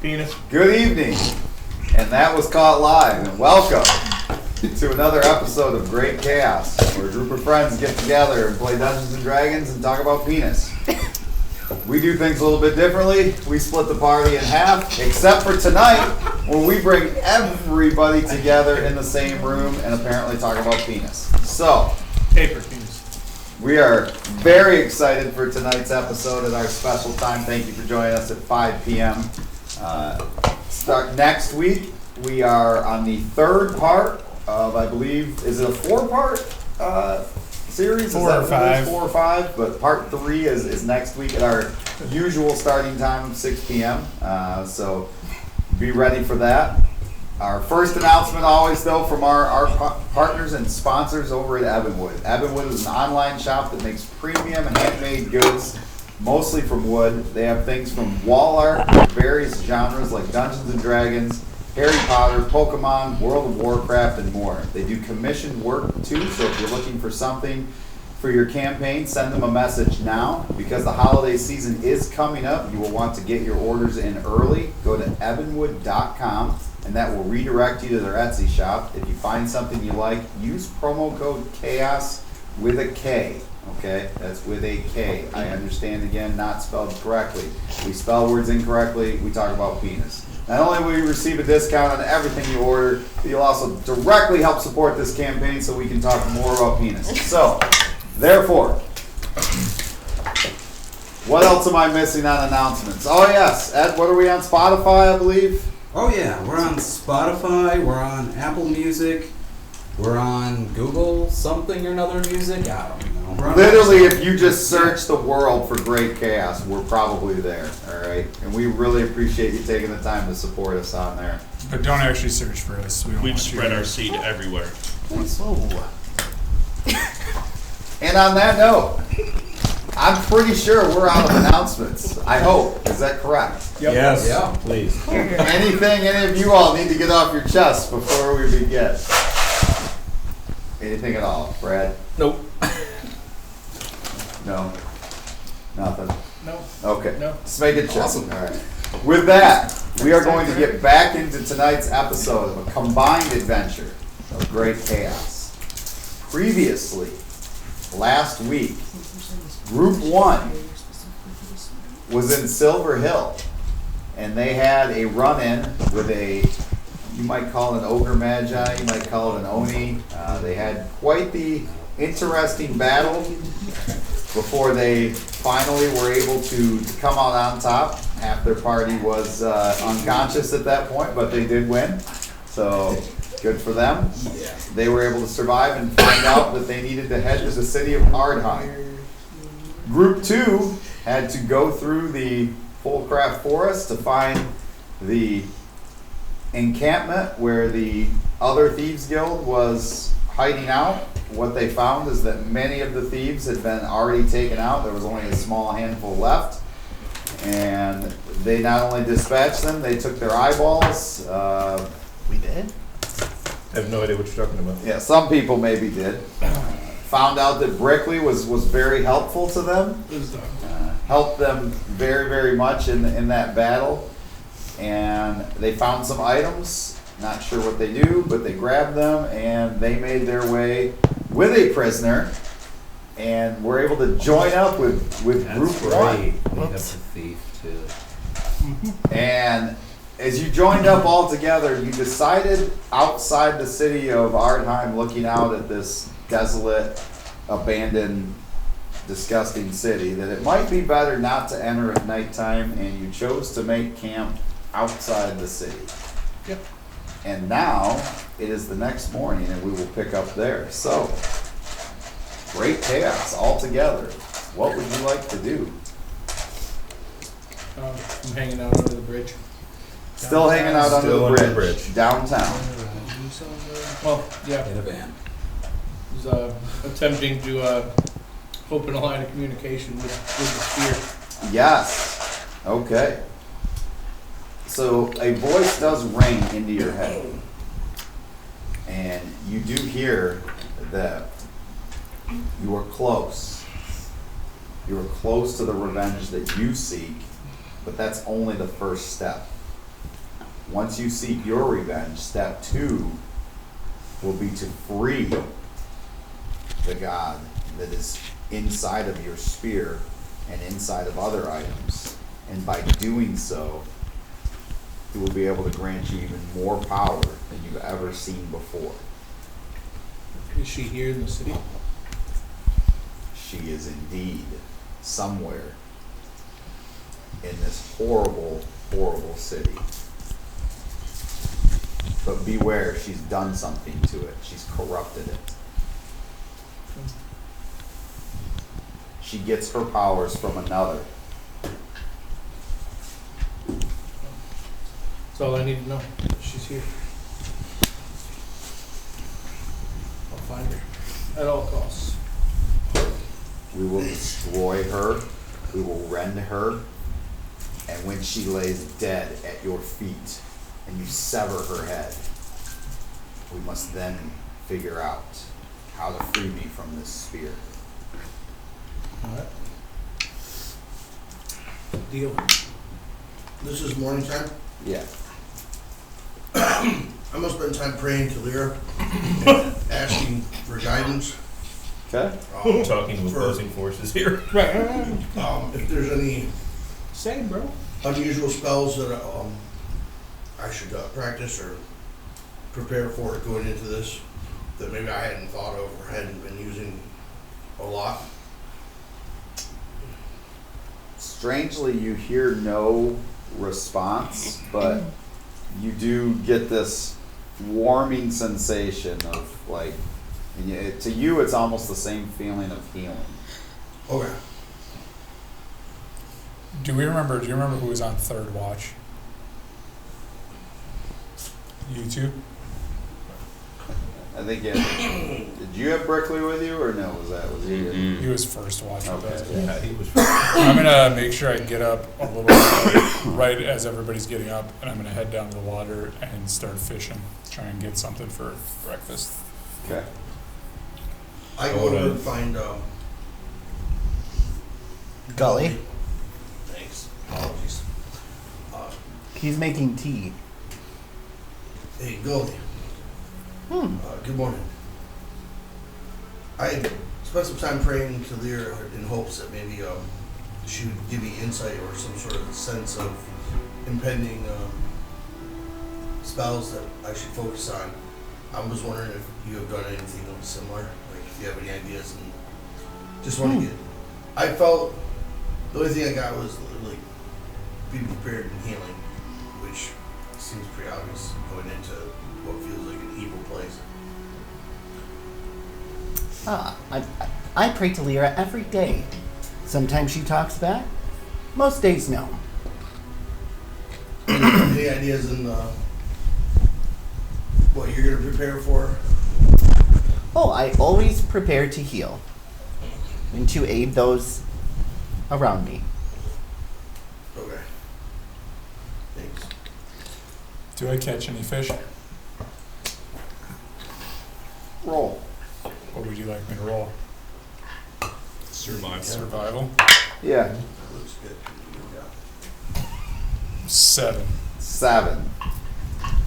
Penis. Good evening, and that was caught live, and welcome to another episode of Great Chaos, where a group of friends get together and play Dungeons and Dragons and talk about penis. We do things a little bit differently. We split the party in half, except for tonight, where we bring everybody together in the same room and apparently talk about penis. So, Paper penis. we are very excited for tonight's episode at our special time. Thank you for joining us at 5 p.m. Start next week. We are on the third part of, I believe, is it a four-part series? Four or five. 4 or 5, but part 3 is next week at our usual starting time of 6 p.m. So be ready for that. Our first announcement always, though, from our partners and sponsors over at Evanwood. Evanwood is an online shop that makes premium handmade goods, mostly from wood. They have things from wall art, various genres like Dungeons and Dragons, Harry Potter, Pokemon, World of Warcraft, and more. They do commissioned work, too, so if you're looking for something for your campaign, send them a message now. Because the holiday season is coming up, you will want to get your orders in early. Go to evanwood.com. and that will redirect you to their Etsy shop. If you find something you like, use promo code CHAOS with a K, okay? That's with a K. I understand, again, not spelled correctly. We spell words incorrectly, we talk about penis. Not only will you receive a discount on everything you order, but you'll also directly help support this campaign so we can talk more about penis. So, therefore, what else am I missing on announcements? Oh yes, Ed, what are we on Spotify, I believe? Oh yeah, we're on Spotify, we're on Apple Music, we're on Google something or another music, I don't know. Literally, if you just search the world for Great Chaos, we're probably there, alright? And we really appreciate you taking the time to support us on there. But don't actually search for us. We've spread our seed everywhere. And on that note, I'm pretty sure we're out of announcements. I hope. Is that correct? Yep. Yes, yeah, please. Anything any of you all need to get off your chest before we begin? Anything at all, Brad? Nope. No? Nothing? No. Okay. No. Let's make it awesome. All right. With that, we are going to get back into tonight's episode of a combined adventure of Great Chaos. Previously, last week, Group 1 was in Silver Hill, and they had a run-in with a, you might call it an ogre magi, you might call it an oni. They had quite the interesting battle before they finally were able to come out on top. Half their party was unconscious at that point, but they did win, so good for them. They were able to survive and find out that they needed to head to the city of Ardheim. Group 2 had to go through the Fullcraft Forest to find the encampment where the other Thieves Guild was hiding out. What they found is that many of the thieves had been already taken out. There was only a small handful left. And they not only dispatched them, they took their eyeballs. We did? I have no idea what you're talking about. Yeah, some people maybe did. Found out that Brickley was very helpful to them. Helped them very, very much in that battle. And they found some items. Not sure what they do, but they grabbed them and they made their way with a prisoner and were able to join up with Group 1. Made up the thief too. And as you joined up all together, you decided outside the city of Ardheim, looking out at this desolate, abandoned, disgusting city, that it might be better not to enter at nighttime, and you chose to make camp outside the city. Yep. And now it is the next morning, and we will pick up there. So, Great Chaos all together. What would you like to do? I'm hanging out under the bridge. Still hanging out under Still the under the bridge, bridge. downtown. Well, yeah. In a van. Was attempting to open a line of communication with the spear. Yes. Okay. So a voice does ring into your head, and you do hear that you are close. You are close to the revenge that you seek, but that's only the first step. Once you seek your revenge, step 2 will be to free the god that is inside of your spear and inside of other items. And by doing so, he will be able to grant you even more power than you've ever seen before. Is she here in the city? She is indeed somewhere in this horrible, horrible city. But beware, she's done something to it. She's corrupted it. She gets her powers from another. That's all I need to know. She's here. I'll find her at all costs. We will destroy her. We will rend her. And when she lays dead at your feet and you sever her head, we must then figure out how to free me from this spear. Alright. Deal. This is morning time. Yeah. I'm gonna spend time praying to Lyra and asking for guidance. Okay. Talking to for, opposing forces here. Right. if there's any Same, bro. unusual spells that I should practice or prepare for going into this that maybe I hadn't thought of or hadn't been using a lot. Strangely, you hear no response, but you do get this warming sensation of like, and to you, it's almost the same feeling of healing. Okay. Do you remember who was on third watch? You two? I think did you have Brickley with you, or no? Was he? He was first watch with us. Okay. Yeah, he was. I'm gonna make sure I get up a little bit right as everybody's getting up, and I'm gonna head down to the water and start fishing. Try and get something for breakfast. Okay. I go over and find Gully. Thanks. Apologies. He's making tea. Hey, Gully. Good morning. I spent some time praying to Lyra in hopes that maybe she would give me insight or some sort of sense of impending spells that I should focus on. I was wondering if you have done anything similar, like if you have any ideas, and just want to get. I felt the only thing I got was like being prepared and healing, which seems pretty obvious going into what feels like an evil place. I pray to Lyra every day. Sometimes she talks back. Most days, no. Any ideas in what you're going to prepare for? Oh, I always prepare to heal and to aid those around me. Okay. Thanks. Do I catch any fish? Roll. What would you like me to roll? Survival. Yeah. That looks good. Yeah. 7. 7.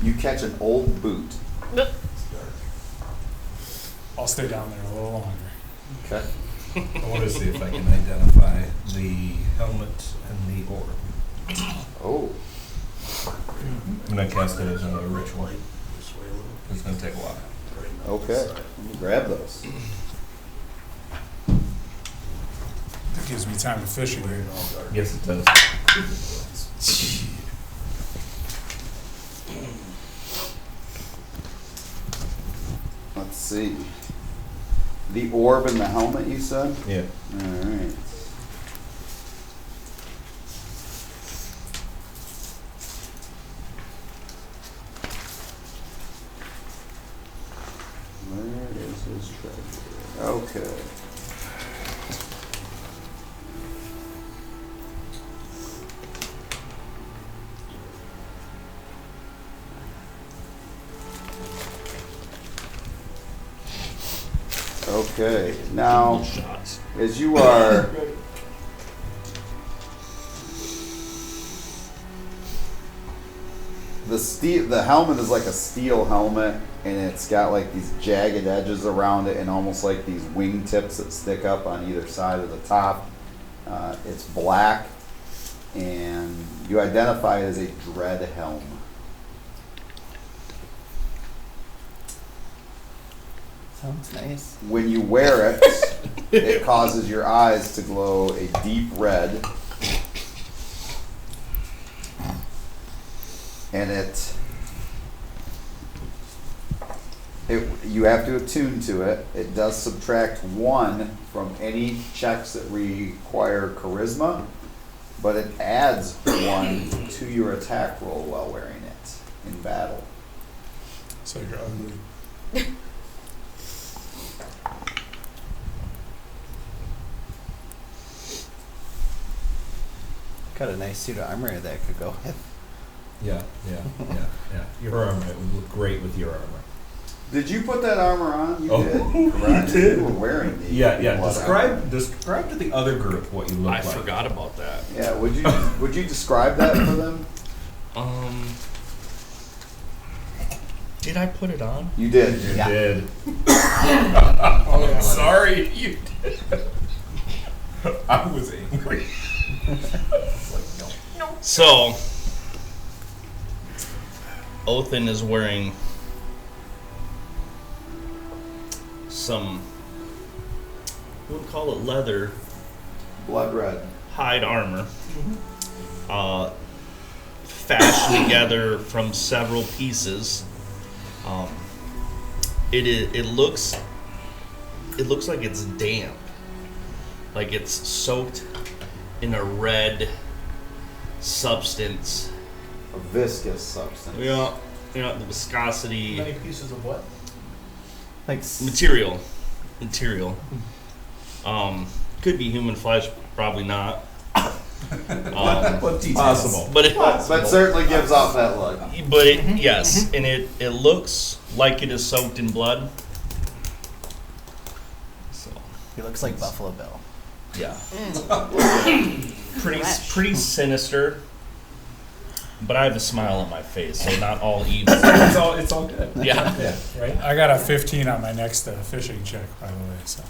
You catch an old boot. It's dark. I'll stay down there a little longer. Okay. I want to see if I can identify the helmet and the orb. Oh. I'm gonna cast it as a ritual. This way a little. It's gonna take a while. Right now. Okay. Let me grab those. That gives me time to fish again. All dark. Yes, it does. Let's see. The orb and the helmet, you said? Yeah. Alright. Where is his treasure? Okay. Okay, now, as you are the helmet is like a steel helmet, and it's got like these jagged edges around it, and almost like these wingtips that stick up on either side of the top. It's black, and you identify it as a dread helm. Sounds nice. When you wear it, it causes your eyes to glow a deep red. And you have to attune to it. It does subtract 1 from any checks that require charisma, but it adds 1 to your attack roll while wearing it in battle. So you're ugly. Got a nice suit of armor that could go with. Yeah. Your armor, it would look great with your armor. Did you put that armor on? You Oh, did. you Correct. did. You were wearing the Yeah. blood armor. Describe to the other group what you look I like. forgot about that. Yeah, would you describe that for them? Did I put it on? You did. You Yeah. did. Oh, yeah. Sorry, you did. I was angry. So, Othin is wearing some, we would call it leather Blood red. hide armor, fashioned together from several pieces. It looks like it's damp, like it's soaked in a red substance. A viscous substance. Yeah, the viscosity. Many pieces of what? Like Material. Could be human flesh, probably not. What details? Possible. But certainly gives off that look. Yes, and it looks like it is soaked in blood. So, he looks like Buffalo Bill. yeah. Pretty sinister. But I have a smile on my face, so not all evil. It's all good. Yeah. Right? I got a 15 on my next fishing check, by the way. So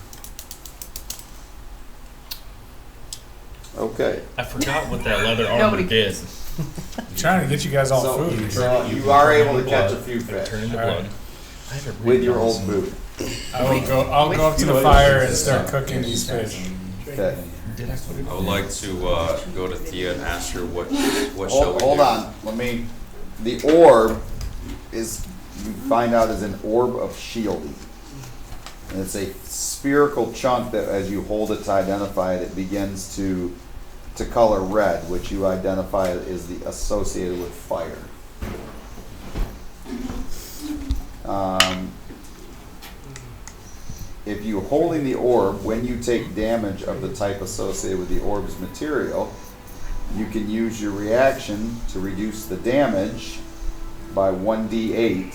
Okay. I forgot what that leather armor Nobody did. I'm trying to get you guys all So, food. so you are able to catch a few It fish turned into All right. blood. I have it with written your down old somewhere. boot. I'll go up to the fire and start cooking these fish. Okay. Did I put it I would like to go to Thea and ask her what shall we Hold do. on. The orb is, you find out, is an orb of shielding. And it's a spherical chunk that as you hold it to identify it, it begins to color red, which you identify is associated with fire. If you're holding the orb, when you take damage of the type associated with the orb's material, you can use your reaction to reduce the damage by 1d8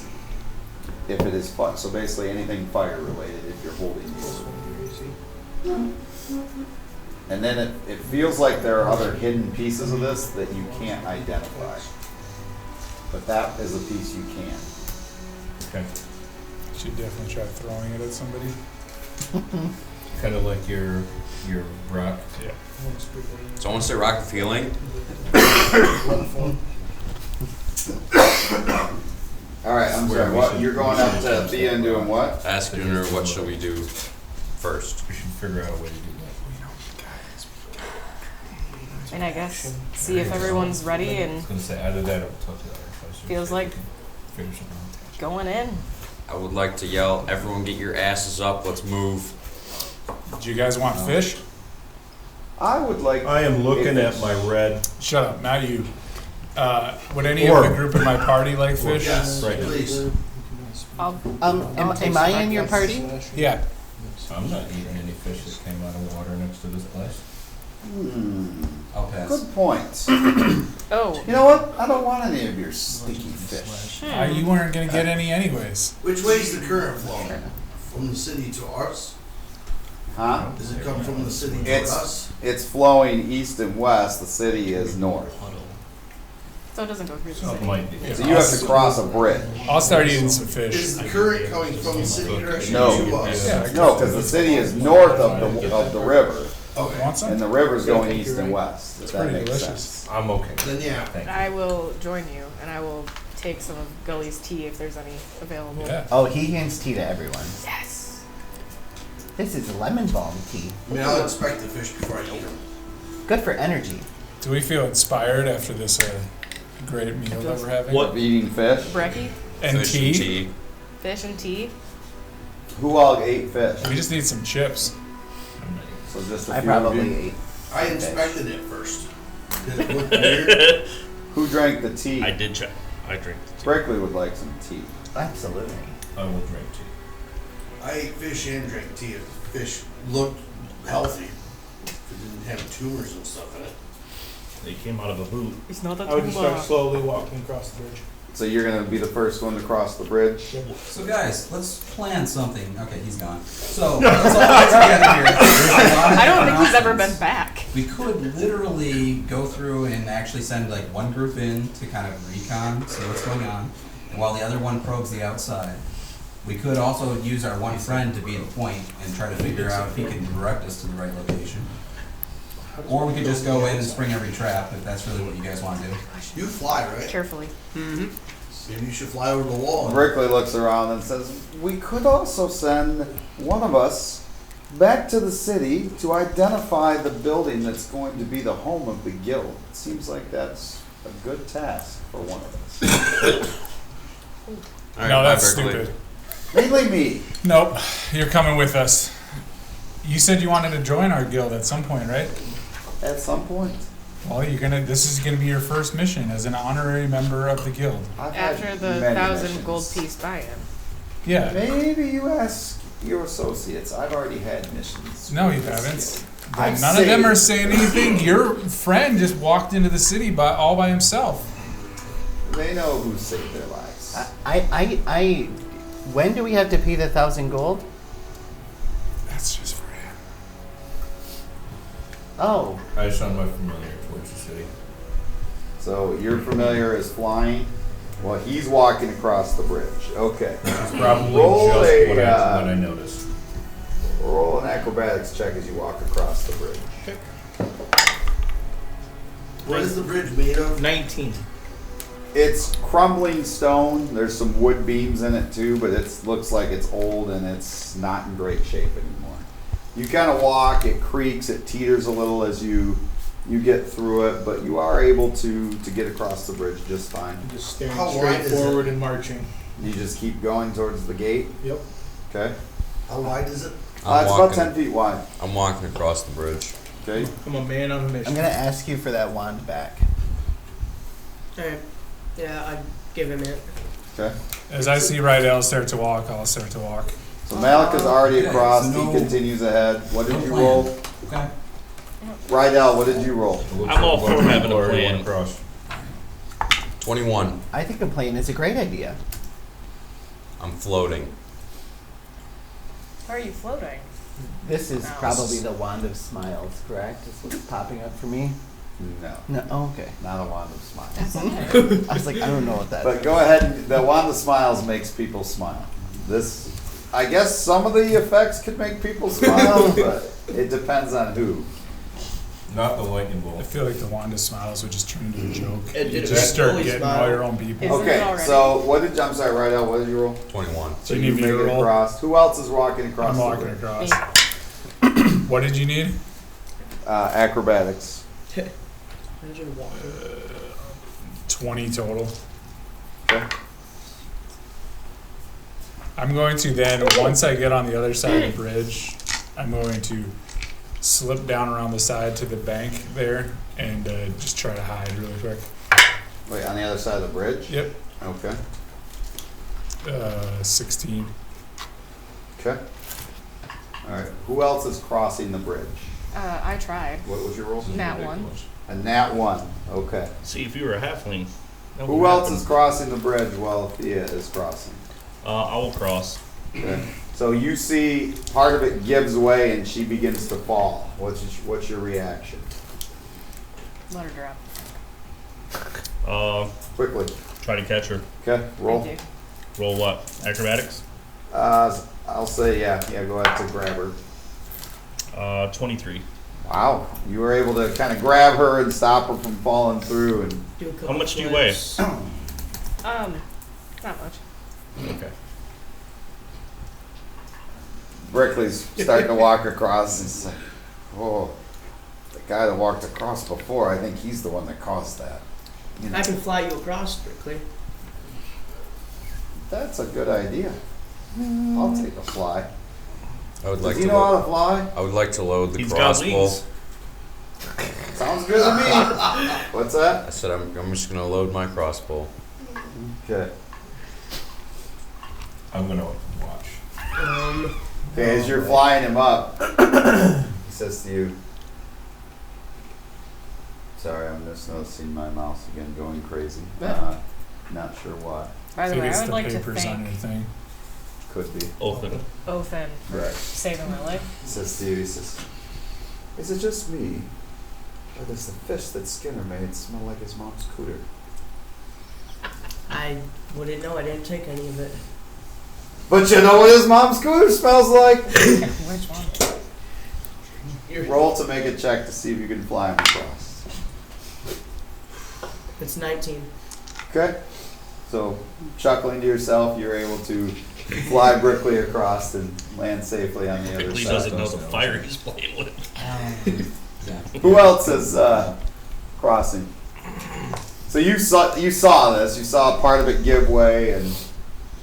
if it is fire. So basically anything fire related if you're holding the orb. And then it feels like there are other hidden pieces of this that you can't identify. But that is a piece you can. Okay. Should definitely try throwing it at somebody. Kind of like your rock. Yeah. So I want to say rock of healing. All right, I'm Where sorry. we What should- you're going we up should to attempt Thea and doing what? Ask Gunnar what shall we do first. We should figure out a way to do And I guess see if everyone's ready that. I and was going to say either that or talk to the other folks. Feels like Figure something out. going in. I would like to yell, everyone get your asses up, let's move. Do you guys want fish? I would like. I am looking at my red. Shut up, not you. Would any of Orb. the group in my party like fish? Yes, Right. please. I'll Am taste I the in your breakfast. party? Yeah. I'm not eating any fish that came out of water next to this place. I'll pass. Good point. Oh, You know what? I don't want any of your sticky fish. You weren't gonna get any anyways. Which way is the current flow? From the city to ours? Huh? Does it come from the city to It's us? it's flowing east and west. The city is north. So it doesn't go through the So it city. might be. So you have to cross a bridge. I'll start eating some fish. Is the current coming from the city direction No. to us? Yeah. No, because the city is north of the river, Okay. Want some? and the river's going east and west. If It's that pretty makes delicious. sense. I'm okay. Then yeah. Thank you. I will join you, and I will take some of Gully's tea if there's any available. Yeah. Oh, he hands tea to everyone. Yes. This is lemon balm tea. I mean, I'll inspect the fish before I eat them. Good for energy. Do we feel inspired after this great meal that we're having? What? Eating fish? Brekkie, And Fish tea? and tea. fish and tea. Who all ate fish? We just need some chips. So just a I few of probably you. ate. I inspected it first. Did it look weird? Who drank the tea? I did check. I drink the tea. Brinkley would like some tea. Absolutely. I will drink tea. I ate fish and drank tea. If the fish looked healthy. If it didn't have tumors and stuff in it. They came out of a boot. It's not a I would just start tumor. slowly walking across the bridge. So you're gonna be the first one to cross the bridge? So guys, let's plan something. Okay, he's gone. So let's all get together here. There's a lot of I don't different think he's ever options. been back. We could literally go through and actually send like one group in to kind of recon, see what's going on, and while the other one probes the outside. We could also use our one friend to be the point and try to figure out if he can direct us to the right location. Or we could just go in and spring every trap if that's really what you guys want to do. You fly, right? Carefully. Maybe you should fly over the wall. and- Brinkley looks around and says, we could also send one of us back to the city to identify the building that's going to be the home of the guild. It seems like that's a good task for one of us. All right, No, bye, that's Berkeley. stupid. Mainly me. Nope, you're coming with us. You said you wanted to join our guild at some point, right? At some point. Well, this is gonna be your first mission as an honorary member of the guild. I've had After the many 1,000 missions. gold piece buy-in. Yeah. Maybe you ask your associates. I've already had missions. No, you with this haven't. guild. I've None of them are saved- saying anything. Your friend just walked into the city all by himself. They know who saved their lives. When do we have to pay the 1,000 gold? That's just for him. Oh, I shun my familiar towards the city. So you're familiar as flying? Well, he's walking across the bridge. Okay. It's probably Roll just a, what I noticed. Roll an acrobatics check as you walk across the bridge. What is the bridge made of? 19. It's crumbling stone. There's some wood beams in it too, but it looks like it's old and it's not in great shape anymore. You kind of walk, it creaks, it teeters a little as you get through it, but you are able to get across the bridge just fine. I'm just staring How straight wide is it? forward and marching. You just keep going towards the gate. Yep. Okay. How wide is it? It's I'm about walking. 10 feet wide. I'm walking across the bridge. Okay. I'm a man on a mission. I'm gonna ask you for that wand back. Alright. Yeah, I'd give him it. Okay. As I see Rydell start to walk, I'll start to walk. So Malik is already Okay, across. so no- He continues ahead. What did No you plan. roll? Okay. Rydell, what did you roll? It looks I'm all like for what having a Loria plan. went across. 21. I think a plane is a great idea. I'm floating. How are you floating? This is No. probably the wand of smiles, correct? Is what's popping up for me? No. No. Oh, okay. Not a wand of smiles. That's okay. I was like, I don't know what that But is. go ahead. The wand of smiles makes people smile. This, I guess, some of the effects could make people smile, but it depends on who. Not the lightning bolt. I feel like the Wanda Smiles would just turn into a joke. It You did just start fully getting smile. all your own people. Isn't it Okay, already? so what did I'm sorry, Rydell, what did you roll? 21. So You need me make to it roll? across. Who else is walking across? I'm the walking bridge? across. Me. What did you need? Acrobatics. Imagine walking. 20 total. Okay. I'm going to then, once I get on the other side of the bridge, I'm going to slip down around the side to the bank there and just try to hide really quick. Wait, on the other side of the bridge? Yep. Okay. 16. Okay. All right. Who else is crossing the bridge? I tried. What was your roll? Nat 1. A nat 1. Okay. See, if you were a halfling. that Who would else happen. is crossing the bridge while Thea is crossing? I will cross. Okay. So you see part of it gives way and she begins to fall. What's your reaction? Let her drop. Quickly. Try to catch her. Okay, roll. Thank Roll what? Acrobatics? I'll say yeah, go ahead to grab her. 23. Wow, you were able to kind of grab her and stop her from falling through and Do a couple How much do you weigh? flips. Not much. Okay. Brickley's starting to walk across and it's like, oh, the guy that walked across before, I think he's the one that caused that. You know, I can fly you across quickly. that's a good idea. I'll take a fly. I would Does like he to know how load, to fly? I would like to load the He's got crossbow. wings. Sounds good to me. What's that? I said I'm just gonna load my crossbow. Okay. I'm gonna watch. Okay, as you're flying him up, he says to you, sorry, I'm just noticing my mouse again going crazy. Not sure why. By the Maybe way, it's I would the like to papers on thank your thing. Could be. Open. Othin for Right. saving my life. He says to you, he says, is it just me? Or does the fish that Skinner made smell like his mom's cooter? I wouldn't know. I didn't take any of it. But you know what his mom's cooter smells like? Which one? Roll to make a check to see if you can fly him across. It's 19. Okay. So, chuckling to yourself, you're able to fly Brickley across and land safely on the other He side. doesn't know the fire he's playing with. Yeah. Who else is crossing? So you saw this. You saw part of it give way, and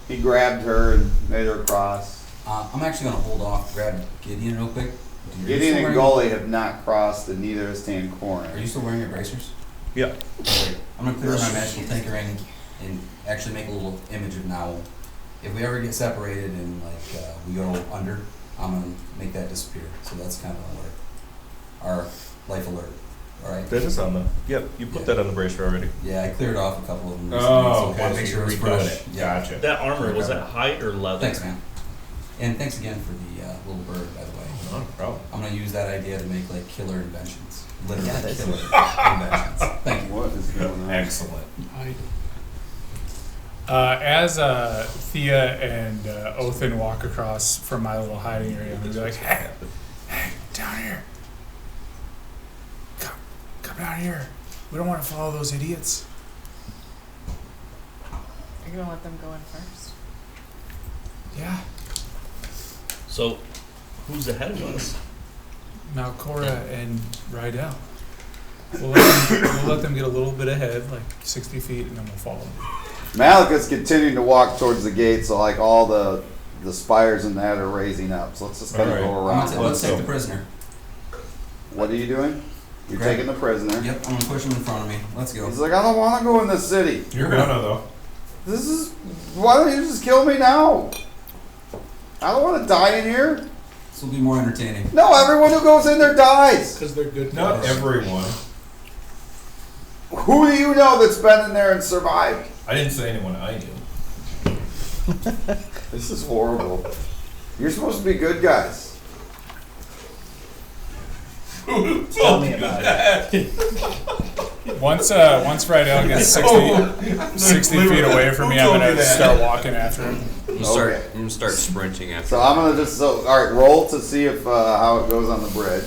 he grabbed her and made her cross. I'm actually gonna hold off, grab Gideon real quick. Gideon and Gully have not crossed, and neither has Are you Tancorin. still wearing your bracers? Yeah. Okay. I'm gonna clear my magical tinkering and actually make a little image of Nowl. If we ever get separated and we go under, I'm gonna make that disappear. So that's kind of alert. Our life alert. All right. That is on the. Yep, you put that on the bracer already. Yeah, I cleared off a couple of them. Oh, recently, so okay, make so sure it's you're redoing fresh. it. Yeah. Gotcha. That armor, was that hide or leather? Thanks, man. And thanks again for the little bird, by the way. No problem. I'm gonna use that idea to make killer inventions. Literally Yeah, that's- killer inventions. Thank you. What is going on? Excellent. As Thea and Othin walk across from my little hiding area, I'm gonna be like, hey, down here. Come down here. We don't want to follow those idiots. You're gonna let them go in first. Yeah. So, who's ahead of us? Malcora and Rydell. We'll let them get a little bit ahead, like 60 feet, and then we'll follow them. Malika's continuing to walk towards the gate, so like all the spires and that are raising up. So let's just kind of Alright. go around. Let's take the prisoner. What are you doing? You're Grab- taking the prisoner. Yep, I'm gonna push him in front of me. Let's go. He's like, I don't want to go in this city. You're gonna though. Why don't you just kill me now? I don't want to die in here. This will be more entertaining. No, everyone who goes in there dies. Because they're good Not guys. everyone. Who do you know that's been in there and survived? I didn't say anyone I knew. This is horrible. You're supposed to be good guys. Tell me about it. Once Rydell gets 60 feet away from me, I'm gonna start walking after him. I'm gonna start sprinting after. So I'm gonna just all right. Roll to see if how it goes on the bridge.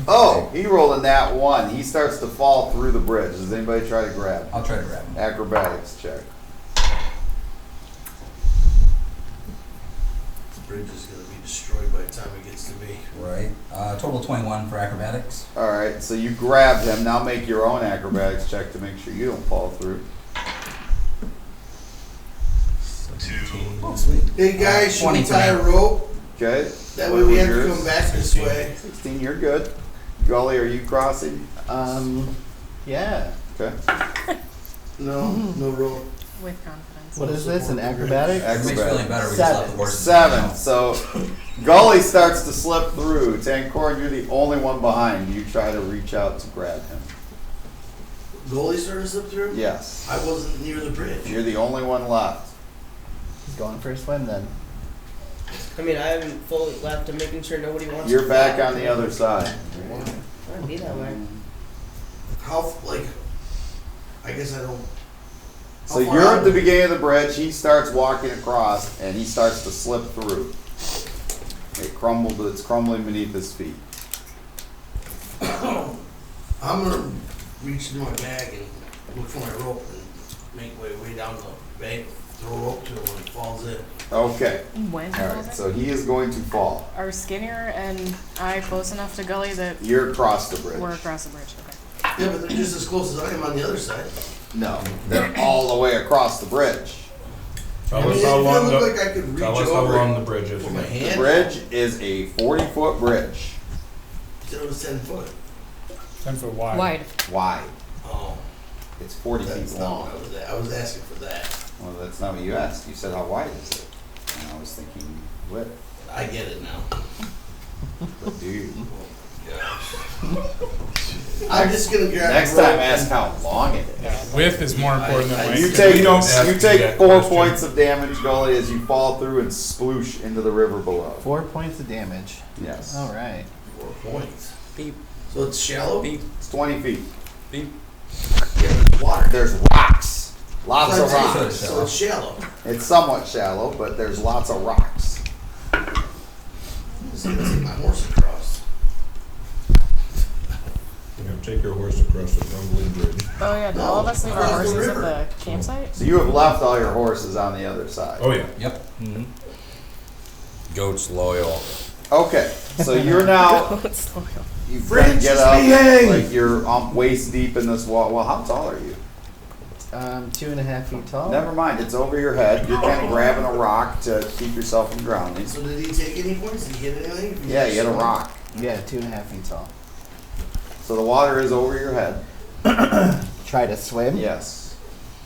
Oh, he rolled a nat 1. He starts to fall through the bridge. Does anybody try to grab him? I'll try to grab him. Acrobatics check. The bridge is gonna be destroyed by the time it gets to me. Right. Total 21 for acrobatics. All right, so you grabbed him. Now make your own acrobatics check to make sure you don't fall through. Oh, sweet. Hey guys, should we 20 tie a rope? Okay. That What way we was have to yours? come back this way. 16. You're good. Gully, are you crossing? Yeah. Okay. No, no rope. With confidence. What is this? An acrobatics? If it makes you feeling better, we just let the horses 7. So Gully starts to slip through. Tancorin, you're the only one behind. You try to reach out to grab him. Goalie started to slip through? Yes. I wasn't near the bridge. You're the only one left. He's going for a swim then. I mean, I haven't fully left. I'm making sure nobody wants You're to back fly. on the other side. I'd be that way. How, like, I guess I don't. So How far you're out at the is it? beginning of the bridge, he starts walking across, and he starts to slip through. It's crumbling beneath his feet. I'm gonna reach into my bag and look for my rope and make my way down the bank, throw a rope to him when he falls in. Okay, When? alright, so he is going to fall. Are Skinner and I close enough to Gully that You're across the bridge. we're across the bridge? Okay. Yeah, but they're just as close as I am on the other side. No, they're all the way across the bridge. I Tell mean, us it how long looked the, like I could reach tell us how over long the and bridge is. put my again. hand. The bridge is a 40-foot bridge, You said it was 10 foot. 10 foot wide. Wide. wide. Oh, It's 40 that's feet not long. what I was at. I was asking for that. Well, that's not what you asked. You said how wide is it? And I was thinking width. I get it now. But do you? I'm just gonna grab Next the rope time, ask and- how long it is. Width is more important than length. You We take don't ask you you take that 4 question. points of damage, Gully, as you fall through and sploosh into the river below. 4 points of damage. Yes. All right. 4 points. Beep. So it's shallow? Beep. It's 20 feet. Beep. Yeah, but it's water. There's rocks. Lots of So it's- rocks. So it's shallow. It's somewhat shallow, but there's lots of rocks. I'm just gonna take my horse across. You're gonna take your horse across the crumbling bridge. Oh yeah, did No, all of us leave our across the horses at river. the campsite? So you have left all your horses on the other side. Oh, yeah. Yep. Mm-hmm. Goat's loyal. Okay, so you're now It's loyal. you French get is up behave. like you're waist deep in this wall. Well, how tall are you? 2.5 feet tall. Never mind, it's over your head. You're kind of grabbing a rock to keep yourself from drowning. So did he take any points? Did he hit anything? Yeah, you hit a rock. Yeah, 2.5 feet tall. So the water is over your head. Try to swim. Yes.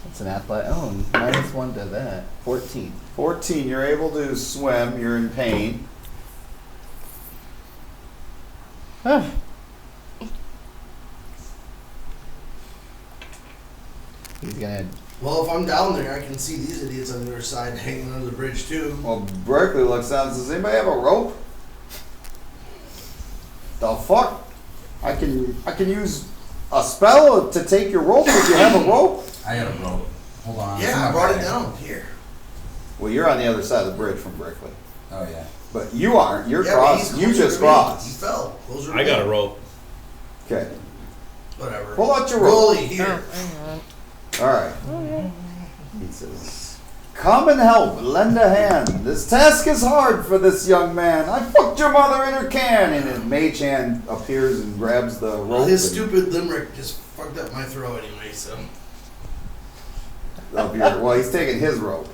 That's an athlete. Oh, -1 to that. 14. 14, you're able to swim. You're in pain. He's gonna. Well, if I'm down there, I can see these idiots on the other side hanging under the bridge too. Well, Berkeley looks down and says, anybody have a rope? The fuck? I can use a spell to take your rope if you have a rope. I got a rope. Hold on. Yeah, I brought it down here. Well, you're on the other side of the bridge from Berkeley. Oh yeah. But you aren't. You're Yeah, but he's crossed. You closer just to me. He crossed. fell. Closer to I got me. a rope. Okay. Whatever. Pull out your rope. Goalie here. All right. He says, come and help. Lend a hand. This task is hard for this young man. I fucked your mother in her can. And his mage hand appears and grabs the rope. Well, his and- stupid limerick just fucked up my throw anyway, so. Well, he's taking his rope.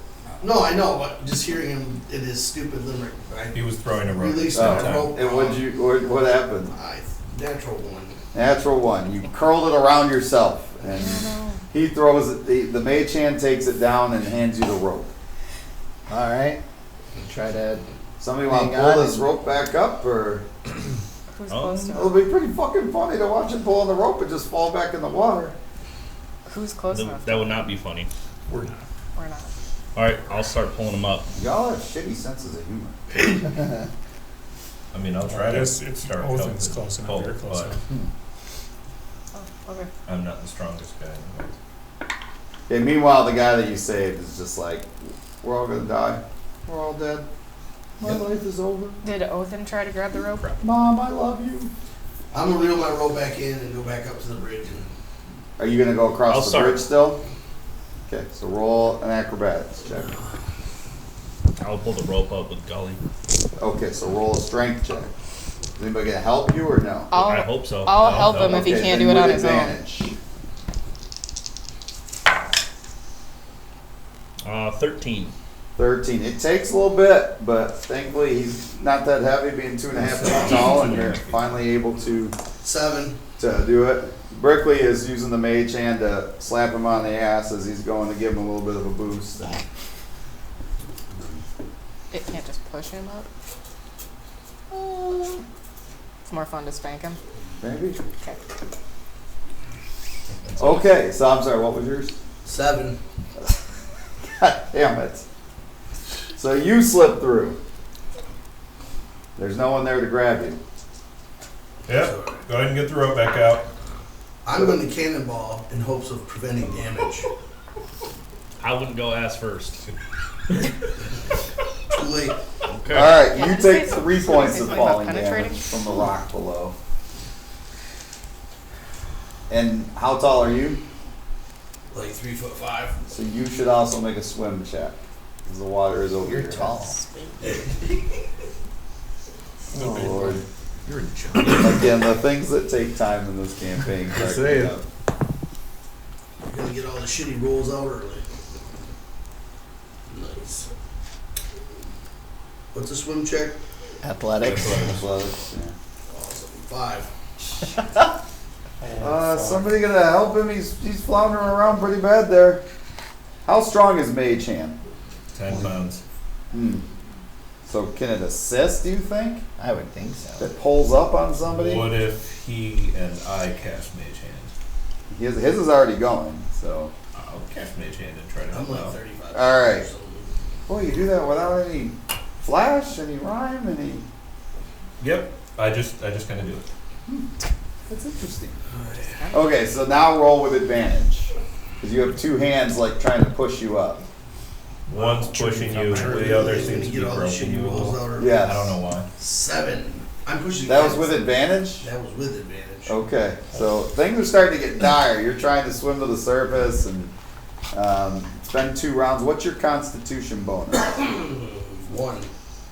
No, I know, but just hearing him in his stupid limerick, He I was throwing a rope. released Oh, my rope. and what happened? Natural one. Natural one. You curled it around yourself, and he throws it. The mage hand takes it down and hands you the rope. All right. Try to. Somebody want to Hang pull on this and- rope back up, or Who's close to it'll him? be pretty fucking funny to watch him pull on the rope and just fall back in the water. Who's close enough? That would not be funny. We're not. All right, I'll start pulling them up. Y'all have shitty senses of humor. I mean, I'll try to It's start Othin's helping close enough. pull, You're close but enough. Oh, okay. I'm not the strongest guy. in the world. Okay, meanwhile, the guy that you saved is just like, we're all gonna die. We're all dead. My life is over. Did Othin try to grab the rope? Mom, I love you. I'm gonna reel my rope back in and go back up to the bridge. And Are you gonna go across I'll the start. bridge still? Okay, so roll an acrobatics check. I'll pull the rope up with Gully. Okay, so roll a strength check. Is anybody gonna help you or no? I hope so. I'll help him if he Okay, can't then do it on with his own. advantage. 13. 13. It takes a little bit, but thankfully he's not that heavy, being 2.5 feet tall, and you're finally able to 7. do it. Berkeley is using the mage hand to slap him on the ass as he's going to give him a little bit of a boost. It can't just push him up. It's more fun to spank him. Maybe. Okay. Okay, so I'm sorry, what was yours? 7. God damn it. So you slip through. There's no one there to grab you. Yeah, go ahead and get the rope back out. I'm going to cannonball in hopes of preventing damage. I wouldn't go ass first. Too late. Okay. Alright, Yeah, you did it say take some- 3 did it points say of something about falling penetrating? damage from the rock below. And how tall are you? Like 3'5". So you should also make a swim check, because the water is over You're your tall. head. Oh Lord. You're a giant. Again, the things that take time in this campaign crack Just me saying. up. You're going to get all the shitty rolls out early. Nice. What's a swim check? Athletics. Athletics, yeah. Awesome. 5. Somebody gonna help him? He's floundering around pretty bad there. How strong is Mage Hand? 10 pounds. So can it assist, do you think? I would think so. It pulls up on somebody? What if he and I cast Mage Hand? His is already going, so. I'll cast Mage Hand and try to I'm help like out. 35. Alright. Boy, you do that without any flash, any rhyme, any... Yep. I just kind of do it. That's interesting. Okay, so now roll with advantage. Because you have 2 hands like trying to push you up. One's pushing you, the other He's gonna seems to be get all the groping shitty you. rolls out early. Yes. I don't know why. 7. I'm pushing. That was against- with advantage? That was with advantage. Okay, so things are starting to get dire. You're trying to swim to the surface and spend 2 rounds. What's your constitution bonus? 1.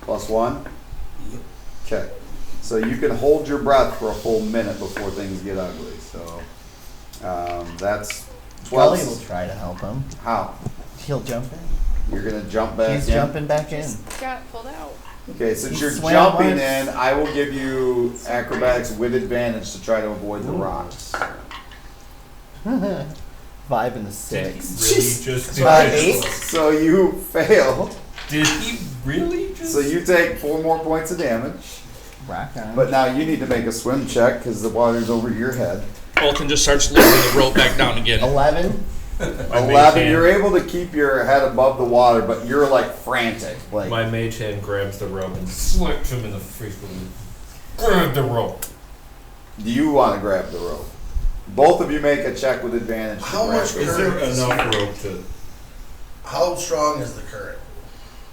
+1? Yep. Okay. So you can hold your breath for a full minute before things get ugly. So that's 12. Gully will try to help him. How? He'll jump in. You're going to jump back He's in? jumping back in. Just got pulled out. Okay, since He you're swam jumping once. in, I will give you acrobatics with advantage to try to avoid the rocks. 5 and a 6. Really just do 8. So you fail. Did he really just? So you take 4 more points of damage. Rock on. But now you need to make a swim check because the water's over your head. Bolton just starts lowering the rope back down again. 11. 11, you're able to keep your head above the water, but you're like frantic. Like, My Mage Hand grabs the rope and slips him in the face with it. Grab the rope. do you want to grab the rope? Both of you make a check with advantage. to How grab much the Is rope. there enough rope to? How strong is the current?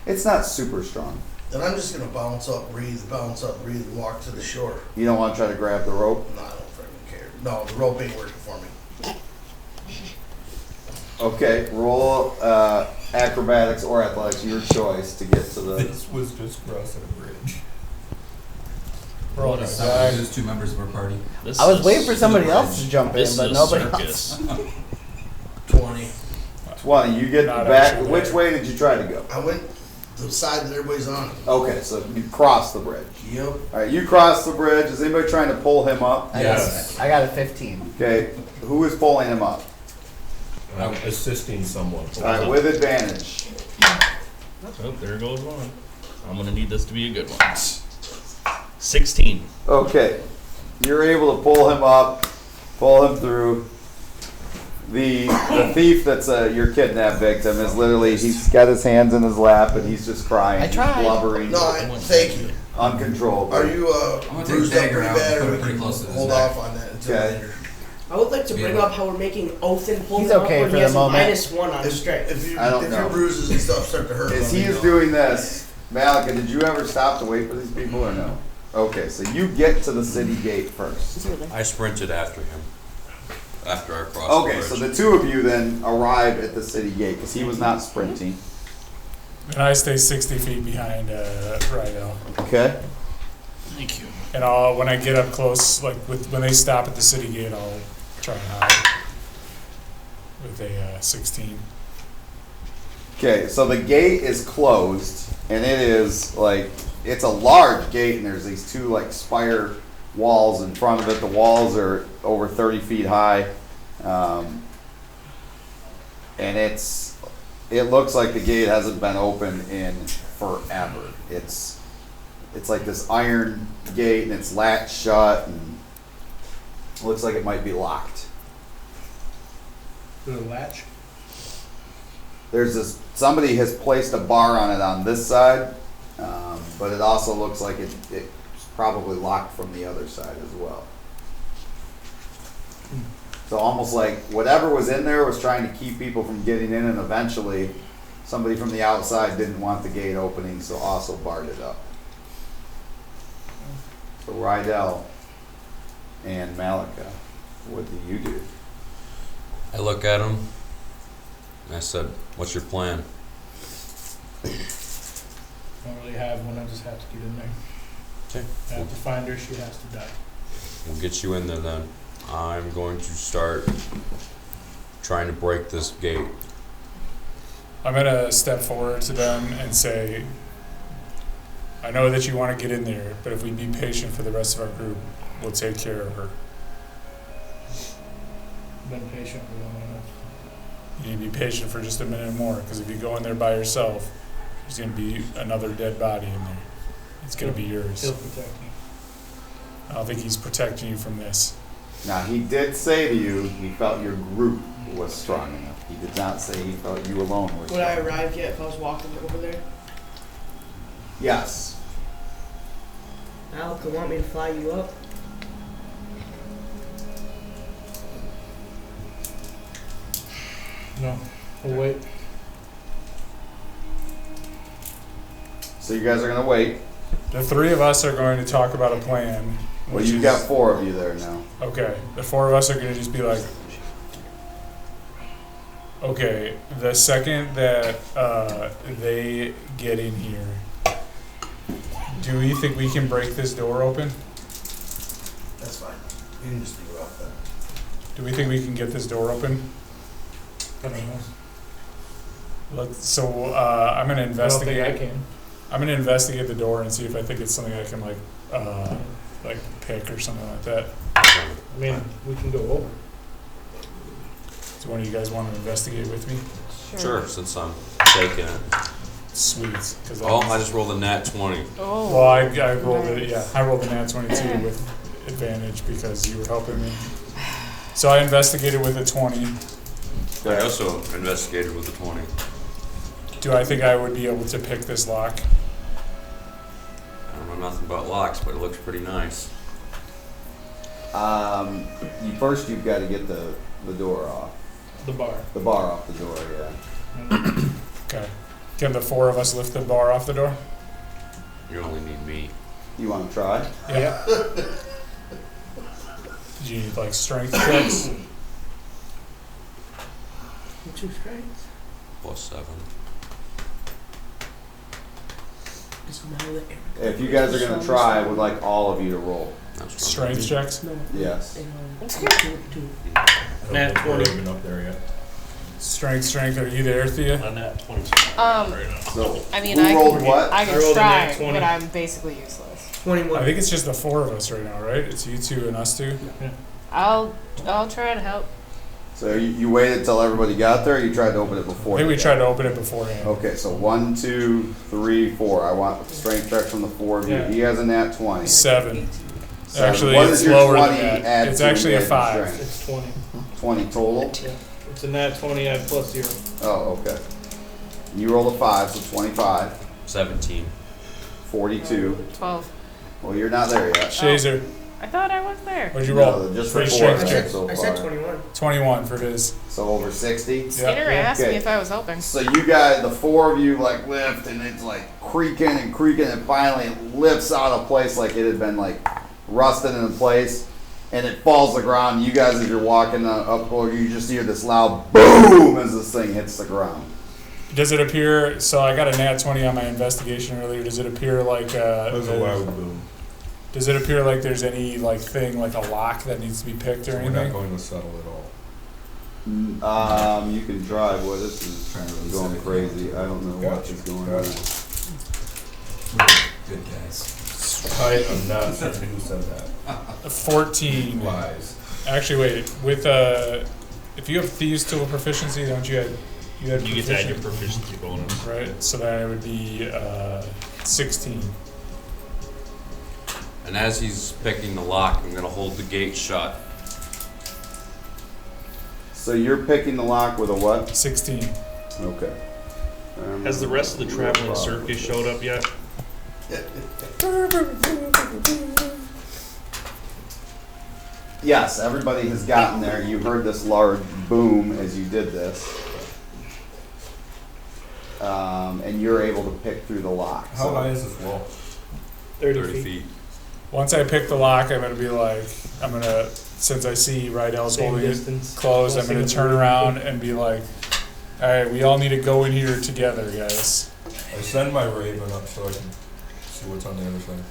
It's not super strong. Then I'm just gonna bounce up, breathe, and walk to the shore. You don't want to try to grab the rope? No, I don't freaking care. No, the rope ain't working for me. Okay, roll acrobatics or athletics, your choice, to get to the... This was just crossing a bridge. We're all gonna So die. we lose 2 members of our party. This I was is- waiting for somebody else to jump in, This but is nobody circus. else. 20. 20, you get Not back. actually Which there. way did you try to go? I went the side that everybody's on. Okay, so you crossed the bridge. Yep. Alright, you crossed the bridge. Is anybody trying to pull him up? Yes. I got a 15. Okay, who is pulling him up? I'm assisting someone. Alright, with advantage. Oh, there goes one. I'm gonna need this to be a good one. 16. Okay, you're able to pull him up, pull him through. The thief that's your kidnapped victim is literally, he's got his hands in his lap and he's just crying. I tried. He's blubbering, No, thank you. uncontrollable. Are you I'm gonna take bruised the up dagger pretty out bad, and put or it we pretty can close to his hold neck. off on that until Okay. later? I would like to bring Yeah. up how we're making Othin pull He's him up okay when for he the has moment. a -1 on strength. If I don't your know. bruises and stuff start to hurt, As let he me is know. doing this, Malika, did you ever stop to wait for these people or no? Okay, so you get to the city gate first. I sprinted after him. After I crossed Okay, the so bridge. the 2 of you then arrive at the city gate because he was not sprinting. And I stay 60 feet behind Rydell. Okay. Thank you. And when I get up close, like when they stop at the city gate, I'll try and hide with a 16. Okay, so the gate is closed, and it is like, it's a large gate, and there's these 2 like spire walls in front of it. The walls are over 30 feet high, and it looks like the gate hasn't been open in forever. It's like this iron gate, and it's latched shut, and it looks like it might be locked. The latch? There's this, somebody has placed a bar on it on this side, but it also looks like it's probably locked from the other side as well. So almost like whatever was in there was trying to keep people from getting in, and eventually somebody from the outside didn't want the gate opening, so also barred it up. So Rydell and Malika, what do you do? I look at him and I said, "What's your plan?" I don't really have one, I just have to get in there. Okay. I have to find her, she has to die. We'll get you in there then. I'm going to start trying to break this gate. I'm gonna step forward to them and say, I know that you want to get in there, but if we be patient for the rest of our group, we'll take care of her. Been patient for long enough. You need to be patient for just a minute more, because if you go in there by yourself, there's gonna be another dead body in there. It's gonna be yours. He'll protect me. I don't think he's protecting you from this. Now, he did say to you he felt your group was strong enough. He did not say he felt you alone were Would strong I enough. arrive yet if I was walking over there? Yes. Alka, want me to fly you up? No, we'll wait. So you guys are gonna wait. The three of us are going to talk about a plan. Well, which you've is- got 4 of you there now. Okay, the 4 of us are gonna just be like, okay, the second that they get in here, do we think we can break this door open? That's fine. You can just leave it off then. Do we think we can get this door open? I don't know. So I'm gonna I don't investigate. think I can. I'm gonna investigate the door and see if I think it's something I can like pick or something like that. I mean, we can go over. Do one of you guys want to investigate with me? Sure, since I'm taking it. Sweet. Cause Oh, I just rolled a nat 20. Oh. Well, I rolled it. Nice. Yeah, I rolled a nat 22 with advantage because you were helping me. So I investigated with a 20. I also investigated with a 20. Do I think I would be able to pick this lock? I don't know nothing about locks, but it looks pretty nice. You've got to get the door off. The bar. The bar off the door, yeah. Okay. Can the 4 of us lift the bar off the door? You only need me. You want to try? Yeah. Do you need like strength checks? Two strengths. +7. Just know that If you guys are going to try, I would like all of you to roll. That's what Strength checks? Yes. Nat 20. Even up there yet. Strength. Are you there, Thea? On that 20. So, I mean, who I rolled can, what? I I can rolled a try, nat 20. but I'm basically useless. 21. I think it's just the 4 of us right now, right? It's you 2 and us 2. I'll try to help. So you waited till everybody got there, or you tried to open it I before? think we you got tried to open it beforehand. Okay, so 1, 2, 3, 4. I want strength checks from the 4 of you. Yeah. He has a nat 20. 7. Seven. Actually, What it's does your lower 20 than that. add It's to actually a your 5. strength? It's 20. 20 total? Yeah. It's a nat 20, I have +0. Oh, okay. You rolled a 5, so 25. 17. 42. 12. Well, you're not there yet. Shazer, I thought I was there. what'd you roll? No, just For for his 4 strength check. so I said far. 21. 21 for his. So over 60. Yeah. Skinner asked Okay. me if I was helping. So you guys, the 4 of you, like lift, and it's like creaking, and finally it lifts out of place like it had been like rusted in place, and it falls to the ground. You guys, as you're walking up, you just hear this loud boom as this thing hits the ground. Does it appear? So I got a nat 20 on my investigation earlier. Does it appear like? That was a loud boom. Does it appear like there's any like thing like a lock that needs to be picked or So we're not anything? going to settle at all. You can drive. Boy, this is Trying to release going everything. crazy. I don't know what Gotcha, is going gotcha. on. Good guys. I am not certain who said that. 14. Lies. Actually, wait. With if you have thieves tool proficiency, don't you have You get to add your proficiency bonus. right? So then it would be 16. And as he's picking the lock, I'm going to hold the gate shut. So you're picking the lock with a what? 16. Okay. Has the rest of the traveling circus showed up yet? Yes, everybody has gotten there. You heard this large boom as you did this. And you're able to pick through the lock. How high is this wall? 30 feet. Once I pick the lock, I'm gonna be like, since I see Rydell's Same holding distance. it closed, I'm gonna Same turn around and be like, alright, we all need to go in here together, guys. I send my raven up so I can see what's on the other side.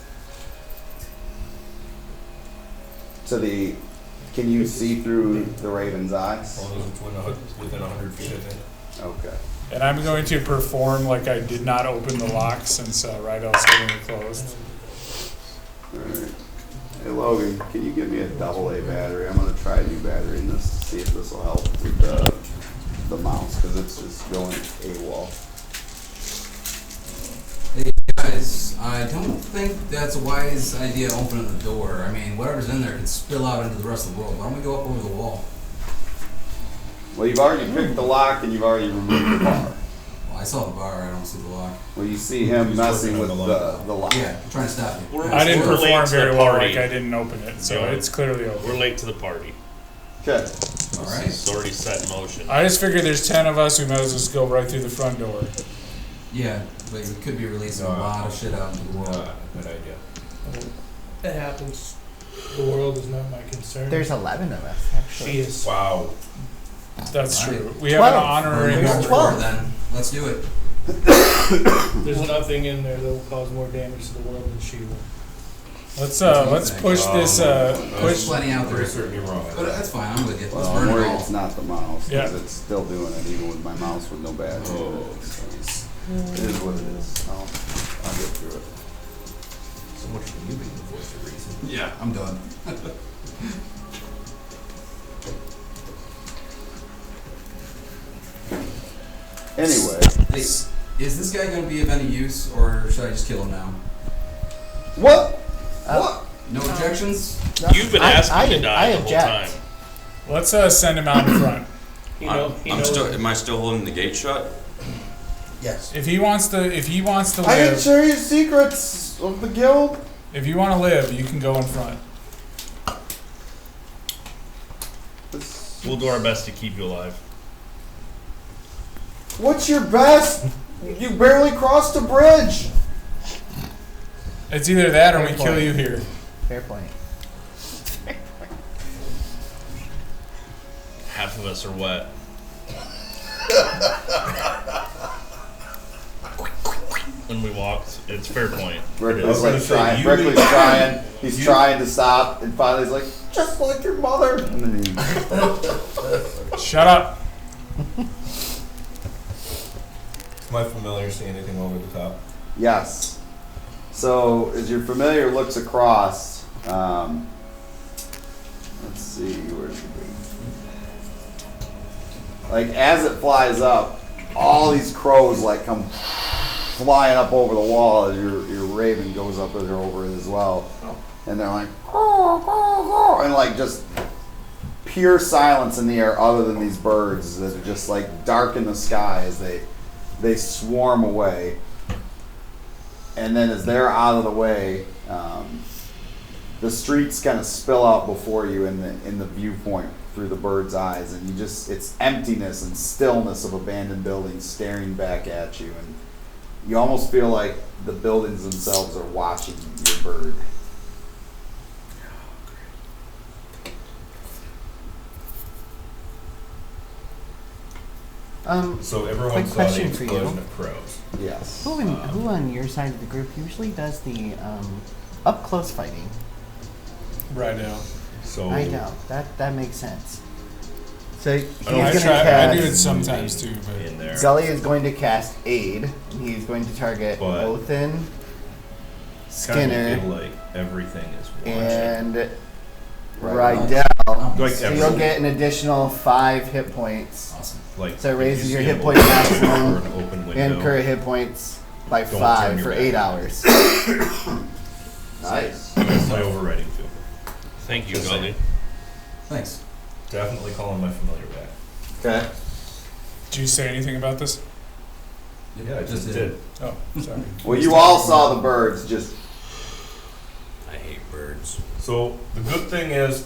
Can you see through the raven's eyes? As long as it's within 100 feet, I think. Okay. And I'm going to perform like I did not open the lock since Rydell's holding it closed. Alright. Hey Logan, can you give me a AA battery? I'm gonna try a new battery in this to see if this will help with the mouse, because it's just going AWOL. Hey guys, I don't think that's a wise idea opening the door. I mean, whatever's in there could spill out into the rest of the world. Why don't we go up over the wall? Well, you've already picked the lock and you've already removed the bar. Well, I saw the bar, I don't see the lock. Well, you see him He's messing working with on the lock. Yeah, I'm trying to stop you. I didn't We're late perform to the very well, party. like I didn't open it, so Yeah. it's clearly We're open. late to the party. Okay. Alright. It's already set in motion. I just figured there's 10 of us, we might as well just go right through the front door. Yeah, but we could be releasing a lot of shit out into the world. Good idea. It happens. The world is not my concern. There's 11 of us, actually. She is. Wow. That's Alright. true. We have an 12. honorary There's member. 12 then. Let's do it. There's nothing in there that will cause more damage to the world than she will. Let's push this, There's push, plenty out there. Very certain you're wrong. But that's fine, I'm with you. Let's Well, burn I'm it worried all. it's not the mouse, because Yeah. it's still doing it even with my mouse with no battery. Oh, It is what it is. I'll get through it. So much for you being the voice of reason. Yeah, I'm done. Anyway, Hey, is this guy going to be of any use, or should I just kill him now? what? Uh, What? No objections? You've been asking to die the whole object. time. let's send him out in front. He know, he knows. Am I still holding the gate shut? Yes. If he wants to I didn't live, share your secrets of the guild. if you want to live, you can go in front. We'll do our best to keep you alive. What's your best? You barely crossed a bridge. It's either that or we Fair kill point. you here. Fair point. Half of us are wet. When we walked, it's fair point. Brickley's gonna like say, trying. you Brickley's leave- trying. He's trying to stop, and finally he's like, just like your mother. And then he, Shut up. Am I familiar seeing anything over the top? yes. So as your familiar looks across, let's see, where's it? Like as it flies up, all these crows like come flying up over the wall as your raven goes up there over it as well, and they're like, and like just pure silence in the air other than these birds that are just like darken the sky as they swarm away. And then as they're out of the way, the streets kind of spill out before you in the viewpoint through the bird's eyes, and it's emptiness and stillness of abandoned buildings staring back at you, and you almost feel like the buildings themselves are watching your bird. So everyone Quick saw the question for you. explosion of crows. Yes. Who on your side of the group usually does the up close fighting? Right now. So I know that makes sense. So he's I gonna I do it cast. sometimes too, but in there. Gully is going to cast aid. And he's going to target But- Othin, Kinda Skinner, feel like everything is watching. and Right. Rydell. Like So every- you'll get an additional 5 hit points. Awesome. Like So it if raises you your see hit an point open maximum or an open window, And current hit points by Don't turn 5 your for back. 8 hours. Nice. That's my overriding feel. Thank you, Just Gully. saying. Thanks. Definitely calling my familiar back. Okay. did you say anything about this? Yeah, I just did. Oh, sorry. Well, you all saw the birds just. I hate birds. So the good thing is,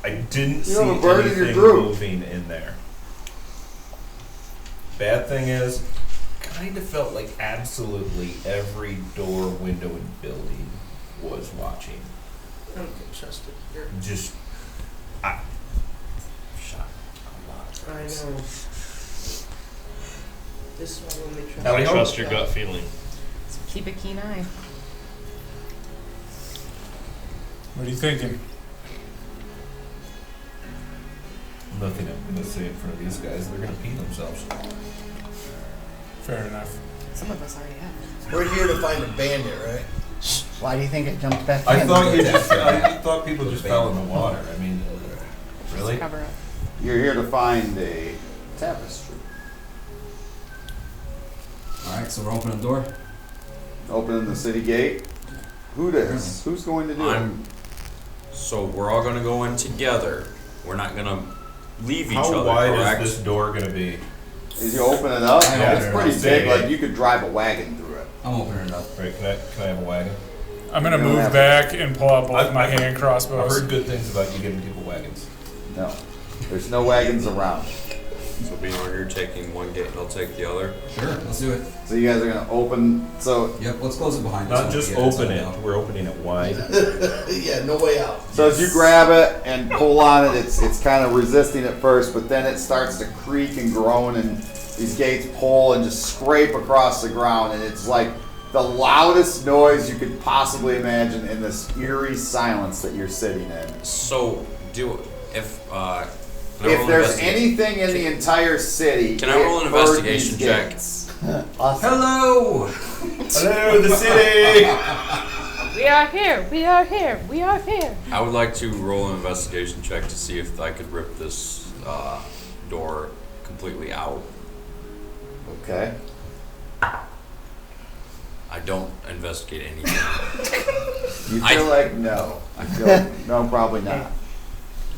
I didn't see You have a bird in your anything group. moving in there. Bad thing is, kind of felt like absolutely every door, window, and building was watching. I don't get trusted here. Just, I shot a lot of I times. know. This one will make sure. Now, I we hope- trust your gut feeling. So keep a keen eye. What are you thinking? Nothing I'm gonna say in front of these guys. They're gonna pee themselves. Fair enough. Some of us already have. We're here to find a bandit, right? Why do you think I jumped back I in? thought you just. I thought people just fell in the water. I mean, really? Cover up. You're here to find a tapestry. Alright, so we're opening the door. Opening the city gate. Who does? Who's going to do it? So we're all gonna go in together. We're not gonna leave each How other, wide correct? is this door gonna be? As you open it up, Yeah, it's pretty city big. gate. Like you could drive a wagon through it. I'm opening it up. Right? Can I have a wagon? I'm gonna You don't move have- back and pull out both I've- my I've- hand I've crossbows. heard good things about you giving people wagons. No, there's no wagons around. So Beanor, you're taking one gate and I'll take the other. Sure, let's do it. So you guys are gonna open. So Yep, let's close it behind us. Not once just we get open inside it. out. We're opening it wide. Yeah, no way out. as you grab it and pull on it, it's kind of resisting at first, but then it starts to creak and groan, and these gates pull and just scrape across the ground, and it's like the loudest noise you could possibly imagine in this eerie silence that you're sitting in. So if can I If roll there's investigate? anything in the entire city, Can I roll an it heard investigation these check? gates. Awesome. Hello! Hello, the city. We are here. We are here. We are here. I would like to roll an investigation check to see if I could rip this door completely out. Okay. I don't investigate anything. You feel like no. I feel no, probably not.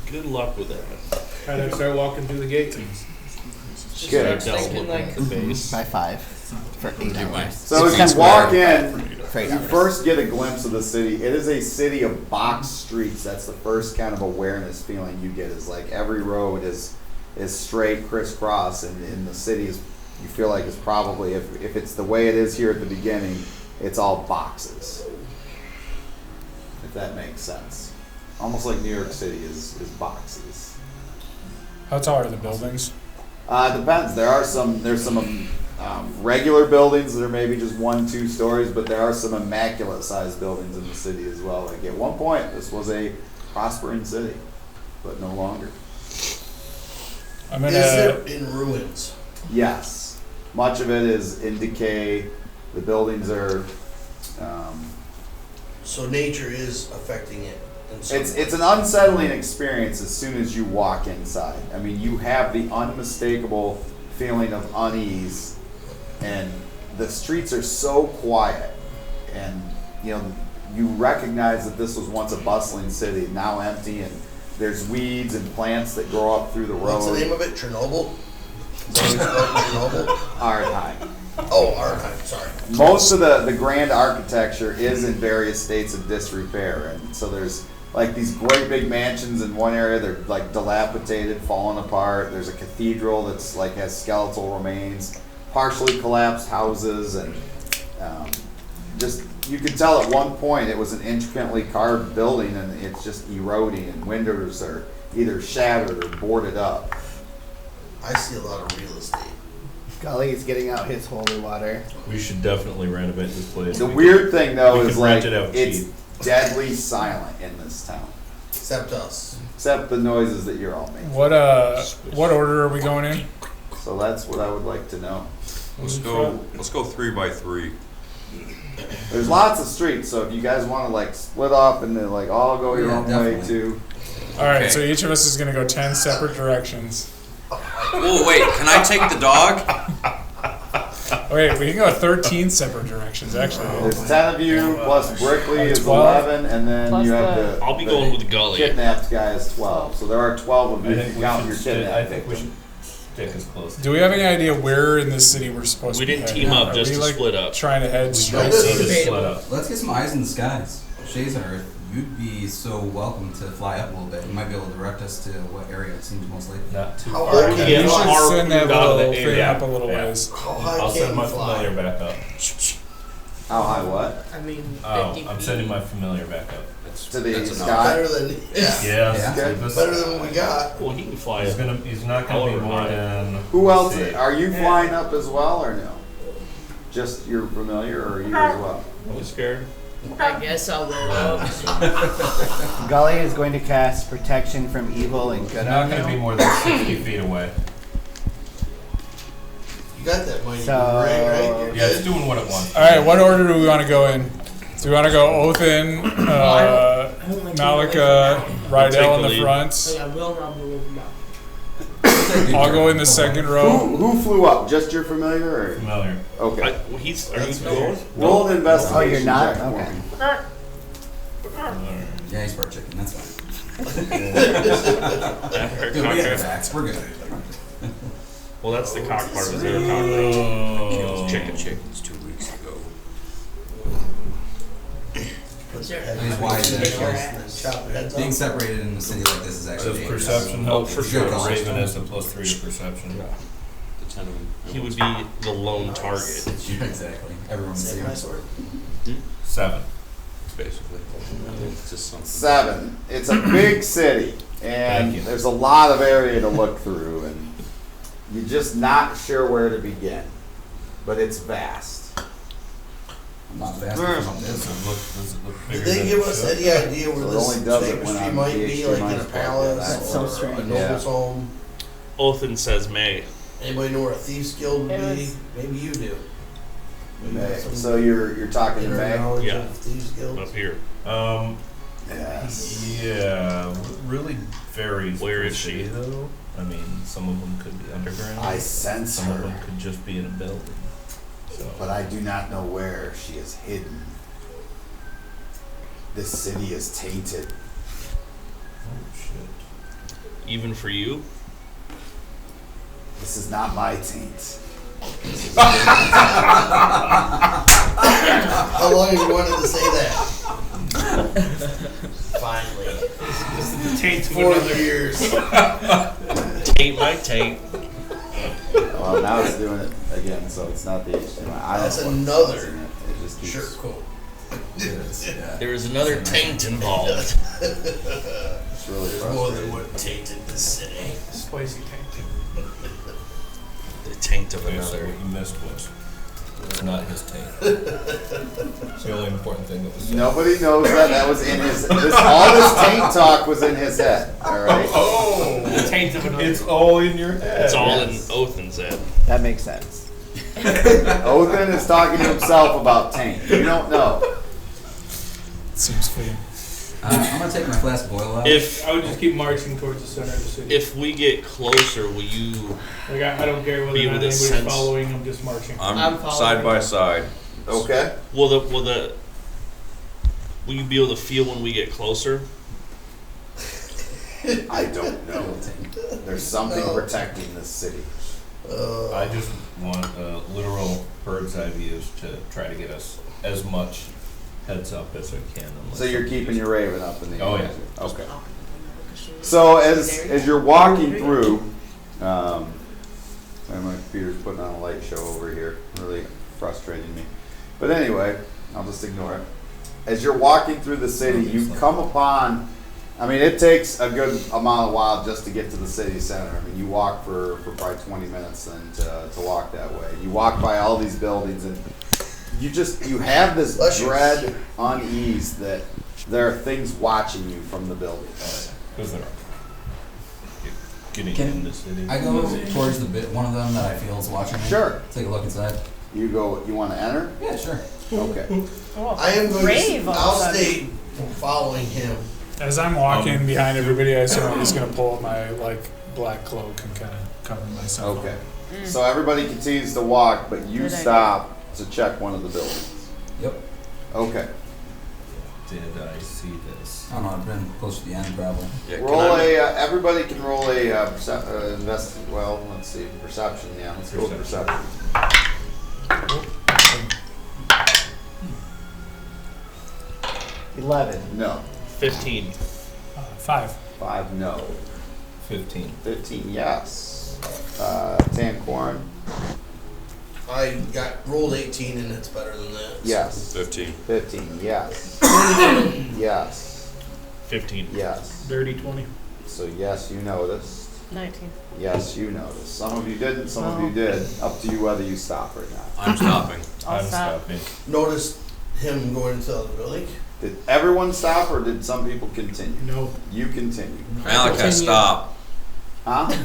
Good luck with that. And then start walking through the gate. Just Good. start thinking like, The base. By 5 for 8 hours. So as 16 you walk square in, for 8 you hours. first get a glimpse of the city. It is a city of box streets. That's the first kind of awareness feeling you get. Is like every road is straight, crisscross, and the city is. You feel like it's probably if it's the way it is here at the beginning, it's all boxes. If that makes sense. Almost like New York City is boxes. How tall are the buildings? Depends. There's some regular buildings that are maybe just 1-2 stories, but there are some immaculate sized buildings in the city as well. Like at one point, this was a prospering city, but no longer. I'm Is gonna. it in ruins? Yes, much of it is in decay. The buildings are. So nature is affecting it. In some way. It's an unsettling experience as soon as you walk inside. I mean, you have the unmistakable feeling of unease, and the streets are so quiet, and you recognize that this was once a bustling city, now empty, and there's weeds and plants that grow up through the road. What's the name of it? Chernobyl? Is that what it's called? Chernobyl? Archive. Oh, Archive, sorry. Most of the grand architecture is in various states of disrepair, and so there's like these great big mansions in one area. They're like dilapidated, falling apart. There's a cathedral that's like has skeletal remains, partially collapsed houses, and just you could tell at one point it was an intricately carved building, and it's just eroding, and windows are either shattered or boarded up. I see a lot of real estate. Gully's getting out his holy water. We should definitely renovate this place. The weird thing though we is could like rent it out it's cheap. deadly silent in this town. Except us. Except the noises that you're all making. What order are we going in? So that's what I would like to know. Let's go 3 by 3. There's lots of streets, so if you guys want to like split up and then like all go your Yeah, own way definitely. too. All right, Okay. so each of us is gonna go 10 separate directions. Oh wait, can I take the dog? Wait, we can go 13 separate directions actually. There's 10 of you plus Brickley is 12. 11, and then Plus you have the- the I'll be going with Gully. kidnapped guy is 12. So there are 12 of I you think if you we count should your stick- kidnapped. I think we victim. should stick as close. Do we have any idea where in this city we're supposed We to be didn't heading? team up Are just we, to like, split up. Trying to head We straight don't This need is to split debatable. up. Let's get some eyes in the skies. Shay's our you'd be so welcome to fly up a little bit. You might be able to direct us to what area seems most likely. Not too How far. high can You you should fly? send that Out of the little thing area. up a little Yeah. ways. How high I'll can send my you fly? familiar back up. How high what? I mean, 50 I'm feet. sending my familiar back up. To the That's enough. sky? Better than Yeah. Yeah. Okay. better than what we got. Well, he can fly He's it. he's not gonna be However more high. than. Who else? let's see. Are you flying up as well or no? Just your familiar or you as well? Are you scared? I guess I'll roll up. Gully is going to cast protection from evil and He's good not on gonna be you. more than 60 feet away. You got that mighty So- Gr8, right? You're Yeah, it's good. doing what it wants. All right, what order do we want to go in? Do we want to go Othin, I don't like Malika, Rydell in Take the the lead. front? I will not be with my. I'll go in the second row. Who flew up? Just your familiar or? Familiar. Okay. Well, he's. Are you That's going? Roll an investigation Oh, you're not? check for Okay. me. Yeah, he's part chicken. That's fine. Or Dude, we have cock- backs. We're good. Well, that's the cock part. Is there a cockroach? Oh. Chickens 2 weeks ago. Put your He's head wise, in actually. and then chop your heads Being off. separated in a city like this is actually Does dangerous. perception help? for If sure. you're a Raven has a +3 to perception. The 10 of them. He would be the lone target. Yeah, exactly. Everyone's Save my safe. sword. 7. Basically. It's just something. 7. It's a big city, and Thank you. there's a lot of area to look through, and you're just not sure where to begin. But it's vast. I'm not fast enough on this. Does it look bigger Did they than give it us should? any idea where So it this only does it when tapestry I'm might be, PhD like in a minus one. palace That's so or strange. a noble's home? Othin says May. Anybody know where a thieves guild would It be? was- Maybe you do. Maybe you May. have some So you're talking to inner May? knowledge Yeah. of thieves guilds. Up here. Yes. Yeah, really varies. Where per is she? city, though? I mean, some of them could be underground. I sense Some of her, them could just be in a building. So. but I do not know where she is hidden. This city is tainted. Oh shit. Even for you? This is not my taint. How long have you wanted to say that? Finally. This is the taint of 4 another. years. Taint my taint. Well, now it's doing it again, so it's not the HDMI. I don't That's know what's another causing it. It just keeps. Sure, cool. Yeah. There is another taint involved. It's really There's more than frustrating. what tainted this city. Spicy taint. The taint of Okay, so another. what you missed was not his taint. It's the only important thing that was said. Nobody knows that. That was in his. All this taint talk was in his head. All right. Oh, The taint of another. it's all in your head. It's all Yes. in Othin's head. That makes sense. Othin is talking to himself about taint. You don't know. Seems fitting. I'm gonna take my flask of oil out. If I would just keep marching towards the center of the city. if we get closer, will you? Like I don't care whether Be or not with a anybody's sense. following. I'm just marching. I'm I'm following. side by side. Okay. Will you be able to feel when we get closer? I don't know. There's something No. protecting this city. I just want a literal bird's eye views to try to get us as much heads up as I can. unless So you're somebody keeping just- your raven up in the Oh, air. yeah. Okay. So as you're walking through, sorry, my computer's putting on a light show over here, really frustrating me. But anyway, I'll just ignore it. As you're walking through the city, you come upon. I mean, it takes a good amount of while just to get to the city center. I mean, you walk for probably 20 minutes and to walk that way. You walk by all these buildings and you have this Bless you. dread unease that there are things watching you from the buildings. Because they're getting Can in the city. I go towards the bit one of them that I feel is watching me? Sure. Take a look inside. You want to enter? Yeah, sure. Okay. I am going Brave to. all I'll of a sudden. stay following him. As I'm walking behind everybody, I assume I'm just gonna pull up my black cloak and kind of cover myself. Okay. So everybody continues to walk, but you Good idea. stop to check one of the buildings. Yep. Okay. Did I see this? I don't know. I've been close to the end, probably. Yeah, can Roll I- everybody can roll a let's see, perception. Yeah, let's go with perception. 11. No. 15. 5. 5, no. 15. 15, yes. Tancorn, I rolled 18 and it's better than that. yes. 15. 15, yes. Yes. 15. Yes. Dirty 20. So yes, you noticed. 19. Yes, you noticed. Some of you didn't, some of you did. Up to you whether you stop or not. I'm stopping. I'll I'm stop. stopping. Noticed him going into the building. Did everyone stop or did some people continue? No. You continue. Malachi, Continue. stop. Huh?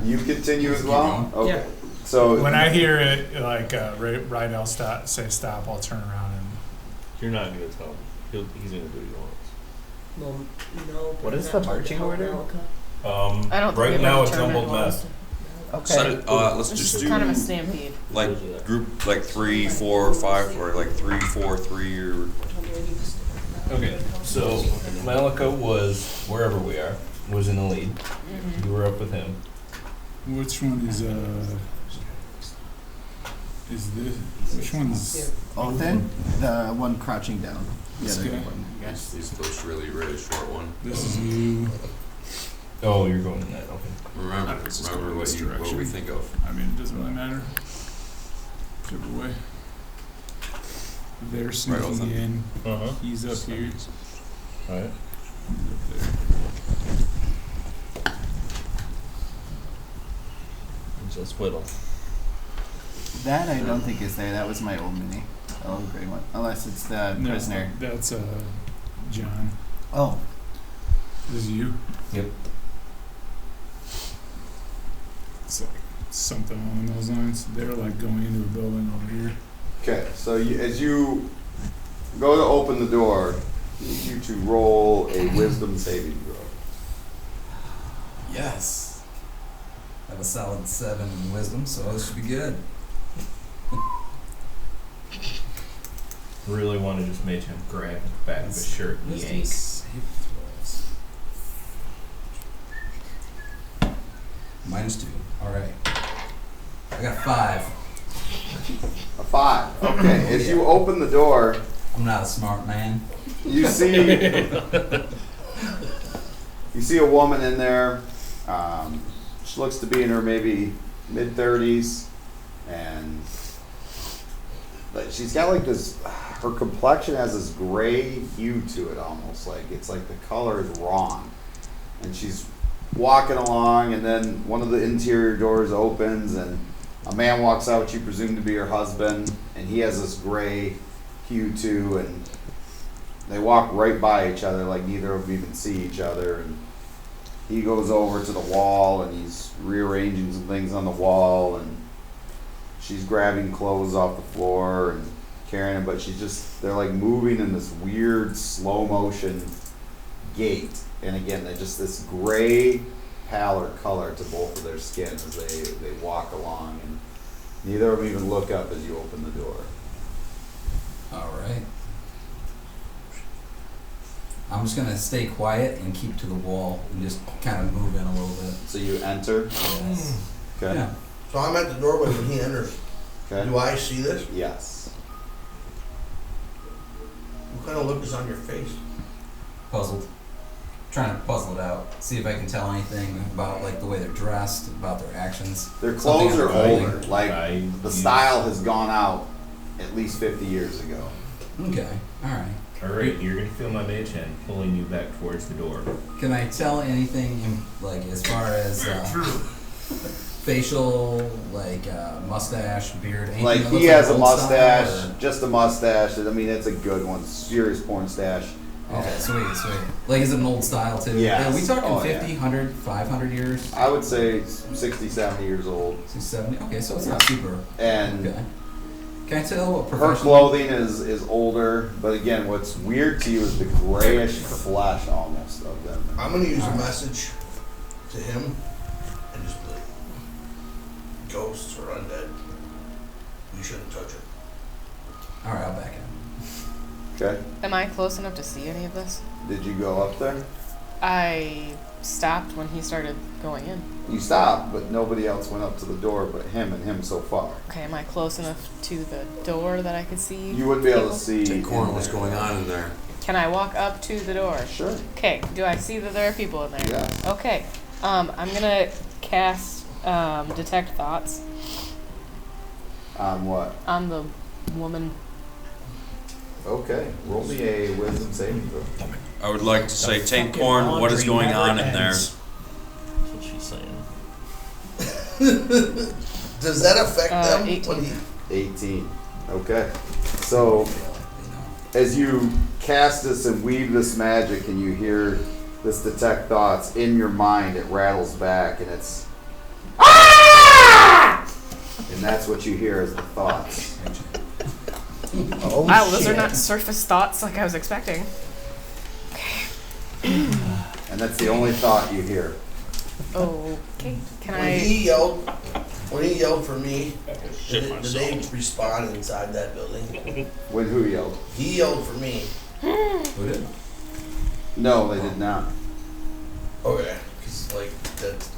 You continue as Keep well? going. Okay. Yeah. So When I hear it, like, right, I'll say stop, I'll turn around and You're not gonna tell him. He's gonna do what he wants. Well, no. What is not the till marching the order? Hell I don't think Right we've now ever it's determined jumbled what mess. Set Okay. it, let's This just is do kind of a stampede. like group like 3, 4, 5, or like 3, 4, 3, or Okay, so Malika was wherever we are, was in the lead. You were up with him. which one is this? Which one's Othin? The one crouching down. This The other guy? one. Yeah. he's supposed to really short one. this is you? Oh, you're going in that, okay. Remember Just go what this what we direction. think of. I mean, it doesn't really matter. Whichever way. They're sneaking Othin. in. Uh-huh. He's up here. Alright. He's up there. Just whittle. That I don't think is there. That was my old mini. The old gray one. Unless it's the No, prisoner. that's John. Oh. This is you. Yep. It's like something along those lines. They're like going into a building over here. okay, so as you go to open the door, I need you to roll a wisdom saving throw. Yes. I have a solid 7 in wisdom, so this should be good. Really want to just make him grab the back of his shirt and Wisdom yank. save throws. -2. Alright. I got 5. A 5. Okay, as you open the door, I'm not a smart man. you see a woman in there. She looks to be in her maybe mid-30s, and but she's got like this. Her complexion has this gray hue to it, almost like it's like the color is wrong. And she's walking along, and then one of the interior doors opens, and a man walks out, which you presume to be her husband, and he has this gray hue too, and they walk right by each other, like neither of them even see each other. And he goes over to the wall, and he's rearranging some things on the wall, and she's grabbing clothes off the floor and carrying them, but they're like moving in this weird slow motion gait. And again, they're just this gray pallor color to both of their skin as they walk along, and neither of them even look up as you open the door. Alright. I'm just gonna stay quiet and keep to the wall and just kind of move in a little bit. So you enter. Yes. Okay. Yeah. So I'm at the doorway when he enters. Okay. Do I see this? Yes. What kind of look is on your face? Puzzled. Trying to puzzle it out. See if I can tell anything about like the way they're dressed, about their actions. Their clothes Something are I'm older. holding. Like I the use- style has gone out at least 50 years ago. Okay. Alright. Alright, you're gonna feel my mage hand pulling you back towards the door. Can I tell anything like as far as facial, like mustache, beard, anything Like that he looks has a old style, mustache, or- just a mustache. I mean, it's a good one. Serious porn stash. Okay, sweet. Like, is it an old style too? Yes. Are we talking Oh, 50, 100, 500 years? I would say 60, 70 years old. 60, 70? Okay, so it's not super. And Okay. Can I tell what her professional? clothing is older, but again, what's weird to you is the grayish flesh almost of them. I'm gonna use a Alright. message to him and just be like, ghosts or undead. You shouldn't touch it. Alright, I'll back in. Okay. Am I close enough to see any of this? Did you go up there? I stopped when he started going in. You stopped, but nobody else went up to the door but him and him so far. Okay, am I close enough to the door that I could see? You wouldn't be able to people? see. Take corner in what's there. going on in there. Can I walk up to the door? Sure. Okay. Do I see that there are people in there? Yes. Okay. I'm gonna cast detect thoughts On what? on the woman. Okay. Roll me a wisdom saving throw. I would like to say, Tankhorn, what is going on in there? That's what she's saying. Does that affect them? 18. 18. Okay. So, as you cast this and weave this magic and you hear this detect thoughts, in your mind it rattles back and it's and that's what you hear as the thoughts. Oh, Wow, those are shit. not surface thoughts like I was expecting. And that's the only thought you hear. Okay. Can When I? he yelled for me, Shit did they myself. respawn inside that building? When who yelled? He yelled for me. Who did? No, they did not. Okay, because like that's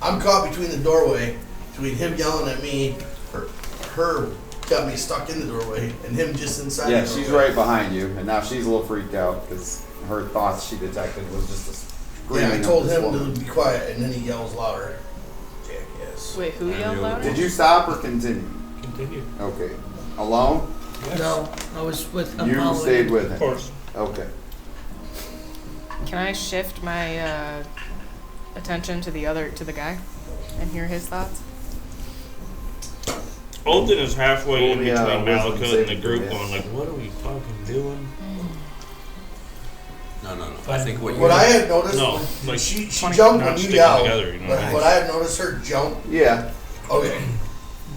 I'm caught between the doorway, between him yelling at me, or her got me stuck in the doorway, and him just inside. Yeah, the doorway. she's right behind you, and now she's a little freaked out because her thoughts she detected was just a screaming. Yeah, I of told this him woman. to be quiet, and then he yells louder. Jackass. Wait, who yelled louder? Did you stop or continue? Continue. Okay. Alone? No, I was with. I'm You following stayed him. with him. Of course. Okay. Can I shift my attention to the guy and hear his thoughts? Alden is halfway in Oh, yeah, between wisdom Malika and the saving group throw, going like, what are we fucking doing? No. I think what you What I had noticed, No, when like, she 20 jumped not when you sticking yelled. together, you know But what I mean? what I had noticed her jump. Yeah. Okay.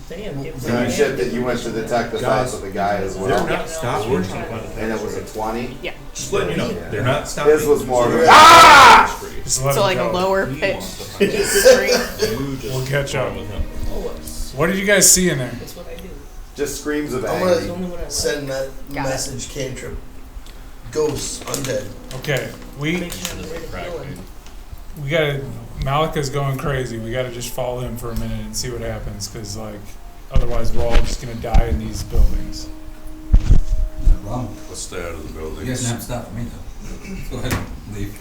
Damn, give So you shifted, you went to detect the thoughts of the guy as well. They're not stopping. And it was a 20. Yeah. Just letting you know, Yeah. they're not stopping. His was more of a, Just let So him like a go. lower He pitch wants to find out. scream. You just We'll catch up. with him. What did you guys see in there? That's what I do. just screams of I'm It's agony. only what I like. Send that Got it. message cantrip. Ghosts, undead. Okay, Make sure I'm ready to Crack, kill dude. him. we gotta. Malika's going crazy. We gotta just follow him for a minute and see what happens, because like, otherwise we're all just gonna die in these buildings. No problem. Let's stay out of the building. You guys don't have to stop for me though. Go ahead, leave.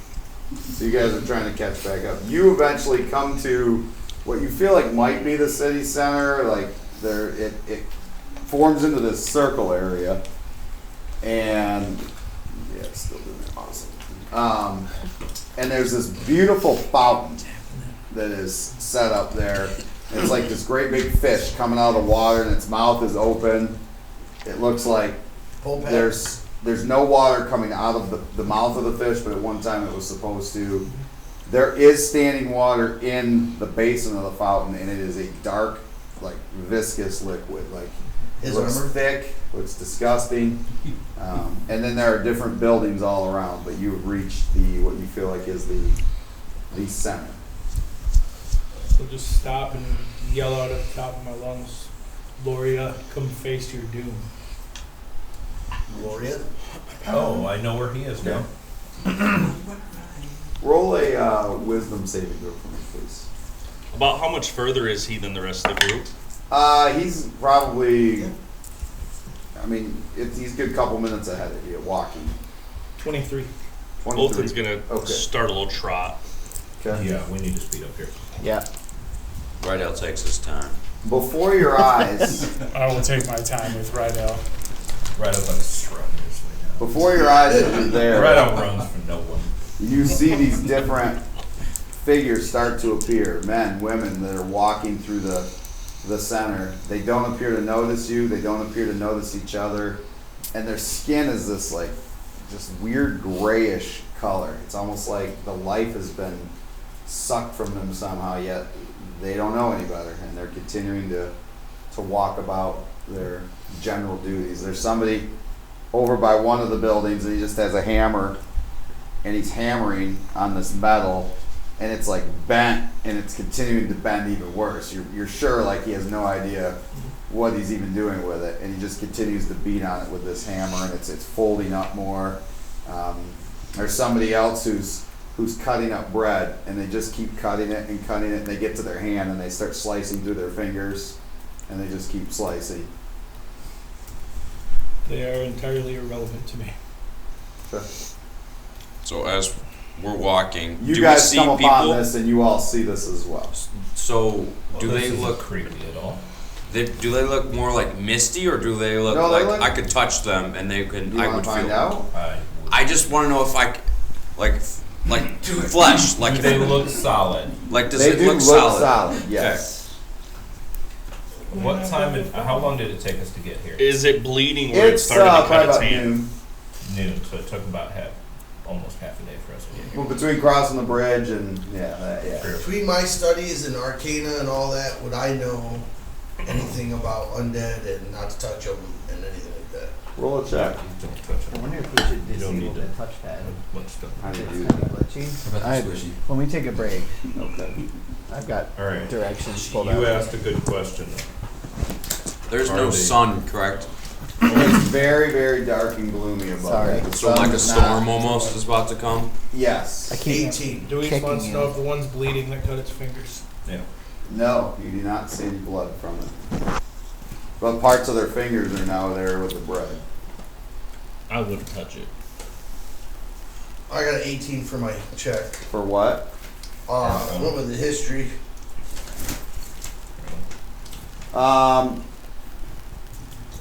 So you guys are trying to catch back up. You eventually come to what you feel like might be the city center. Like there, it forms into this circle area, and yeah, it's still doing it. Awesome. And there's this beautiful fountain that is set up there. It's like this great big fish coming out of the water, and its mouth is open. It looks like Pull back. there's no water coming out of the mouth of the fish, but at one time it was supposed to. There is standing water in the basin of the fountain, and it is a dark, like viscous liquid. Like it His looks armor? thick, looks disgusting. And then there are different buildings all around, but you've reached what you feel like is the center. So just stop and yell out at the top of my lungs, Loria, come face your doom. Loria. Oh, I know where he is now. Roll a wisdom saving throw for me, please. About how much further is he than the rest of the group? He's probably. I mean, he's a good couple minutes ahead of you walking. 23. 23. Alden's gonna Okay. start a little trot. Okay. Yeah, we need to speed up here. Yeah. Rydell takes his time. Before your eyes, I will take my time with Rydell. Right up like a scrum this way now. before your eyes as you're there, Right out runs for no one. you see these different figures start to appear, men, women that are walking through the center. They don't appear to notice you, they don't appear to notice each other, and their skin is this like just weird grayish color. It's almost like the life has been sucked from them somehow, yet they don't know any better, and they're continuing to walk about their general duties. There's somebody over by one of the buildings, and he just has a hammer, and he's hammering on this metal, and it's like bent, and it's continuing to bend even worse. You're sure like he has no idea what he's even doing with it, and he just continues to beat on it with this hammer, and it's folding up more. There's somebody else who's cutting up bread, and they just keep cutting it, and they get to their hand, and they start slicing through their fingers, and they just keep slicing. They are entirely irrelevant to me. So as we're walking, You do guys we see come people? upon this and you all see this as well. So do This they isn't look? creepy at all? Do they look more like misty, or do they look No, they like look- I could touch them and they can? You I want would to find feel. out? I just want to know if I, like flesh, like Do if they look solid? like does They it do look solid? solid, yes. What time and how long did it take us to get here? Is it bleeding where it It's started to probably cut its about hand? noon. Noon, so it took about almost half a day for us to get here. Well, between crossing the bridge and yeah. Between my studies and Arcana and all that, would I know anything about undead and not to touch them and anything like that? Roll a check. Don't touch I it. wonder if we should You don't disable need the to- touchpad. Much stuff. How do you It's do kind of that? glitchy. How about I- the squishy? When we take a break, Okay. I've got All right. directions pulled You out. asked a good question. There's Are no they- sun, correct? It's very, very dark and gloomy above. Sorry. it. The So like sun a is storm not- almost is about to come. Yes. I keep 18. Dewey Kicking wants to you. know if the one's bleeding that cut its fingers. Yeah. No, you do not see any blood from it. But parts of their fingers are now there with the bread. I wouldn't touch it. I got an 18 for my check. For what? I went with the history.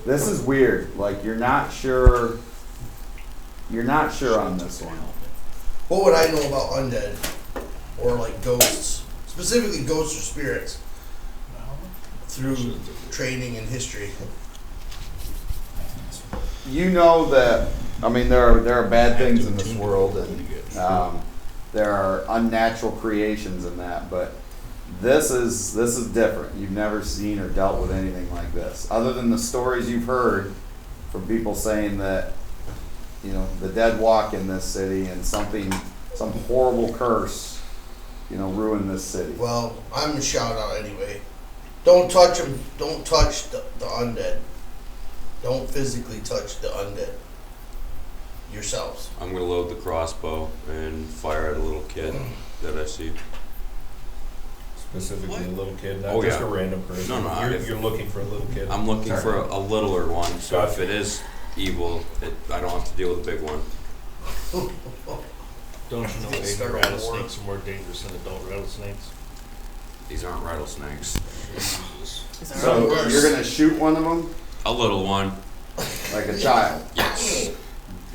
This is weird. Like you're not sure. You're not sure on this one. What would I know about undead? Or like ghosts? Specifically ghosts or spirits? Through training and history. You know that. I mean, there are bad things in this world, and there are unnatural creations in that. But this is different. You've never seen or dealt with anything like this, other than the stories you've heard from people saying that the dead walk in this city, and some horrible curse, ruined this city. Well, I'm gonna shout out anyway. Don't touch them. Don't touch the undead. Don't physically touch the undead. Yourselves. I'm gonna load the crossbow and fire at a little kid that I see. Specifically a little kid, not Oh, just yeah. a random person. No, no, You're looking for a little kid. I'm looking for a littler one, so if Gotcha. it is evil, I don't have to deal with a big one. Don't you know Get baby started rattlesnakes are more dangerous than adult rattlesnakes? These aren't rattlesnakes. So you're gonna shoot one of them A little one. like a child. Yes.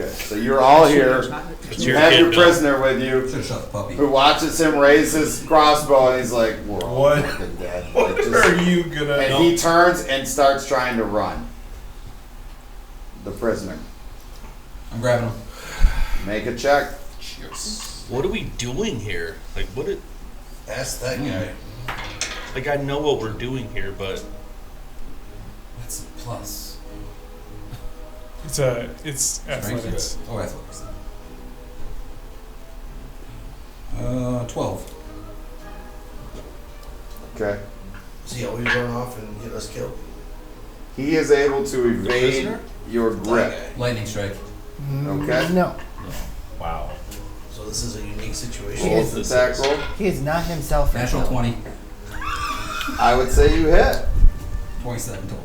Okay. So you're all here. It's You your have kid, your Bill. prisoner with you, Should've shot the puppy. who watches him raise his crossbow, and he's like, "We're all What? fucking dead." What Like, just- are you gonna? and he turns and starts trying to run. The prisoner. I'm grabbing him. Make a check. What are we doing here? Like, Ask that guy. like I know what we're doing here, but That's a plus. It's athletics. Strength? Oh, athletics. 12. Okay. Does he always run off and get us killed? He is able to evade prisoner? your That grip. guy. Lightning strike. Okay. No, Wow. So this is a unique situation. Roll the attack roll. he is not himself. right Natural now. 20. I would say you hit. 27 total.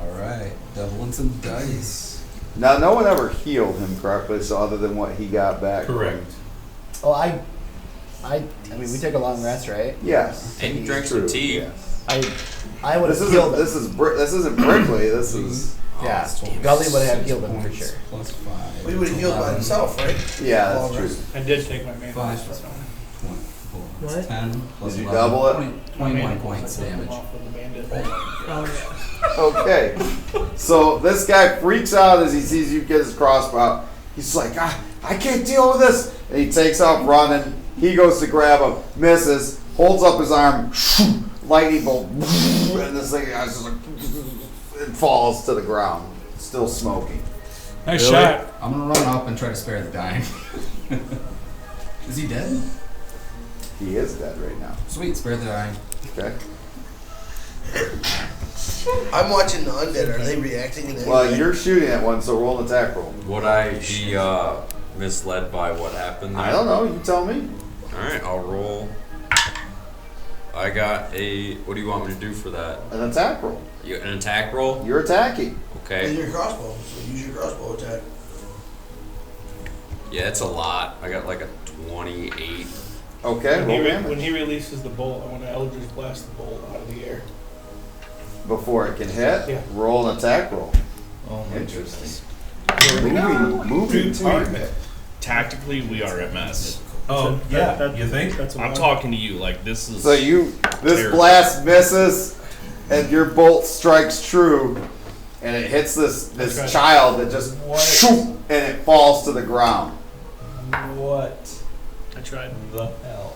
Alright, doubling some dice. Now, no one ever healed him correctly, so other than what he got back. from- Correct. Oh, I mean, we took a long rest, right? Yes. And you drank True, some tea. yes. I would This have isn't. healed him. This isn't Brickley. This is. Yeah, Oh, it's Gully would have 6 healed him for points sure. Plus 5. He would have healed by 11. himself, right? Yeah, Long that's true. rest. I did take my main 5 so. plus 24. What? That's 10 plus Did you 11. double it? 21 points damage. Oh, yeah. Okay. So this guy freaks out as he sees you get his crossbow out. He's like, I can't deal with this. And he takes off running. He goes to grab him, misses, holds up his arm, lightning bolt, and this thing just like, it falls to the ground, still smoking. Nice shot. I'm gonna run up and try to spare the dying. Is he dead? He is dead right now. Sweet, spare the dying. Okay. I'm watching the undead. Are they reacting in any Well, way? you're shooting at one, so roll an attack roll. Would I be misled by what happened there? I don't know. You tell me. Alright, I'll roll. I got a. What do you want me to do for that? An attack roll. An attack roll? You're attacking. With Okay. your crossbow, so use your crossbow attack. Yeah, it's a lot. I got like a 28. Okay, roll When damage. he releases the bolt, I want to Eldritch Blast the bolt out of the air. Before it can hit, Yeah. roll an attack roll. Oh my Interesting. goodness. Moving target. Tactically, we are a mess. Oh, yeah, you think? That's what I'm talking to you like this is. So this Terrible. blast misses, and your bolt strikes true, and it hits this That's right. child that just What? shoop, and it falls to the ground. What I tried. the hell?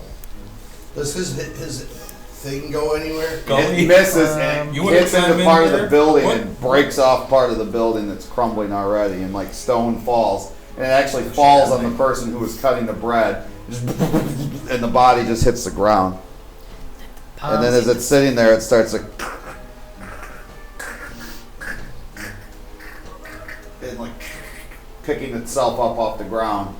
Does his thing go anywhere? It misses and You it wanna hits climb into in part of there? the building What? and breaks off part of the building that's crumbling already, and like stone falls, and it actually falls on the person who was cutting the bread, and the body just hits the ground. And then as it's sitting there, it starts to and like picking itself up off the ground.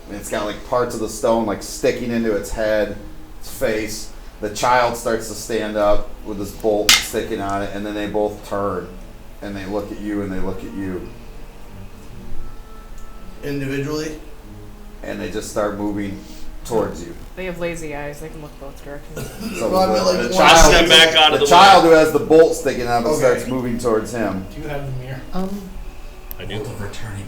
And it's got like parts of the stone like sticking into its head, its face. The child starts to stand up with this bolt sticking on it, and then they both turn and they look at you and they look at you, Individually? and they just start moving towards you. They have lazy eyes. They can look both directions. So Well, I mean, like, the one child, step back out of the the child who has the bolt sticking out of it Okay. starts moving towards him. Do you have the mirror? I do. Returning.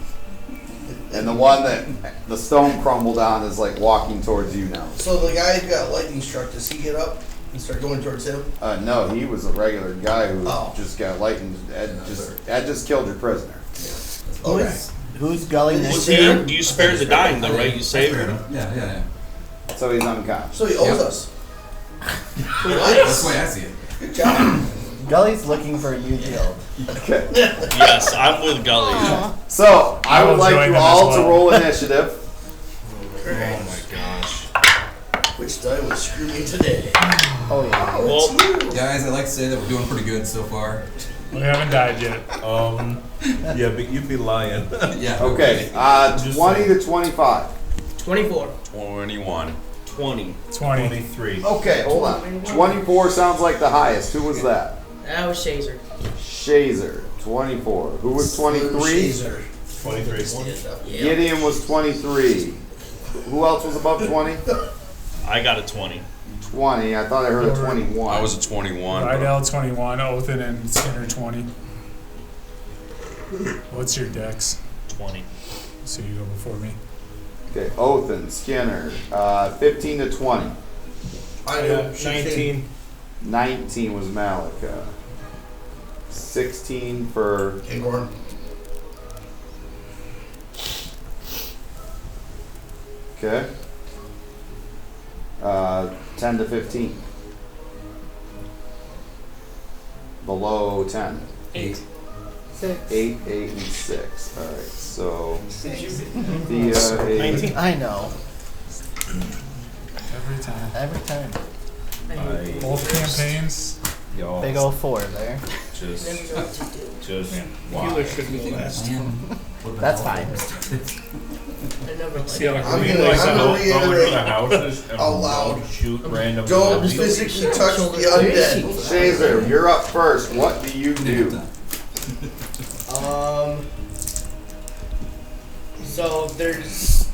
And the one that the stone crumbled on is like walking towards you now. So the guy who got lightning struck, does he get up and start going towards him? No, he was a regular guy who Oh. just got lightened. Ed just killed your prisoner. Okay. Who's gulling Well, this? you spared the dying though, right? You saved him. Yeah. So he's unconscious. So he owes Yep. us. That's the Nice. way I see it. Good job. Gully's looking for a new guild. Okay. Yes, I'm with Gully. So I I would will like join you them all as to well. roll initiative. Oh my gosh. Which die would screw me today? Oh yeah. Well, Guys, I'd like to say that we're doing pretty good so far. We haven't died yet. Yeah, but you'd be lying. Yeah. Okay. 20 to 25. 24. 21. 20. 20. 23. Okay, hold on. 24 sounds like the highest. Who was that? That was Shazer. Shazer, 24. Who was 23? Shazer. 23. Stand up. Gideon was 23. Who else was above 20? I got a 20. 20. I thought I heard a 21. I was a 21. but- Rydell 21, Othin and Skinner 20. What's your dex? 20. So you go before me. Okay, Othin, Skinner, 15 to 20. I Yeah, know. 19. 19 was Malika. 16 for Ingorn. okay. 10 to 15. Below 10. 8. 8, 8, and 6. Alright, so Thea, 8. 19. I know. Every time. Every time. Both campaigns. Y'all Big ol' 4 there. just, Never know what to do. just Healer should be last. That's fine. I never See how like I'm I gonna, like I'm that. gonna go into reiterate. the houses and Out loud. shoot random Don't zombies. physically touch the undead. Shazer, you're up first. What do you do? So there's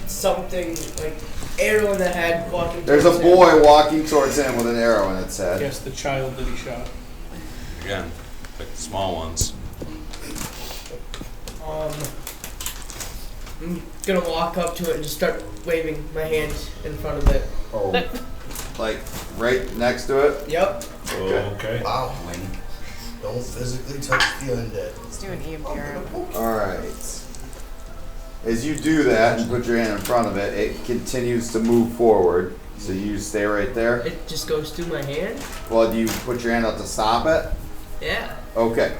something like arrow in the head walking. There's a towards him. boy walking towards him with an arrow in its head. Yes, the child that he shot. Again, pick the small ones. I'm gonna walk up to it and just start waving my hand in front of it. Oh. Like right next to it? Yep. Okay. Wow. Don't physically touch the undead. Let's do an EMDR. Alright. As you do that and put your hand in front of it, it continues to move forward. So you stay right there. It just goes through my hand. Well, do you put your hand out to stop it? Yeah. Okay. It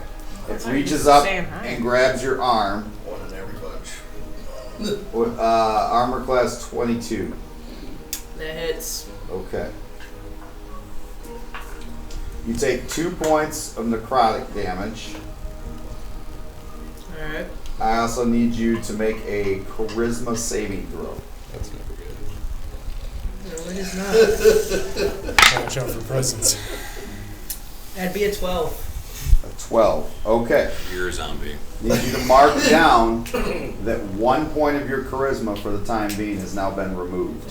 That's reaches like up saying hi. and grabs your arm. One in every bunch. With, armor class 22. That hits. Okay. You take 2 points of necrotic damage. All right. I also need you to make a charisma saving throw. That's never good. No, it is not. Watch out for presents. That'd be a 12. A 12. Okay. You're a zombie. Need you to mark down that 1 point of your charisma for the time being has now been removed.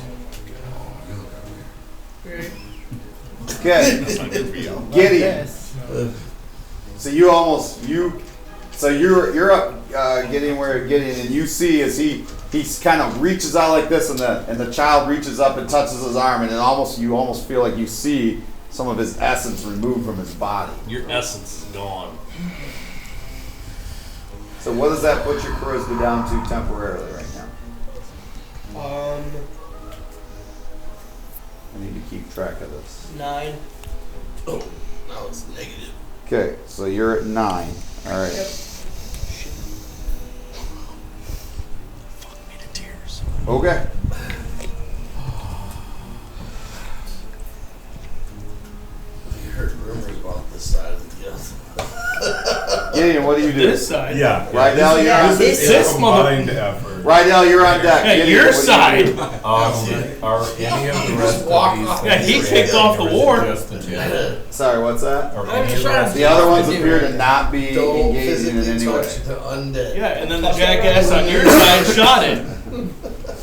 Okay. Gideon. Yes. So you're up getting where Gideon, and you see as he kind of reaches out like this, and the child reaches up and touches his arm, and you almost feel like you see some of his essence removed from his body. Your essence is gone. So what does that put your charisma down to temporarily right now? I need to keep track of this. 9. Oh, now it's negative. Okay, so you're at 9. All right. Yep. Fuck me to tears. Okay. You heard rumors about this side of the deal. Gideon, what do you do? This side. Yeah. Rydell, you're Yeah, on this- It's a combined effort. Rydell, you're on deck. Hey, Gideon, your what do you side. do? Are any of the rest walk of these off. things Yeah, he related, kicked off the or is it war. just the gym? Sorry, what's that? Are I'm any of just the trying rest to The other ones appear to not be Don't engaging in physically any way. touch the undead. Yeah, and then the jackass on your side shot it.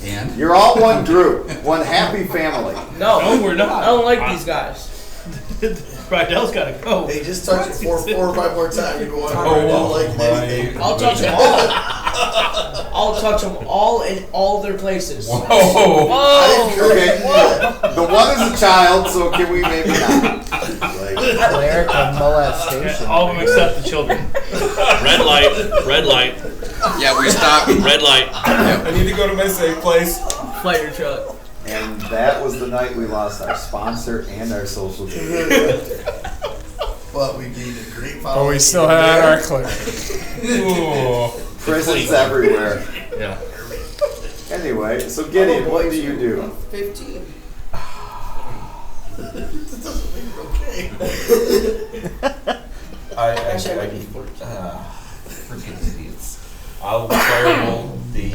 And You're all one group, one happy family. No, No, we're not. I don't like these guys. Rydell's gotta go. Hey, just touch it 4 or 5 more times. You're going, Oh, I don't like anything. I'll touch them all. I'll touch them all in all their places. Whoa! Whoa! Okay, the one is a child, so can we maybe not? Cleric of molestation. All of them except the children. Red light. Red light. Yeah, we stopped. Red light. I need to go to my safe place. Fire truck. And that was the night we lost our sponsor and our social media. But we gained a great But following. we still had our cleric. Ooh. Prisons everywhere. Yeah. Anyway, so Gideon, what do you do? 15. That doesn't make it okay. Actually, I might be 14. freaking idiots. I'll firebolt the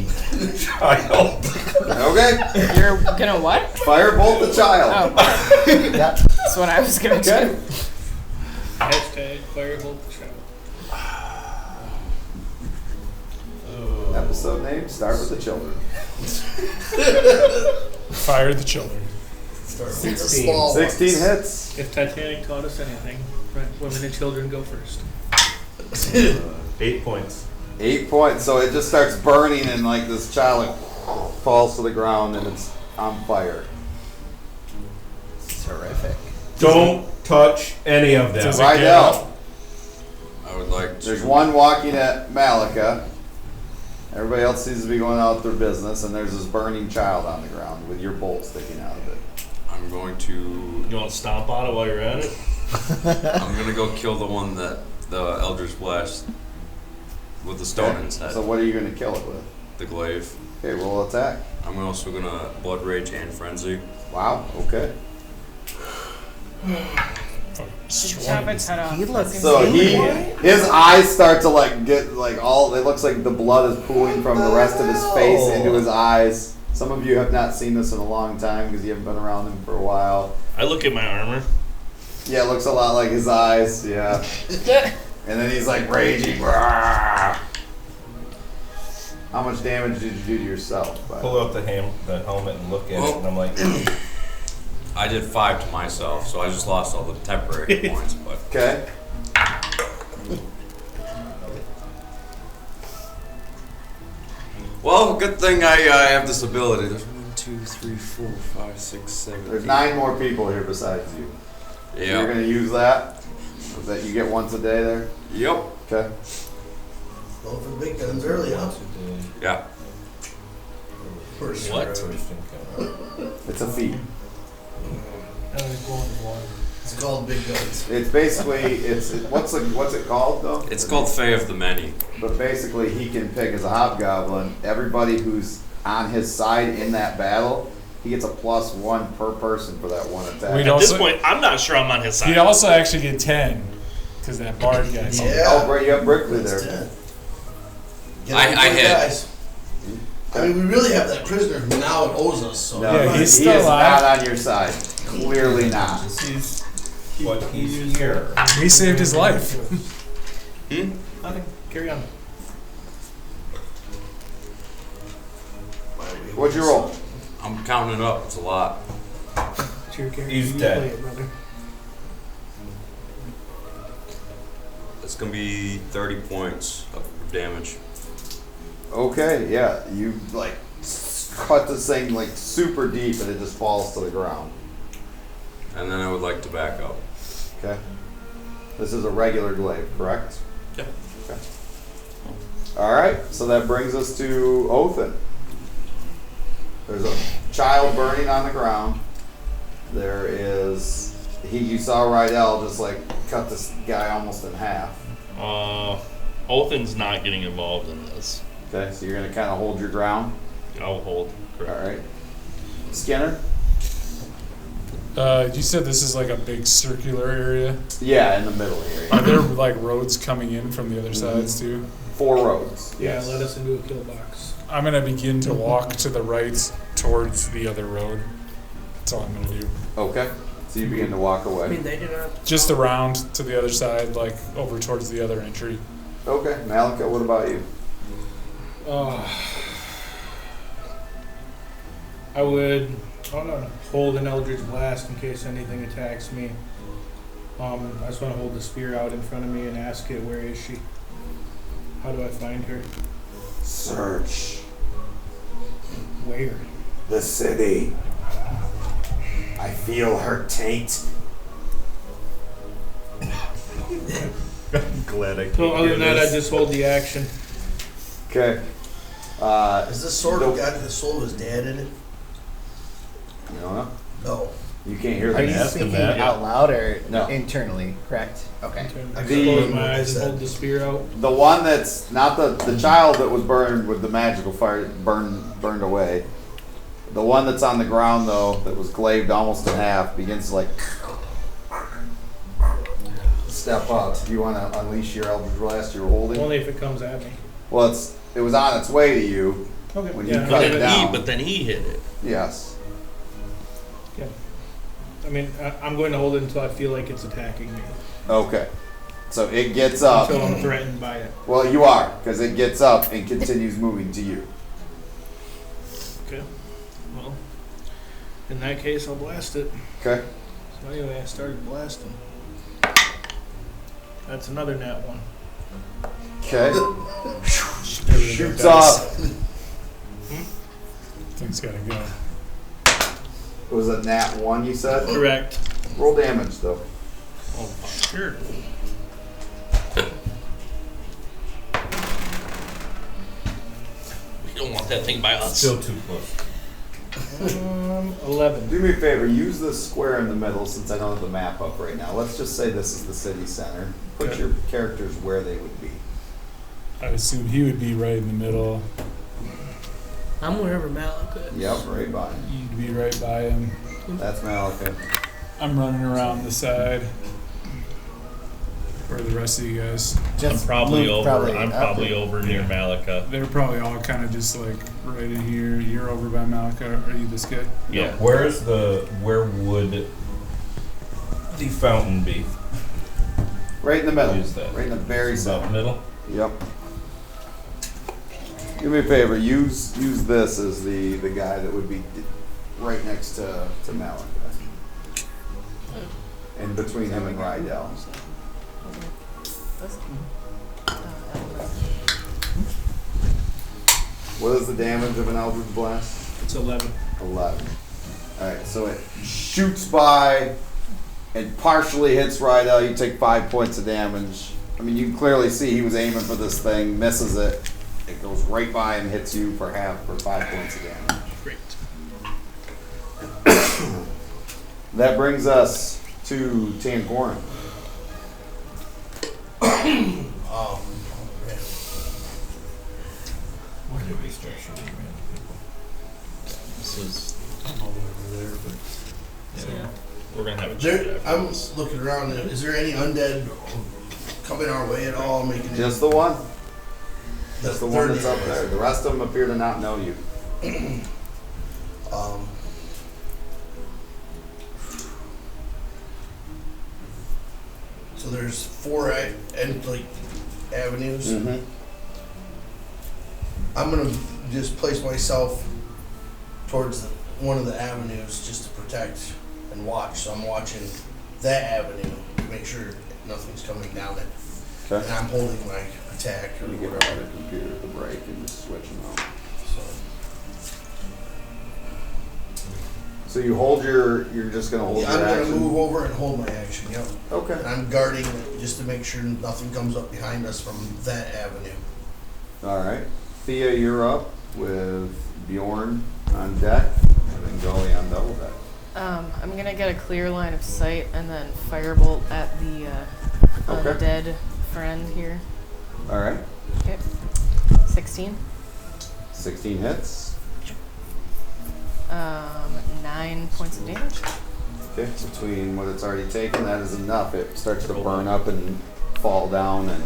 child. Okay, You're gonna what? firebolt the child. Oh, Yep. that's what I was gonna Okay. do. Hashtag firebolt the child. Episode name, start with the children. Fire the children. Start with the 16. small 16 ones. hits. If Titanic taught us anything, right, women and children go first. 8 points. 8 points. So it just starts burning, and like this child like, falls to the ground, and it's on fire. Terrific. Don't touch any of them. Does it- Rydell, I would like to. there's one walking at Malika. Everybody else seems to be going out their business, and there's this burning child on the ground with your bolt sticking out of it. I'm going to. You want to stomp on it while you're at it? I'm gonna go kill the one that the Eldritch Blast with the stone in its head. So what are you going to kill it with? The glaive. Okay, roll attack. I'm also gonna Blood Rage and Frenzy. Wow, okay. Chop its head off. He looks So his eyes start to like get like all, it looks like the blood is pooling from the rest of his face into his eyes. Some of you have not seen this in a long time because you haven't been around him for a while. I look at my armor. Yeah, it looks a lot like his eyes, yeah. And then he's like raging. How much damage did you do to yourself? Pull out the helmet and look at it, and I'm like, I did 5 to myself, so I just lost all the temporary hit points. But Okay. well, good thing I have this ability. There's 1, 2, 3, 4, 5, 6, 7. There's 8. 9 more people here besides you. You're Yeah. gonna use that? That you get once a day there? Yep. Okay. Going for the big guns early, huh? Yeah. For sure. What? It's a feat. It's called big guns. It's basically what's it called though? It's called Fae of the Many. But basically he can pick as a hobgoblin everybody who's on his side in that battle. He gets a +1 per person for that one attack. We'd At this also- point, I'm not sure I'm on his side. He'd also actually get 10 because that bard guy's Yeah. Oh, great! You have Brickley That's there. 10. Get I them for the hit. guys. I mean, we really have that prisoner who now owes us. So No, Yeah, he's he still is alive. not on your side. Clearly not. He's what he's here. We saved his life. Nothing. Carry on. What'd you roll? I'm counting it up. It's a lot. It's your character. He's You dead. play it, brother. It's gonna be 30 points of damage. Okay, yeah, you like cut this thing like super deep and it just falls to the ground. And then I would like to back up. Okay. This is a regular glaive, correct? Yep. Okay. Alright, so that brings us to Othin. There's a child burning on the ground. There is you saw Rydell just like cut this guy almost in half. Othin's not getting involved in this. Okay, so you're gonna kinda hold your ground. I'll hold. Correct. Alright. Skinner? You said this is like a big circular area. Yeah, in the middle area. Are there like roads coming in from the other sides too? 4 roads. Yeah, Yes. let us into a kill box. I'm gonna begin to walk to the right towards the other road. That's all I'm gonna do. Okay. So you begin to walk I away. mean, they did not. Just around to the other side, like over towards the other entry. Okay, Malika, what about you? I would hold an Eldritch Blast in case anything attacks me. I just want to hold the spear out in front of me and ask it, where is she? How do I find her? Search Where? the city. I feel her taint. I'm glad I So can't other hear than that, I this. just hold the action. Okay. Is this sword got the soul of his dad in it? You don't know? No. You can't hear Are you that. speaking that. out loud or No. internally? Correct. Okay. I The- close my eyes and hold the spear out. The one that's not the child that was burned with the magical fire burned away. The one that's on the ground though, that was glaived almost in half, begins to like step up. Do you want to unleash your Eldritch Blast you're holding? Only if it comes at me. Well, it was on its way to you. Okay. When you Yeah, cut it okay. down. But then he hit it. Yes. I mean, I'm going to hold it until I feel like it's attacking me. Okay. So it gets up. Until I'm threatened by it. Well, you are, because it gets up and continues moving to you. Okay. Well, in that case, I'll blast it. Okay. So anyway, I started blasting. That's another nat 1. Okay. Shoots off. Things gotta go. It was a nat 1, you said? Correct. Roll damage, though. Oh, sure. We don't want that thing by us. Still too close. 11. Do me a favor, use the square in the middle since I don't have the map up right now. Let's just say this is the city center. Put your characters where they would be. I assume he would be right in the middle. I'm wherever Malika is. Yep, right by him. You'd be right by him. That's Malika. I'm running around the side. Where are the rest of you guys? I'm probably move over. I'm up probably and- over near Malika. They're probably all kind of just like right in here. You're over by Malika. Are you this guy? Yeah. Where would the fountain be? Right in the middle. Use that. Right in the very About center. middle? Yep. Do me a favor, use this as the guy that would be right next to Malika. In between him and Rydell. What is the damage of an Eldritch Blast? It's 11. 11. Alright, so it shoots by and partially hits Rydell. You take 5 points of damage. I mean, you can clearly see he was aiming for this thing, misses it. It goes right by and hits you for 5 points of damage. Great. That brings us to Tangoran. Man. Where did we start shooting This is. I'm all over there, but Yeah. We're gonna have a chat There, after I'm this. looking around. Is there any undead coming our way at all? Making Just the one. the Just the one third that's up there. The rest of them appear to not know you. So there's 4 avenues. Mm-hmm. I'm gonna just place myself towards one of the avenues just to protect and watch. So I'm watching that avenue to make sure nothing's coming down it. Okay. And I'm holding my attack or You get whatever. out of the computer to break and just switch them out. So you hold you're just gonna hold Yeah, your I'm action? gonna move over and hold my action, yep. Okay. And I'm guarding just to make sure nothing comes up behind us from that avenue. Alright. Thea, you're up with Bjorn on deck and then Gully on double deck. I'm gonna get a clear line of sight and then firebolt at the Okay. undead friend here. Alright. Okay. 16. 16 hits. 9 points of damage. Okay, between what it's already taken, that is enough. It starts to burn up and fall down and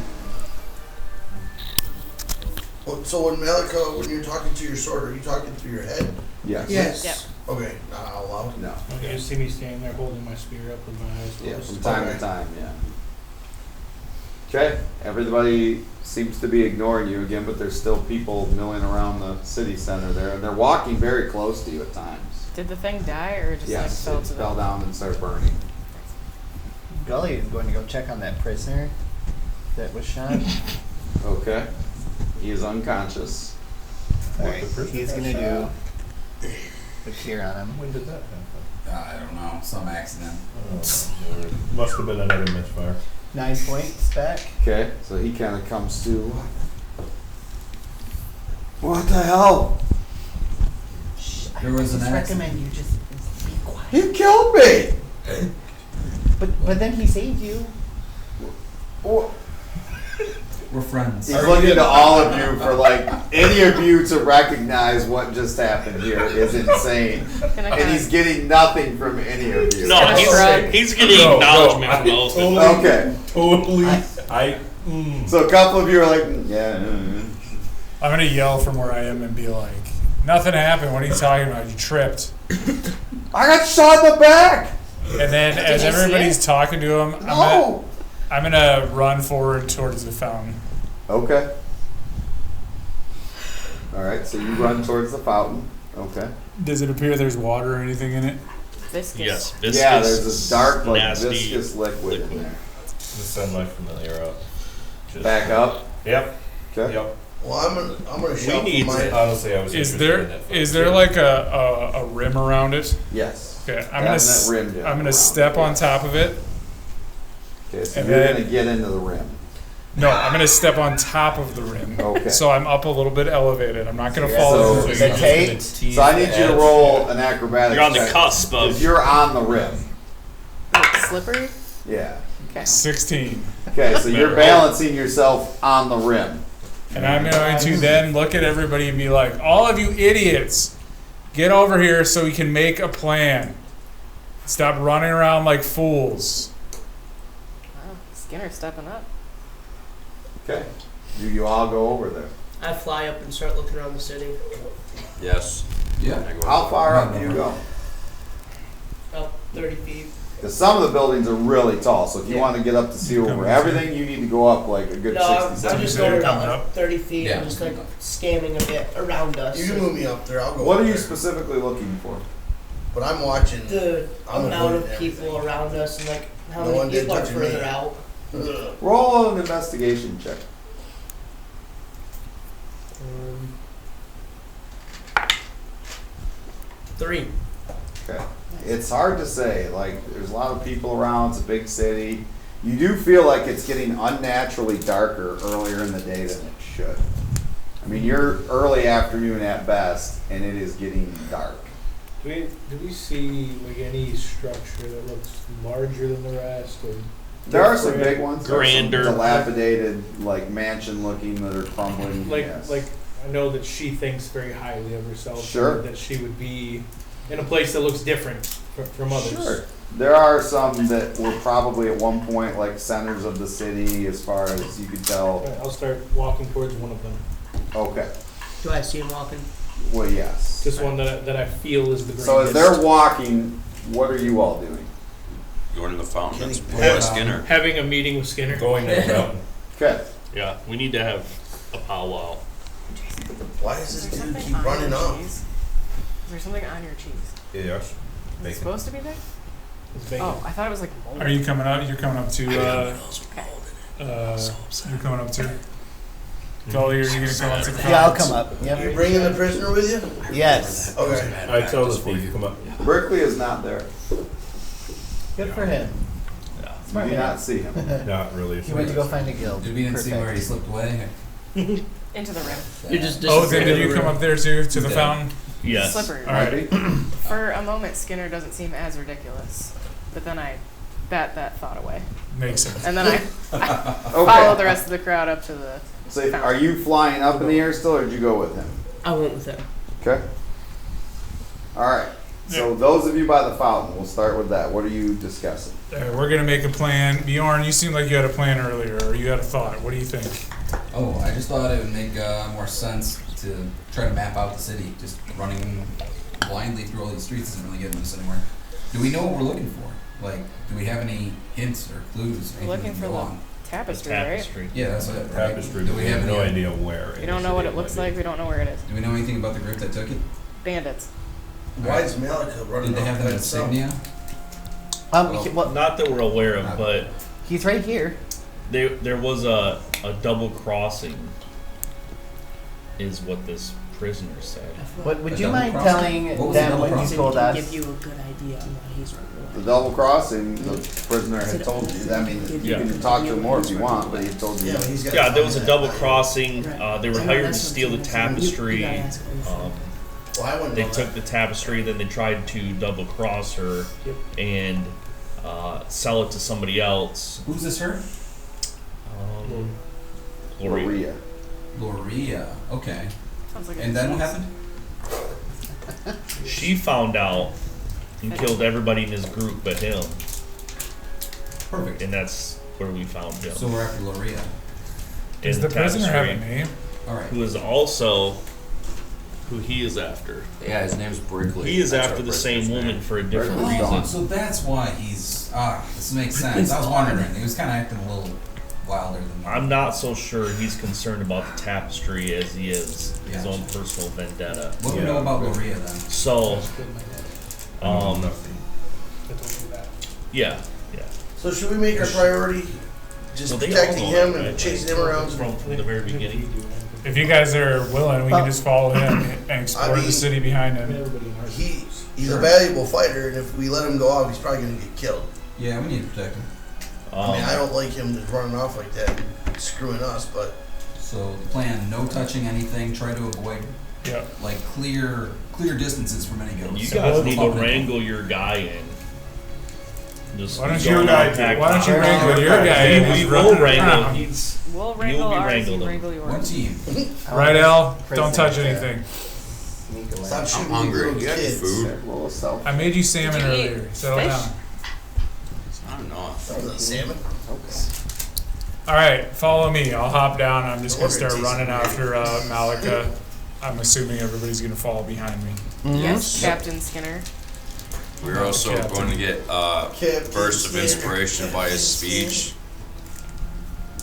So when Malika, when you're talking to your sword, are you talking through your head? yes. Yes. Okay, not out loud. No. You just see me standing there holding my spear up with my eyes Yeah, closed. from time to Okay. time, yeah. Okay, everybody seems to be ignoring you again, but there's still people milling around the city center there, and they're walking very close to you at times. Did the thing die or just Yes, like it fell to fell the down and started burning. Gully is going to go check on that prisoner that was shot. Okay, he is unconscious. Alright, he's gonna do the clear on him. When did that happen? I don't know, some accident. Must have been another misfire. 9 points back. Okay, so he kind of comes to. What the hell? There was an I just accident. recommend you just be quiet. He killed me! But then he saved you. We're friends. He's looking to all of you for like any of you to recognize what just happened here is insane. Can I And he's getting nothing from any of you. No, he's getting acknowledgement from most of them. Okay. Totally. So a couple of you are like, yeah. I'm gonna yell from where I am and be like, "Nothing happened. What are you talking about? You tripped." I got shot in the back! And then as you see everybody's talking to him, No! I'm gonna run forward towards the fountain. Okay. Alright, so you run towards the fountain. Okay. Does it appear there's water or anything in it? viscous. Yes, viscous. Yeah, there's this dark, like, nasty viscous liquid in there. Just send my familiar up. Just- Back up. Yep. Okay. Yep. Well, I'm gonna We shout need for my. honestly, I was Is interested in there it. is there like a rim around it? Yes. Okay, Cabinet rimmed it I'm gonna around step it, on yes. top of it. Okay, so And you're then- gonna get into the rim. No, I'm gonna step on top of the rim. Okay. So I'm up a little bit elevated. I'm not gonna So- fall So over. the tape- So I need you to roll an acrobatics. You're on the check, cusp 'cause of. you're on the rim. Like slippery? Yeah. Okay. 16. Okay, so you're balancing yourself on the rim. And I'm going to then look at everybody and be like, all of you idiots, get over here so we can make a plan. Stop running around like fools. Wow, Skinner's stepping up. Okay. You all go over there. I fly up and start looking around the city. Yes. Yeah. How far up do you go? Up 30 feet. Because some of the buildings are really tall, so if you Yeah. want to get up to see over Come everything, you need to go up like a good No, 60, I'm just 70. going Coming about like up. 30 feet Yeah. and just like scanning a bit around us. You can move me up there. I'll go. What up are you there. specifically looking for? But I'm watching. The I'm amount avoiding of people everything. around us and like how No one many did people are touch further me. out. Ugh. Roll an investigation check. 3. Okay. It's hard to say. Like, there's a lot of people around. It's a big city. You do feel like it's getting unnaturally darker earlier in the day than it should. I mean, you're early afternoon at best, and it is getting dark. Do we see like any structure that looks larger than the rest? Or There are some big ones. There are some Grander. dilapidated, like mansion-looking that are crumbling. like yes. like I know that she thinks very highly of herself. Sure. That she would be in a place that looks different from others. Sure. There are some that were probably at one point like centers of the city, as far as you could tell. Okay, I'll start walking towards one of them. Okay. Do I see him walking? Well, yes. Just one that I feel is the greatest. So as they're walking, what are you all doing? Going to the fountain. That's Can poor you- Skinner. Having a meeting with Skinner. Going to the mountain. Okay. Yeah, we need to have a powwow. Why Is does there this dude something keep on running your off? cheese? Is there something on your cheese? Yes. Is it Bacon. supposed to be there? It's bacon. Oh, I thought it was like mold. Are you coming up? You're coming up to, you're coming up to. Gully, are you gonna come up to the Yeah, I'll fountains? come up. You Yep. bringing the prisoner with you? Yes. Okay. I tell the thief, come up. Berkeley is not there. Good for him. You Smart do man. not see him. Not really. He went to go find a guild. Did we didn't see where he slipped away? Into the rim. You just Oh, then did you come up there too, to the Okay. fountain? Yes. Slippery. Alright. For a moment, Skinner doesn't seem as ridiculous, but then I bat that thought away, Makes sense. and then I follow Okay. the rest of the crowd up to the. So are you flying up in the air still, or did you go with him? I went with him. Okay. All right. So those of you by the fountain, we'll start with that. What are you discussing? We're gonna make a plan. Bjorn, you seemed like you had a plan earlier, or you had a thought. What do you think? Oh, I just thought it would make more sense to try to map out the city. Just running blindly through all these streets isn't really getting us anywhere. Do we know what we're looking for? Like, do we have any hints or clues? Or We're looking anything we for can go the on? tapestry, right? Tapestry. Yeah, that's it. Right? Tapestry, Do but we we have have no any? idea where. We in don't the know what city it looks might be. like. We don't know where it is. Do we know anything about the group that took it? Bandits. Why is Malika running Did they have off that by itself? insignia? Well, Not that we're aware of, but he's right here. there was a double crossing, is what this prisoner said. What would A you double mind crossing? telling What was the them double what you crossing? told Give us? you a good idea on why he's running The away. double crossing, the prisoner had told you. I mean, you Yeah. can talk to him more if you want, but he told you. Yeah, he's got. Yeah, there was a double crossing. Right. They were I know, hired to that's what steal the I'm saying. You tapestry. gotta ask him first. Well, I wouldn't They know took that. the tapestry, then they tried to double cross her and sell it to somebody else. Who's this her? Loria. Loria. Okay. Sounds like. And then what happened? She found out and killed everybody in his group but him, Perfect. and that's where we found him. So we're after Loria. Does In the prisoner have a tapestry, name? All right. who is also who he is after. Yeah, his name's Brickley. He is That's after our the prisoner's same woman name. for a different Brickley's reason. gone. So that's why he's this makes sense. I was wondering. He was kind of acting a little wilder than me. I'm not so sure he's concerned about the tapestry as he is his Gotcha. own personal vendetta. What do we know about Loria then? So, Nothing. yeah. So should we make our priority just Well, they protecting all know him that, and right? chasing him around? From the very beginning. If you guys are willing, we can just follow him and explore I mean- the city behind him. He's a valuable fighter, and if we let him go off, he's probably gonna get killed. Yeah, we need to protect him. I mean, I don't like him just running off like that, and screwing us. But So the plan: no touching anything. Try to avoid Yeah. like clear distances from any ghosts. You So guys we'll need to bump into wrangle your guy in. Just Why don't go you on guy? pack Why don't you time. wrangle your guy? in? We He's will running wrangle. around. He's We'll You'll wrangle be ours. wrangled. You wrangle yours. One team. Right, Al? Prisoner Don't touch to anything. sneak away. stop shooting I'm hungry. little You got any kids. food? A little self. I made you salmon Did you eat earlier. Settle fish? down. I don't know. Something like salmon. All right, follow me. I'll hop down. I'm just gonna Look at start running Jason. after Malika. I'm assuming everybody's gonna follow behind me. Yes, Captain Skinner. We're also Captain. going to get Captain burst of Skinner. inspiration by his Captain speech.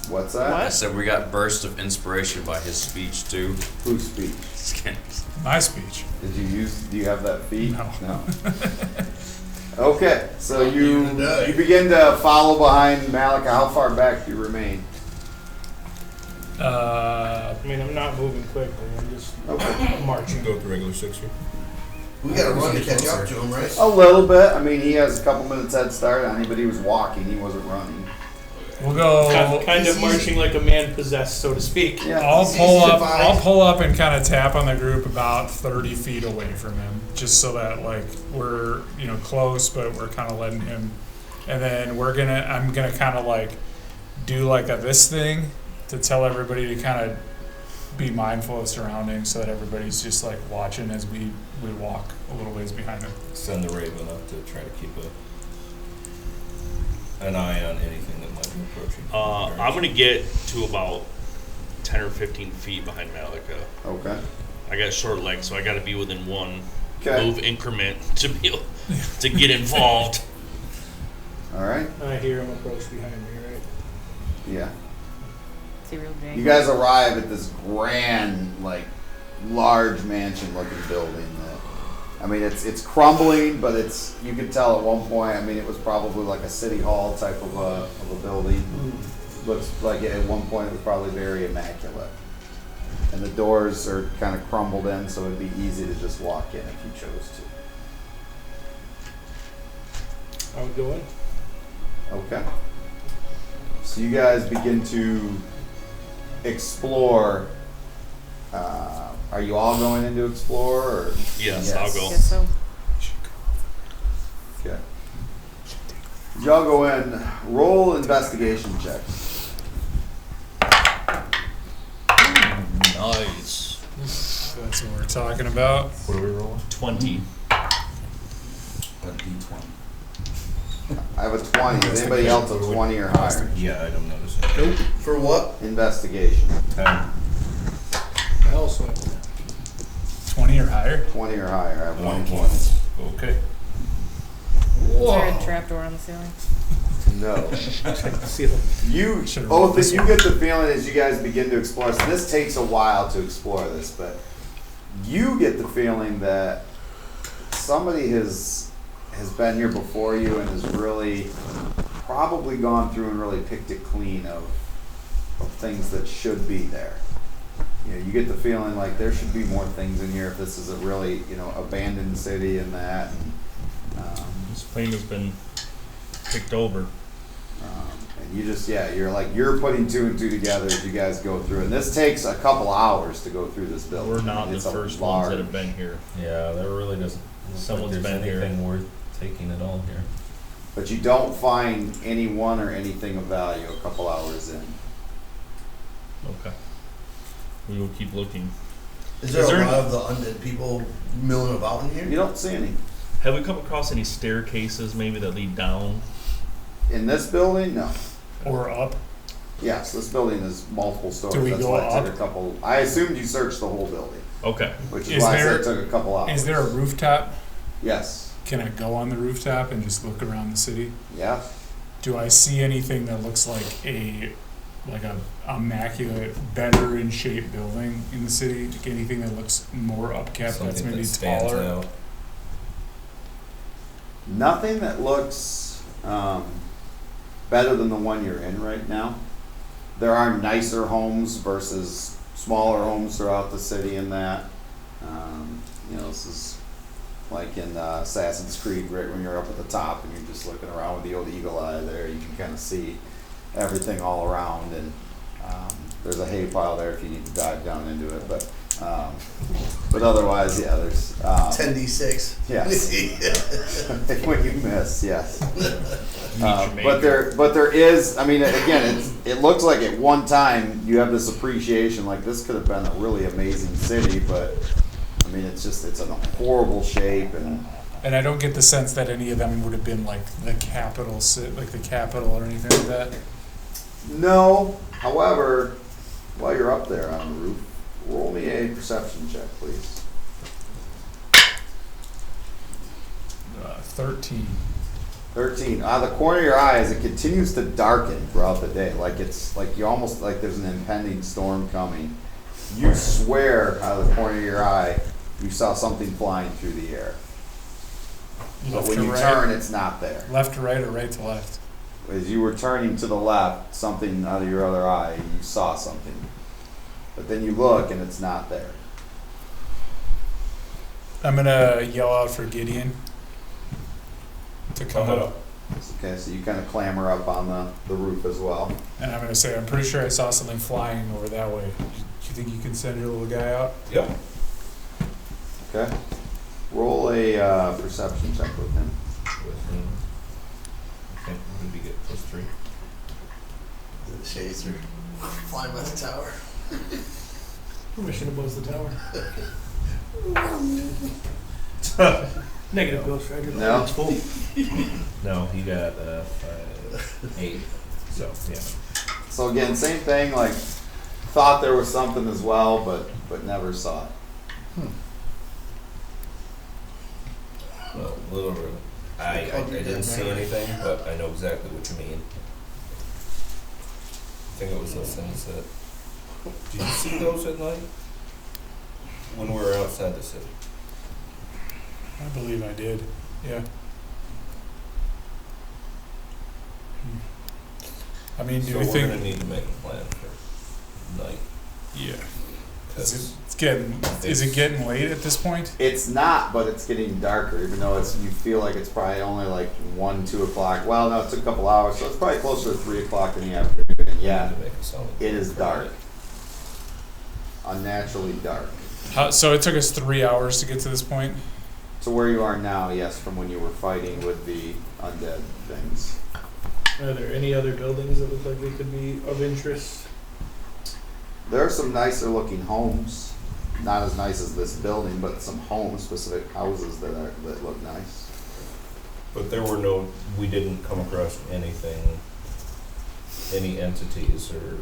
What's that? I What? said we got burst of inspiration by his speech too. Whose speech? My speech. Did you use? Do you have that feat? No. Okay, so you You die. begin to follow behind Malika. How far back do you remain? I mean, I'm not moving quickly. I'm just Okay. marching. Go with the regular 60. We gotta run to catch up to him, right? A little bit. I mean, he has a couple minutes head start on you, but he was walking. He wasn't running. We'll go. Kind of He's marching like a man possessed, so to speak. Yeah. I'll He's pull easy to up. find. I'll pull up and kind of tap on the group about 30 feet away from him, just so that like we're close, but we're kind of letting him. And then I'm gonna kind of like do like this thing to tell everybody to kind of be mindful of surroundings, so that everybody's just like watching as we walk a little ways behind him. Send the Raven up to try to keep an eye on anything that might be approaching. I'm gonna get to about 10 or 15 feet behind Malika. Okay. I got short legs, so I got to be within one Okay. move increment to be able to get involved. All right. I hear him approach behind me, right? Yeah. Is he real janky? You guys arrive at this grand, like, large mansion-looking building. That, I mean, it's crumbling, but you can tell at one point. I mean, it was probably like a city hall type of a building. Looks like at one point it was probably very immaculate. And the doors are kind of crumbled in, so it'd be easy to just walk in if you chose to. I would go in. Okay. So you guys begin to explore. Are you all going in to explore? Or? Yes, I'll go. Guess so. Okay. Y'all go in. Roll investigation checks. Nice. That's what we're talking about. What are we rolling? 20. A D20. I have a 20. Is anybody else a 20 or higher? Yeah, I don't notice it. Nope. For what? Investigation. 10. I also have 20 or higher? 20 or higher. I have Oh, 120. Okay. Is there a trapdoor on the ceiling? No. ceiling. You, Should've rolled both this you one. get the feeling as you guys begin to explore. So this takes a while to explore this, but you get the feeling that somebody has been here before you and has really probably gone through and really picked it clean of things that should be there. You know, you get the feeling like there should be more things in here if this is a really, abandoned city and that. And, This plane has been picked over. and you just, you're putting two and two together as you guys go through. And this takes a couple hours to go through this building. We're not the It's a first ones that have large- been here. Yeah, there really doesn't look Someone's like there's been here. anything worth taking at all here. But you don't find anyone or anything of value a couple hours in. Okay. We will keep looking. Is there Is a there- lot of the undead people milling about in here? You don't see any. Have we come across any staircases maybe that lead down? In this building, no. Or up? Yes, this building is multiple stories. Do we That's go why it took up? a couple. I assumed you searched the whole building, Okay. which is Is why I there- said it took a couple hours. Is there a rooftop? Yes. Can I go on the rooftop and just look around the city? Yeah. Do I see anything that looks like a immaculate, better in shape building in the city? Like anything that looks more upkept, that's Something maybe that stands taller? out. Nothing that looks better than the one you're in right now. There are nicer homes versus smaller homes throughout the city in that. This is like in Assassin's Creed, right when you're up at the top and you're just looking around with the old eagle eye there, you can kind of see everything all around. And there's a hay pile there if you need to dive down into it. But otherwise, yeah, there's 10d6. yes. When you miss, yes. Meet your But there is. I mean, again, it looks like at one time you have this appreciation, like this could have been a really amazing city, but I mean, it's in a horrible shape, and And I don't get the sense that any of them would have been like the capital, like the capital or anything like that. no. However, while you're up there on the roof, roll me a perception check, please. 13. 13. Out of the corner of your eye, as it continues to darken throughout the day, like it's like you almost like there's an impending storm coming. You swear out of the corner of your eye you saw something flying through the air. But Left when to you right. turn, it's not there. Left to right or right to left? As you were turning to the left, something out of your other eye, you saw something. But then you look and it's not there. I'm gonna yell out for Gideon to come up. Okay, so you kind of clamber up on the roof as well. And I'm gonna say, I'm pretty sure I saw something flying over that way. Do you think you can send your little guy out? Yep. Okay. Roll a perception check with him. With him. Okay, what did we get? +3. The shades are flying by the tower. Permission to buzz the tower. Negative Ghost Rider. No? It's full. No, he got 8. So, yeah. So again, same thing, like thought there was something as well, but never saw it. Well, little I didn't see anything, but I know exactly what you mean. I think it was those things that. Did you see those at night? When we were outside the city? I believe I did. Yeah. I mean, do So we we're think? gonna need to make a plan for night. Yeah. Cause It's getting. Is it getting late at this point? It's not, but it's getting darker, even though you feel like it's probably only like 1, 2 o'clock. Well, no, it took a couple hours, so it's probably closer to 3 o'clock in the afternoon. And yeah, we need to make a solid it is plan for dark. Unnaturally dark. So it took us 3 hours to get to this point. To where you are now, yes, from when you were fighting with the undead things. Are there any other buildings that look like they could be of interest? There are some nicer looking homes. Not as nice as this building, but some homes, specific houses that look nice. But there were we didn't come across anything, any entities or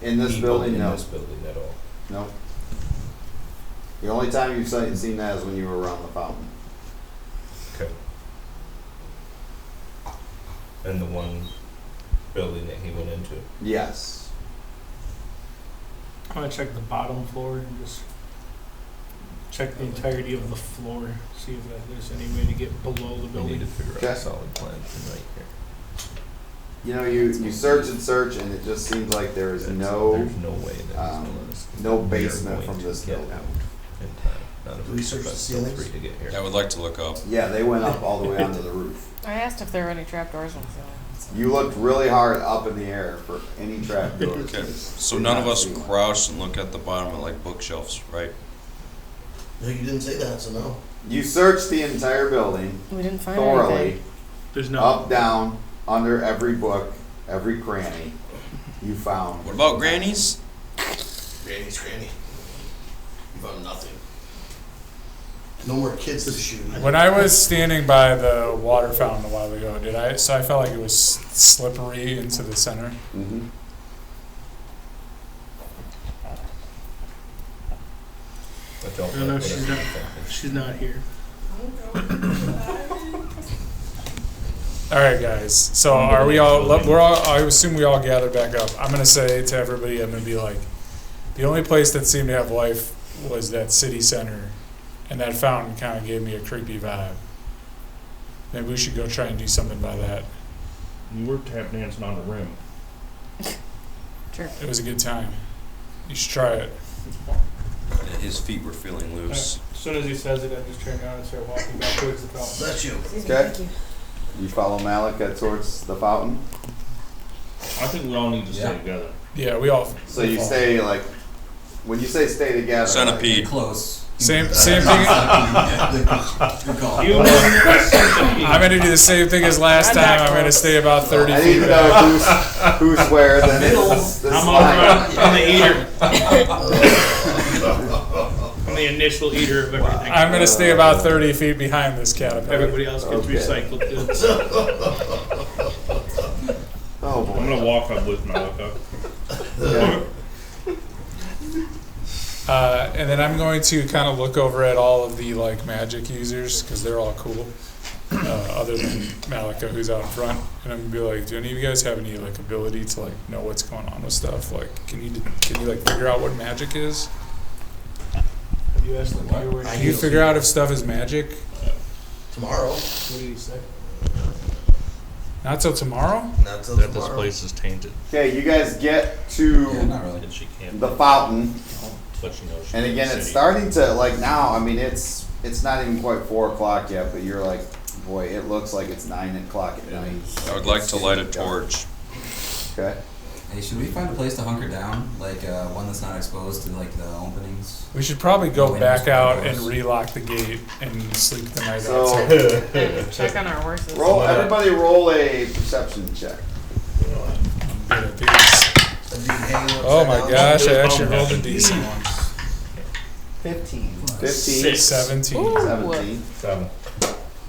In this people building, in no. this building at all. Nope. The only time you've seen that is when you were around the fountain. Okay. And the one building that he went into. Yes. I want to check the bottom floor and just check the entirety of the floor, see if there's any way to get below the We building. need to figure out Okay. a solid plan for night here. You know, you search and search, and it just seems like there is There's no way that he's gonna let us. no We are basement going from to this get building. out in time. Not if Do we it's search the about ceilings? 3 to get here. I would like to look up. Yeah, they went up all the way onto the roof. I asked if there were any trapdoors on the ceiling. You looked really hard up in the air for any trap doors. Okay. So none of us crouched and look at the bottom of like bookshelves, right? No, you didn't say that, so no. You searched the entire building We didn't find thoroughly, anything. There's no. up, down, under every book, every cranny. You found. What about grannies? Granny's granny. You found nothing. No more kids to shoot. When I was standing by the water fountain a while ago, so I felt like it was slippery into the center. Mm-hmm. I don't No, like she's whatever not. you're thinking. She's not here. All right, guys. So are we all? We're all. I assume we all gather back up. I'm gonna say to everybody, I'm gonna be like, the only place that seemed to have life was that city center, and that fountain kind of gave me a creepy vibe. Maybe we should go try and do something by that. You were tap dancing on the rim. Sure. It was a good time. You should try it. His feet were feeling loose. As soon as he says it, I just turn around and start walking back towards the fountain. That's you. Okay. You follow Malika towards the fountain. I think we all need to stay together. Yeah, we all. So you stay like, when you say stay together. Centipede. Close. Same thing. Good call. I'm gonna do the same thing as last I'm time. not I'm gonna close. stay about 30 I need feet to back. know who's where. Then this I'm line. over on the eater. I'm the initial eater of everything. I'm gonna stay about 30 feet behind this caterpillar. Everybody else gets Okay. recycled. Oh boy. I'm gonna walk up with Malika. Okay. And then I'm going to kind of look over at all of the like magic users because they're all cool, other than Malika who's out in front. And I'm gonna be like, do any of you guys have any like ability to like know what's going on with stuff? Like, can you like figure out what magic is? Have you asked them where Can you figure out if stuff is magic? Tomorrow. What did he say? Not till tomorrow. Not till That this tomorrow. place is tainted. Okay, you guys get Yeah, to not really. And she can't. the fountain, But she knows. and again, it's starting to like now. I mean, it's not even quite 4 o'clock yet, but you're like, boy, it looks like it's 9 o'clock at night. I would like to light a torch. Okay. Hey, should we find a place to hunker down? Like one that's not exposed to like the openings? We should probably go Windows, back out and windows. relock the gate and sleep the night So outside. Check on our horses. everybody roll a perception check. Good at these. A dude hanging Oh upside my down. gosh, I actually rolled a decent one. 15. 15, 17. Ooh. 17. 7.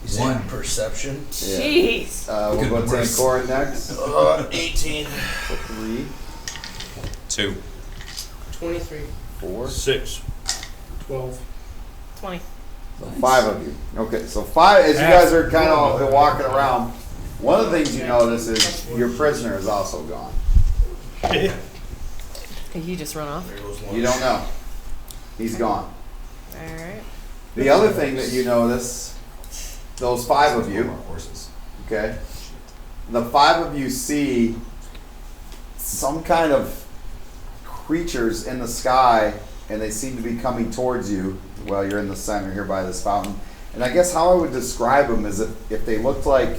You say One. perception. Yeah. Jeez. We'll Good go to worse. Corin next. 18. 3, 2. 23. 4, 6. 12. 20. So 5 of you. Okay, so 5, as you guys are kind of walking around, one of the things you notice is your prisoner is also gone. Did he just run off? There goes one. You don't know. He's gone. Alright. The other thing that you notice, those 5 of you, Horses. okay, the 5 of you see some kind of creatures in the sky, and they seem to be coming towards you while you're in the center here by this fountain. And I guess how I would describe them is if they looked like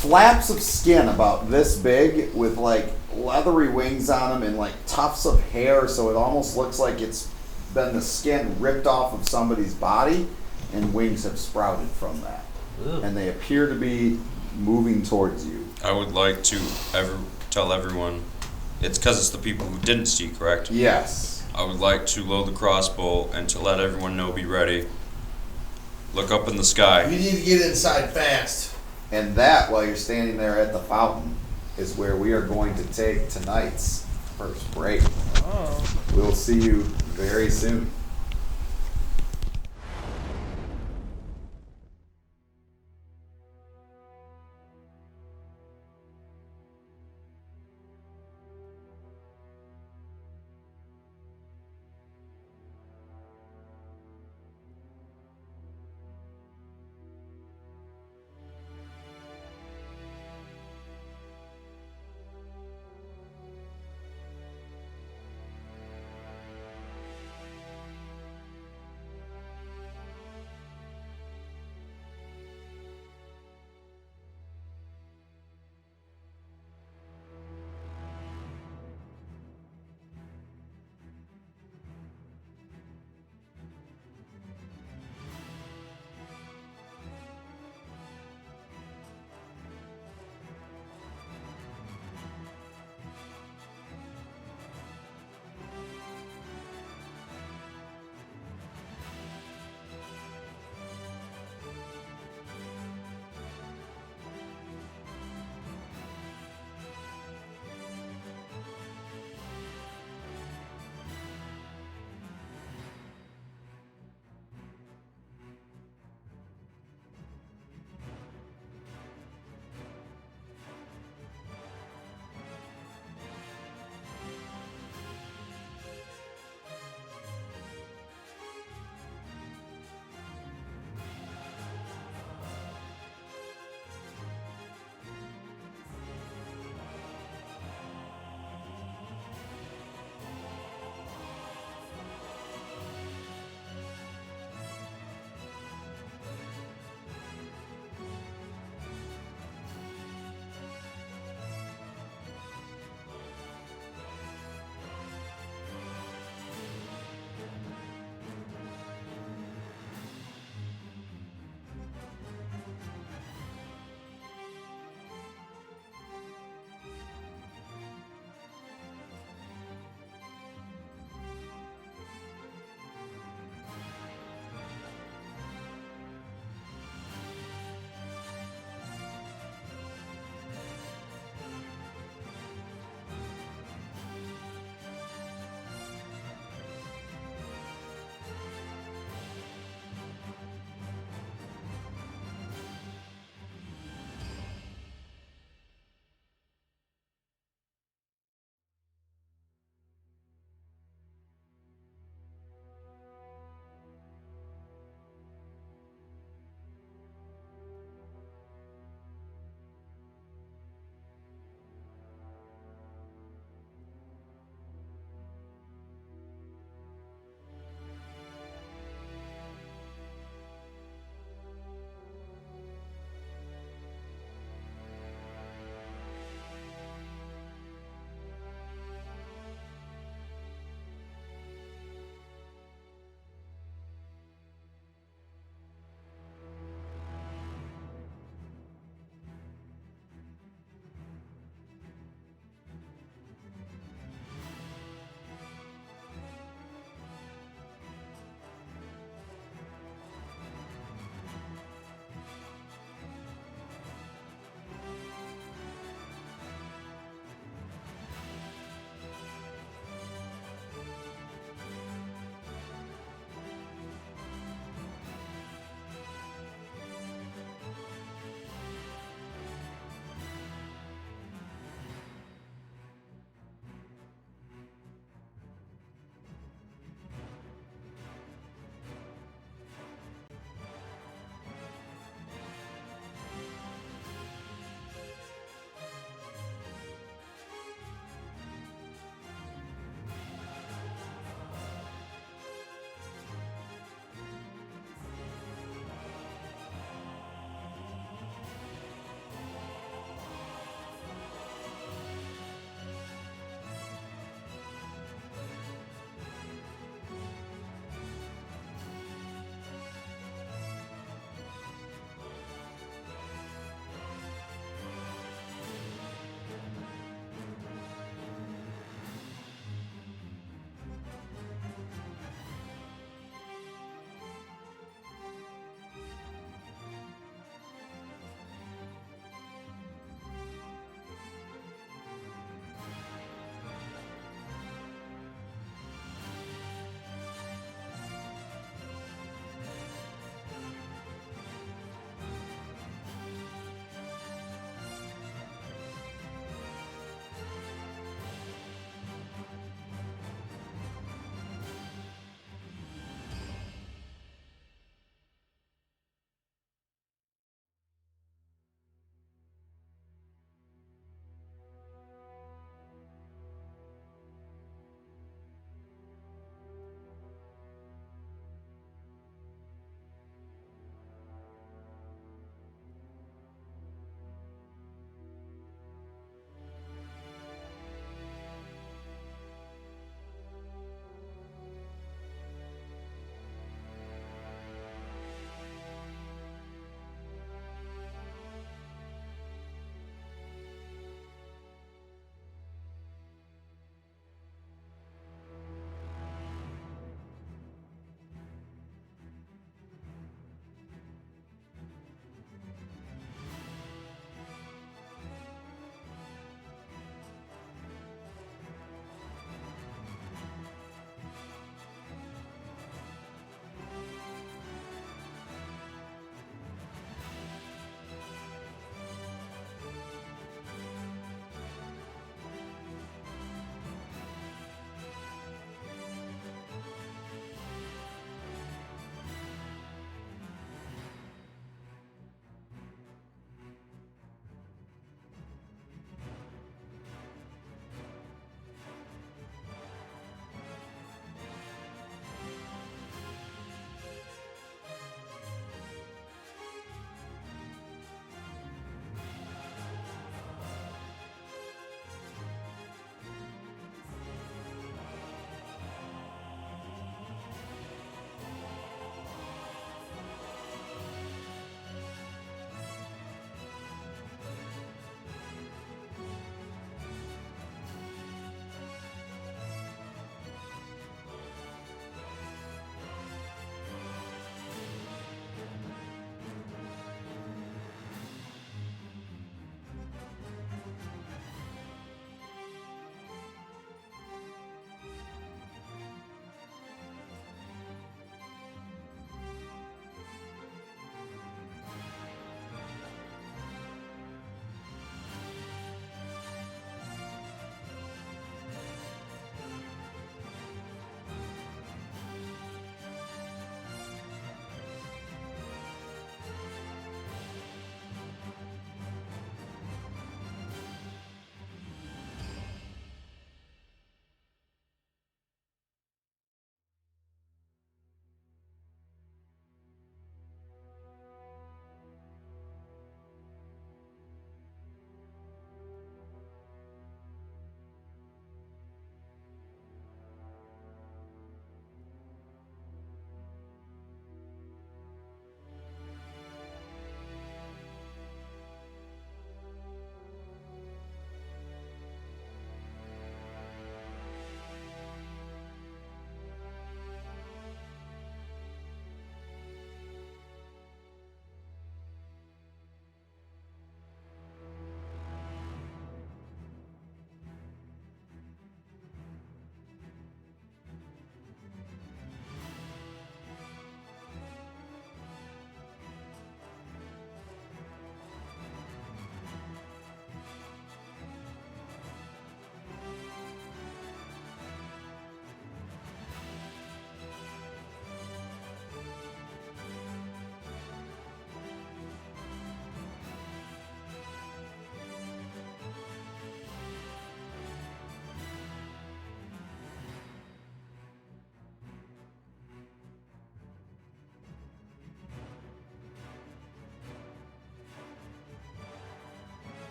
flaps of skin about this big with like leathery wings on them and like tufts of hair, so it almost looks like it's been the skin ripped off of somebody's body, and wings have sprouted from that. And they appear to be moving towards you. I would like to tell everyone, it's because it's the people who didn't see, correct? Yes. I would like to load the crossbow and to let everyone know, be ready. Look up in the sky. We need to get inside fast. And that, while you're standing there at the fountain, is where we are going to take tonight's first break. Oh. We'll see you very soon.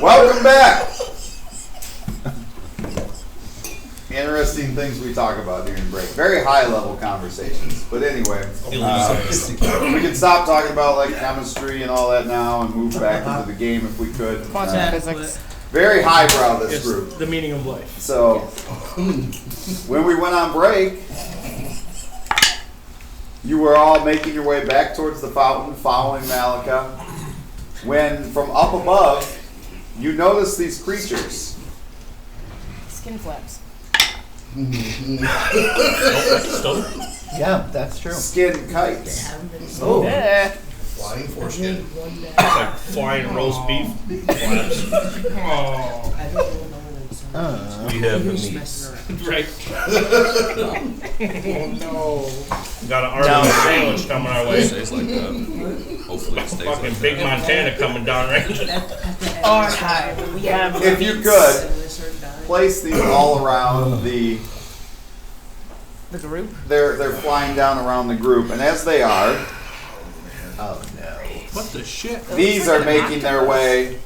Welcome back. Interesting things we talk about during break. Very high level conversations. But anyway, we can stop talking about like chemistry and all that now and move back into the game if we could. Quantum physics. Very highbrow this It's group. the meaning of life. So when we went on break, you were all making your way back towards the fountain, following Malika. When from up above, you notice these creatures. Skin flaps. Still? Yeah, that's true. Skin kites. Oh, Yeah. flying foreskin. It's like flying roast beef. Flaps. Oh, We have the meats. right. Oh no. Got an army sandwich coming our way. Stays like that. Hopefully it stays Fucking like big that. Montana coming down range. Oh, hi. We have If you could, place these all around the. the group. They're flying down around the group, and as they are, Oh no. What the shit? these are making their way.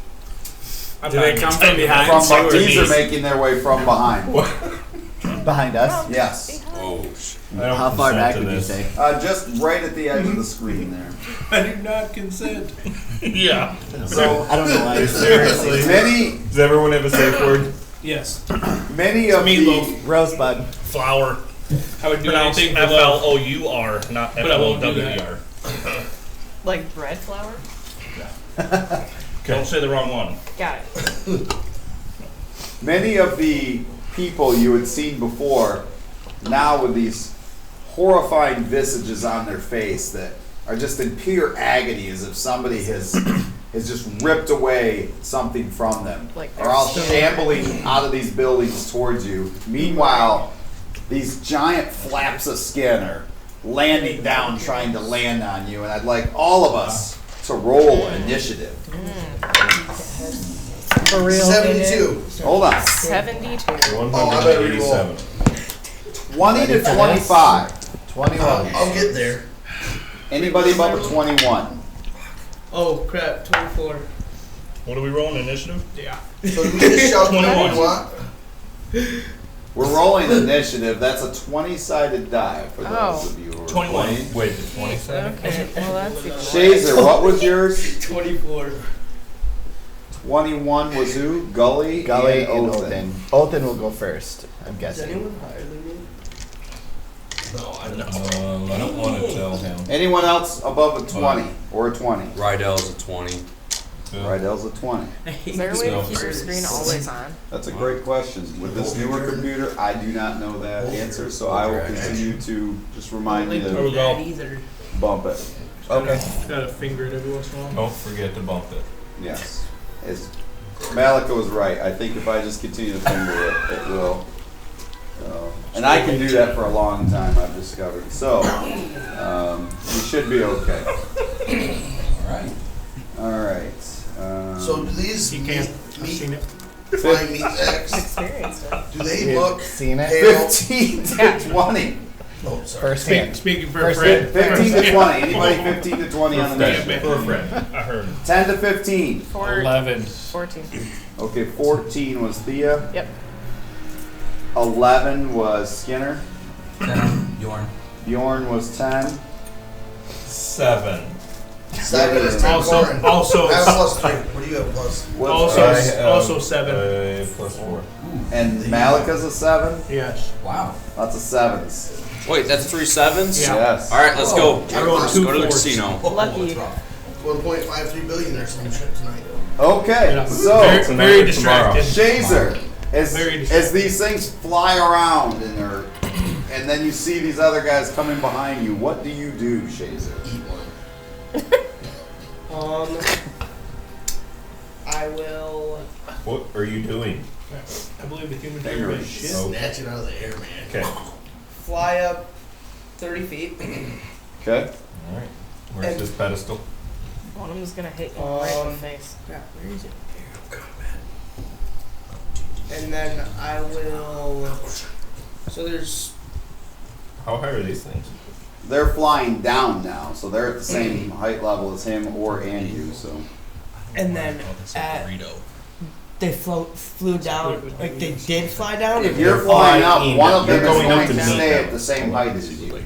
Do they come from behind? From too, or these are these- making their way from behind. Behind us? Yes, Oh, shit. How far back would you say? just right at the edge of the screen there. I do not consent. Yeah. So I don't know why. Seriously. many, Does everyone have a safe word? Yes. many of the Meatloaf. Rosebud. Flour. I would do Pronounced anything for love. F-L-O-U-R, not But I won't do F-L-O-W-E-R. Like bread flour? Don't say the wrong one. Got it. many of the people you had seen before, now with these horrifying visages on their face that are just in pure agony, as if somebody has just ripped away something from them, Like are all they're shambling out of these buildings towards you. Meanwhile, these giant flaps of skin are landing down, trying to land on you, and I'd like all of us to roll initiative. For real. 72. Hold on. 72. 187. 20 to 25. 21. I'll get there. Anybody above a 21? Oh crap, 24. What are we rolling, initiative? Yeah. So do we just shout 21. 21? We're rolling initiative. That's a 20-sided die for those Oh. of you who are 21. playing. Wait, the 27? Okay, well that's even Shazer, what was yours? 24. 21 was who? Gully? Gully and and Othin. Othin. Othin will go first, I'm Is guessing. anyone higher than me? No, I don't know. I don't want to tell him. Anyone else above a 20 or a 20? Rydell's a 20. Rydell's a 20. Is there a way to keep your screen always on? That's a great question. With this newer computer, I do not know that answer, so I will continue to just remind you There to we go. Either. bump it. Okay. Gotta finger it every once in a while. Don't forget to bump it. Yes. Malika was right. I think if I just continue to finger it, it will. And I can do that for a long time, I've discovered. So, you should be okay. Alright. Alright. So do these You can't. I've seen it. flying meat sacks, Experienced it. do they look Seen it? pale? 15 to 20. Oh, sorry. First hand. Speaking for First Fred. 15 to 20. Anybody 15 to 20 on the Yeah, initiative? for Fred. I heard. 10 to 15. 11. 14. Okay, 14 was Thea. Yep. 11 was Skinner. 10, Bjorn. Bjorn was 10. 7. 7 is 10 Also- Corin. also- I have plus 3. What do you have plus? What's Also, I have, also 7. Plus 4. And Malika's a 7. Yes. Wow. Lots of 7s. Wait, that's 3 sevens? Yeah. Yes. Alright, let's go. I rolled Let's 2 go to the 4s. casino. Lucky. 1.53 billion or some shit tonight. Okay, Yeah. so Very distracted. Shazer, Very as these things fly around and then you see these other guys coming behind you, what do you do, Shazer? Eat one. I will. What are you doing? I believe the human Finger figure it. is shit. Snatch it out of the air, man. Okay. Fly up 30 feet. Okay. Alright. Where's this pedestal? One of them's gonna hit you right in the face. Crap, where is it? And then I will. So there's. How high are these things? They're flying down now, so they're at the same height level as him and you, so. And then they flew down, like they did fly down? If you're flying up, one of them is going up going to to meet stay them. at the same height as you.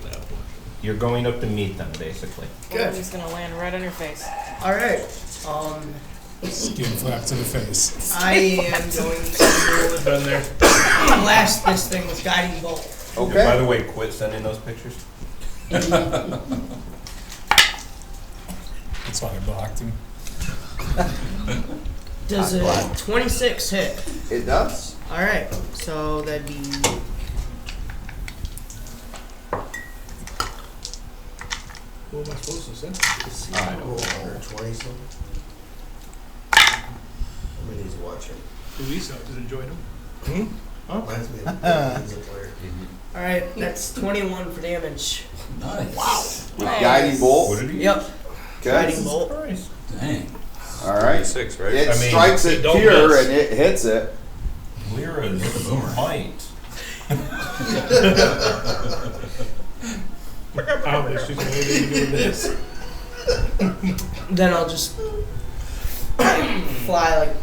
You're going up to meet them, basically. Good. I'm just gonna land right on your face. Alright. Skin flap to the face. I am going to Done there. blast this thing with guiding bolt. By Okay. the way, quit sending those pictures. That's why I blocked him. Does a 26 hit? It does. Alright, so that'd be. Who am I supposed to send? I don't know, 120 something. I'm gonna need to watch him. Luisa, did enjoy them? Reminds me of he's a player. Alright, that's 21 for damage. Nice. Wow. With guiding bolt. What did he? Yep. Okay. Guiding bolt. Dang. All right. 6, right? It I mean, strikes it don't pure miss. and it hits it. Lyra's height. Oh, there's just anything to do with this. Then I'll just fly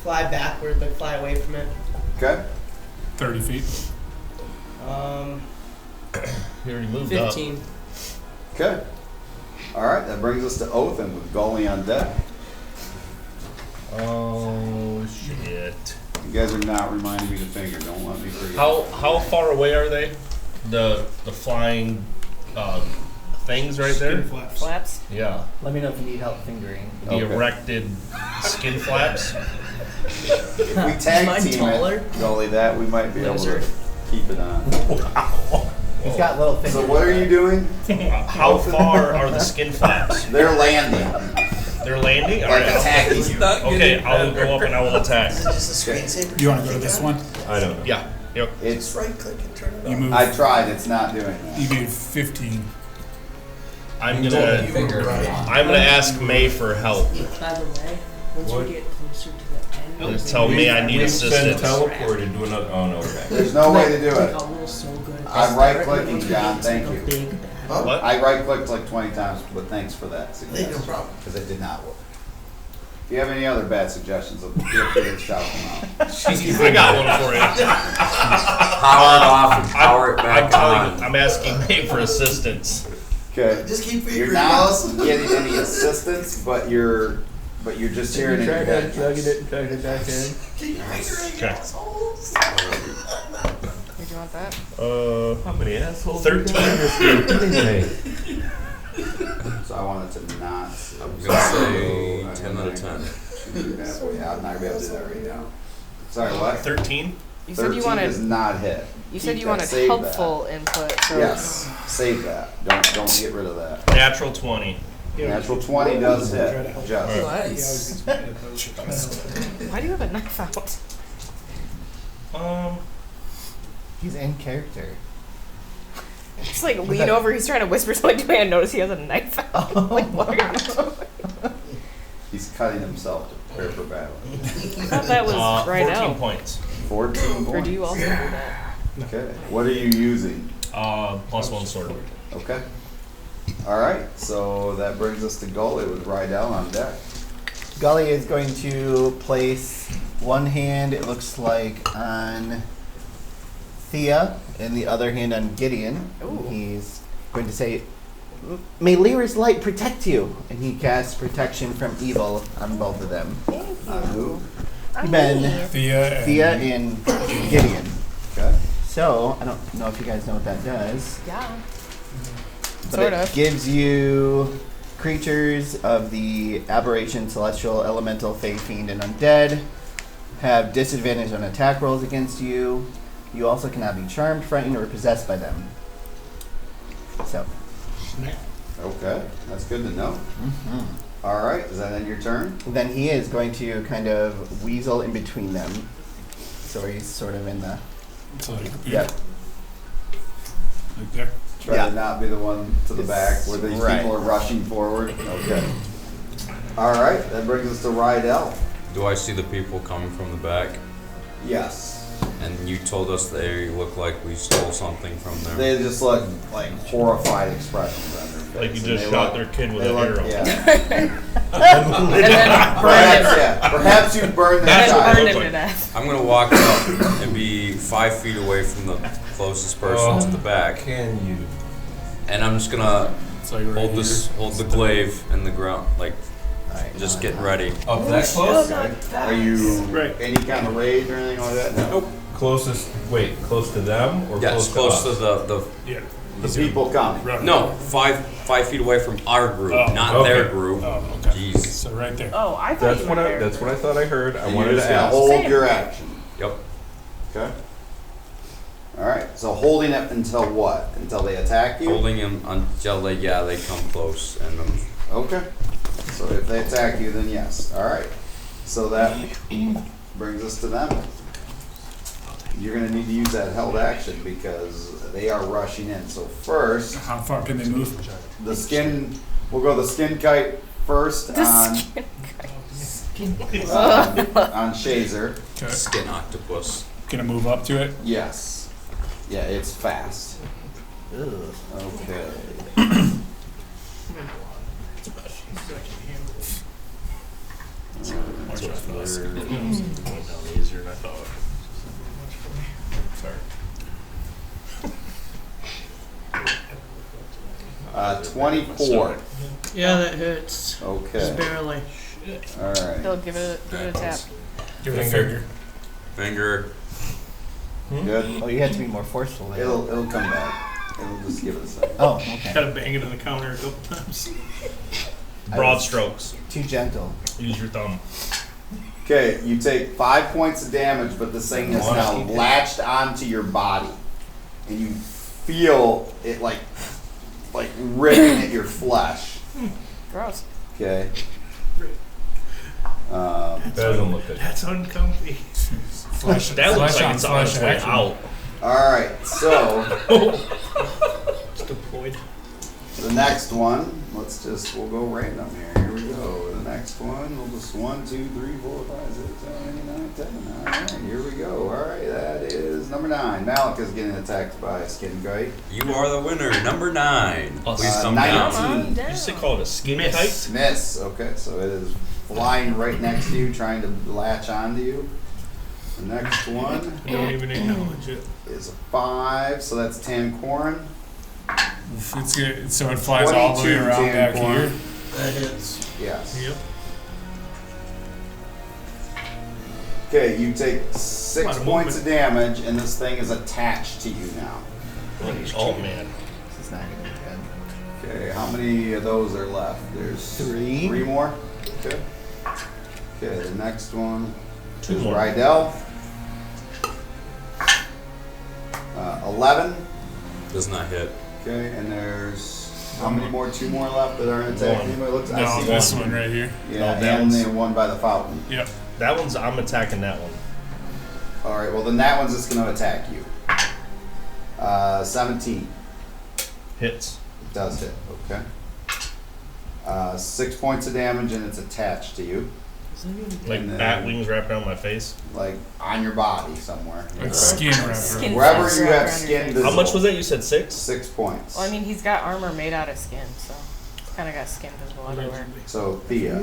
backward, like fly away from it. Okay. 30 feet. He already moved up. 15. Okay. All right. That brings us to Othin with Gully on deck. Oh shit! You guys are not reminding me to finger. Don't let me forget. How far away are they? The flying things right Skin there. flaps. Flaps? Yeah, Let me know if you need help fingering. the Okay. erected skin flaps. If we tag mine team taller? it, Gully, that we might be able to Laser. keep it on. He's got little fingers. So what are you doing? How far are the skin flaps? They're landing, They're landing. All like right. attacking you. Okay, I will go up and I will attack. Okay. You want to go to this one? I don't know. Yeah. Yep. It's. Right click and turn it You on. move. I tried. It's not doing You that. move 15. I'm gonna ask May for help. By the way, once What? we get closer to the end, Just tell May I need We've assistance. been teleported to another. Oh no, okay. There's no way to do like, it. I'll roll so good. I'm right-clicking, John. Thank you. Big bad. Huh? What? I right-clicked like 20 times, but thanks for that Hey, no suggestion. problem. Because it did not work. If you have any other bad suggestions, feel free to shout them out. I got one for you. Power it off and power it I'm back telling on. you, I'm asking May for assistance. Okay. Just keep You're fingering, not boss. getting any assistance, but you're just hearing it in your head. Plugging it and plugging it back in. Keep fingering, Okay. assholes. Did you want that? How many assholes? 13. Anyway. So I wanted to not. I'm gonna say 10 out of 10. Yeah, I'm not gonna be able to do that right now. Sorry, what? 13. You said you 13 does wanted. not hit. You said Keep you that, wanted save helpful input. So That. Yes, save that. Don't get rid of that. Natural 20. Natural 20 does hit. Just. Nice. Why do you have a knife out? He's in character. Just like lean over. He's trying to whisper something to me. I notice he has a knife out. Like what are you doing? He's cutting himself to prepare for battle. I thought that was right 14 out. points. 14 points. Or do you also do that? Okay. What are you using? +1 sword. Okay. All right. So that brings us to Gully with Rydell on deck. Gully is going to place one hand, it looks like, on Thea, and the other hand on Gideon. Ooh. He's going to say, "May Lyra's light protect you," and he casts protection from evil on both of them. On who? Ben, Thea and and Gideon. Okay. So, I don't know if you guys know what that does, Yeah. but Sort it of. gives you creatures of the aberration, celestial, elemental, fey, fiend, and undead have disadvantage on attack rolls against you. You also cannot be charmed, frightened, or possessed by them. So. Okay. That's good to know. All right. Is that end your turn? Then he is going to kind of weasel in between them. So he's sort of in the... so like, Yep. Like there. Try Yeah. to not be the one to the back where these Right. people are rushing forward. Okay. All right. That brings us to Rydell. Do I see the people coming from the back? Yes. And you told us they look like we stole something from them. They just look like horrified expressions on their face. Like you and just they shot look- their kid with they an look- arrow. Yeah. And then Perhaps, yeah. Perhaps you burned their burned child. him to death. I'm gonna walk up and be 5 feet away from the closest person to the back, Can you? and I'm just gonna It's like right hold the glaive in the ground, like Alright. just getting ready. Up that close? Are you any kind of rage or anything like that? No. Closest. Wait, close to them or Yes, close close to to us? the Yeah. The people coming. Right. no 5 feet away from our group, Oh, not their okay. group. Oh, okay. Jeez. So right there. Oh, I thought That's you what meant I. there. That's what I thought I heard. I And wanted you're to just gonna ask. hold Same. your action. Yep. Okay. All right. So holding it until what? Until they attack you. Holding him until they come close, and Okay. So if they attack you, then yes. All right. So that brings us to them. You're gonna need to use that held action because they are rushing in. So first, How far can they move? the skin. We'll go the skin kite first The on skin on Shazer. Okay. skin octopus. Gonna move up to it. Yes. Yeah, it's fast. Okay. That's what I thought. It went down easier than I thought. Sorry. 24. Yeah, that hurts. Just Okay. barely. All right. Bill, give it a tap. Give it a finger. Finger. Good. Oh, you have to be more forceful there. It'll come back. It'll just give it a second. Oh, okay. Gotta bang it on the counter a couple times. Broad strokes. Too gentle. Use your thumb. Okay, you take 5 points of damage, but this thing is now latched onto your body, and you feel it like ripping at your flesh. Gross. Okay. That doesn't look good. That's uncomfy. Flesh. That looks flesh like it's on its flesh way action. out. All right. So It's deployed. the next one, we'll go random here. Here we go. The next one, we'll just 1, 2, 3, 4, 5, 6, 7, 8, 9, 10. All right, here we go. All right, that is number 9. Malik is getting attacked by a skin kite. You are the winner, number 9. Please come 19. down. Calm down. You used to call it a skin kite? Miss. Okay, so it is flying right next to you, trying to latch onto you. The next one Don't even acknowledge it. is a 5, so that's Tancorin. It's good. So it flies all the way 22 around back Tancorin. here. That hits. Yes. Yep. Okay, you take 6 Lot of points of damage, and this thing is attached to you now. Oh man. This is not gonna be good. Okay, how many of those are left? There's 3. 3 more? Okay. Okay, the next one Two is more. Rydell. 11. Does not hit. Okay, and there's how many more? 2 more left that aren't attacking. One. Anybody looks? I No, see this one. one right here. Yeah, No, that and one's- the one by the fountain. Yep. That one's, I'm attacking that one. All right, well then that one's just going to attack you. 17 Hits. does hit. Okay. 6 points of damage, and it's attached to you, Like And then- bat wings wrapped around my face. like on your body somewhere. Like skin wrapper. Skin Wherever flesh you wrapped have around your skin face. visible. How much was that? You said 6? 6 points. Well, I mean, he's got armor made out of skin, so kind of got skin visible everywhere. So Thea,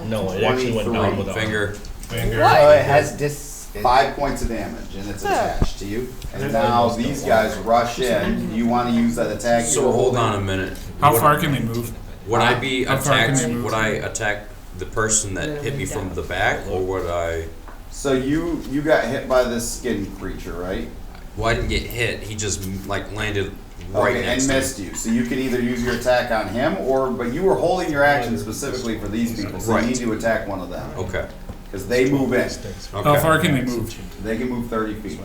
No, it actually went down 23. with the Finger. Finger. What? Oh, it has dis. 5 points of damage, and it's Huh. attached to you. And now these guys rush in. You want to use that attack? you So were hold holding? on a minute. How Would- far can they move? Would I be How far can attacked? they move? Would I attack the person that hit me from the back, or would I? So you got hit by this skin creature, right? Well, I didn't get hit. He just like landed right Okay, next and to me. missed you. So you can either use your attack on him, but you were holding your action specifically for these people, so Right. you need to attack one of them Okay. because they move in. How Okay. far can they move? They can move 30 feet.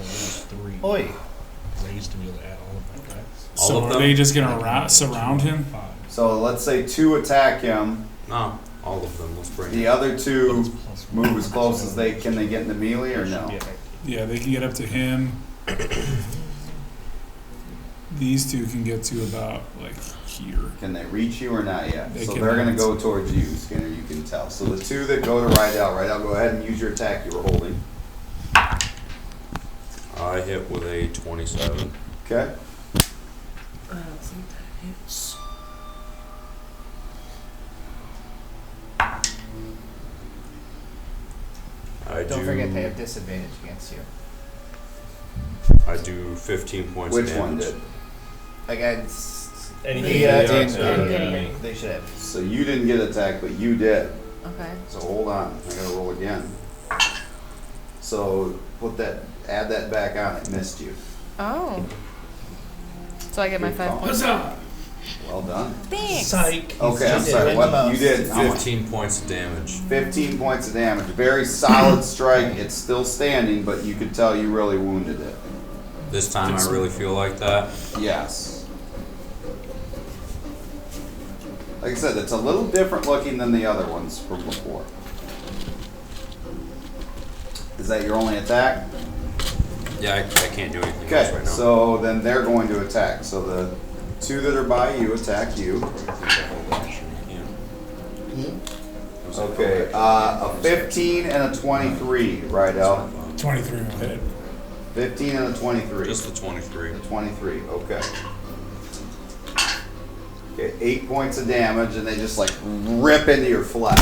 Oi. I used to be able to add all of my attacks. All So of are them? they just gonna surround him? So let's say 2 attack him. No, all of them. Let's bring The it. other 2 move as close as they can. They get into melee or no? Yeah, they can get up to him. These 2 can get to about like here. Can they reach you or not yet? They So cannot. they're going to go towards you, Skinner. You can tell. So the 2 that go to Rydell, go ahead and use your attack you were holding. I hit with a 27. Okay. I don't think that hits. Don't forget they have disadvantage against you. I do 15 points Which damage. one did? Against Anything Thea against and her. Gideon. They should have. So you didn't get attacked, but you did. Okay. So hold on, I gotta roll again. So add that back on, it missed you. Oh. So I get my Good 5 call. points. Well done. Thanks. Psych. Okay, I'm did sorry, the what, most. you did, how much? 15 points of damage. 15 points of damage, very solid strike, it's still standing, but you could tell you really wounded it. This time I really feel like that. Yes. Like I said, it's a little different looking than the other ones from before. Is that your only attack? Yeah, I can't do anything else Okay, right now. so then they're going to attack. So the two that are by you attack you. Okay, a 15 and a 23, right, Al? 23 will hit. 15 and a 23. Just the 23. 23, okay. Okay, 8 points of damage, and they just like rip into your flesh.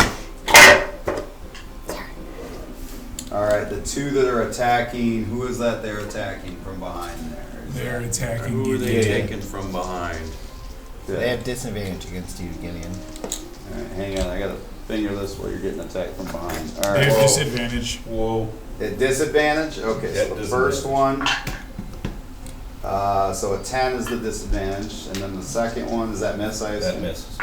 Alright, the two that are attacking, who is that they're attacking from behind there? They're attacking Who are they Gideon. taking from behind? They have disadvantage against you, Gideon. Alright, hang on, I gotta finger this while you're getting attacked from behind. They Alright, have disadvantage. Whoa. at disadvantage? Okay, Yeah, so the first one, so a 10 is the disadvantage, and then the second one, does that miss, I assume? That misses.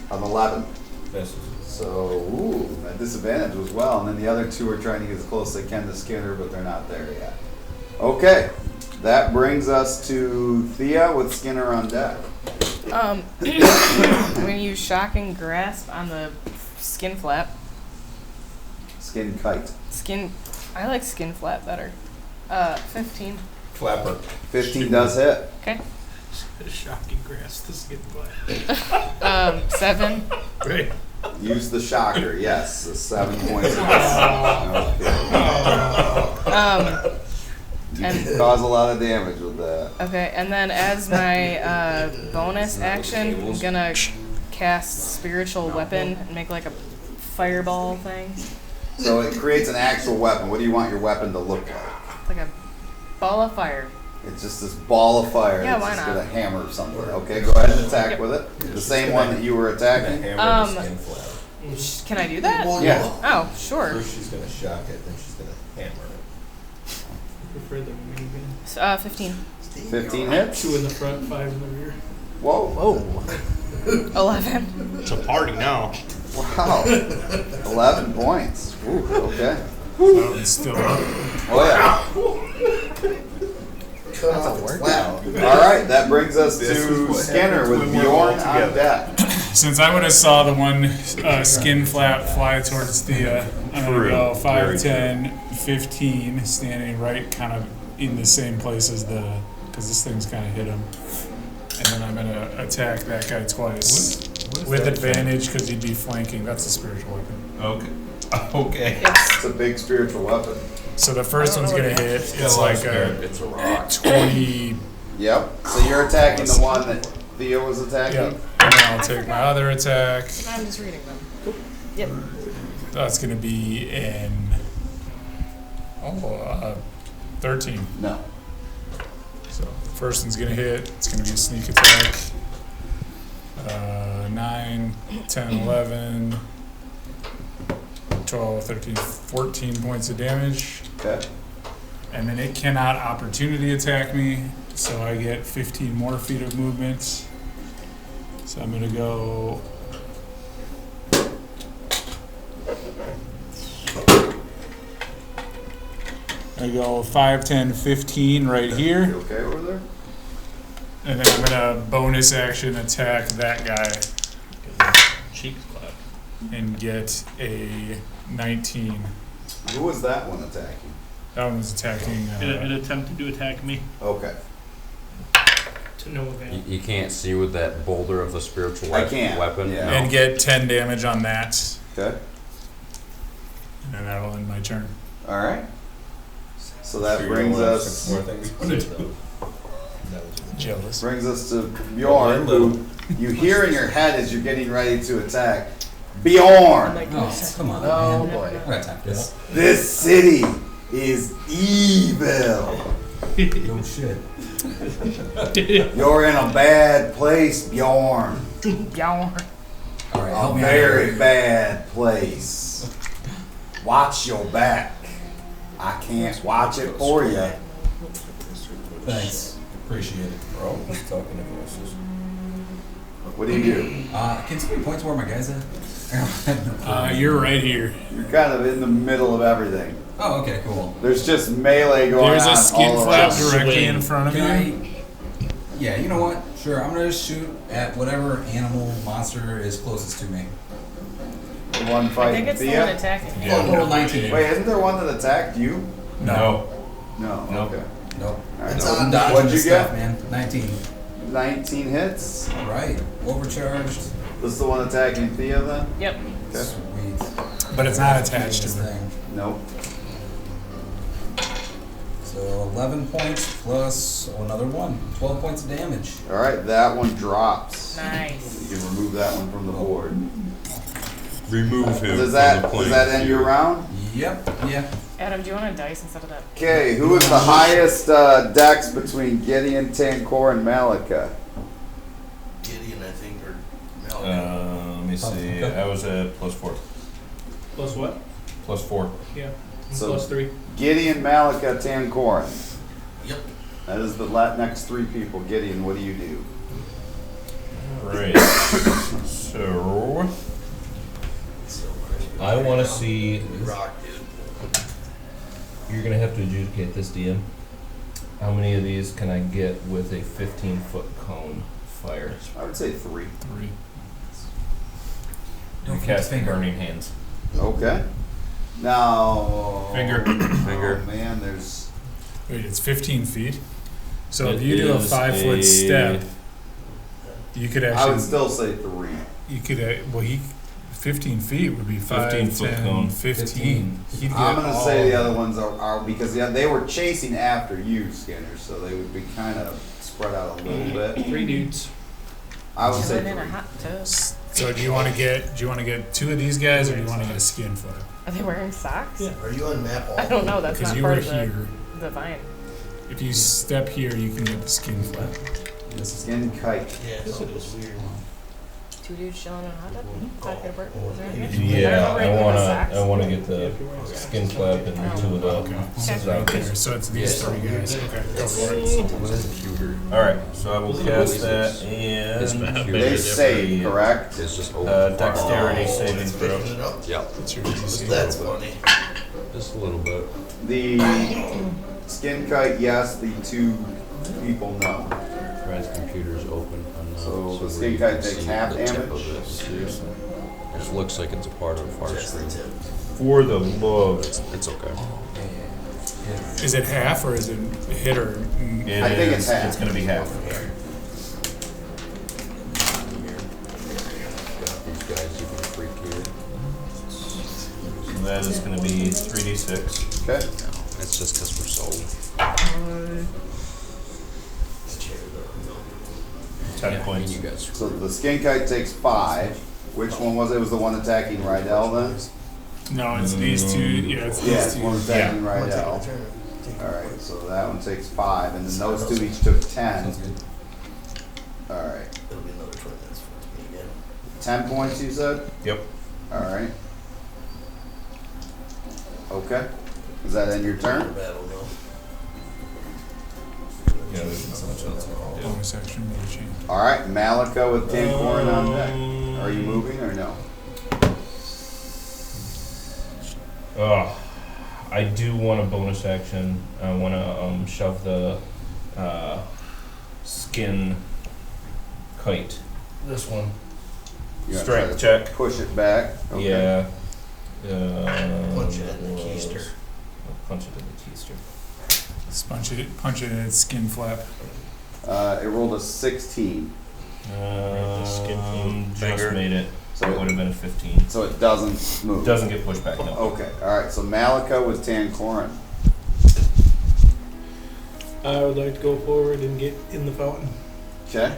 An 11. Misses. So, ooh, that disadvantage was well, and then the other two are trying to get as close as they can to Skinner, but they're not there yet. Okay, that brings us to Thea with Skinner on deck. I'm gonna use shocking grasp on the skin flap. Skin kite. I like skin flap better. 15. Flapper. 15 does hit. Okay. Shocking grass, the skin black. 7. Great. Use the shocker, yes, the 7 points. You can cause a lot of damage with that. Okay, and then as my bonus action, I'm gonna cast spiritual weapon and make like a fireball thing. So it creates an actual weapon. What do you want your weapon to look like? It's like a ball of fire. It's just this ball of fire Yeah, that's why just not? gonna hammer something. Okay, go ahead and attack with it. The same one that you were attacking. Hammer the skin flap. Can I do that? Well, Yeah. no. Oh, sure. First she's gonna shock it, then she's gonna hammer it. Prefer the minigun. 15. 15 hits. 2 in the front, 5 in the rear. Whoa. Whoa. 11. It's a party now. Wow. 11 points. Ooh, okay. So it's still up. Oh yeah. Cut That's a off its workout. flap. All right, that brings us This is to what Skinner happens with when we're all Bjorn on together. deck. Since I would have saw the one skin flap fly towards Thea, I'm going to go 5, 10, 15, standing right kind of in the same place as because this thing's kind of hit him. And then I'm going to attack that guy twice. What is With that? advantage because he'd be flanking. That's a spiritual weapon. Okay. Okay. It's a big spiritual weapon. So the first one's going to hit. It's like a It's a rock. 20. Yep. So you're attacking the one that Theo was attacking? Yep. And then I'll take my other attack. I'm just reading them. Yep. That's going to be in 13. No. So first one's gonna hit. It's gonna be a sneak attack. 9, 10, 11, 12, 13, 14 points of damage. Okay. And then it cannot opportunity attack me, so I get 15 more feet of movement. So I'm gonna go. I go 5, 10, 15 right here. You okay over there? And then I'm gonna bonus action attack that guy Cheek clap. and get a 19. Who was that one attacking? That one was attacking. It attempted to attack me Okay. to no avail. You can't see with that boulder of the spiritual I can't, weapon. yeah. No. And get 10 damage on that. Okay. And then that'll end my turn. All right. So that brings us Jealous. to Bjorn, who you hear in your head as you're getting ready to attack. Bjorn, Oh, come on. Oh, man. boy. I gotta attack this. this city is evil. Oh shit. You're in a bad place, Bjorn. Bjorn. Alright, A help me out very here. bad place. Watch your back. I can't watch it for you. Thanks. Appreciate it. Bro, who's talking to voices? What do you do? Can somebody point to where my guy's at? You're right here. You're kind of in the middle of everything. Oh, okay, cool. There's just melee going There's on a skin all flap around. directly in front of Can you. Yeah, you know what? Sure, I'm gonna just shoot at whatever animal monster is closest to me. The one I fighting think it's the one Thea? attacking me. Oh, roll 19. Wait, isn't there one that attacked you? No. No. Nope. Okay. Nope. All right. It's so on. Dodging What'd you this get? stuff, man. 19. 19 hits. Right. Overcharged. This is the one attacking Thea then? Yep. Okay. Sweet. But it's not attached to This her. thing. Nope. So 11 points plus another one. 12 points of damage. All right, that one drops. Nice. You can remove that one from the board. Remove him. Does from that the playing end your field. round? Yep. Yeah. Adam, do you want a dice instead of that? Okay, who is the highest dex between Gideon, Tankor, and Malika? Gideon, I think, or Mel. Let me see. I was at +4. Plus what? +4. Yeah. So- Plus 3. Gideon, Malika, Tankorin. Yep. That is the next three people. Gideon, what do you do? Alright. So I want to see. Rock, dude. You're gonna have to adjudicate this, DM. How many of these can I get with a 15-foot cone fire? I would say 3. Don't I forget cast finger. Burning Hands. Okay. Now. Finger. Oh man, there's. Wait, it's 15 feet? So if It you do a is 5-foot a- step, you could I would actually. still say 3. You could, well, 15 feet would be 5, 15-foot 10, cone. 15. He'd get I'm gonna say the all- other ones are because they were chasing after you, Skinner, so they would be kind of spread out a little bit. 3 dudes. I would say Chilling in a 3. hot tub. So do you want to get 2 of these guys, or do you want to get a skin flip? Are they wearing socks? Yeah. Are you on map all? I don't know. That's Because not you part were of the here. vine. If you step here, you can get the skin flip. Skin kite. Yeah, so it was weird. 2 dudes chilling in a hot tub. Talking about was there anything? Yeah, I don't remember the I wanna get the skin flap and the 2 of the Okay. So right there. So it's these 3 guys. Okay, go for it. Alright, so I will cast that His and computer. They save, correct? It's just open. dexterity saving throw. Picking it up. Yep. What's your DC? That's funny. Just a little bit. The skin kite, yes. The 2 people, no. Brad's computer's open. So the where skin you kite can takes see half the tip damage? of it. It looks like it's a part of our That's the screen. tip. For the love. It's okay. Is it half or is it hit or? It I think it's is- half. It's gonna be half. These guys even freak here. So that is gonna be 3d6. Okay. It's just because we're so. This chair, though. 10 I mean, points. you guys. So the skin kite takes 5. Which one was it? Was the one attacking Rydell then? No, it's these 2. Yeah, it's Yeah, these it's 2. one attacking I'm gonna take Rydell. a turn. Alright, so that one takes 5, and then those 2 each took 10. Sounds good. Alright. It'll be another 20 minutes for me again. 10 points, you said? Yep. Alright. Okay. Is that end your turn? Battle, though. Yeah, there's not much else I can do. Bonus action, move change. Alright, Malika with Tankorin on deck. Are you moving or no? I do want a bonus action. I want to shove the skin kite. This one. You gotta Strength try to check. Push it back. Okay. Yeah. Punch it in the keister. I'll punch it in the keister. Just punch it in its skin flap. It rolled a 16, Just finger. made it. So So it it- would have been a 15. so it doesn't move. Doesn't get pushed back, no. Okay, alright, so Malika with Tankorin. I would like to go forward and get in the fountain. Okay.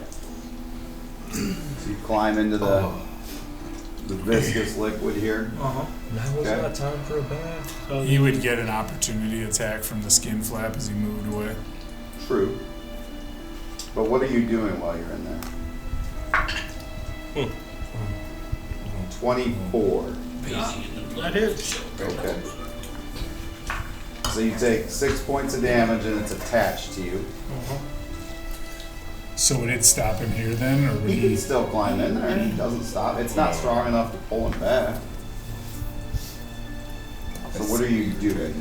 So you climb into the viscous liquid here. Uh-huh. Now is Okay. not time for a bath. He would get an opportunity attack from the skin flap as he moved away. True. But what are you doing while you're in there? 24. That is. Okay. So you take 6 points of damage and it's attached to you. Uh-huh. So would it stop him here then, or would He can he? still climb in there and he doesn't stop. It's not strong enough to pull him back. So what are you doing?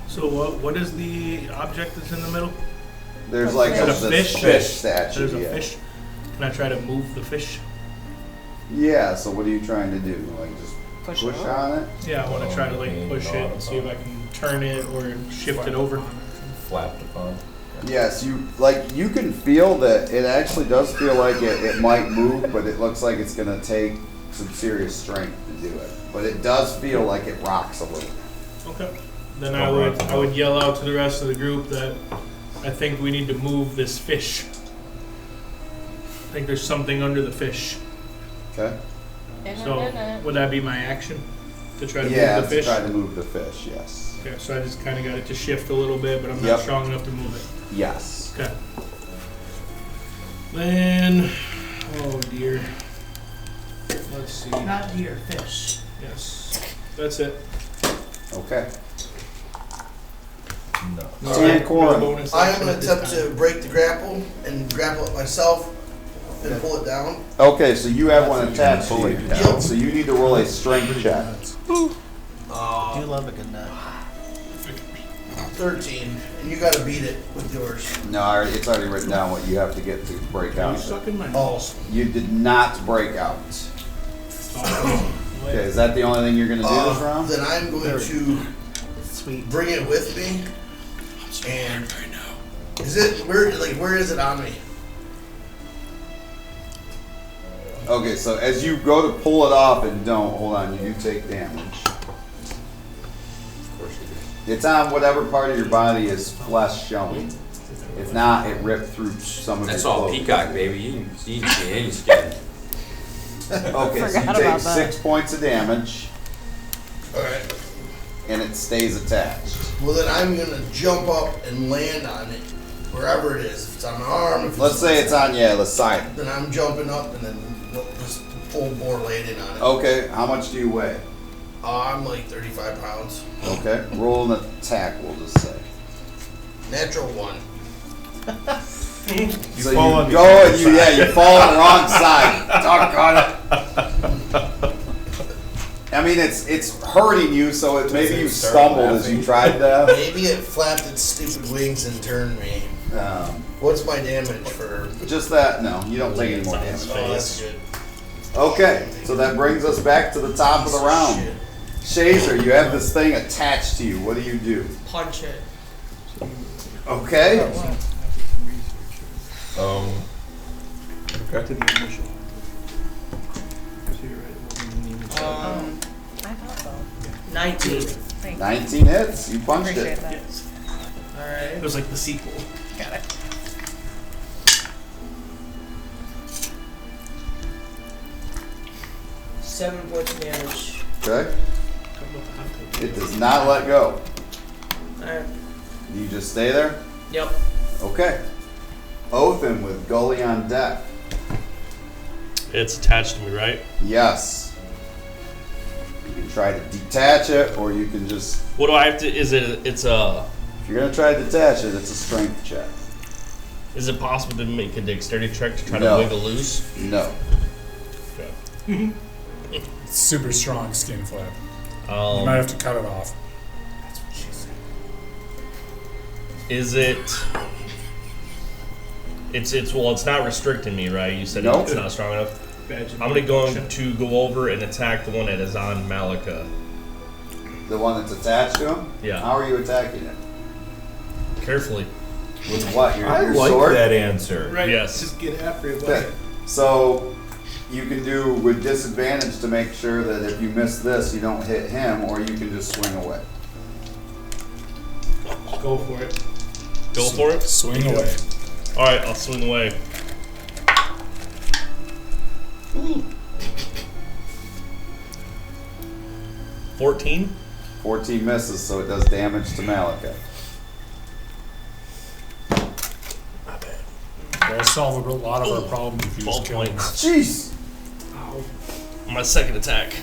So what is the object that's in the middle? There's like Is it a this fish? fish statue. There's a yeah. fish. Can I try to move the fish? Yeah, so what are you trying to do? Like just Push push it on it? Yeah, I want to try to like push it and see if I can turn it or shift it over. Flapped upon. Yes, you can feel that it actually does feel like it might move, but it looks like it's gonna take some serious strength to do it. But it does feel like it rocks a little. Okay. Then I would yell out to the rest of the group that I think we need to move this fish. I think there's something under the fish. Okay? So would that be my action to try to Yeah, move the to fish? try to move the fish, yes. Okay, so I just kind of got it to shift a little bit, but I'm not Yep. strong enough to move it. Yes. Okay. Then, oh dear. Let's see. Not deer, fish. Yes, that's it. Okay. No. No, Stand no corner. bonus I am action going at to this attempt time. to break the grapple and grapple it myself and pull it down. Okay, so you have one attached to you. Yep. So you need to roll a strength check. Do love a good nut. 13, and you got to beat it with yours. No, it's already written down what you have to get to break Are you out. sucking my Oh, You did not break out. Okay, is that the only thing you're going to do this round? then I'm going to Sweet. bring it with me. And is it where is it on me? Okay, so as you go to pull it off and don't, hold on, you do take damage. It's on whatever part of your body is flesh showing. If not, it ripped through some of That's your all clothes. peacock, baby. You can see any skin. Okay, so you Forgot take about that. 6 points of damage, Alright. and it stays attached. Well, then I'm going to jump up and land on it, wherever it is. If it's on my arm, if Let's say it's on, the side. Then I'm jumping up and then just full bore landing on it. Okay, how much do you weigh? I'm like 35 pounds. Okay, roll an attack, we'll just say. Natural 1. So you go and you fall on the wrong side. Doggone it. I mean, it's hurting you, so maybe you stumbled as you tried that. Maybe it flapped its stupid wings and turned me. What's my damage for? Just that, no, you don't take any more damage. Oh, that's good. Okay, so that brings us back to the top of the round. Shazer, you have this thing attached to you. What do you do? Punch it. Okay. To the initial. I thought so. 19. Thanks. 19 hits. You punched Appreciate it. that. Yes. Alright. It was like the sequel. Got it. Seven points of damage. Okay. It does not let go. Alright. You just stay there? Yep. Okay. Othin with Gully on deck. It's attached to me, right? Yes. You can try to detach it, or you can just. What do I have to? Is it? It's a. If you're gonna try to detach it, it's a strength check. Is it possible to make a dexterity check to try No. to wiggle loose? No. Okay. Super strong skin flap. You Um, might have to cut it off. Is it? It's well. It's not restricting me, right? You said Nope. it's not strong enough. I'm going to go over and attack the one that is on Malika. The one that's attached to him? Yeah. How are you attacking it? Carefully. With what? Your I like sword? that answer. Right. Yes. Just get after it. Okay. So you can do with disadvantage to make sure that if you miss this, you don't hit him, or you can just swing away. Go for it. Go for it. Swing away. All right, I'll swing away. Ooh. 14. 14 misses, so it does damage to Malika. That'll solve a lot of our problems if you 12 just kill him. points. Jeez! My second attack.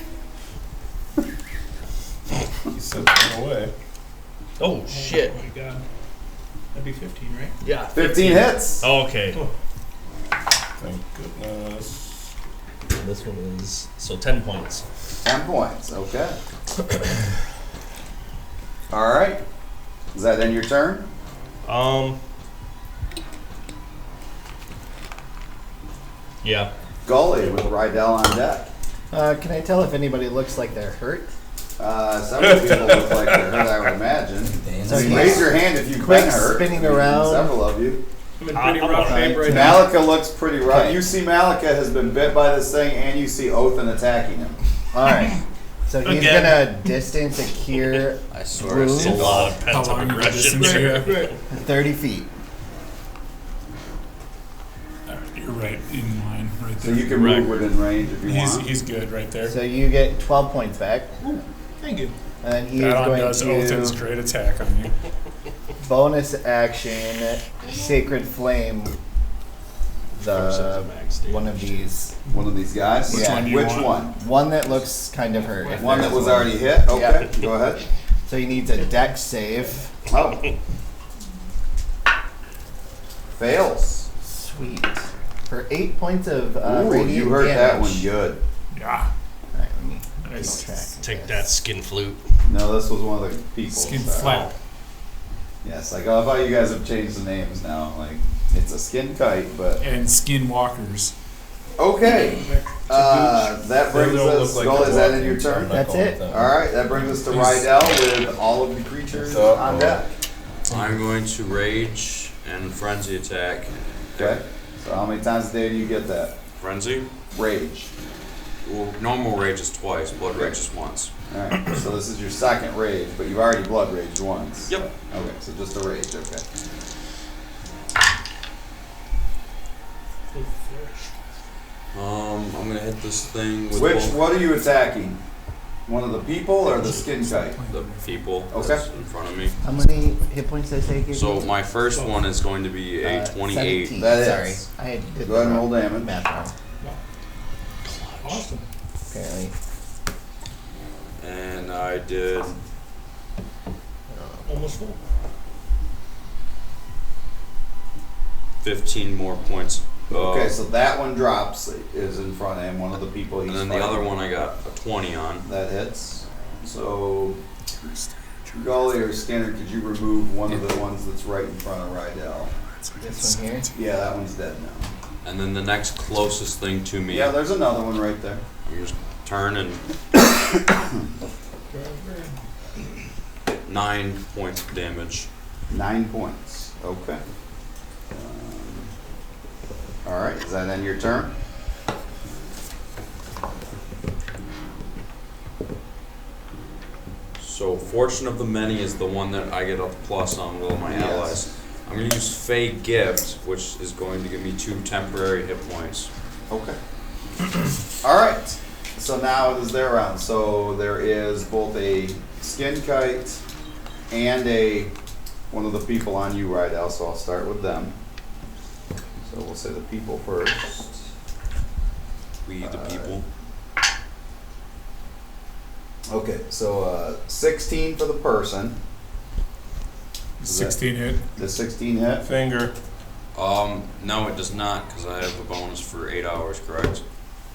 He said swing away. Oh shit. Oh my god. That'd be 15, right? Yeah. 15 hits! Okay. Thank goodness. This one is so 10 points. 10 points, okay. Alright. Is that then your turn? Yeah. Gully with Rydell on deck. Can I tell if anybody looks like they're hurt? Several people look like they're hurt, I would imagine. So Raise your hand if you've quick been hurt. spinning around. Several of you. I'm in pretty I'm rough alright. shape right now. Malika looks pretty rough. Okay. You see Malika has been bit by this thing, and you see Othin attacking him. Alright. So he's Again. gonna distance a cure I swear Wounds? it's A lot of How pent up long you aggression distance there. you? 30 feet. You're right in line, right So there. you can Right. move within range if you want. He's good right there. So you get 12 points back. Thank you. And then he That is on going does Othin's to great attack on you. bonus action Sacred Flame the one of these. One of these guys? Which one do you Which want? one? One that looks kind of hurt. if One that there's was one. already hit? Okay, Yeah. go ahead. So he needs a dex save. Oh. Fails. Sweet. For 8 points of Ooh, radiant you heard that damage. one good. Yeah. Alright, let me Nice. keep track of Take this. that, skin flute. No, this was one of the people. Skin Sorry. flap. Yes, like I love how you guys have changed the names now. Like it's a skin kite, but And skin walkers. okay. That brings They don't us. look like Skull, they're is that in walking, your so I'm turn? not That's going it. with them. All right, that brings us to Rydell with all of the creatures on deck. I'm going to rage and frenzy attack. Okay. So how many times a day do you get that? Frenzy? Rage. Well, normal rage is twice, blood rage is once. All right. So this is your second rage, but you've already blood raged once. Yep. Okay. So just a rage. Okay. I'm gonna hit this thing with Which? both What are you attacking? One of the people or the skin kite? the people Okay. that's in front of me. How many hit points did I say? So my first one is going to be a 28. 17. That Sorry. is. I did Go ahead and the roll damage. math wrong, Awesome. apparently. And I did Almost full. 15 more points. Okay, so that one drops, is in front of him, one of the people he's And then the fighting. other one I got a 20 on. That hits. So, Gully or Skinner, could you remove one of the ones that's right in front of Rydell? This one here. Yeah, that one's dead now. And then the next closest thing to me, Yeah, there's another one right there. I'm just turn and 9 points of damage. 9 points. Okay. Alright, is that end your turn? So Fortune of the Many is the one that I get a plus on with all my Yes. allies. I'm going to use Fey Gift, which is going to give me 2 temporary hit points. Okay. Alright. So now it is their round. So there is both a skin kite and one of the people on you, Rydell, so I'll start with them. So we'll say the people first. We the people. Okay, so 16 for the person. 16 hit. The 16 hit. Finger. No, it does not, because I have a bonus for 8 hours, correct?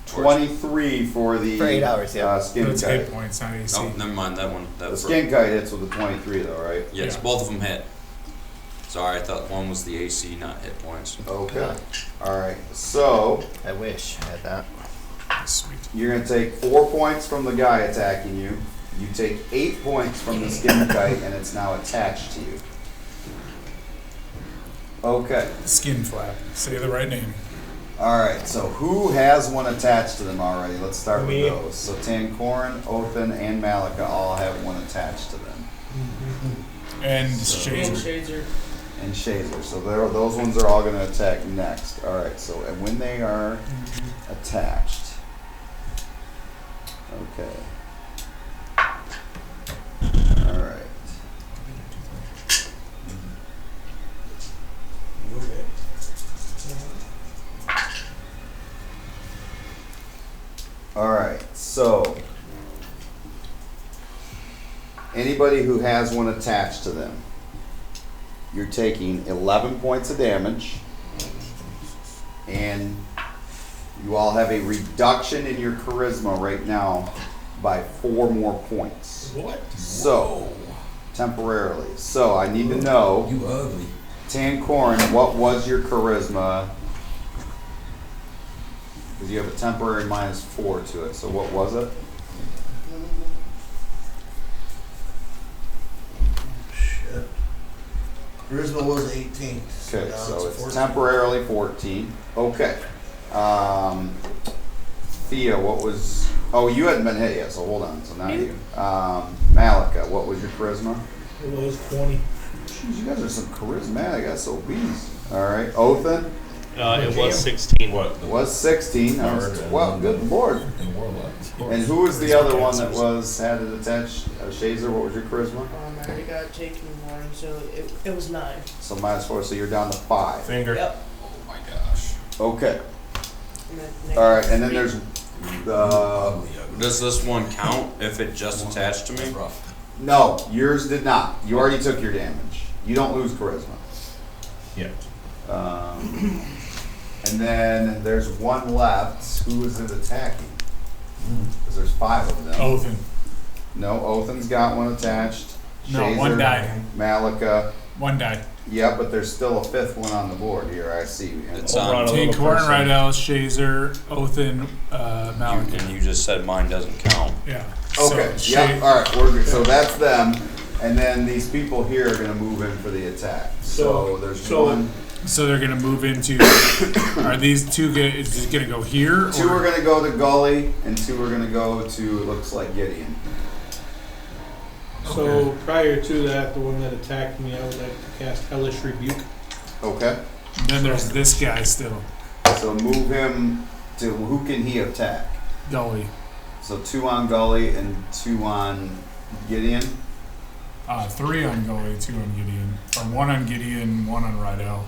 23 for the For 8 hours, yeah. skin That's kite. hit points, not AC. No, never mind, that one. The skin kite hits with a 23 though, right? Yes, Yeah. both of them hit. Sorry, I thought one was the AC, not hit points. Okay. Alright, so I wish I had that. Sweet. you're going to take 4 points from the guy attacking you. You take 8 points from the skin kite, and it's now attached to you. Okay. Skin flap. Say the right name. Alright, so who has one attached to them already? Let's start Me. with those. So Tankoran, Othin, and Malika all have one attached to them. And And Shazer. Shazer. and Shazer. So those ones are all going to attack next. All right. So and when they are attached, okay. All right. Okay. All right. So anybody who has one attached to them, you're taking 11 points of damage, and you all have a reduction in your charisma right now by 4 more points. What? So, temporarily. So, I need to know, You ugly. Tancorn, what was your charisma? Because you have a temporary -4 to it. So, what was it? Shit. Charisma was 18. Okay, now so it's 14. temporarily 14. Okay. Thea, what was... Oh, you hadn't been hit yet, so hold on. So now you. Malika, what was your charisma? It was 20. Jeez, you guys are some charismatic SOBs. All right. Othin? It was 16. It was 16. I was, well, good lord. And Warlock. And who was the other one that had it attached? Shazer, what was your charisma? I already got taken one, so it was 9. So -4, so you're down to 5. Finger. Yep. Oh my gosh. Okay. And then All right, and then there's the... Does this one count if it just attached to me? No, yours did not. You already took your damage. You don't lose charisma. Yeah. And then there's one left. Who is it attacking? Because there's 5 of them. Othin. No, Othin's got one attached. No, one died. Malika. One died. Yeah, but there's still a 5th one on the board here. I see. It's Over on on. a little Tancorn, person. Rydell, Shazer, Othin, Malika. And you just said mine doesn't count. Yeah. Okay. So, Yeah. All right. We're good. So that's them, and then these people here are going to move in for the attack. So there's one. So they're gonna move into. Are these two? Is it gonna go here? 2 are going to go to Gully, and 2 are going to go to, it looks like, Gideon. So prior to that, the one that attacked me, I would like to cast Hellish Rebuke. Okay. Then there's this guy still. So move him to, who can he attack? Gully. So 2 on Gully and 2 on Gideon. 3 on Gully, 2 on Gideon. Or 1 on Gideon, 1 on Rydell.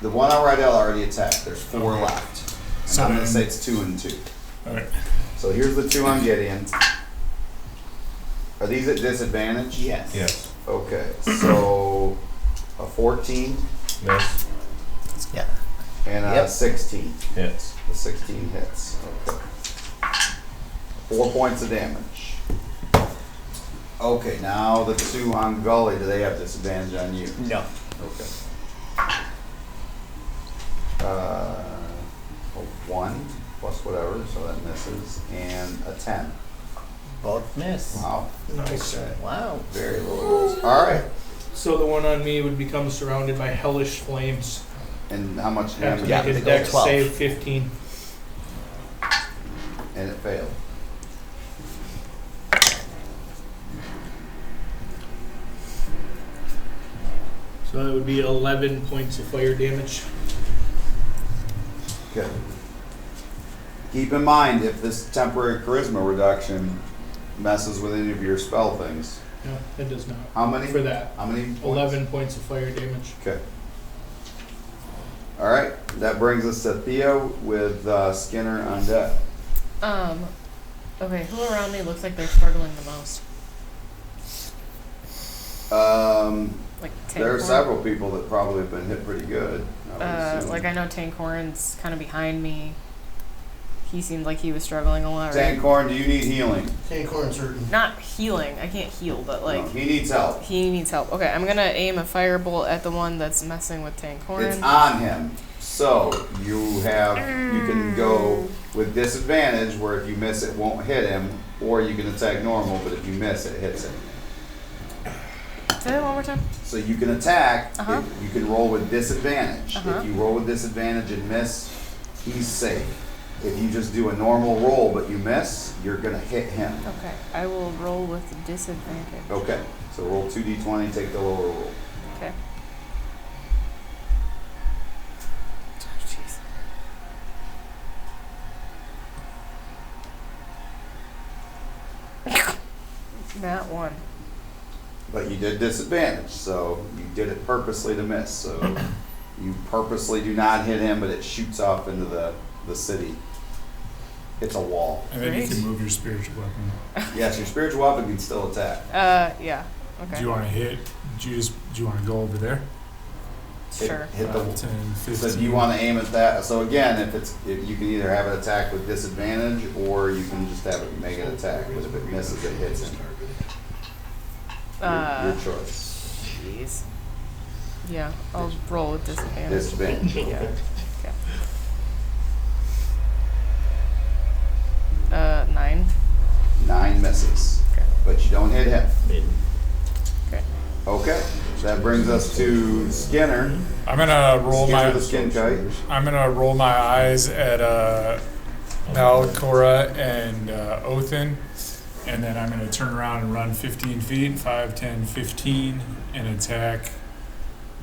The one on Rydell already attacked. There's 4 left. And So I'm going to then- say it's 2 and 2. Alright. So here's the 2 on Gideon. Are these at disadvantage? Yes. Yes. Okay, so a 14 Miss. Yeah. and a Yep. 16. Hits. The 16 hits. Okay. 4 points of damage. Okay, now the 2 on Gully, do they have disadvantage on you? No. Okay. A 1 plus whatever, so that misses, and a 10. Both miss. Wow. Nice. Okay. Wow. Very low rolls. All right. So the one on me would become surrounded by hellish flames. And how much Have damage? to Yeah, make a they go dex 12. save 15. And it failed. So that would be 11 points of fire damage. Okay. Keep in mind, if this temporary charisma reduction messes with any of your spell things. No, it does not. How many? For that. How many points? 11 points of fire damage. Okay. All right. That brings us to Theo with Skinner on deck. Okay, who around me looks like they're struggling the most? Like There are Tancorn? several people that probably have been hit pretty good. I would assume. Like I know Tancorn's kind of behind me. He seemed like he was struggling a lot, right? Tancorn, do you need healing? Tancorn's hurting. Not healing. I can't heal, but like No, he needs help. he needs help. Okay, I'm gonna aim a firebolt at the one that's messing with Tancorn. It's on him. So you can go with disadvantage where if you miss it won't hit him, or you can attack normal, but if you miss it hits him. Say that one more time. So you can attack, Uh-huh. you can roll with disadvantage. Uh-huh. If you roll with disadvantage and miss, he's safe. If you just do a normal roll but you miss, you're gonna hit him. Okay, I will roll with disadvantage. Okay, so roll 2d20, take the lower roll. Okay. That one. But you did disadvantage, so you did it purposely to miss. So you purposely do not hit him, but it shoots off into the city. It's a wall. And then you Great. can move your spiritual weapon. Yes, your spiritual weapon can still attack. Yeah. Okay. Do you want to hit? Do you want to go over there? Sure. Hit the 10, 15. So do you want to aim at that? So again, if you can either have it attack with disadvantage, or you can just have it make an attack. But if it misses, it hits him. Your choice. Jeez. Yeah, I'll roll with disadvantage. Disadvantage. Yeah. Okay. Okay. 9. 9 misses, Okay. but you don't hit him. Okay. Okay. So that brings us to Skinner. I'm gonna roll Skinner the skin kite. I'm gonna roll my eyes at Malcora and Othin, and then I'm gonna turn around and run 15 feet, 5, 10, 15, and attack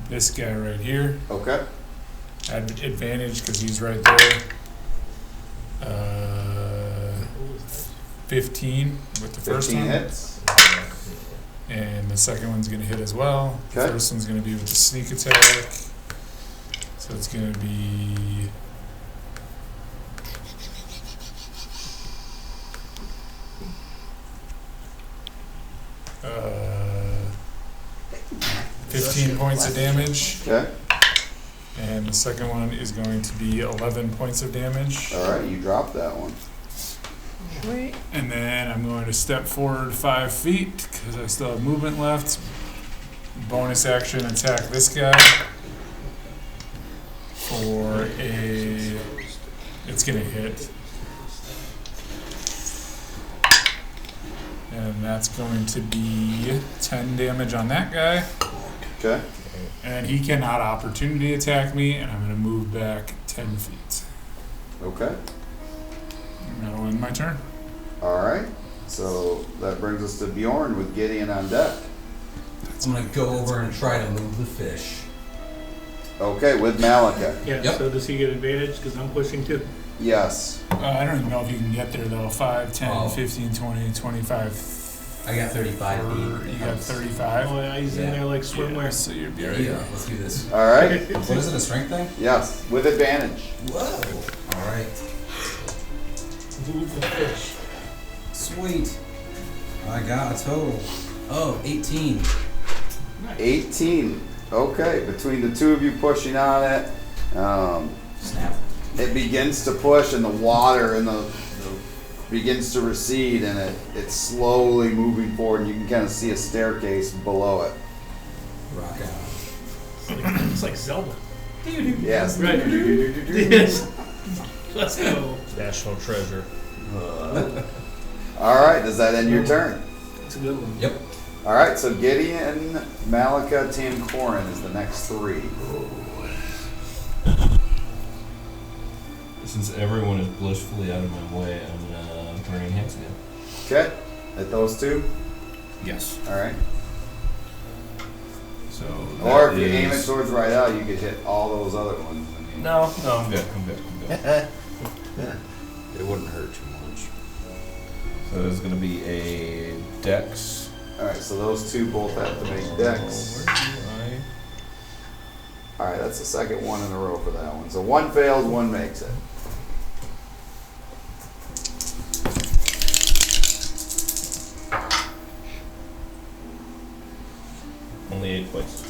this guy right here. Okay. At advantage because he's right there. 15 with the first 15 one. hits. And the second one's going to hit as well. The Okay. first one's going to be with the sneak attack. So it's going to be... Uh, 15 points of damage. Okay. And the second one is going to be 11 points of damage. All right, you dropped that one. Wait. And then I'm going to step forward 5 feet because I still have movement left. Bonus action attack this guy for a... It's going to hit. And that's going to be 10 damage on that guy. Okay. And he cannot opportunity attack me, and I'm going to move back 10 feet. Okay. And that'll end my turn. All right. So that brings us to Bjorn with Gideon on deck. I'm gonna go over and try to move the fish. Okay, with Malika. Yeah, Yep. so does he get advantage? Because I'm pushing too. Yes. I don't even know if you can get there, though. 5, 10, Oh. 15, 20, 25. I got 35 feet. You got 35? Oh, yeah, he's in there like swimwear. So you'd be Yeah, right. let's do this. All right. What is it, a strength thing? Yes, with advantage. Whoa. All right. Move the fish. Sweet. I got a total of 18. 18. Okay, between the two of you pushing on it, Snap. it begins to push, and the water and the begins to recede, and it's slowly moving forward, and you can kind of see a staircase below it. Rock out. It's like Zelda. Yes. Right. Yes. Let's go. National treasure. All right, does that end your turn? It's a good one. Yep. All right, so Gideon, Malika, Tancorin is the next 3. Since everyone is blissfully out of my way, I'm gonna bring hands again. Okay, at those 2? Yes. All right. So. Or that if you aim it is- towards right out, you could hit all those other ones. I mean, No, I'm good. I'm good. I'm good. It wouldn't hurt too much. So there's gonna be a dex. All right, so those 2 both have to make dex. All right, that's the second one in a row for that one. So 1 fails, 1 makes it. Only 8 points.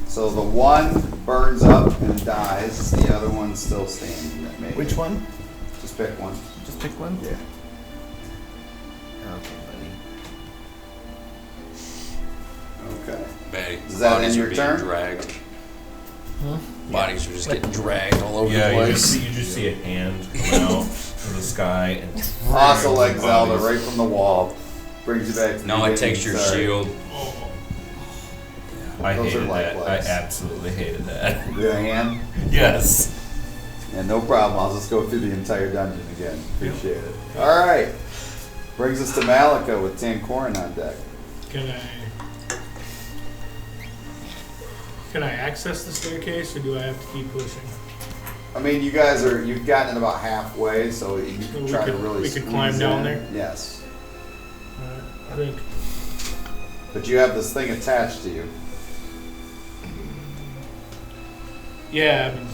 So the one burns up and dies. The other one's still standing. That made Which it. one? Just pick one. Just pick one? Yeah. Okay, buddy. Okay. Does that bodies end are your being turn? dragged. Bodies are just getting dragged all over Yeah, the you place. just see a hand come out of the sky and Also like Zelda, bodies. right from the wall. Brings you back to No, the it takes your beginning. shield. I Those are hated that. I likewise. absolutely hated that. The hand? Yes. Yeah, no problem. I'll just go through the entire dungeon again. Appreciate it. Alright. Brings us to Malika with Tancorin on deck. Can I access the staircase, or do I have to keep pushing? I mean, you guys you've gotten it about halfway, so you So can we try to could- really we could climb squeeze down in. there? Yes. I think But you have this thing attached to you. Yeah, I mean,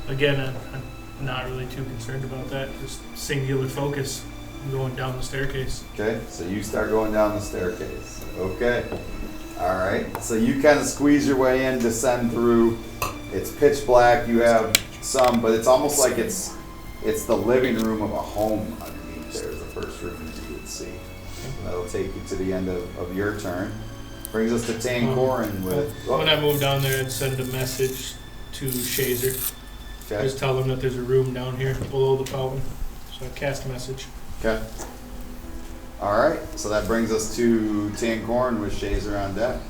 again, I'm not really too concerned about that. Just singular focus. I'm going down the staircase. Okay, so you start going down the staircase. Okay. Alright, so you kind of squeeze your way in, descend through. It's pitch black, you have some, but it's almost like it's the living room of a home underneath there is the first room that you would see. That'll take you to the end of your turn. Brings us to Tankorin with... When I move down there, I'd send a message to Shazer. Okay. Just tell them that there's a room down here below the fountain. So I cast a message. Okay. Alright, so that brings us to Tankorin with Shazer on deck.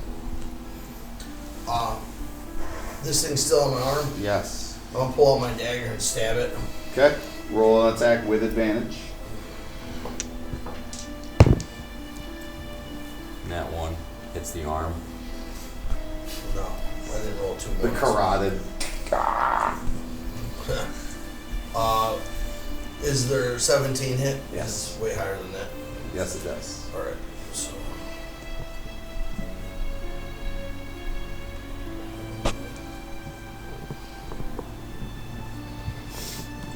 This thing's still on my arm. Yes. I'm gonna pull out my dagger and stab it. Okay. Roll an attack with advantage. And that one hits the arm. No, I didn't roll two The ones. carotid. Is there 17 hit? Yes. It's way higher than that. Yes, it does. Alright, so.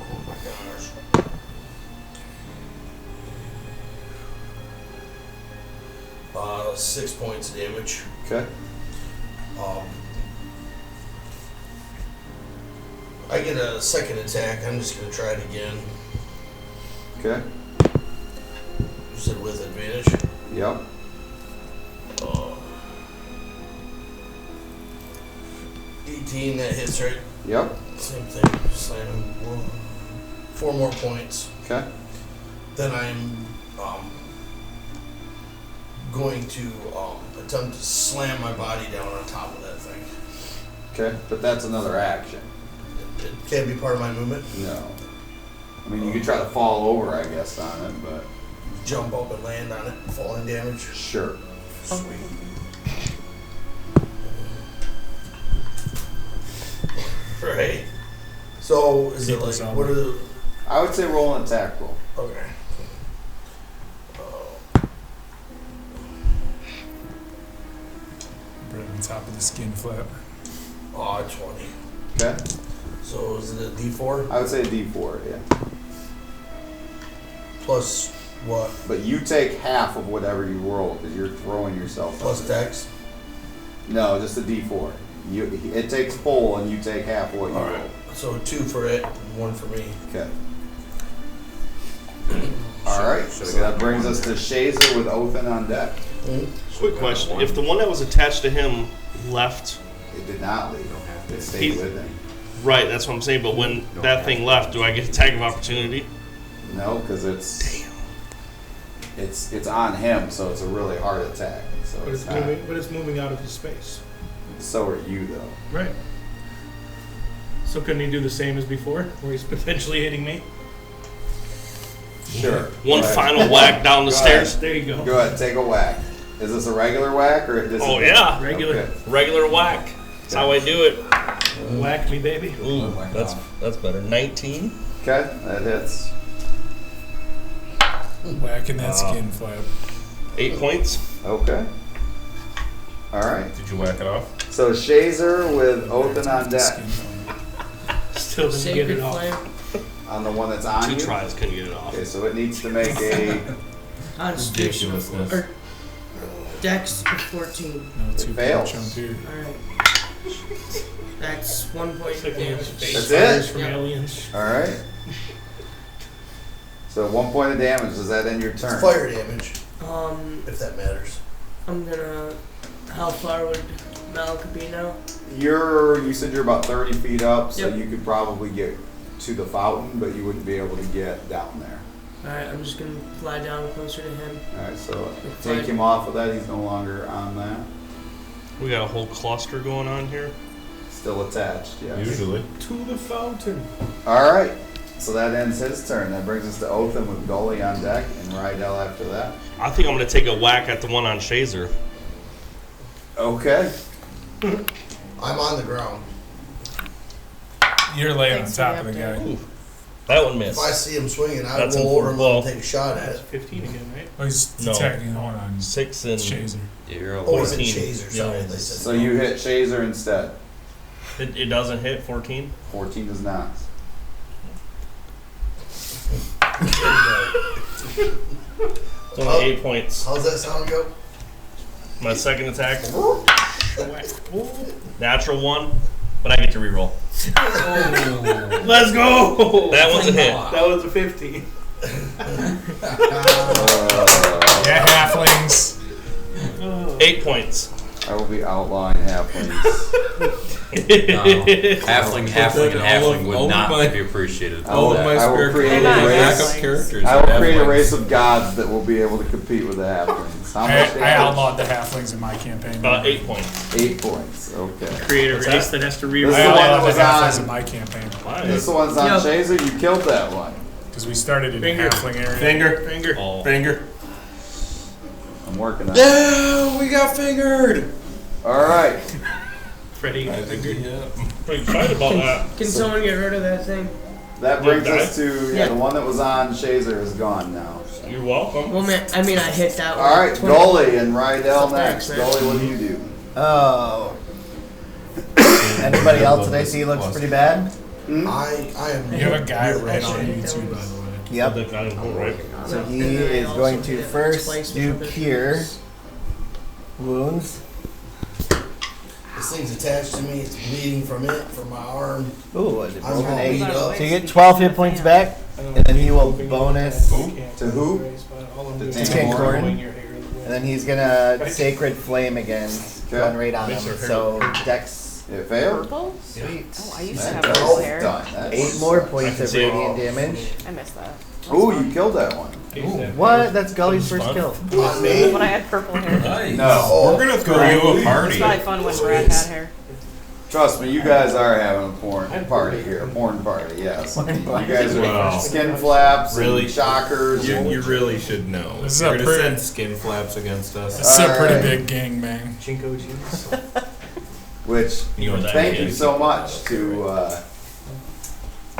Oh my gosh. 6 points of damage. Okay. I get a second attack. I'm just gonna try it again. Okay. You said with advantage. Yep. 18, that hits, right? Yep. Same thing. Slam him. 4 more points. Okay. Then I'm going to attempt to slam my body down on top of that thing. Okay. But that's another action. It can't be part of my movement. No. I mean, you could try to fall over, I guess, on it, but Jump up and land on it, falling damage. sure. Sweet. Right. So is it like what are the? I would say roll an attack roll. Okay. Right on top of the skin flap. 20. Okay. So is it a D4 I would say a D4, yeah. plus what? But you take half of whatever you roll because you're throwing yourself. Plus dex? No, just a D4. It takes full and you take half of what you All roll. right. So 2 for it, and 1 for me. Okay. All right. So that brings us to Shazer with Othin on deck. Quick question: if the one that was attached to him left, It did not leave. It stayed with him. right? That's what I'm saying. But when that thing left, do I get attack of opportunity? No, because it's on him, so it's a really hard attack. So But it's it's not. moving. But it's moving out of his space. So are you though. Right. So couldn't he do the same as before, where he's potentially hitting me? Sure. One Go ahead. final whack down the Go stairs. There you go. Go ahead, take a whack. Is this a regular whack or this? Oh is yeah, Regular. Okay. regular whack. That's how I do it. Whack me, baby. Ooh, that's better. 19. Okay, that hits. Whacking that skin flap. 8 points. Okay. All right. Did you whack it off? So Shazer with Othin on deck Skin flap. Still didn't get Sacred it off. flame. on the one that's on Two you. tries couldn't get it off. Okay, so it needs to make a. Constitution. Ridiculousness. Or Dex of 14. No, two fails. jump here. Alright. That's 1 point It's like of one of damage. those face That's fires it? from Yep. Aliens. All right. So 1 point of damage. Does that end your turn? Fire damage, If if that matters. I'm gonna. How far would Malak be now? You said you're about 30 feet up, so Yep. you could probably get to the fountain, but you wouldn't be able to get down there. Alright, I'm just gonna fly down closer to him. All right, so Fine. take him off of that. He's no longer on that. We got a whole cluster going on here. Still attached. Yeah. Usually. To the fountain. All right. So that ends his turn. That brings us to Othin with Gully on deck and Rydell after that. I think I'm gonna take a whack at the one on Shazer. Okay. I'm on the ground. You're laying Thanks on for top the of the update. guy. That one If missed. I see him swinging, I That's roll over him well, and take a shot at That's it. 15 again, right? Oh, he's No. attacking the one on 6 and Chaser. Yeah, you're a Oh, he's in 14. Chaser. Sorry, they said. So you hit Shazer instead. it doesn't hit 14. 14 does not. It's only 8 points. How's that sound go? My second attack. Natural 1, but I get to reroll. Let's go! That one's a hit. That was a 15. Yeah, halflings. 8 points. I will be outlawing halflings. Halfling, and halfling would not be appreciated. I will create They're not a race. halflings. characters. I will create a race of gods that will be able to compete with the halflings. How much I damage? outlawed the halflings in my campaign. 8 points. 8 points. Okay. Create a What's race that? that has to This reroll. is I the one that outlawed was the halflings in on. my campaign. This one's on No. Shazer. You killed that one. Because we started in Finger. halfling area. Finger. Oh. Finger. I'm working on it. Yeah, we got fingered. All right. Freddy. I think Pretty excited about that. Can someone get rid of that thing? That brings You us to Yeah. the one that was on Shazer is gone now. You're welcome. Well, man, I mean, I hit that one. All right, 20. Gully and Rydell next. Thanks, man. Gully, what do you do? Oh. Anybody else that I see looks pretty bad? Hmm? I am. You have a guy right on you too, by the way. Yep. That guy won't, right? So he is going to first do cure wounds. This thing's attached to me. It's bleeding from it, from my arm. Ooh, is it I'm broken all 8? beat up. So you get 12 hit points back, and then he will bonus, To who? To Tankorn. and then he's gonna Sacred Flame again, Okay. run right on him. So Dex, It failed. Purple? sweet. Oh, I used to have That's purple hair. done. That's 8 more points can of see it. radiant damage. I missed that. Ooh, you killed that one. What? That's Gully's first Fun. kill. On me? When I had purple hair. Nice. No. We're gonna throw you a It's party. probably fun when Brad had hair. Trust me, you guys are having a porn party here. A porn party, yes. You guys are Wow. skin flaps, Really? and shockers. You, and- you really should know. This is You're a gonna pretty- send skin flaps against us. It's a pretty Alright. big gangbang. Chinko cheese. Which, You know that thank kid. you so much to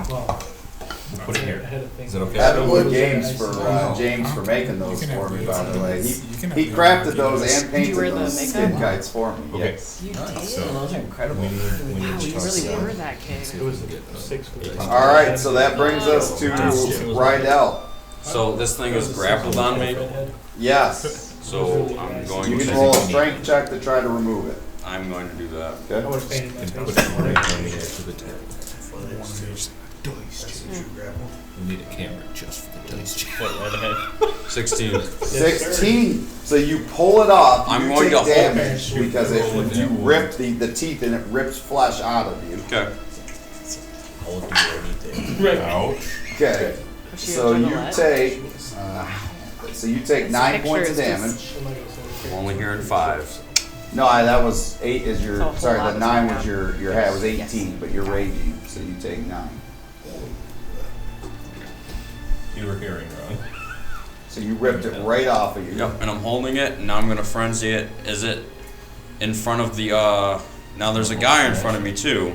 Well, We'll put it here. ahead of things. Is it okay? Evanwood Games for Oh. James for making those You can for have me. these. By the way, You can have he these. crafted those and Did you painted wear the those makeup? skin kites for me. Okay. Yes. You Nice. did? So Those are incredible. we need Wow, to you talk really about- were that kid. It was 6 weeks. All right, so that brings us to Rydell. So this thing is grappled on me. Yes. So I'm going You to. can roll a strength check to try to remove it. I'm going to do that. I Okay. would have painted my Put face. it right on the edge of the table. Dice. We need a camera just for the dice check. What, right ahead? 16. 16. So you pull it off. I'm You going take to hold damage because Roll it you down. rip the teeth and it rips flesh out of you. Okay. I'll do anything. Ouch. Okay. Was she a So you Juggalette? take. So you take 9 Picture points of is just- damage. I'm only hearing 5. No, that was 8 is your. So a whole Sorry, lot the is 9 going was on. your hat was 18, Yes. but you're raging, so you take 9. You were hearing wrong. So you ripped it right off of you. Yep, and I'm holding it, and now I'm gonna frenzy it. Is it in front of the, now there's a guy in front of me too.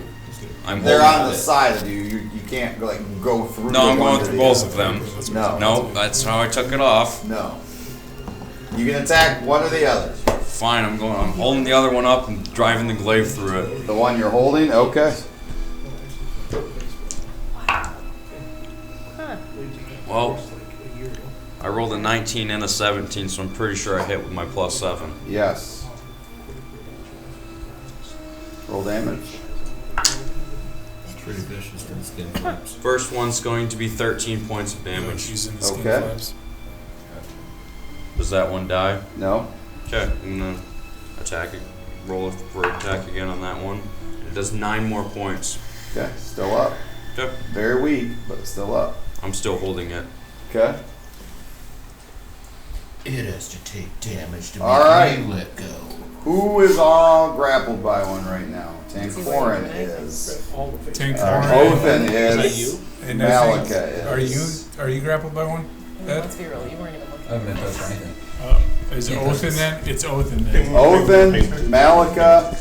I'm They're holding on the it. side of you. You can't go through. No, the I'm one going to through the both other. of them. No. No, that's how I took it off. No. You can attack one or the other. Fine, I'm holding the other one up and driving the glaive through it. The one you're holding, okay. Well, I rolled a 19 and a 17, so I'm pretty sure I hit with my +7. Yes. Roll damage. It's pretty vicious for the skin flaps. First one's going to be 13 points of damage. Using the skin Okay. flaps. Does that one die? No. Okay, I'm gonna attack it. Roll for attack again on that one. It does 9 more points. Okay. Still up. Okay, Very weak, but still up. I'm still holding it. Okay. It has to take damage to All right. make me let go. Who is all grappled by one right now? Tankoran is. Othin is. And I think- Malika Are you grappled by one? Ed? Let's be real, you weren't even looking. I haven't touched anything. Is it Othin then? It's Othin then. Othin, Malika,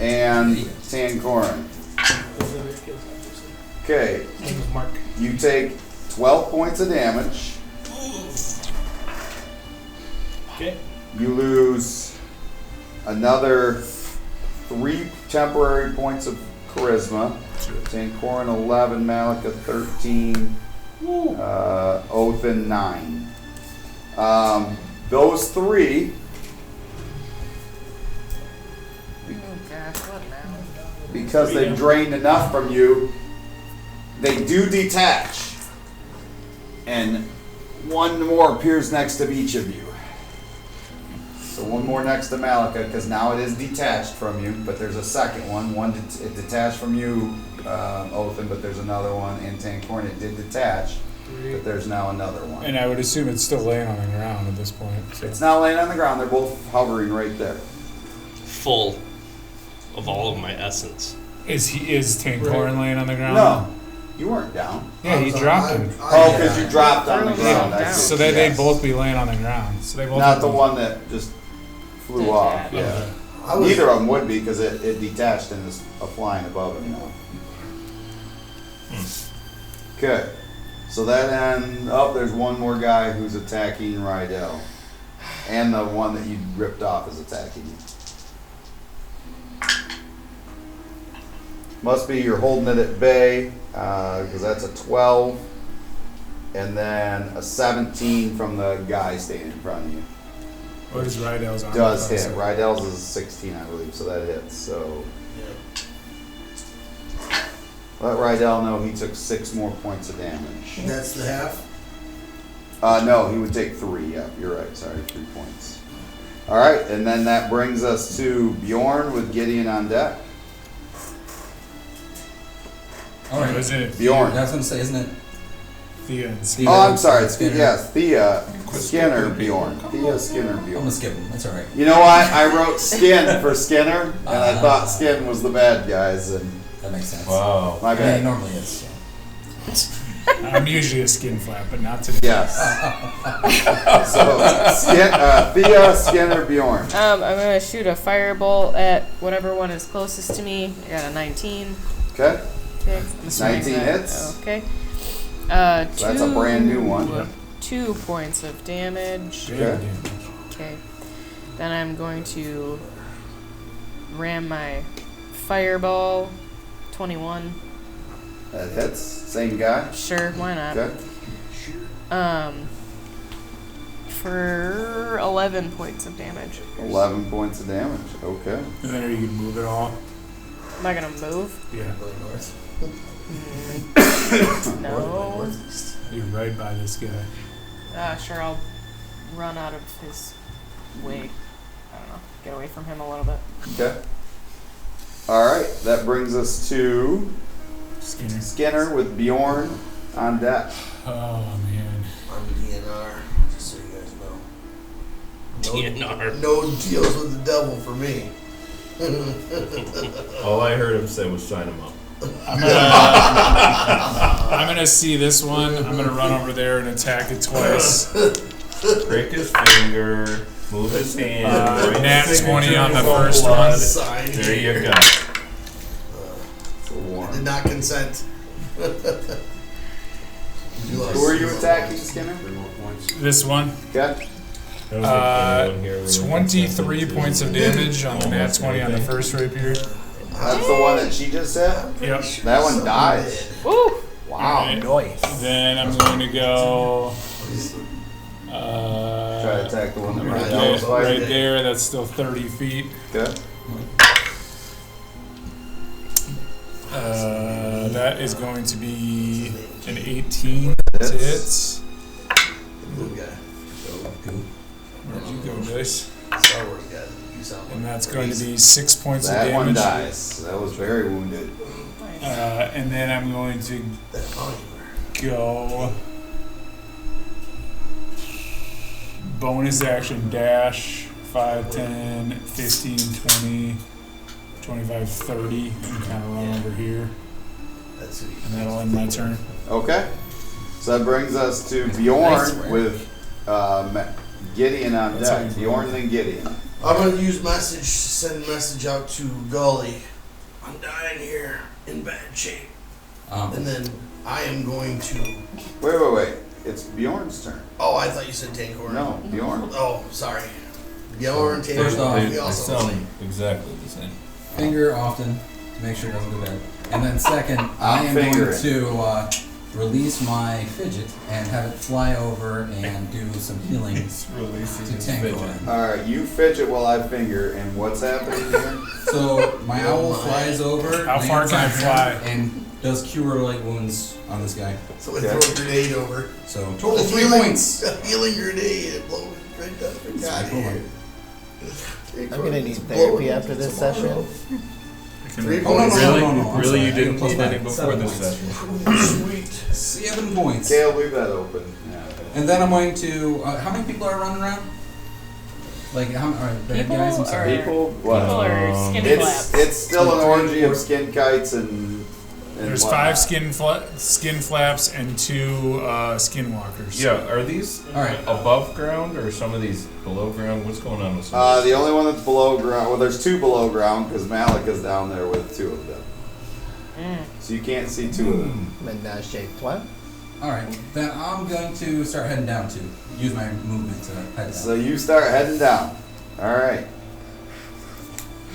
and Tankoran. Okay, His name is Mark. you take 12 points of damage. Okay. You lose another 3 temporary points of charisma. Tankoran 11, Malika 13, Othin 9. Those 3, Oh gosh, what now? because they drained enough from you, they do detach. And one more appears next to each of you. So one more next to Malika, because now it is detached from you, but there's a second one. It detached from you, Othin, but there's another one. And Tankorn, it did detach, but there's now another one. And I would assume it's still laying on the ground at this point. So. It's not laying on the ground. They're both hovering right there. Full of all of my essence. Is Tankoran laying on the ground? No, you weren't down. Yeah, he dropped him. Oh, because you dropped on the ground. I see. So they'd Yes. both be laying on the ground. So they both. Not the one that just flew off. Yeah. Yeah. Neither of them would be because it detached and is flying above him now. Okay. So that end. Oh, there's one more guy who's attacking Rydell. And the one that you ripped off is attacking you. Must be you're holding it at bay, because that's a 12. And then a 17 from the guy standing in front of you. What is Rydell's armor? Does hit. Rydell's is 16, I believe, so that hits. So let Rydell know he took 6 more points of damage. That's the half? No, he would take 3. Yeah, you're right. Sorry, 3 points. All right, and then that brings us to Bjorn with Gideon on deck. All right. Is it Bjorn. That's what I'm saying, isn't it? Thea and Thea. Oh, I'm sorry. It's Skinner. yes, Thea Skinner Bjorn. Thea Skinner I'm Bjorn. gonna skip him. That's all right. You know what? I wrote Skin for Skinner, and I thought Skin was the bad guys, and That makes sense. Wow. my Yeah, he bad. normally is. So. I'm usually a skin flap, but not today. Yes. So Thea Skinner Bjorn. I'm gonna shoot a firebolt at whatever one is closest to me. I got a 19. Okay. Okay. I'm assuming 19 that- hits. Okay. So that's a brand new one. Yep. 2 points of damage. Big Okay. damage. Okay. Then I'm going to ram my fireball. 21. That hits. Same guy. Sure, why not? Okay. For 11 points of damage. 11 points of damage. Okay. And then are you gonna move it all? Am I gonna move? Yeah. Going north. No. You're right by this guy. Sure, I'll run out of his way. I don't know. Get away from him a little bit. Okay. All right. That brings us to Skinner. Skinner with Bjorn on deck. Oh man. I'm DNR, just so you guys know. DNR. No deals with the devil for me. All I heard him say was sign him up. I'm gonna see this one. I'm gonna run over there and attack it twice. Prick his finger, move his hand. write Nat the 20 signature on the in cold first blood. one. Sign There you go. So I warm. did not consent. Who are you attacking, Skinner? This one. Okay. I don't think anyone here remembers 23 that. points of damage on the nat 20 on the first rapier. That's the one that she just said? Yep. That one dies. Woo! Wow. Alright. Then I'm going to go. Try to attack the one that Right Rydell was there, right fighting. there, that's still 30 feet. Okay. That is going to be an 18 to hit. Good guy. Where'd you go, Dice? Star Wars guy. You sound And like that's going to be 6 points of That one damage. dies. That was very wounded. And then I'm going to that bounty go bonus action dash 5, 10, 15, 20, 25, 30 and kind of run over here. That's who you And that'll end my turn. Okay. So that brings us to Bjorn with Gideon on That's how deck. you Bjorn then Gideon. I'm gonna use send message out to Gully. I'm dying here in bad shape. And then I am going to. Wait. It's Bjorn's turn. Oh, I thought you said Tankor. No, Bjorn. Oh, sorry. Bjorn, Tankor. First off, we They also sound exactly the same. finger often to make sure it doesn't go bad. And then second, I am finger going it. to release my fidget and have it fly over and do some healing Releasing to his Tango. fidget. Alright, you fidget while I finger, and what's happening here? So my owl flies over. How far lands can I on fly? him, And does cure light wounds on this guy. So we throw a grenade over. So total 3 healing, points. A healing grenade. It blows right down the god here. I'm gonna need therapy after this session. 3 Oh, no, points. no, no, no, no. I'm Really, sorry, you I didn't get need plus any five. before 7 this points. session. Sweet. 7 points. Kale, leave that open. And then I'm going to. How many people are running around? Like how many? Bad People guys. I'm are- sorry. People, People what? are skinny It's flaps. it's still an orgy of skin kites and There's whatnot. 5 skin flaps and 2 skinwalkers. Yeah, are these All right. above ground or some of these below ground? What's going on with some of The only one that's below ground. Well, there's 2 below ground because Malika's down there with 2 of them. So you can't see 2 of them. Menage a trois. All right. Then I'm going to start heading down to use my movement to head down. So you start heading down. All right.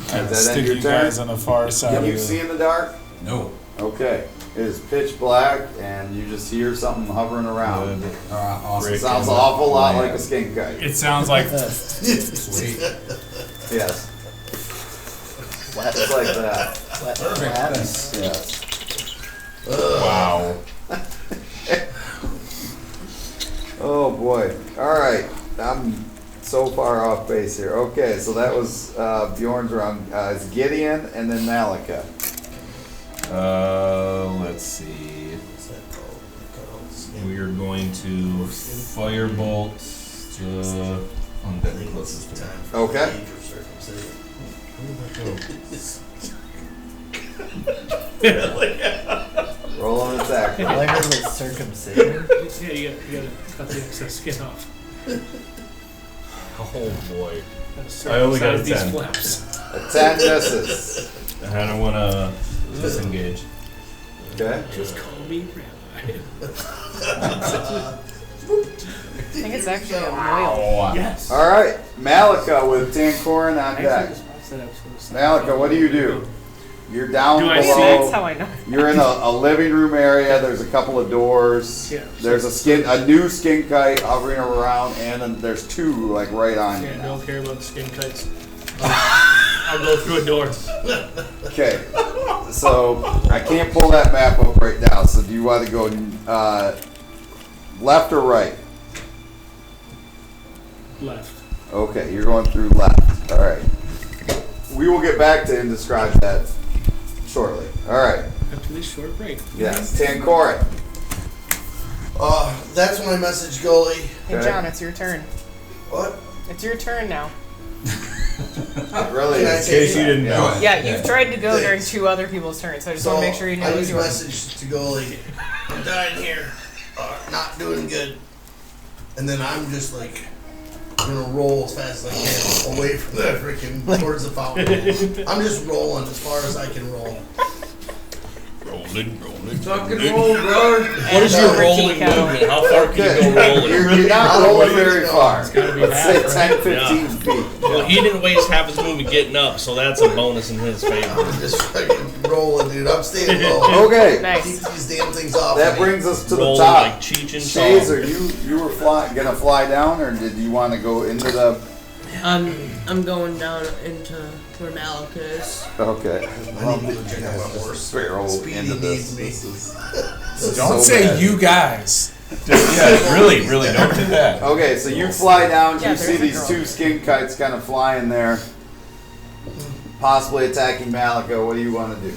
Kind of Does that end stick your you turn? guys on the far side. Can of you the- see in the dark? No. Okay. It is pitch black, and you just hear something hovering around. Awesome. It sounds an awful lot like a skink kite. It sounds like Sweet. Yes. Flat, Just like that. flat flaps. Yes. Wow. Oh boy. All right. I'm so far off base here. Okay, so that was Bjorn's round. It's Gideon and then Malika. Let's see. We are going to firebolt the undead closest to me. Okay. Roll an attack. All I heard was circumcision. Yeah, you gotta cut the excess skin off. Oh boy. Gotta I only got a circumcise these 10. flaps. A 10 misses. I don't want to disengage. Okay. Just call me Rabbi. I think it's actually a whale. Yes. All right. Malika with Tankorin on Actually, deck. the spots that I was gonna say. Malika, what do you do? You're down Do I see- below. That's how I know. You're in a living room area. There's a couple of doors. Yeah. There's a new skin kite hovering around, and then there's 2 like right on you. Yeah, now. don't care about the skin kites. I'll go through a door. Okay. So I can't pull that map up right now. So do you want to go left or right? Left. Okay, you're going through left. All right. We will get back to and describe that shortly. All right. After this short break. Yes, Tankorin. That's when I message Gully. Hey Okay. John, it's your turn. What? It's your turn now. It really Can I is. take In case you didn't know. Yeah, you've tried to go during Thanks. 2 other people's turns, so I just So want to make sure you know I it's just yours. messaged to Gully. I'm dying here. Not doing good. And then I'm just like gonna roll as fast as I can away from that freaking towards the fountain. I'm just rolling as far as I can roll. Rolling. Fucking roll, bro. What is your Over rolling tea kettle. movement? How far can you go rolling? You're not rolling very far. gotta be Let's say half, 10, 15 feet. Well, he didn't waste half his movement getting up, so that's a bonus in his favor. I'm just fucking rolling, dude. I'm staying low. Okay. Keep Nice. these damn things off. That me. brings us to the Rolling top. like Cheech and Shays, Chong. are you were gonna fly down, or did you want to go into the? I'm going down into where Malika is. Okay. I need to go check out my horse. Barrel Speedy into needs this. me. This is Don't so say bad. you guys. Yeah, really don't do that. Okay, so you fly down. Yeah, You see there's a these girl. 2 skin kites kind of flying there, possibly attacking Malika. What do you want to do?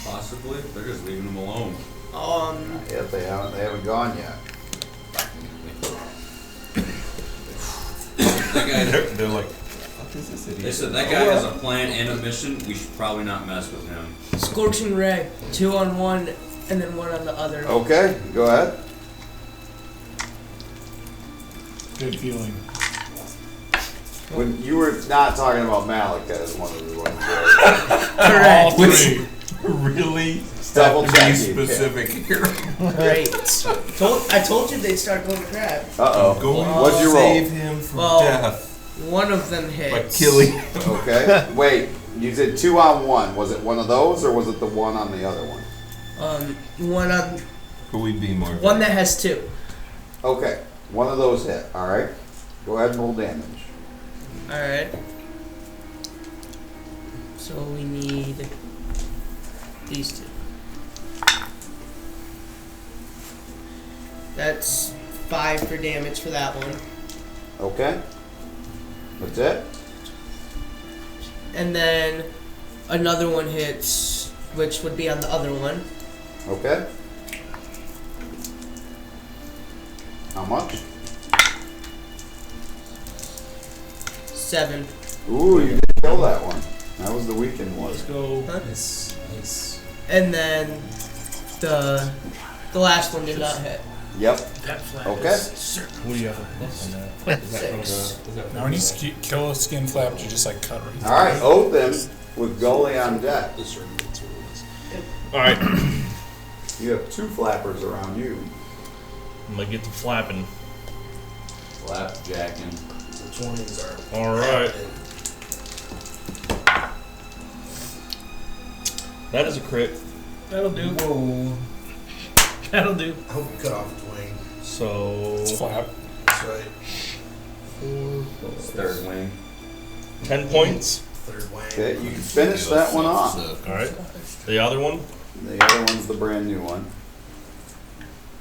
Possibly. They're just leaving them alone. Yep, they haven't gone yet. That guy, They're like, what is this idiot? they said that guy has a plan and a mission. We should probably not mess with him. Scorching Ray, 2 on one, and then 1 on the other. Okay, go ahead. Good feeling. When you were not talking about Malika as one of the ones. Correct. All 3. Really? double Be check. specific here. Great. I told you they'd start going crab. Uh Going oh. What'd you roll? save him from death One of them by hits. killing him. Okay. Wait. You did 2 on 1. Was it one of those, or was it the one on the other one? One on Could we be more? one that has 2. Okay. One of those hit. All right. Go ahead and roll damage. All right. So we need these 2. That's 5 for damage for that one. Okay. That's it. And then another one hits, which would be on the other one. Okay. How much? 7. Ooh, you did kill that one. That was the weakened one. Let's go. Huh? Nice. And then the last one did not hit. Yep. That flat Okay. is What do you have a plus on that? Is that from 6. the? Is that Now, when you kill a skin flap, you just like cut right All right. Oath him with Gully on deck. All right. You have 2 flappers around you. I'm gonna get to flapping. Flapjacking. The 20s are. All right. That is a crit. That'll do. Whoa. That'll do. I hope you cut off his wing. So It's flap. That's right. 3rd wing. 10 points. 3rd wing. Okay. You can finish that one off. All right. The other one. The other one's the brand new one.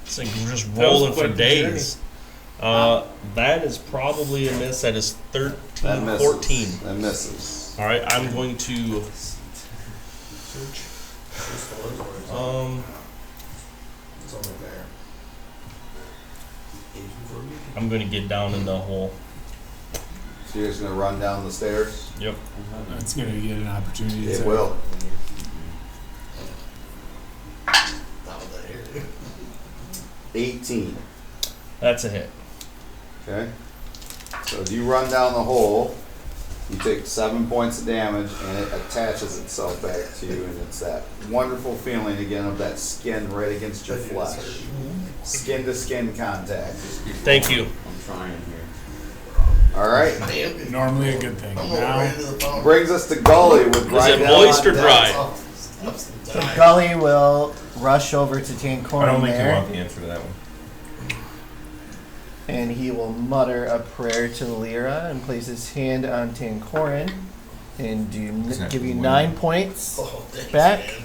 This thing was just That was rolling for quite the days. That is probably a miss. That is 13, That misses. 14. That misses. All right. I'm going to. It's only there. I'm going to get down in the hole. So you're just gonna run down the stairs. Yep. It's gonna get an opportunity. It to will. Not with that here. 18. That's a hit. Okay. So as you run down the hole, you take 7 points of damage, and it attaches itself back to you, and it's that wonderful feeling again of that skin right against your flesh. Skin to skin contact. Thank you. I'm trying here. All right. Normally a good thing. I'm going Now, right into the phone. Brings us to Gully with Is Rydell it moist on or deck. dry? So Gully will rush over to I Tancorin don't think you there, want the answer to that one. and he will mutter a prayer to Lyra and place his hand on Tancorin and give you 9 points Oh, thanks, back. man.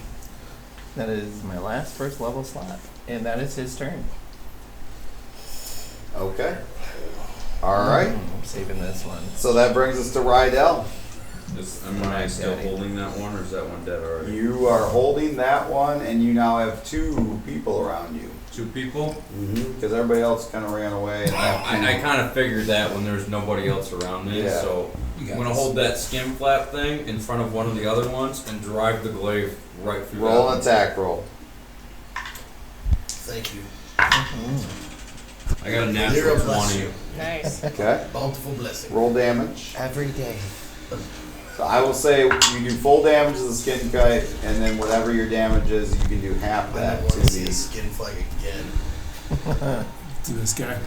That is my last first level slot, and that is his turn. Okay. All right. I'm saving this one. So that brings us to Rydell. Am I still holding that one, or is that one dead already? You are holding that one, and you now have 2 people around you. 2 people? Because everybody else kind of ran away. And I kind of figured that when there's nobody else around me, Yeah. so You I'm got gonna this. hold that skin flap thing in front of one of the other ones and drive the glaive right through Roll that an attack roll. Thank you. one. I got a Lyra natural bless 20. you. Nice. Okay. Bountiful blessing. Roll damage. Every day. So I will say you do full damage to the skin kite, and then whatever your damage is, you can do half I that don't to want to see a the. skin flag again. to this guy.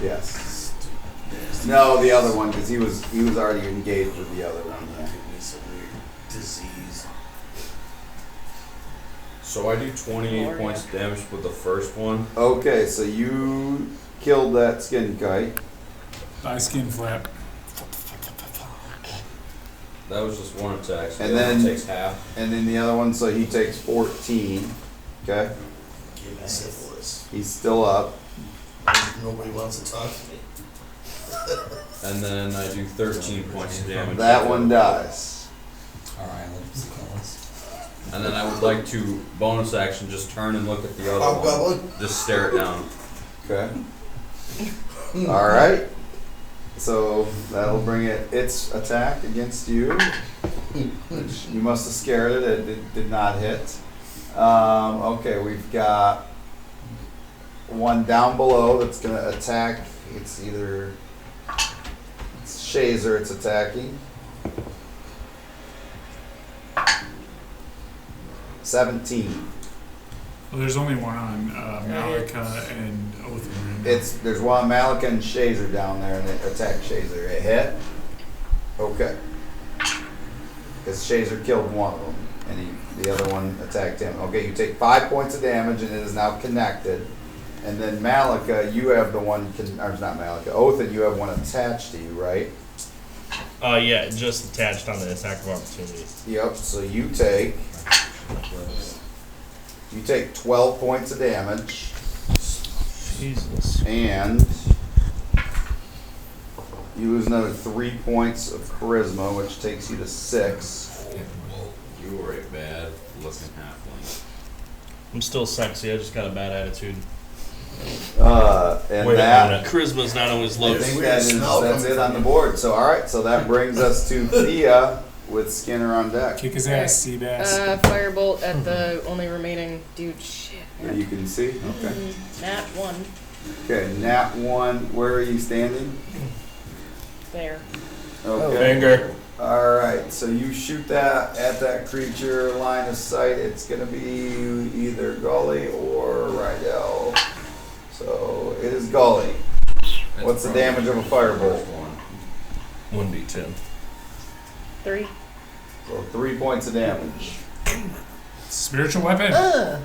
Yes. No, the other one, because he was already engaged with the other one. Yeah. Give me some weird disease. So I do 28 points of damage with the first one. Okay, so you killed that skin kite. I skin flap. That was just one attack, so And the other then- one takes half. And then the other one, so he takes 14. Okay, Give me syphilis. he's still up. Nobody wants to talk to me. And then I do 13 points of damage. That one dies. Alright, let's call this. And then I would like to bonus action just turn and look at the other I've got one. one. Just stare it down. Okay. All right. So that'll bring its attack against you. Which you must have scared it. It did not hit. Okay, we've got one down below that's going to attack. It's either Shazer it's attacking. 17. Well, there's only one on Malika and Othin. There's one on Malika and Shazer down there, and it attacked Shazer. It hit. Okay. Because Shazer killed one of them, and the other one attacked him. Okay, you take 5 points of damage, and it is now connected. And then Malika, you have the one, or not Malika, Othin, you have one attached to you, right? Yeah, just attached on the attack of opportunity. Yep, so you take 12 points of damage. Jesus. And you lose another 3 points of charisma, which takes you to 6. You were a bad looking halfling. I'm still sexy, I just got a bad attitude. And Wait that, a minute. Charisma's not always I low. think that's it on the board. So, alright, so that brings us to Thea with Skinner on deck. Kick his ass, Seabass. Firebolt at the only remaining dude. Shit. That you can see? Okay. Nat 1. Okay, Nat 1, where are you standing? There. Okay. Finger. Alright, so you shoot that at that creature, line of sight. It's going to be either Gully or Rydell. So it is Gully. What's the damage of a firebolt? 1d10. 3. So 3 points of damage. Spiritual weapon.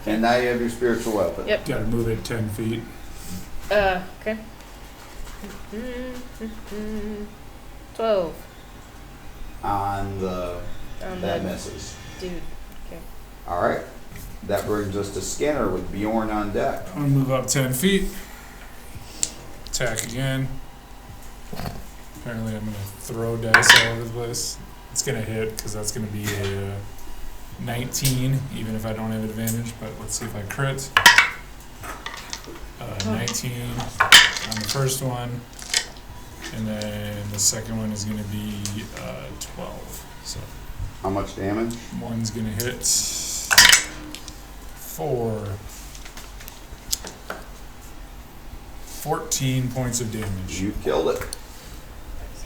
And now you have your spiritual weapon. Yep. Gotta move it 10 feet. Okay. 12. On the... On that the misses. dude. Okay. Alright. That brings us to Skinner with Bjorn on deck. I'm gonna move up 10 feet. Attack again. Apparently I'm gonna throw dice all over the place. It's gonna hit because that's gonna be a 19, even if I don't have advantage, but let's see if I crit. 19 on the first one, and then the second one is gonna be 12. So How much damage? one's gonna hit 14 points of damage. You killed it.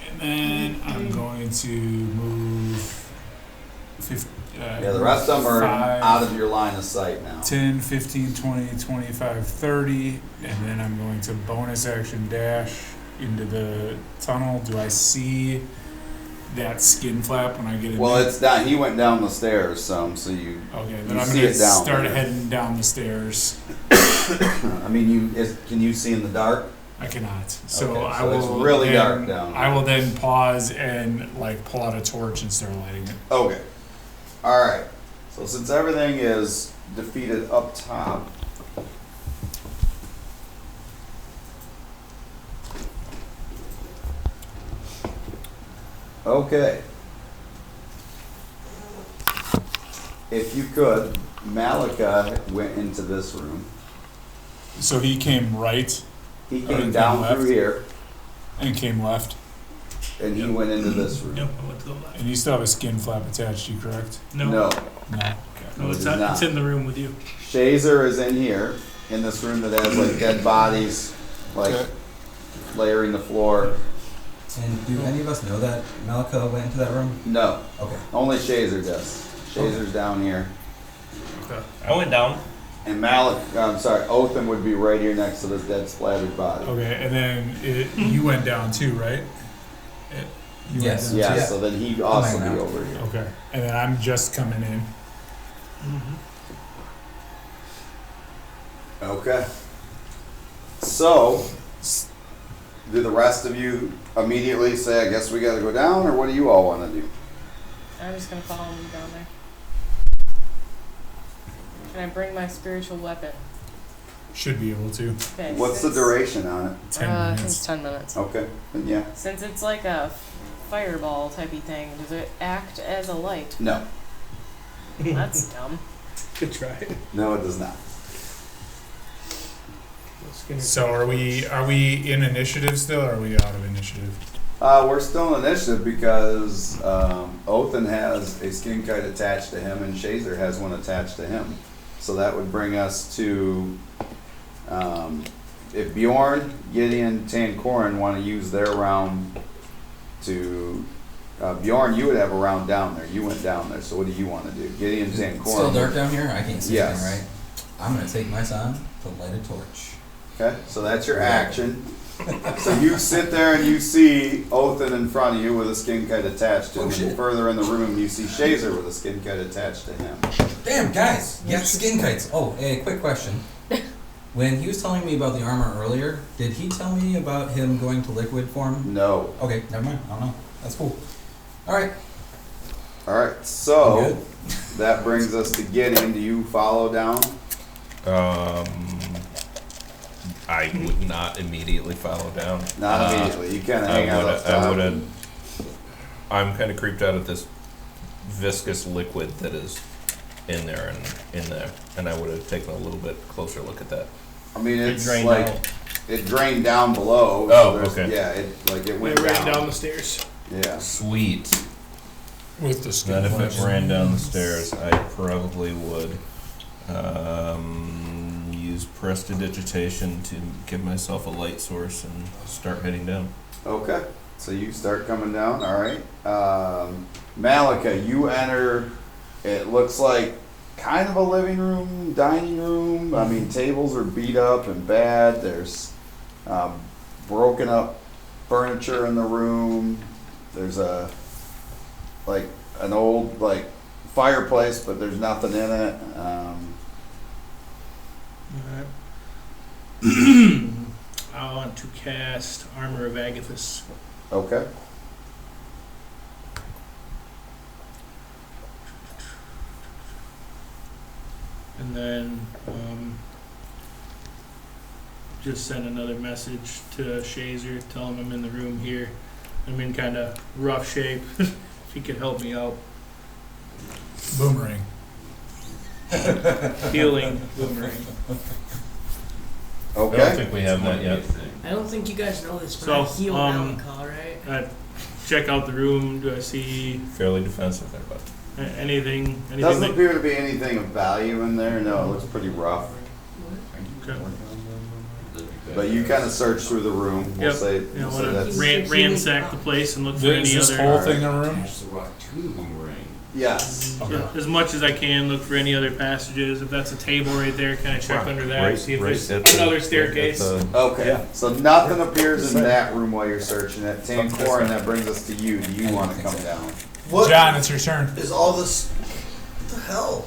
And then I'm going to move Yeah, the rest of them are 5, out of your line of sight now. 10, 15, 20, 25, 30, and then I'm going to bonus action dash into the tunnel. Do I see that skin flap when I get in Well, there? it's down. He went down the stairs some, so you. Okay, then you I'm see going to it down start there. heading down the stairs. I mean, can you see in the dark? I cannot. So, Okay, I so will it's really then, dark down there. I will then pause and like pull out a torch and start lighting it. Okay. All right. So since everything is defeated up top. Okay. If you could, Malika went into this room. So he came right He Or came came down left? through here, and came left. and he went into this room. Yep, I went to the left. And you still have a skin flap attached to you, correct? No, No. No. Okay. no, it's it not. is not. It's in the room with you. Shazer is in here, in this room that has like dead bodies, like Okay. layering the floor. And do any of us know that Malika went into that room? No, Okay. only Shazer does. Shazer's down here. Okay. I went down. And Othin would be right here next to this dead splattered body. Okay, and then you went down too, right? You Yes. Went down Yeah, Yeah. so then he'd also I'm be hanging out. over here. too? Okay, and then I'm just coming in. Okay. So, do the rest of you immediately say, I guess we gotta go down, or what do you all wanna do? I'm just gonna follow him down there. Can I bring my spiritual weapon? Should be able to. Okay. What's the duration on it? 10 I think minutes. it's 10 minutes. Okay, then yeah. Since it's like a fireball typey thing, does it act as a light? No. That's dumb. Good try. No, it does not. So are we in initiative still, or are we out of initiative? We're still in initiative because Othin has a skin kite attached to him and Shazer has one attached to him. So that would bring us to, if Bjorn, Gideon, Tankorin want to use their round to, Bjorn, you would have a round down there. You went down there. So what do you want to do? Gideon, Tankorin. Still dark down here? I can't see Yes. anything, right? I'm gonna take my time to light a torch. Okay, so that's your action. So you sit there and you see Othin in front of you with a skin kite attached to him. And further in the room, you see Shazer with a skin kite attached to him. Damn, guys, you got skin kites. Oh, hey, quick question. When he was telling me about the armor earlier, did he tell me about him going to liquid form? No. Okay, never mind. I don't know. That's cool. All right. All right, so that brings us to Gideon. Do you follow down? I would not immediately follow down. Not immediately. You kind of hang out up top. I would have. I'm kind of creeped out at this viscous liquid that is in there, and I would have taken a little bit closer look at that. I mean, it's drained like out. it drained down below. Oh, there's- okay. Yeah, it Went went right down. down the stairs. Yeah. Sweet. With the skin Then if flesh. it ran down the stairs, I probably would use prestidigitation to give myself a light source and start heading down. Okay. So you start coming down. All right. Malika, you enter. It looks like kind of a living room, dining room. I mean, tables are beat up and bad. There's broken up furniture in the room. There's an old fireplace, but there's nothing in it. I want to cast Armor of Agathis. Okay. And then just send another message to Shazer, tell him I'm in the room here. I'm in kind of rough shape. If he could help me out. Boomerang. Healing boomerang. I don't Okay. think we have that yet. I don't think you guys know this, but So, I heal Malakal, right? I check out the room. Do I see Fairly defensive there, but anything? Doesn't that- appear to be anything of value in there. No, it looks pretty rough. Okay. But you kind of search through the room. We'll Yep. say, Yeah, I we'll say want that's to ransack the place and look for Is any this other. whole thing a room? yes. Yeah, as much as I can, look for any other passages. If that's a table right there, kind of check under that, see if there's another staircase. Okay. So nothing appears in that room while you're searching it. Tankorin, that brings us to you. Do you want to come down? What John, it's your turn. is all this? What the hell?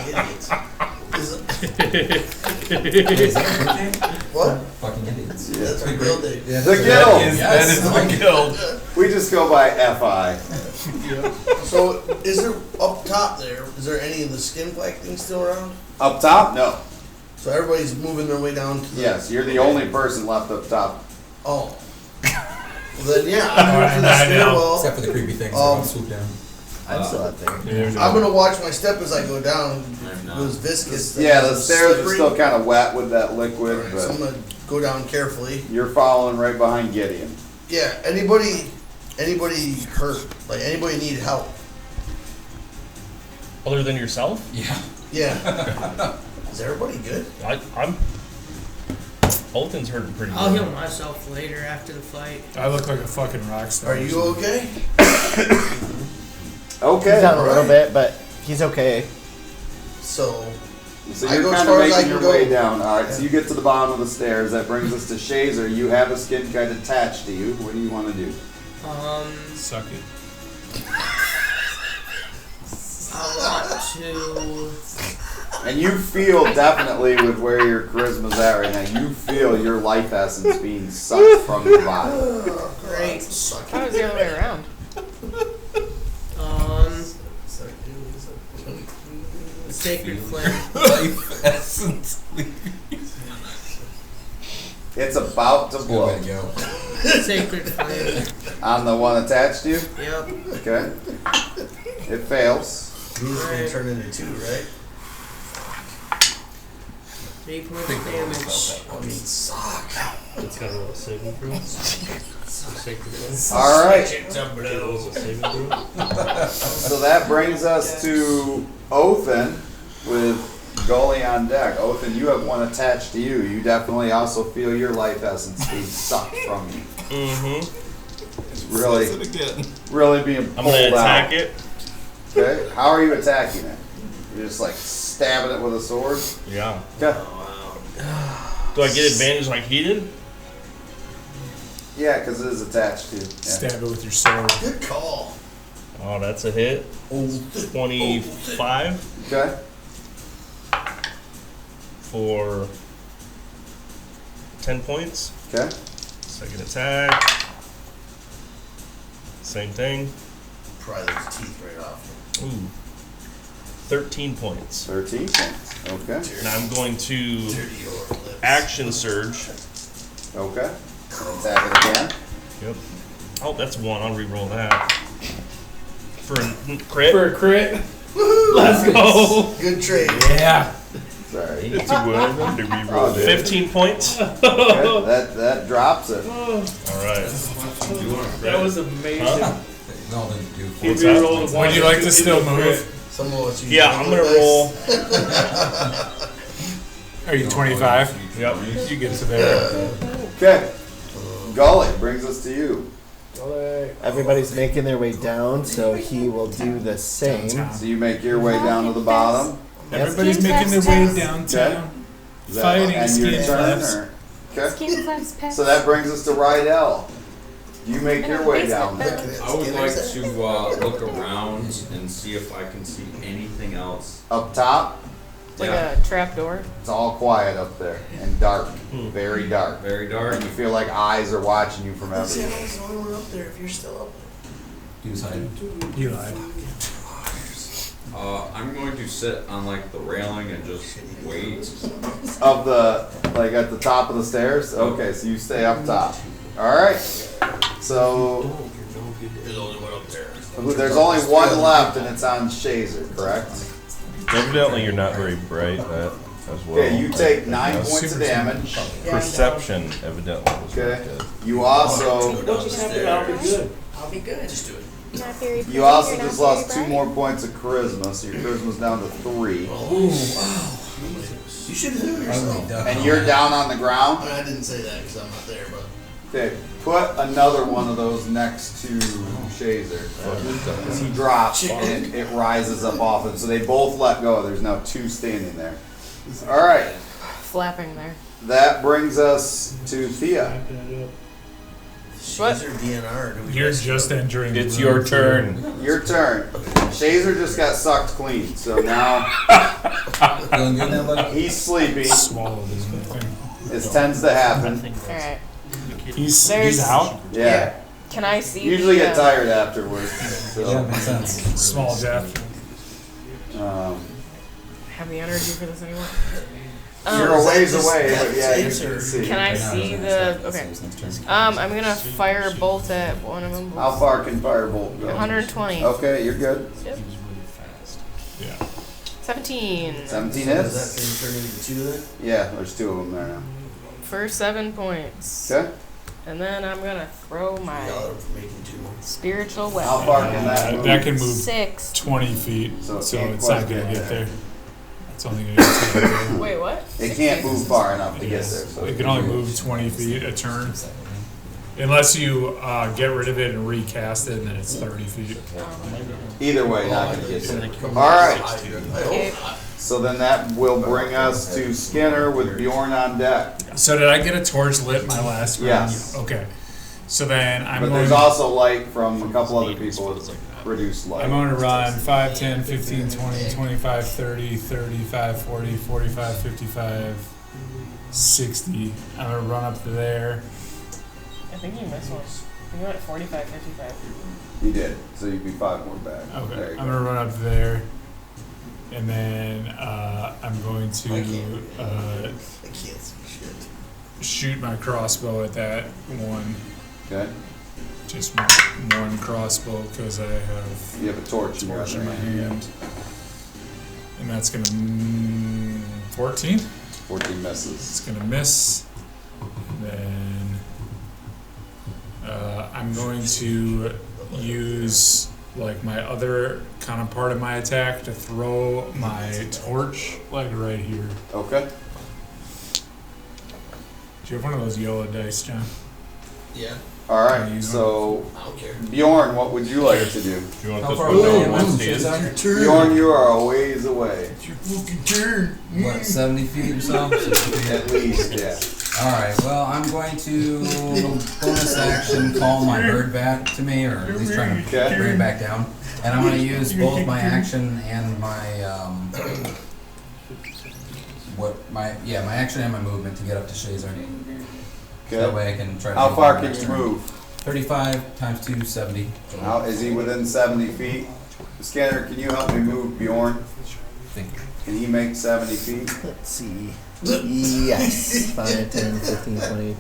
Idiots. Is it, what? Fucking idiots. That's our guild name. The guild. that is the guild. We just go by FI. So, is there up top there? Is there any of the skin flag things still around? Up top? No. So everybody's moving their way down to the. Yes, you're the only person left up top. Oh. Well then, yeah, I'm moving to the stairwell. Except for the creepy things that don't swoop down. I'm still up there. I'm gonna watch my step as I go down. It was viscous. Yeah, the stairs are slippery. still kind of wet with that liquid, Alright, so I'm but gonna go down carefully. you're following right behind Gideon. Yeah, anybody hurt? Like anybody need help? Other than yourself? Yeah. Yeah. Is everybody good? I'm. Olton's hurting pretty I'll good. heal myself later after the fight. I look like a fucking rock star. Are you okay? Okay. He's down a little alright. bit, but he's okay. So So I you're go as kind far of as I making can your way go. down. All right, so you get to the bottom of the stairs. That brings us to Shazer. You have a skin kite attached to you. What do you want to do? Suck it. I want to. And you feel definitely with where your charisma's at right now, you feel your life essence being sucked from your body. Great. How was the other way around? Sacred flame. Life essence. It's about to Good blow. way to go. Sacred flame. On the one attached to you? Yep. Okay. It fails. These are gonna turn into 2, right? 3 points of damage. I mean, suck. It's got a little saving throw. Sacred flame. All right. It rolls a saving throw. So that brings us to Othin with Gully on deck. Othin, you have one attached to you. You definitely also feel your life essence being sucked from you. Mm-hmm. It's really being pulled I'm gonna attack out. it. Okay. How are you attacking it? You're just like stabbing it with a sword. Yeah. Okay. Do I get advantage like he did? Yeah, because it is attached to. Yeah. Stab it with your sword. Good call. Oh, that's a hit. 25 Okay. for 10 points. Okay. Second attack. Same thing. Pry those teeth right off. Ooh. 13 points. 13 points. Okay. And I'm going to Dirty your lips. action surge. Okay. Attack it again. Yep. Oh, that's one. I'll re-roll that. For a crit. For a crit. Let's go. Good trade. Yeah. Sorry. It's a one. To re-roll. Oh, dude. 15 points. Okay. That drops it. All right. That was amazing. Huh? No, then do He What's that? re-rolled a one. Would you like to still move? Some of us use Yeah, I'm gonna regular roll. dice. Are you 25? Yep. You get to there. Okay. Gully brings us to you. Everybody's making their way down, so he will do the same. So you make your way down to the bottom. Everybody's making their way downtown. Is that Fighting end your skin turn? flaps. Or? Okay. So that brings us to Rydell. You make your way down there. I would like to look around and see if I can see anything else. Up top, Like Yeah. a trap door. it's all quiet up there and dark. Very dark. Very dark. And you feel like eyes are watching you from See, I everywhere. was the only one up there if you're still up there. You side. You lied. I'm going to sit on like the railing and just wait. Of the, like at the top of the stairs? Okay, so you stay up top. Alright. So, There's only one up there. there's only one left and it's on Shazer, correct? Evidently, you're not very bright as well. Okay, you take 9 Yes. points of damage. Perception, evidently, was Okay. not good. You also, Don't you have to? I'll be good. I'll be good. Just do it. you also just lost 2 more points of charisma, so your charisma's down to 3. Ooh, wow. You should do it yourself. And you're down on the ground. I mean, I didn't say that because I'm not there, but. Okay, put another one of those next to Shazer. Because he drops and it rises up off him. So they both let go. There's now 2 standing there. Alright, Flapping there. that brings us to Thea. What? Shazer DNR. Do we You're guys- just entering. the It's room, your too. turn. Your turn. Shazer just got sucked clean. So now Feeling good now, buddy? he's sleeping. Swallowed his own thing. It tends to happen. Alright. He's There's- out. Yeah. Can I see Usually the, get tired afterwards. Yeah, So, makes sense. Small death. have the energy for this anymore? You're a is that ways just away, that but yeah, you saves can or- see. Can I see the? Okay. I'm gonna fire a bolt at one of them. How far can Firebolt go? 120. Okay, you're good. Yep. Yeah. 17. 17 Does that hits. thing turn into 2 then? Yeah, there's 2 of them there now. For 7 points. Okay. And then I'm gonna throw Y'all my are making 2 more. spiritual weapon. How far can that move? That can move 6. 20 feet, So so, it can't it's not quite gonna get get there. there. It's only gonna get to there. Wait, what? It can't move far enough to get there. So It can only move 20 feet a turn. Unless you get rid of it and recast it, and then it's 30 feet. Either way, not gonna get there. Alright, Okay. so then that will bring us to Skinner with Bjorn on deck. So did I get a torch lit my last round? Yes. Okay. So then I'm But going. there's also light from a couple other people with reduced light. I'm going to run 5, 10, 15, 20, 25, 30, 35, 40, 45, 55, 60. I'm going to run up to there. I think you missed one. You went 45, 55. You did, so you'd be 5 more back. Okay. There you I'm go. going to run up there. And then I'm going to I can't see shit. shoot my crossbow at that one. Okay, Just one crossbow because I have you have a torch in your torch other in my hand. hand. And that's going to 14. 14 misses. It's gonna miss. Then I'm going to use like my other kind of part of my attack to throw my torch like right here. Okay. Do you have one of those yellow dice, John? Yeah. All right, so Bjorn, what would you like to do? Do you want How this far one away going am I once from he is? Shazam? Bjorn, you are a ways away. It's your fucking turn. What, 70 feet or so? 60 feet? At least, yeah. Alright, well, I'm going to bonus action call my bird back to me, or at least try to Okay. bring it back down. And I'm going to use both my action and my, my action and my movement to get up to Shazer. So that Okay. way I can try to. How make far my can next you turn. move? 35 times 2, 70. How, is he within 70 feet? Scanner, can you help me move Bjorn? Thank you. Can he make 70 feet? Let's see. Yes. 5, 10, 15, 20.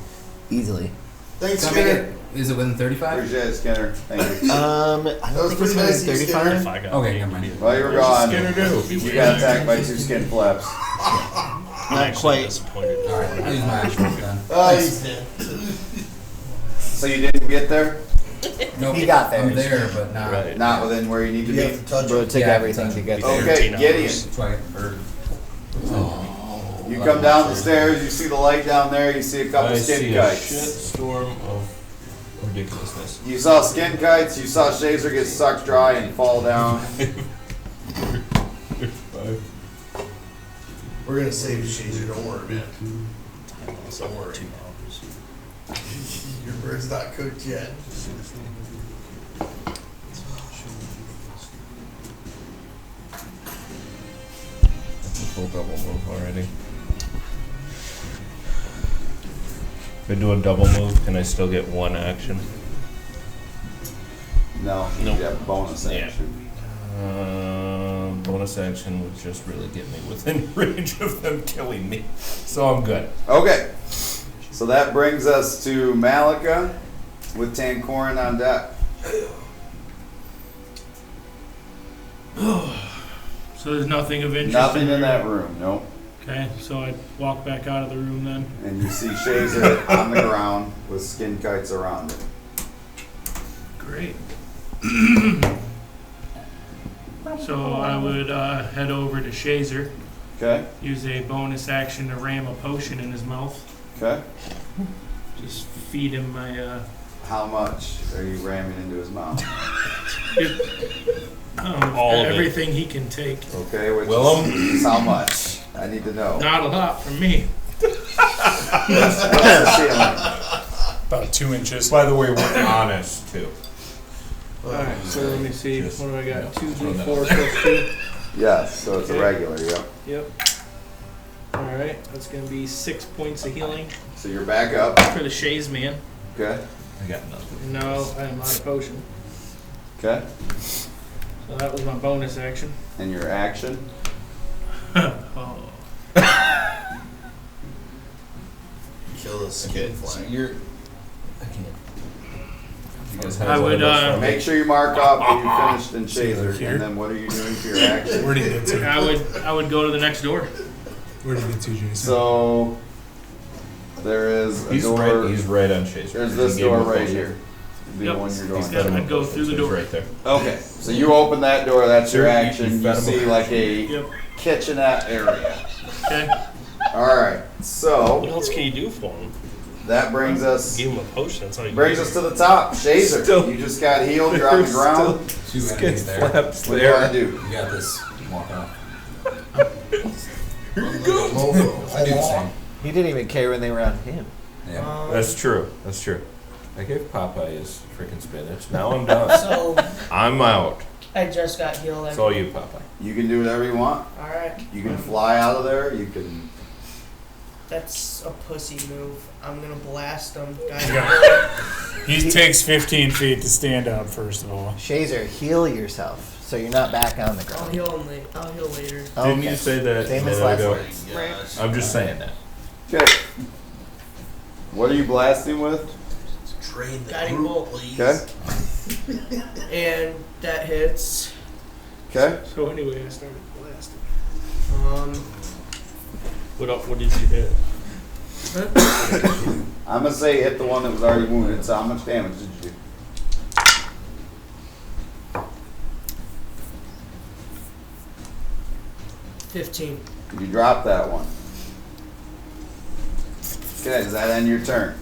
Easily. Thanks, Can I make Skinner. it? Is it within 35? Appreciate it, Scanner. Thank you. I That don't was think pretty it's nice, within Skinner. 35. If I got Okay, paid never to mind. be While you were there, gone, Skinner do? you got attacked by 2 skin flaps. I'm Not actually quite. disappointed. Alright, I'll use my action then. Oh, he's dead. So you didn't get there? Nope. He got there. I'm there, but not. Right. Not within where you need to You be? have to touch Bro, him. it took Yeah, everything to get there. Okay, 13 Gideon. hours. That's why I got bird. You come down the stairs, you see the light down there, you see a couple I skin see a kites. shitstorm of ridiculousness. You saw skin kites, you saw Shazer get sucked dry and fall down. We're gonna save Shazer, don't worry, man. Don't worry. Your bird's not cooked yet. That's a full double move already. If I do a double move, can I still get one action? No, Nope. you have bonus Yeah. action. Bonus action would just really get me within range of them killing me. So I'm good. Okay, so that brings us to Malika with Tankorin on deck. So there's nothing of interest. Nothing in there? that room, nope. Okay, so I walk back out of the room then. And you see Shazer on the ground with skin kites around it. Great. So I would head over to Shazer, Okay, use a bonus action to ram a potion in his mouth. okay. Just feed him my How much are you ramming into his mouth? All of it. everything he can take. Okay, which Willem? is how much? I need to know. Not a lot from me. What's the ceiling? About 2 inches. By the way, we're honest too. Alright, so let me see. What do I got? Throw that 2d4 plus 2. Yes, so it's a Okay. regular, yep. Yep. Alright, that's gonna be 6 points of healing So you're back up, for the Shaze man. okay, I got nothing. No, I am out of potion. okay. So that was my bonus action. And your action, Oh. Kill the skin So flag. you're. I can't. You guys have I would, make sure you mark off that you finished in Shazer, and then what are you doing for your action? Where do you get to? I would go to the next door. Where do you get to, Jason? So, there is a He's door, right. He's right on Chaser. there's He this gave door me right potion. here. The Yep. one you're He's going Yeah, fed him I'd a go potion, through the so he's door. right there. Okay, so you open that door, that's your Sure, you- action, you you fed him see a- like a Yep. kitchenette area. Okay. Alright, What so, else can you do for him? that brings us, Give him a potion. That's all you brings can us to the top, Shazer, Still- you just got healed, you're on the ground, 2 Skin enemies there. flaps what do you wanna there. do? You got this. Walk off. Mofo. I do the same. He didn't even care when they were on him. Yeah. That's true. That's true. I gave Popeye his freaking spinach. Now I'm done. So I'm out. I just got healed. It's all you, Popeye. You can do whatever you want, Alright. you can fly out of there, you can, That's a pussy move. I'm gonna blast him. He takes 15 feet to stand up, first of all. Shazer, heal yourself so you're not back on the I'll ground. heal later. Didn't you say that a Famous minute last ago? words. Right. I'm just saying that. okay. What are you blasting with? Train the Guiding group, bolt. please. Okay, And that hits. okay, So anyway, I started blasting. What did you hit? I'm gonna say hit the one that was already wounded, so how much damage did you do? $15. You drop that one. Okay, does that end your turn?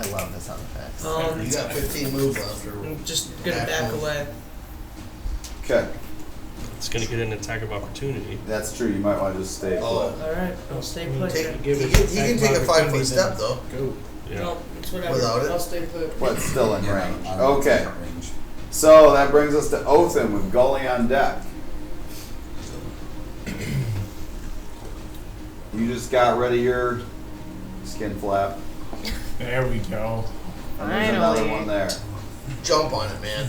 I love the sound effects. You got 15 moves left. I'm just gonna back away. Okay, It's gonna get an attack of opportunity. that's true. You might want to just stay put. Oh. Alright, I'll stay put. Take, Give you it can, attack you can take a of 5-foot opportunity, step though. Go. Yeah. No, it's whatever. Without it? I'll stay put. But still in Yeah, range. I'm Okay. in range. So that brings us to Othin with Gully on deck. You just got rid of your skin flap. There we go. And there's another Finally. one there. Jump on it, man.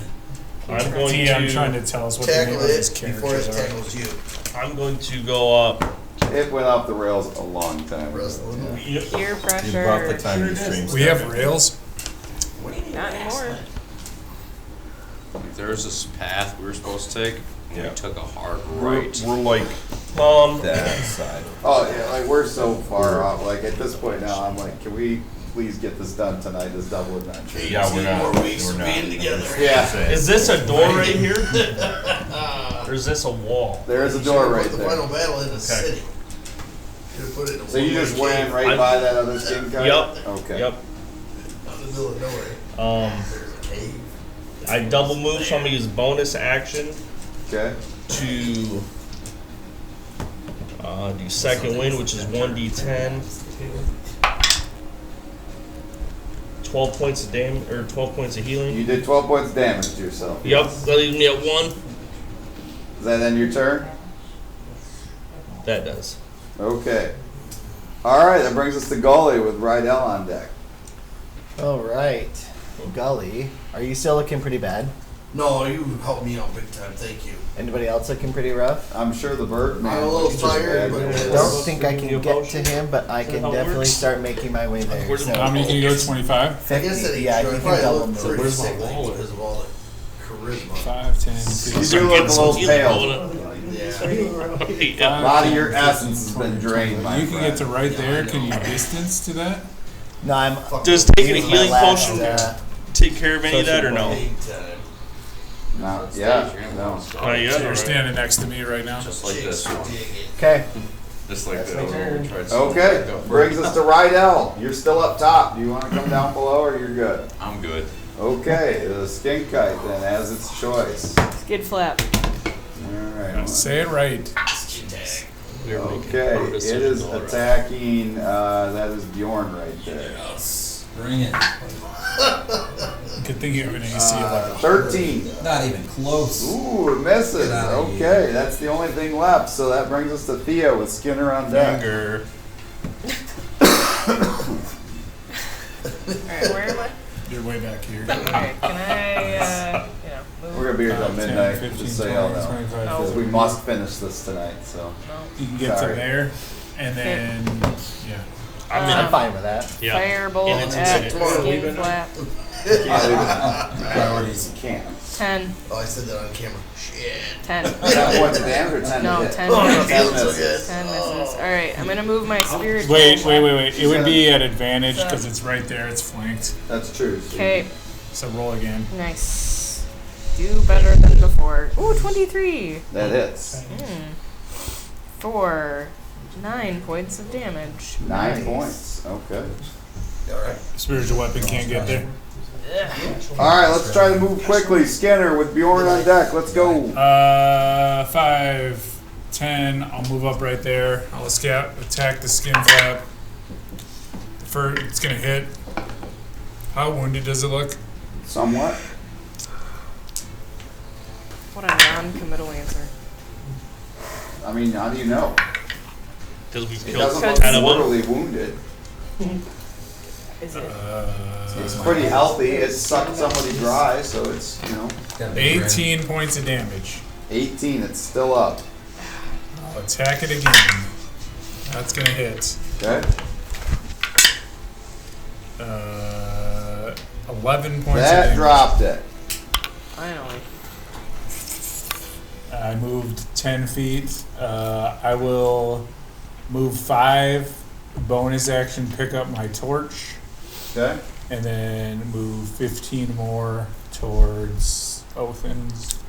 I'm going T, I'm to. trying to tell us what the name Tackle of his it before it characters are. tackles you. I'm going to go up. It went off the rails a long time ago. Wrestling. Yep. Peer pressure. About the time you stream We have started. rails. Not anymore. There's this path we were supposed to take. Yeah. We took a hard We're, right. we're like that side. Oh, yeah, like we're so far off. Like at this point now, I'm like, can we please get this done tonight? This double adventure. Yeah, we're not. More weeks We're of not. being together. Yeah, Is this a door right here? Or is this a wall? there is a door right Put the final there. battle in the city. Should've put it in a So you just one-way went cave right by that other skin kite? Yup. Okay. Yep. out in the middle of nowhere. There's a cave. I double move, so I'm gonna use bonus action Okay. to do second wind, which is 1d10. 12 points of damage, or 12 points of healing. You did 12 points of damage to yourself. Yep, that leaves me at 1. Is that then your turn? That does. Okay. Alright, that brings us to Gully with Rydell on deck. All right, Gully, are you still looking pretty bad? No, you helped me out big time. Thank you. Anybody else looking pretty rough? I'm sure the bird man. I'm a little was just tired, bad. but- I don't think I can get to him, but I can how it definitely works? start making my way there. Where did So, How many can you go? 25? 50, I guess that yeah, I you probably can double look move. pretty where's my sick like, wallet? because of all the charisma. 5, 10, You 15. do look a little pale. Yeah. A lot of your essence has been drained, my You can get to friend. right there. Can you distance to that? No, I'm Does taking a using my healing last, potion take care of any of that or no? Big time. No, yeah, no. Oh, yeah. So you're alright. standing next to me right now. Just like this one. Okay. Just like That's that. my When turn. we tried Okay, something. brings us to Rydell. You're still up top. Do you want to come down below or you're good? I'm good. Okay, the skin kite then has its choice. Skid flap. Alright. Say it right. We are making Okay, hard it decisions is all around. attacking, that is Bjorn right there. Bring it. Good thing you have an AC of like 13. Not even close. Ooh, it misses. Get outta Okay, here. that's the only thing left. So that brings us to Theo with Skinner on deck. Finger. Alright, where am I? you're way back here. Okay, can I, We're move? gonna be here till 10, midnight, 15, just so 20, y'all know. 25, Oh. Because we must finish this tonight, so. No. You can get Sorry. to there, and then, yeah. I'm fine with that. Yeah. Firebolt And it's at intimidate. skin flap. Priorities. Can't. 10. Oh, I said that on camera. Shit. 10. 10 points of damage or 10 No, to hit? 10 Oh, it misses. feels so misses. good. 10 misses. Alright, I'm gonna move my spirit. Wait. It would be at advantage because it's right there. It's flanked. That's true. Steve. Okay, So roll again. nice. Do better than before. Ooh, 23. That hits. For 9 points of damage. 9 points. Okay. Alright. Spiritual weapon can't get there. Alright, let's try to move quickly. Skinner with Bjorn on deck. Let's go. 5, 10. I'll move up right there. I'll attack the skin flap. First, it's gonna hit. How wounded does it look? Somewhat. What a non-committal answer. I mean, how do you know? Because we It killed doesn't 10 look of them. mortally wounded. Is it? It's pretty healthy. It sucked somebody dry, so it's, 18 points of damage. 18. It's still up. I'll attack it again. That's gonna hit. Okay. 11 points of That damage. dropped it. Finally. I moved 10 feet. I will move 5. Bonus action, pick up my torch. Okay. And then move 15 more towards Othin's.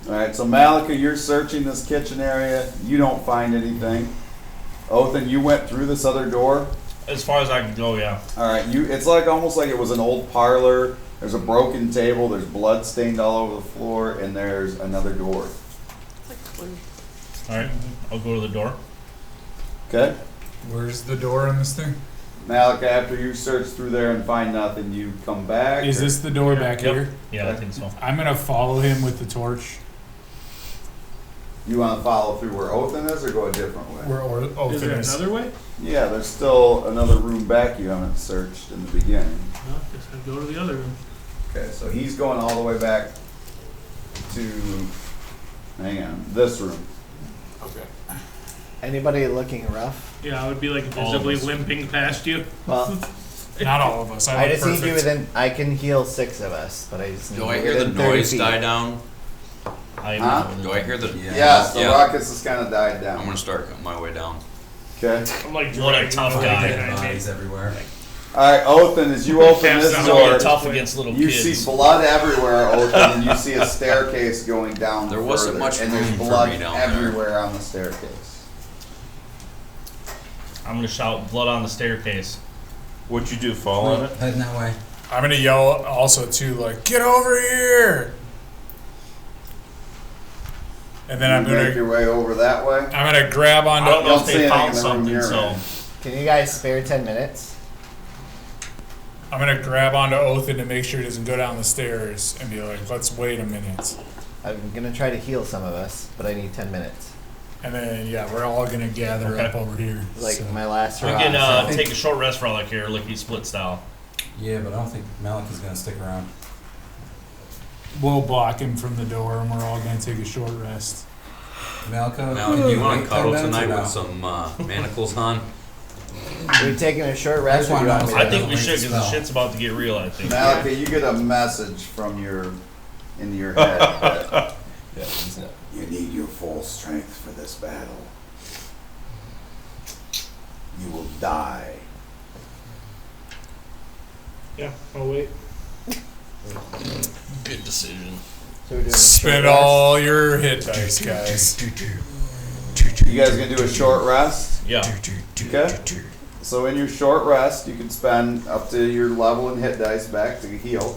Alright, so Malika, you're searching this kitchen area. You don't find anything. Othin, you went through this other door. As far as I can go, yeah. All right, it's like almost like it was an old parlor. There's a broken table. There's blood stained all over the floor, and there's another door. All right, I'll go to the door. Okay. Where's the door in this thing? Malik, after you search through there and find nothing, you come back. Is this the door back Yep. here? Yeah, I think so. I'm gonna follow him with the torch. You want to follow through where Othin is, or go a different way? Where Othin Is there is. another way? Yeah, there's still another room back you haven't searched in the beginning. No, guess I'd go to the other room. Okay, so he's going all the way back to, hang on, this room. Okay. Anybody looking rough? Yeah, I would be like All of visibly us. limping past you. Well, Not all of us. I I look just need you perfect. within. I can heal 6 of us, but I just need Do you I hear the within 30 noise feet. die down? Huh? Do I hear the? Yes, the ruckus has kind of died I'm down. gonna start my way down. Okay. I'm like What a dragging tough the way guy. behind me. Bodies everywhere. Alright, Othin, as you open Cast this down. It's gonna door, be tough against little you kids. see blood everywhere, Othin, and you see a staircase going down There wasn't further, much and there's room for blood me down there. everywhere on the staircase. I'm gonna shout blood on the staircase. What'd you do? Fall on it? Heading that way. I'm gonna yell also too, like, get over here! And then I'm You make gonna your way over that way. grab I don't onto. know Don't if see they anything found in the room something, you're so. in. Can you guys spare 10 minutes? I'm gonna grab onto Othin to make sure he doesn't go down the stairs and be like, let's wait a minute. I'm gonna try to heal some of us, but I need 10 minutes. And then yeah, we're all gonna gather Okay. up over here. Like So- my last We hurrah. can so- take a short rest for all I care, lickety split style. Yeah, but I don't think Malik is gonna stick around. We'll block him from the door, and we're all gonna take a short rest. Malika, Malik, do you want to wait 10 cuddle minutes or tonight no? with some manacles on? We're taking a short I rest. just Or do you wanna want me know to I think we break should, the because the spell. shit's about to get real, I think. Malika, you get a message from into your head that Yeah, he's not. you need your full strength for this battle. You will die. Yeah, I'll wait. Good decision. So we're doing a Spend short rest? all your hit dice, guys. You guys gonna do a short rest? Yeah. Okay. So in your short rest, you can spend up to your level and hit dice back to heal.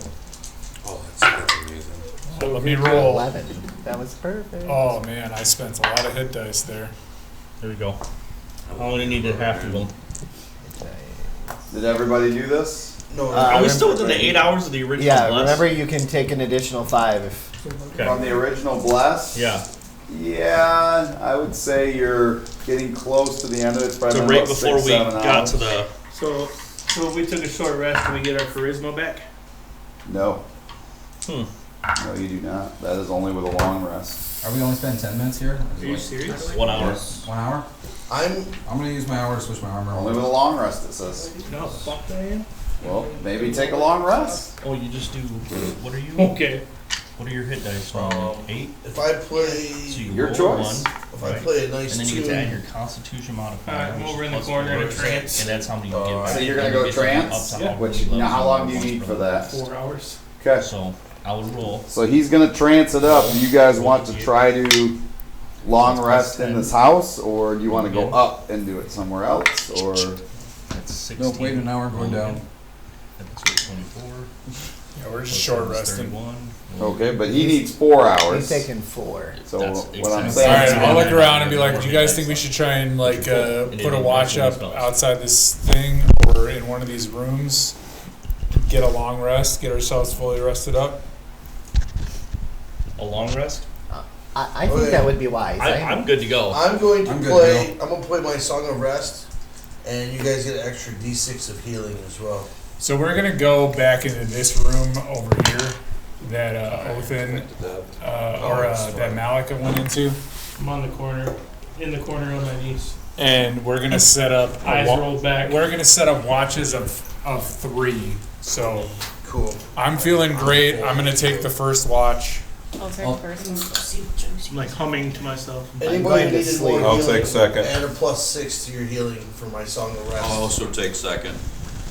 Oh, that's amazing. So let me roll. 11. That was perfect. Oh man, I spent a lot of hit dice there. There we go. I only needed half of them. Did everybody do this? No, Are we still remember- within the 8 hours of the original Yeah, bless? remember you can take an additional 5 if. Okay. From the original bless? Yeah. Yeah, I would say you're getting close to the end of it. It's probably So been right about before 6, we 7 got hours. to the. So if we took a short rest, can we get our charisma back? No. Hmm. No, you do not. That is only with a long rest. Are we only spending 10 minutes here? Are you serious? 1 hour. 1 hour? I'm I'm gonna use my hour to switch my armor. Only with a long rest, it says. No, fuck that. I am. Well, maybe take a long rest. Oh, you just do. What are you? Okay. What are your hit dice? 8? if I play So you Your roll choice. 1, if I right? play a nice And then you get to add tune. your Constitution modifier. Alright, I'm which is over in the plus corner in a 4, trance. And that's how many you get back. So you're gonna And go you get to trance? up to how Which, many now how levels long do you once need per for level. that? 4 hours. Okay. So I will roll. So he's gonna trance it up. Do you guys want to try to long rest in this house, or do you want to go up and do it somewhere else, or? That's 16. Nope, wait an hour, going down. That's 24. Yeah, we're just short resting. 31. Okay, but he needs 4 He's hours. taking 4. So That's what I'm exactly- saying Alright, is, I'll look around and be like, do you guys think we should try and like put a watch up outside this thing or in one of these rooms? Get a long rest, get ourselves fully rested up. A long rest? I think Okay. that would be wise. I'm good to go. I'm going to I'm good, play. I'm gonna play my Song of Rest, and you guys get an extra D6 of healing as well. So we're gonna go back into this room over here that Othin that Malika went into, I'm on the corner, in the corner on my knees. and we're gonna set up Eyes rolled back. We're gonna set up watches of 3. So Cool. I'm feeling great. I'm gonna take the first watch. I'll take Oh. first one. I'm like humming to myself. Anybody going to needed sleep. more I'll healing? take second. Add a +6 to your healing for my Song of Rest. I'll also take second.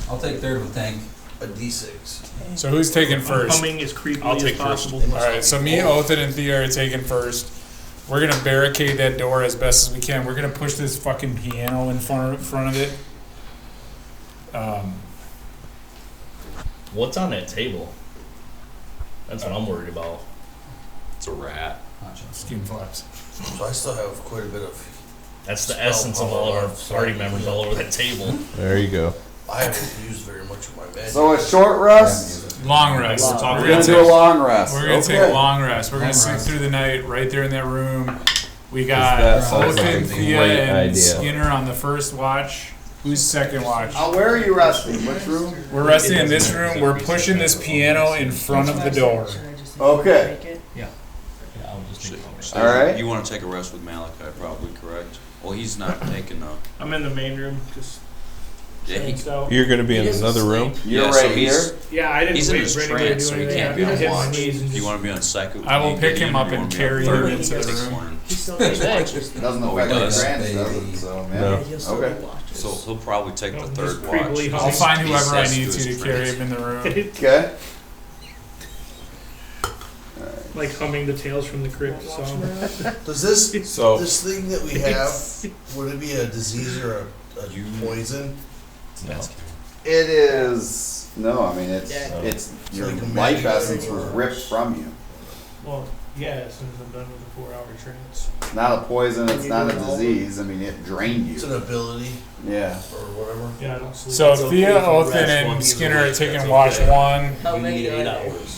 I'll take third with tank. A D6. So who's taking I'm first? humming as creepily I'll take as possible. All right. So me, Othin, and Thea are taking first. We're gonna barricade that door as best as we can. We're gonna push this fucking piano in front of it. What's on that table? That's what I'm worried about. It's a rat. Skin flaps. So I still have quite a bit of. That's the essence of all of our party members all over that table. There you go. I haven't used very much of my magic. So a short rest. Long rest. We're gonna do a long rest. We're gonna take a long rest. We're gonna sleep through the night right there in that room. We got That sounds Othin, like a Thea, great and idea. Skinner on the first watch. Who's second watch? Where are you resting? Which room? We're resting in this room. We're pushing this piano in front of the door. Okay. Yeah, I'll just take All right. You want to take a rest with Malachi, probably, correct? Well, he's not taking a... I'm in the main room, just Yeah, he, so. You're gonna be in another room? You're Yeah, right so here. Yeah, I didn't he's in wait his for anybody to trance, do so he anything. can't be I on hit my watch. knees and Do you just- want to be on second? I will you pick get him in, up or you and wanna be on carry third? him You into get the six room. one. He still That's needs big. watches. Doesn't Oh, he affect my does? grants, does it? So, No. man. He'll still Okay. need watches. So he'll probably take the No, third just creepily watch. I'll find He whoever I says need his to carry trance. him in the room. Okay. like humming the Tales from the Crypt song. Does this So this thing that we have, would it be a disease or a poison? no. It is. No, I mean it's Yeah. it's your like a life magic essence was or- ripped from you. Well, yeah, as soon as I'm done with the 4-hour trance. It's not a poison. It's you not a do it all? disease. I mean it drained It's you. an ability Yeah. or whatever. Yeah, I don't sleep. So It's okay Thea, if I Othin, rest and one Skinner are evening. taking That's watch okay. one. How You many need are 8 there? hours.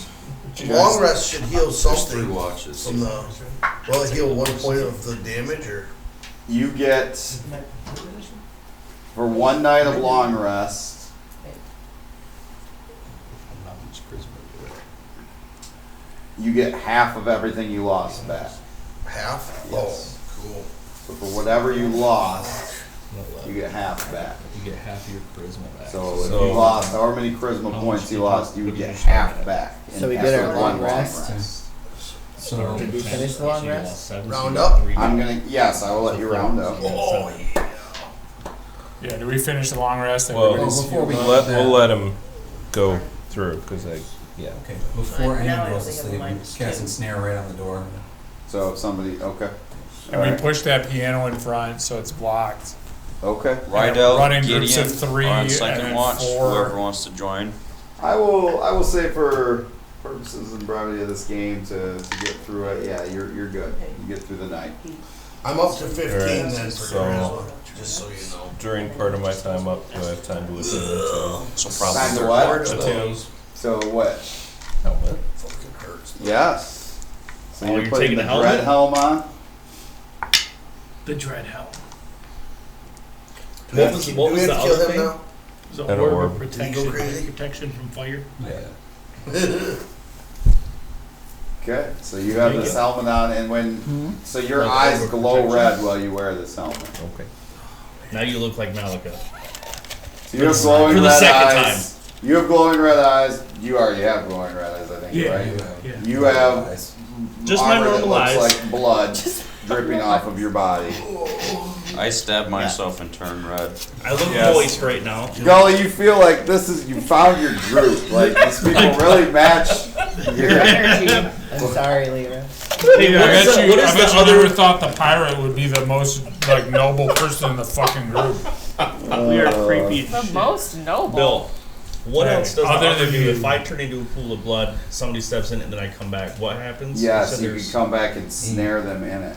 Long rest should heal There's 3 something watches. from the. Will it heal 1 point of the damage or? You get for 1 night of long rest. You get half of everything you lost back. Half? Yes. Oh, cool. So for whatever you lost, you get half back. You get half your charisma back. So if So- you lost however many charisma points you lost, you would get half back. So we did our long rest. So Did we finish the long rest? Round up? I'm gonna, yes, I will let you round up. Oh, yeah. Yeah, do we finish the long rest? Well, Everybody's before we We'll let him go through because yeah. Okay, before Now I anyone don't goes to think of sleep, mine. we cast and snare right on the door. So if somebody, okay. And we Alright. push that piano in front so it's blocked. Okay. Rydell, Run in groups Gideon, of 3 on and second then watch. 4. Whoever wants to join. I will say for purposes and brevity of this game to get through it, yeah, you're good. You get through the night. I'm up to 15 then for So- charisma, just so you know. During part of my time up, do I have time to attune to So probably Time to third what? watch. attune? So what? Helmet? Fucking hurts. Yes. So Oh, you're you're putting taking the the helmet? dread helm on? The Dread Hell. Do we have was- to, what do we was have to the kill other him thing? now? So An orb orb. of Did he go crazy? protection from fire. Yeah. Okay, so you have this helmet on, and when so your Like eyes over glow protection? red while you wear this helmet. Okay. Now you look like Malika. So you have glowing For the red second eyes. You have glowing red eyes. You already have glowing red eyes, I think, Yeah. right? Yeah. You have Just my armor that normal looks eyes. like blood dripping off of your body. I stabbed myself and turned red. I look Yes. moist right now. Gully, you feel like this is you found your group. Like these people really match Your energy. I'm sorry, Lyra. Hey, I what is bet the, you, what I is bet the you other? never thought the pirate would be the most like noble person in the fucking group. We are creepy. The most noble. Bill, what Hey, else does the other other than do? you. If I turn into a pool of blood, somebody steps in it, and then I come back. What happens? Yes, said you can there's- come back and snare them in it.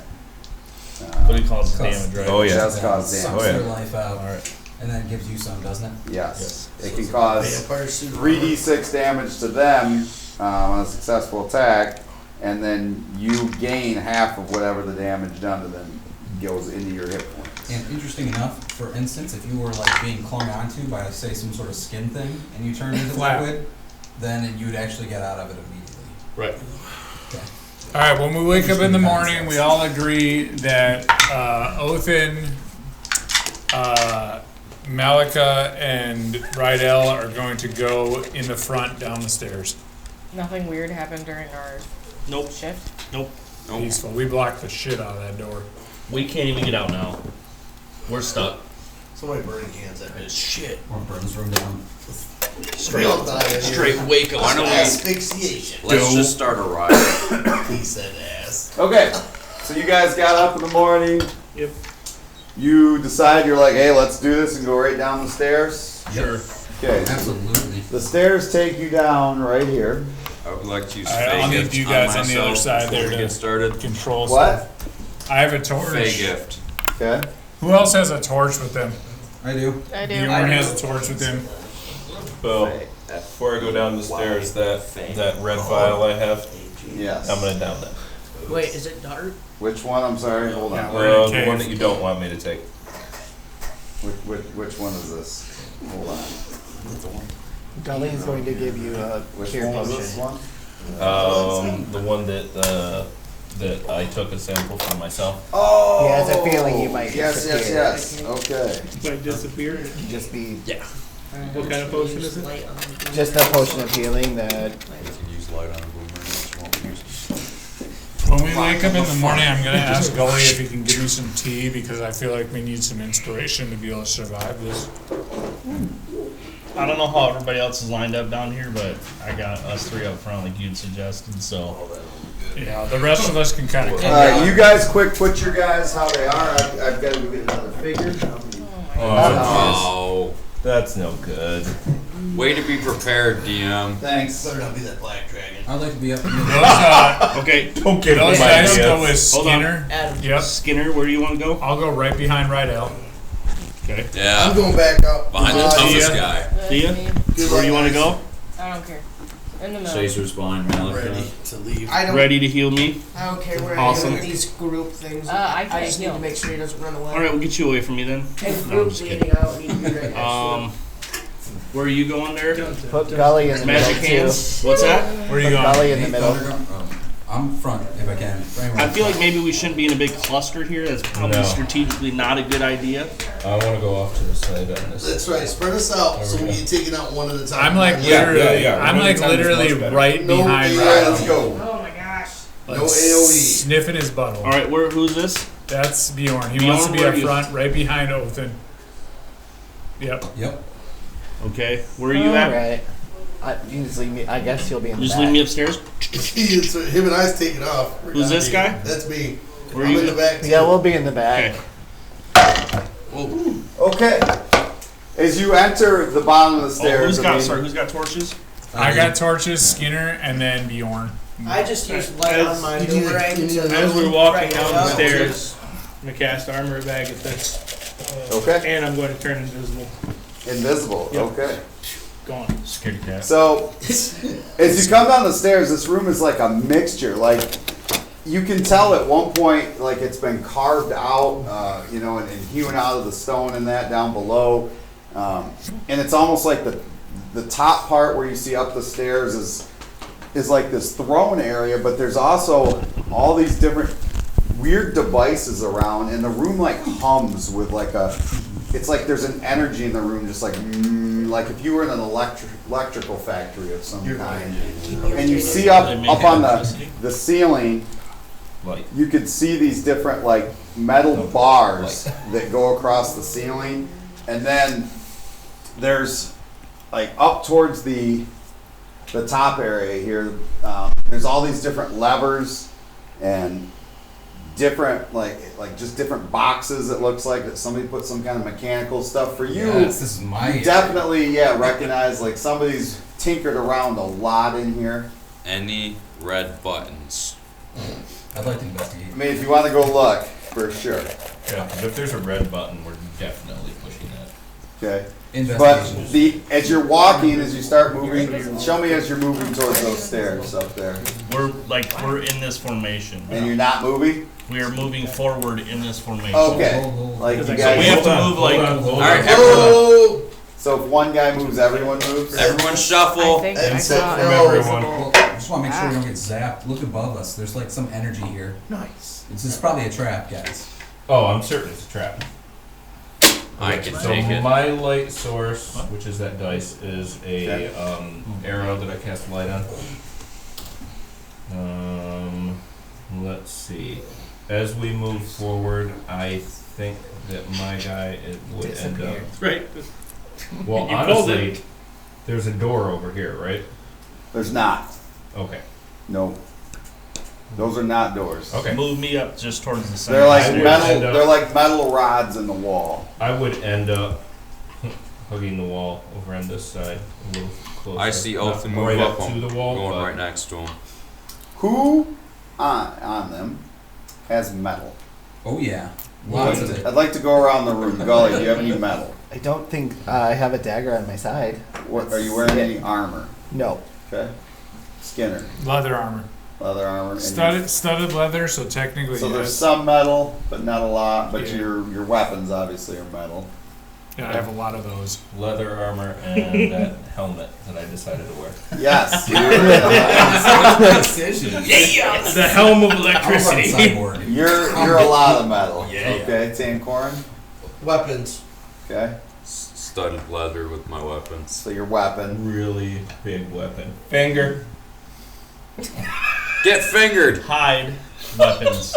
What do you call it? Damage, right? Oh, yeah. Just cause Sucks damage. Oh, yeah. their life out, All right. and then it gives you some, doesn't it? Yes. It can cause Vampire suit. 3d6 damage to them on a successful attack, and then you gain half of whatever the damage done to them goes into your hit points. And interesting enough, for instance, if you were like being clung onto by say some sort of skin thing, and you turned into Flap. liquid, then you'd actually get out of it immediately. Right. All right, when we wake up in the morning, we all agree that Othin, Malika, and Rydell are going to go in the front down the stairs. Nothing weird happened during our Nope. shift. Nope. Peaceful. We blocked the shit out of that door. We can't even get out now. We're stuck. Somebody burning cans at me. Shit. Or burns room down. Straight up die in here. Straight wake up. Why don't we? Asphyxiation. Let's just start a riot. He said ass. Okay, so you guys got up in the morning. Yep. You decide you're like, hey, let's do this and go right down the stairs. Sure. Okay. Absolutely. The stairs take you down right here. I would like to use Alright, I'll Fey need Gift you guys on the myself other side before there we to get started. control What? stuff. I have a torch. Fey Gift. Okay. Who else has a torch with them? I do. I do. Bjorn has a torch with him. Well, before I go down the stairs, that red vial I have, Yes. I'm gonna down that. Wait, is it dark? Which one? I'm sorry. Hold on. We're in a The cave. one that you don't want me to take. Which one is this? Hold on. Gully is going to give you a Which cure one was potion. this one? The one that I took a sample for myself. Oh. He has a feeling you might Yes, disappear. yes. Okay. Might disappear. Just be What kind of potion is it? just a potion of healing that You can use light on a boomerang, which you won't use. When we wake up in the morning, I'm gonna ask Gully if he can give me some tea because I feel like we need some inspiration to be able to survive this. I don't know how everybody else is lined up down here, but I got us three up front like you'd suggested, so. Yeah, the rest of us can kind of. You guys, quick, put your guys how they are. I've got to go get another figure. Oh, That's no good. way to be prepared, DM. Thanks. Better not be that black dragon. I'd like to be up in the Okay, Don't give Those me my guys ideas. go with Hold on. Skinner. Adam. Yep. Skinner, where do you want to go? I'll go right behind Rydell. Okay. Yeah, I'm going back up. behind the toughest guy. Thea? Where do you want to go? I don't care. In the middle. Caesar's behind I'm Malak. ready to leave. I don't. Ready to heal me? I don't care where Awesome. I am with these group things. I can't just need heal. to make sure he doesn't run away. Alright, we'll get you away from me then. And No, I'm group just bleeding kidding. out need to be right next to him. Where are you going there? put Gully in the Magic middle hands? What's that? Where are you too. Put going? Gully in the middle. I'm front if I can. I feel like maybe we shouldn't be in a big cluster here. That's probably No. strategically not a good idea. I want to go off to the side on this. That's right. Spread us out so we get taken out one at a time. I'm like Yeah, literally, yeah. I'm like One at a time is literally much better. right no behind AOE. Let's Rydell. go. Oh my gosh. Like, No AOE. Sniffing his butthole. Alright, who's this? That's Bjorn. He Bjorn, wants to be where up are you? front, right behind Othin. Yep. Yep. Okay, where are you at? Alright. You just leave me. I guess you'll be in the Just back. leave me upstairs. So him and I's taking off. We're Who's down this here. guy? That's me. Where I'm you in the at? back too. Yeah, we'll be in the back. Okay. Okay. As you enter the bottom of the Oh, stairs, who's got torches? I got torches, Skinner, and then Bjorn. I just used light on my You need a- boomerang you need to a- As we're walking brighten it down the up. stairs, I'm gonna cast armor bag at this, okay, and I'm going to turn invisible. invisible. Yep. Okay. Gone. Scaredy cat. So, as you come down the stairs, this room is like a mixture. Like, you can tell at one point, like it's been carved out, and hewn out of the stone and that down below. And it's almost like the top part where you see up the stairs is like this throne area, but there's also all these different weird devices around, and the room like hums with it's like there's an energy in the room, just like if you were in an electrical factory of some kind. And you see up on the ceiling, Light. you could see these different like metal bars that go across the ceiling, and then there's like up towards the top area here, there's all these different levers and different like just different boxes. It looks like that somebody put some kind of mechanical stuff for you. Yes, this is my area. Definitely, recognize like somebody's tinkered around a lot in here. Any red buttons? I'd like to investigate. I mean, if you want to go look, for sure. Yeah, but if there's a red button, we're definitely pushing that. Okay. But Investigation. as you're walking, as you start moving, show me as you're moving towards those stairs up there. We're in this formation. And you're not moving? We are moving forward in this formation. Okay. Like you So guys. we have to move like. Alright, Whoa! So if one guy moves, everyone moves? everyone shuffle. I think And I set saw everyone. invisible. Well, I just want to make sure we don't get zapped. Look above us. There's like some energy here. Nice. This is probably a trap, guys. Oh, I'm certain it's a trap. I can So take it. my light source, which is that dice, is a arrow that I cast light on. Let's see. As we move forward, I think that my guy would end up. Right. Well, You called honestly, it. there's a door over here, right? There's not. Okay. No. Those are not doors. Okay. Move me up just towards the center. They're like I would metal. end up- They're like metal rods in the wall. I would end up hugging the wall over on this side a little closer. I see Not Oath move right up up to the wall, going but right next to him. Who on them has metal? Oh yeah, lots of it. I'd like to go around the room. Gully, do you have any metal? I don't think I have a dagger on my side. Are you wearing any armor? No. Okay. Skinner, Leather armor. leather armor. and Studded leather, so technically So there's yes. some metal, but not a lot. But Yeah. your weapons obviously are metal. Yeah, I have a lot of those. leather armor and that helmet that I decided to wear. Yes. The helm of I'll run electricity. cyborg. You're a lot of metal. Yeah. Okay, Tancorin. Weapons. Okay. Studded leather with my weapons. So your weapon. Really big weapon. Finger. Get fingered. Hide weapons.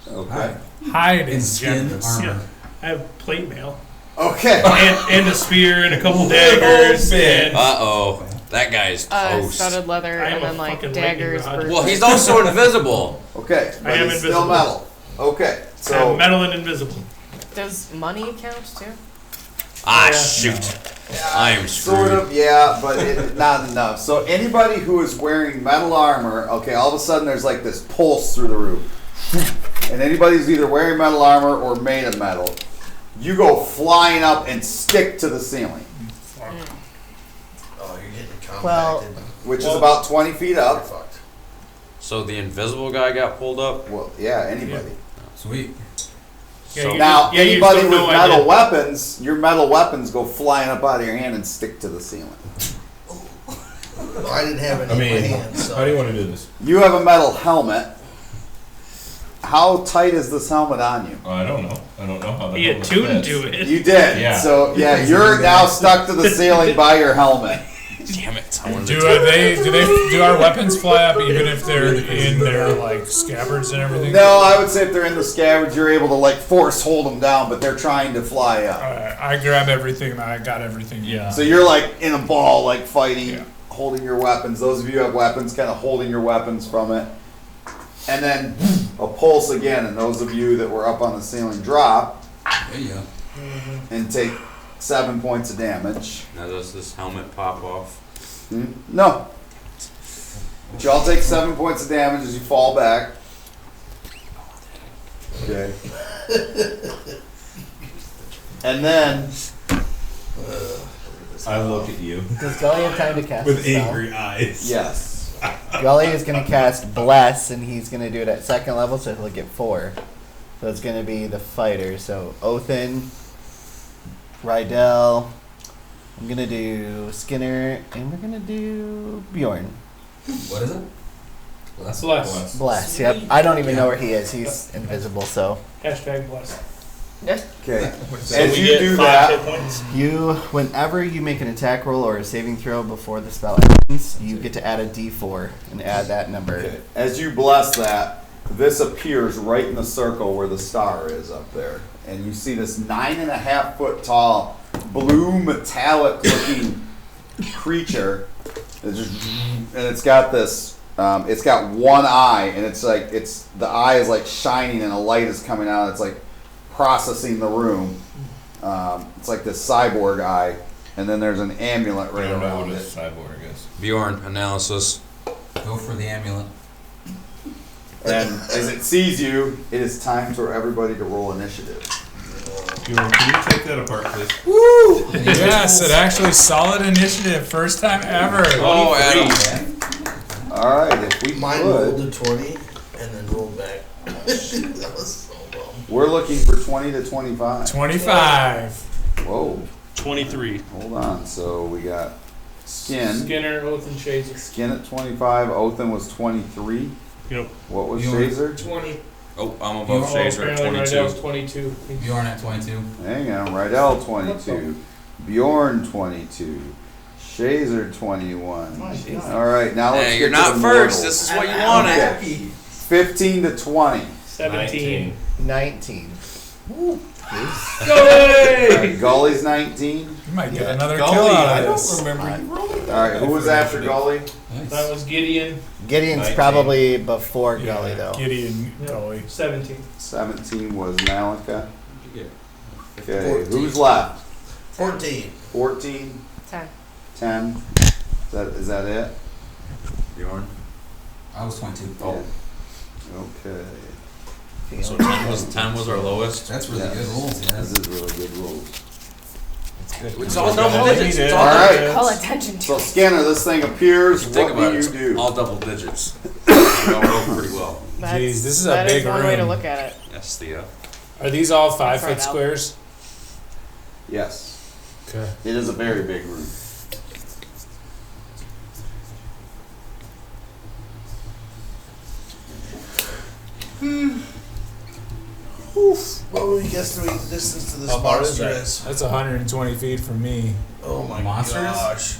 Okay. Hide In is skin generous. armor. I have plate mail. Okay. And a spear and a couple daggers. And Uh-oh. That guy's toast. Studded leather I am and a then like fucking daggers. lightning rod. Well, he's also invisible. Okay. I But am it's still invisible. metal. Okay. I'm So metal and invisible. Does money count too? Ah, Yeah. shoot. I am sort screwed. of, yeah, but not enough. So anybody who is wearing metal armor, okay, all of a sudden there's like this pulse through the roof. And anybody who's either wearing metal armor or made of metal, you go flying up and stick to the ceiling, Oh, you're getting compacted. Well- which is about 20 feet You're up. fucked. So the invisible guy got pulled up? Well, yeah, anybody. Sweet. Yeah, So you Now, just- yeah, you anybody just with don't know I metal did. weapons, your metal weapons go flying up out of your hand and stick to the ceiling. Well, I didn't have any I in my mean, hand, so. how do you want to do this? You have a metal helmet. How tight is this helmet on you? I don't know. I don't know how the He helmet attuned fits. to it. You did. Yeah. So, yeah, you're now stuck to the ceiling by your helmet. Damn it. I wanted Do to do our weapons fly up even if they're in their like scabbards and everything? No, I would say if they're in the scabbards, you're able to like force hold them down, but they're trying to fly up. Alright, I grab everything. I got everything. Yeah. So you're like in a ball, like fighting, Yeah. holding your weapons. Those of you who have weapons, kind of holding your weapons from it. And then a pulse again, and those of you that were up on the ceiling drop There you go. and take 7 points of damage. Now does this helmet pop off? No. But you all take 7 points of damage as you fall back. Okay. And then I look at you Does Gully have time to cast with a spell? angry eyes. yes. Gully is going to cast Bless, and he's going to do it at second level, so he'll get 4. So it's going to be the fighter. So Othin, Rydell, I'm going to do Skinner, and we're going to do Bjorn. What is it? Bless. Bless. Bless, yep. I don't even know where he is. He's invisible, so. Hashtag bless. Okay. So As we you get do 5 that, hit points. Whenever you make an attack roll or a saving throw before the spell ends, you get to add a d4 and add that number. okay. As you bless that, this appears right in the circle where the star is up there. And you see this 9.5 foot tall, blue metallic looking creature. And it's got this, it's got one eye, and the eye is like shining and a light is coming out. It's like processing the room. It's like this cyborg eye, and then there's an amulet I right don't know around what a it. cyborg is. Bjorn, analysis. Go for the amulet. And as it sees you, it is time for everybody to roll initiative. Bjorn, can you take that apart, please? Yes, it actually solid initiative. First time ever. Oh, Adam. All right, if we Mine rolled could, a 20 and then rolled back. That was so dumb. we're looking for 20 to 25. 25. Whoa, 23. hold on. So we got Skin. Skinner, Oath, and Chaser. Skin at 25. Othin was 23. Yep. What was Bjorn. Shazer? 20. Oh, I'm above Bjorn. Shazer at Apparently right now it's 22. 22. Bjorn at 22. Hang on. Rydell 22. Bjorn 22. Shazer 21. All right, now let's Hey, get you're to not the first. mortals. This is what you wanted. Okay. 15 to 20. 17. 19. Go Gully's 19. You might get Yeah. another Gully, kill out I of don't this. remember you rolling. All right, who was after Gully? Nice. That was Gideon. Gideon's 19. probably before Yeah, Gully though. Gideon Gully. 17. 17 was Malika. Yeah. Okay, 14. who's left? 14. 14, 10. 10. Is that it? Bjorn. I was 22. Oh. Okay. So 10 was our lowest. That's really Yes. good rolls, yeah. This is really good rules. It's all double digits. It's All all right. Call attention to So it. Scanner, this thing appears. Think What about do it. you do? All double digits. I'll roll pretty well. That's, Jeez, this is a that big one way to room. look at it. That's the Are these all Try 5-foot it out. squares? Yes. Okay. It is a very big room. What would you guestimate the distance to this How far is monster that? is? That's 120 feet from me. Oh my Monsters? gosh.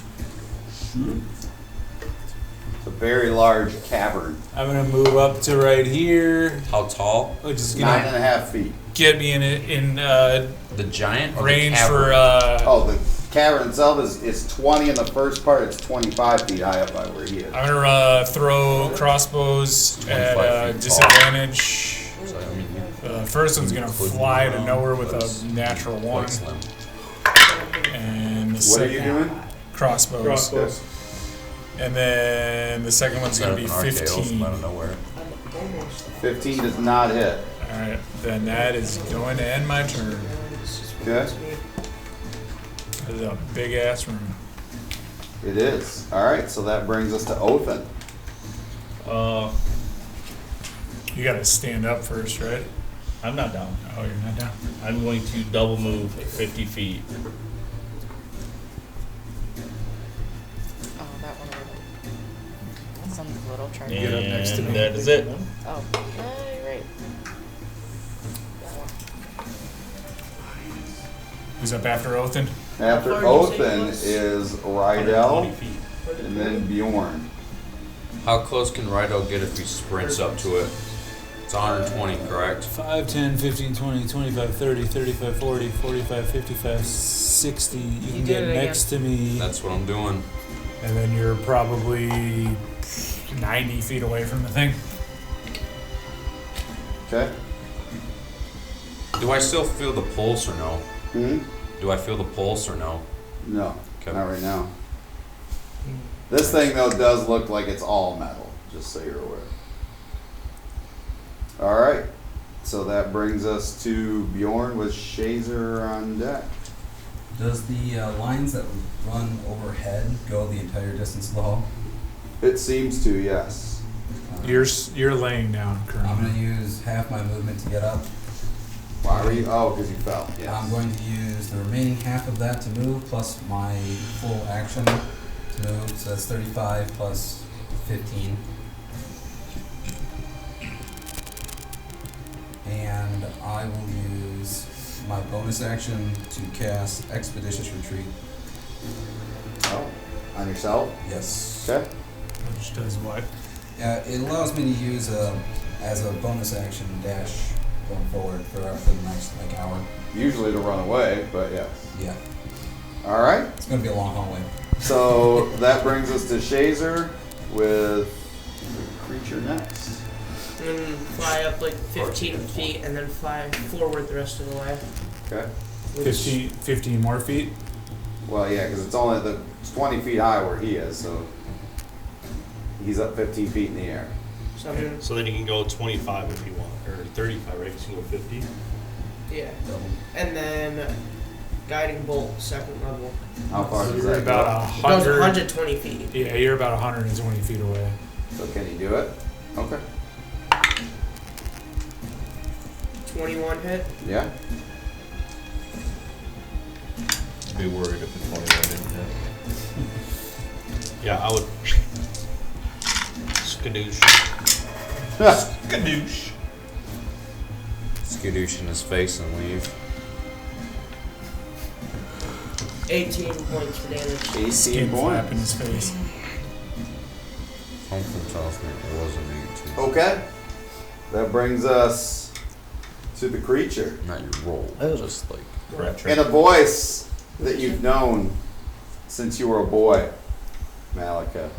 It's a very large cavern. I'm gonna move up to right here, how tall? which is 9.5 feet. get me in The giant or range the cavern? for Oh, the cavern itself is 20 in the first part. It's 25 feet high up by where he is. I'm gonna throw crossbows at 25 feet disadvantage. So, I mean, First one's gonna Including fly to around, nowhere with but it's a natural one, quite slim. and the What are you second doing? crossbows. Crossbows. And then the second one's Set gonna up be an RKO 15. from out All of nowhere. 15 does not hit. right, then that is going to end my turn. Okay. This is a big ass room. It is. All right, so that brings us to Othin. You gotta stand up first, right? I'm not down. Oh, you're not down. I'm going to double move 50 feet. Oh, that one. That sounds a little try. Get up next to And me. that is it. Oh, you're right. Who's up after Othin? After How far did you say it Othin was? is 120 Rydell feet. and then Bjorn. How close can Rydell get if he sprints up to it? It's 120, correct? 5, 10, 15, 20, 25, 30, 35, 40, 45, 55, 60. You can did get it again. next to me, That's what I'm doing. and then you're probably 90 feet away from the thing. Okay. Do I still feel the pulse or no? Hmm? Do I feel the pulse or no? No, Okay. not right now. This thing though does look like it's all metal, just so you're aware. All right, so that brings us to Bjorn with Shazer on deck. Does the lines that run overhead go the entire distance of the hall? It seems to, yes. You're laying down I'm currently. gonna use half my movement to get up. Why were you? Oh, because you fell. Yes. I'm going to use the remaining half of that to move, plus my full action to move, so that's 35 plus 15. And I will use my bonus action to cast Expeditious Retreat. Oh, on yourself? Yes. Okay. Which does what? It allows me to use as a bonus action dash going forward for the next hour. Usually to run away, but yes. Yeah, All right. it's gonna be a long hallway. So that brings us to Shazer with the creature next. And then fly up like 15 feet and then fly forward the rest of the way. Okay. Which- 15 more feet? Well, yeah, because it's 20 feet high where he is, so he's up 15 feet in the air. So I'm gonna, So then you can go 25 if you want, or 35, right? Because you can go 50. yeah. Double. And then guiding bolt, second level. How far does You're that about Goes 100. 120 feet. Yeah, you're about 120 feet away. So can you do it? Okay. 21 hit. Yeah. I'd be worried if the 21 didn't hit. Yeah, I would. Skadoosh. Skadoosh. Skadoosh in his face and leave. 18 points for damage. 18 Skin flap in points. his face. Something tells me it wasn't 18. Okay. That brings us to the creature. Not your roll. Just like. In a voice that you've known since you were a boy, Malika,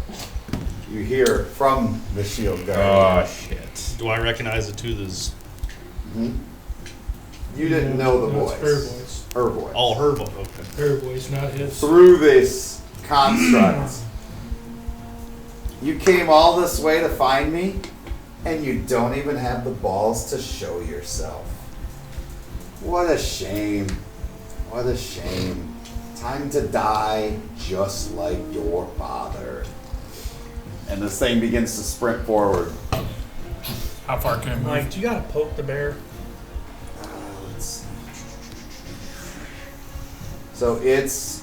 you hear from the shield guard. Oh, shit. Do I recognize it too? This. You didn't know the No, voice. it's her voice. Her voice. Oh, her voice. Okay. Her voice, not his. Through this construct, you came all this way to find me, and you don't even have the balls to show yourself. What a shame. What a shame. Time to die just like your father. And this thing begins to sprint forward. How far can it move? Mike, do you gotta poke the bear? Let's see. So its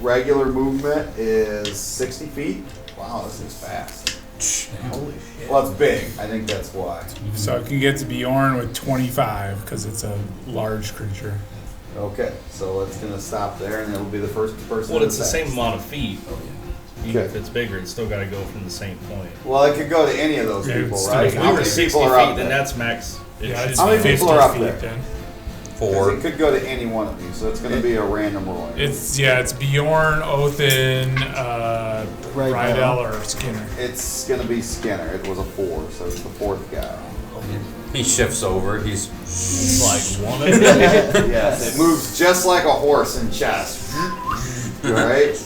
regular movement is 60 feet. Wow, this is fast. Holy shit. Well, it's big. I think that's why. So it can get to Bjorn with 25 because it's a large creature. Okay, so it's gonna stop there, and it'll be the first person. Well, that it's the attacks. same amount of feet. Even Okay. if it's bigger, it's still gotta go from the same point. Well, it could go to any of those Yeah, people, it's right? still- If How we were many 60 people are up feet, then there? that's max. It Yeah, should it's How many 50 people are up feet there? then. 'Cause it could go to any one of you, so it's gonna be a random roll. It's Bjorn, Othin, Rydell, or Skinner. It's gonna be Skinner. It was a 4, so it's the 4th guy. He shifts over. He's like one of them. Yes, it moves just like a horse in chess. Alright?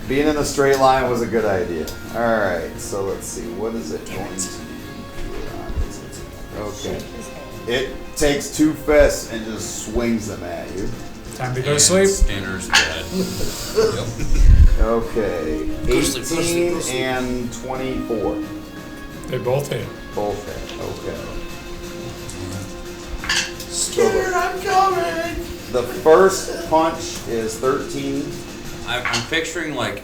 Being in a straight line was a good idea. Alright, so let's see. What is it going to do? Okay. It takes 2 fists and just swings them at you. Time to go to sleep. Skinner's dead. Okay. Go sleep, 18 and 24. They both hit. Both hit. Okay. Skinner, I'm coming! The first punch is 13, I'm picturing like.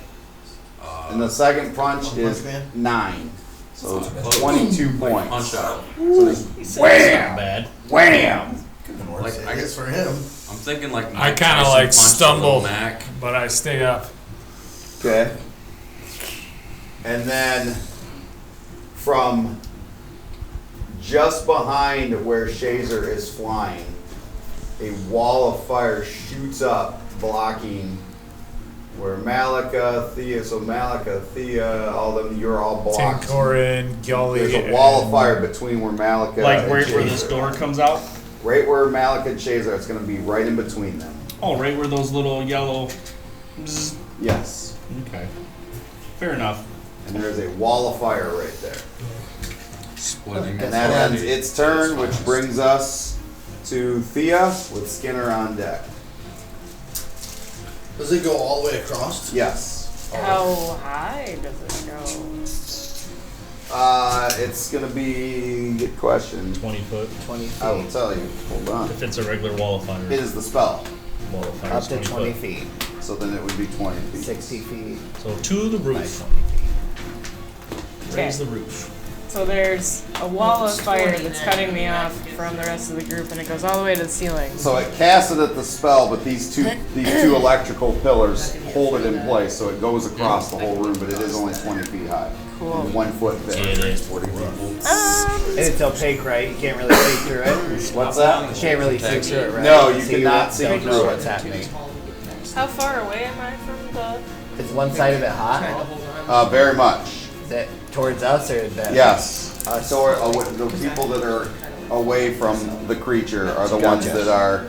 and the second punch is 9. So it's 22 points. Punch out. So there's wham! Bad. Wham! Like I guess for him. I'm thinking like. I Mike kind of Tyson like punched a stumble, little Mac. but I stay up. Okay. And then from just behind where Shazer is flying, a wall of fire shoots up, blocking where Malika, Thea, all them, you're all blocked. Tinkorin, Gully. There's a wall of fire between where Malika Like and right where this Shazer door are. comes out? Right where Malika and Shazer are, it's going to be right in between them. Oh, right where those little yellow. Bzz. Yes. Okay. Fair enough. And there's a wall of fire right there. Splitting. And that ends its turn, which brings us to Thea with Skinner on deck. Does it go all the way across? Yes. How high does it go? It's gonna be, good question. 20 foot. 20 feet. I will tell you. Hold on. If it's a regular wall of fire. It is the spell. Wall of fire Up is to 20 foot. feet. So then it would be 20 feet. 60 feet. So to the By roof. 20 feet. Raise the roof. So there's a wall of It's fire 20 that's then. cutting me off from the rest of the group, and it goes all the way to the ceiling. So it casted at the spell, but these two electrical pillars hold it in place, so it goes across the whole room, but it is only 20 feet high. Cool. And 1 foot thick. Yeah, it is. And it's opaque, right? You can't really see through it. What's that? You can't really see through it, right? No, you So cannot see don't through know it. what's happening. How far away am I from the? Is one side of it hot? Very much. Is it towards us or the? Yes. So the people that are away from the creature are the ones Gotcha. that are.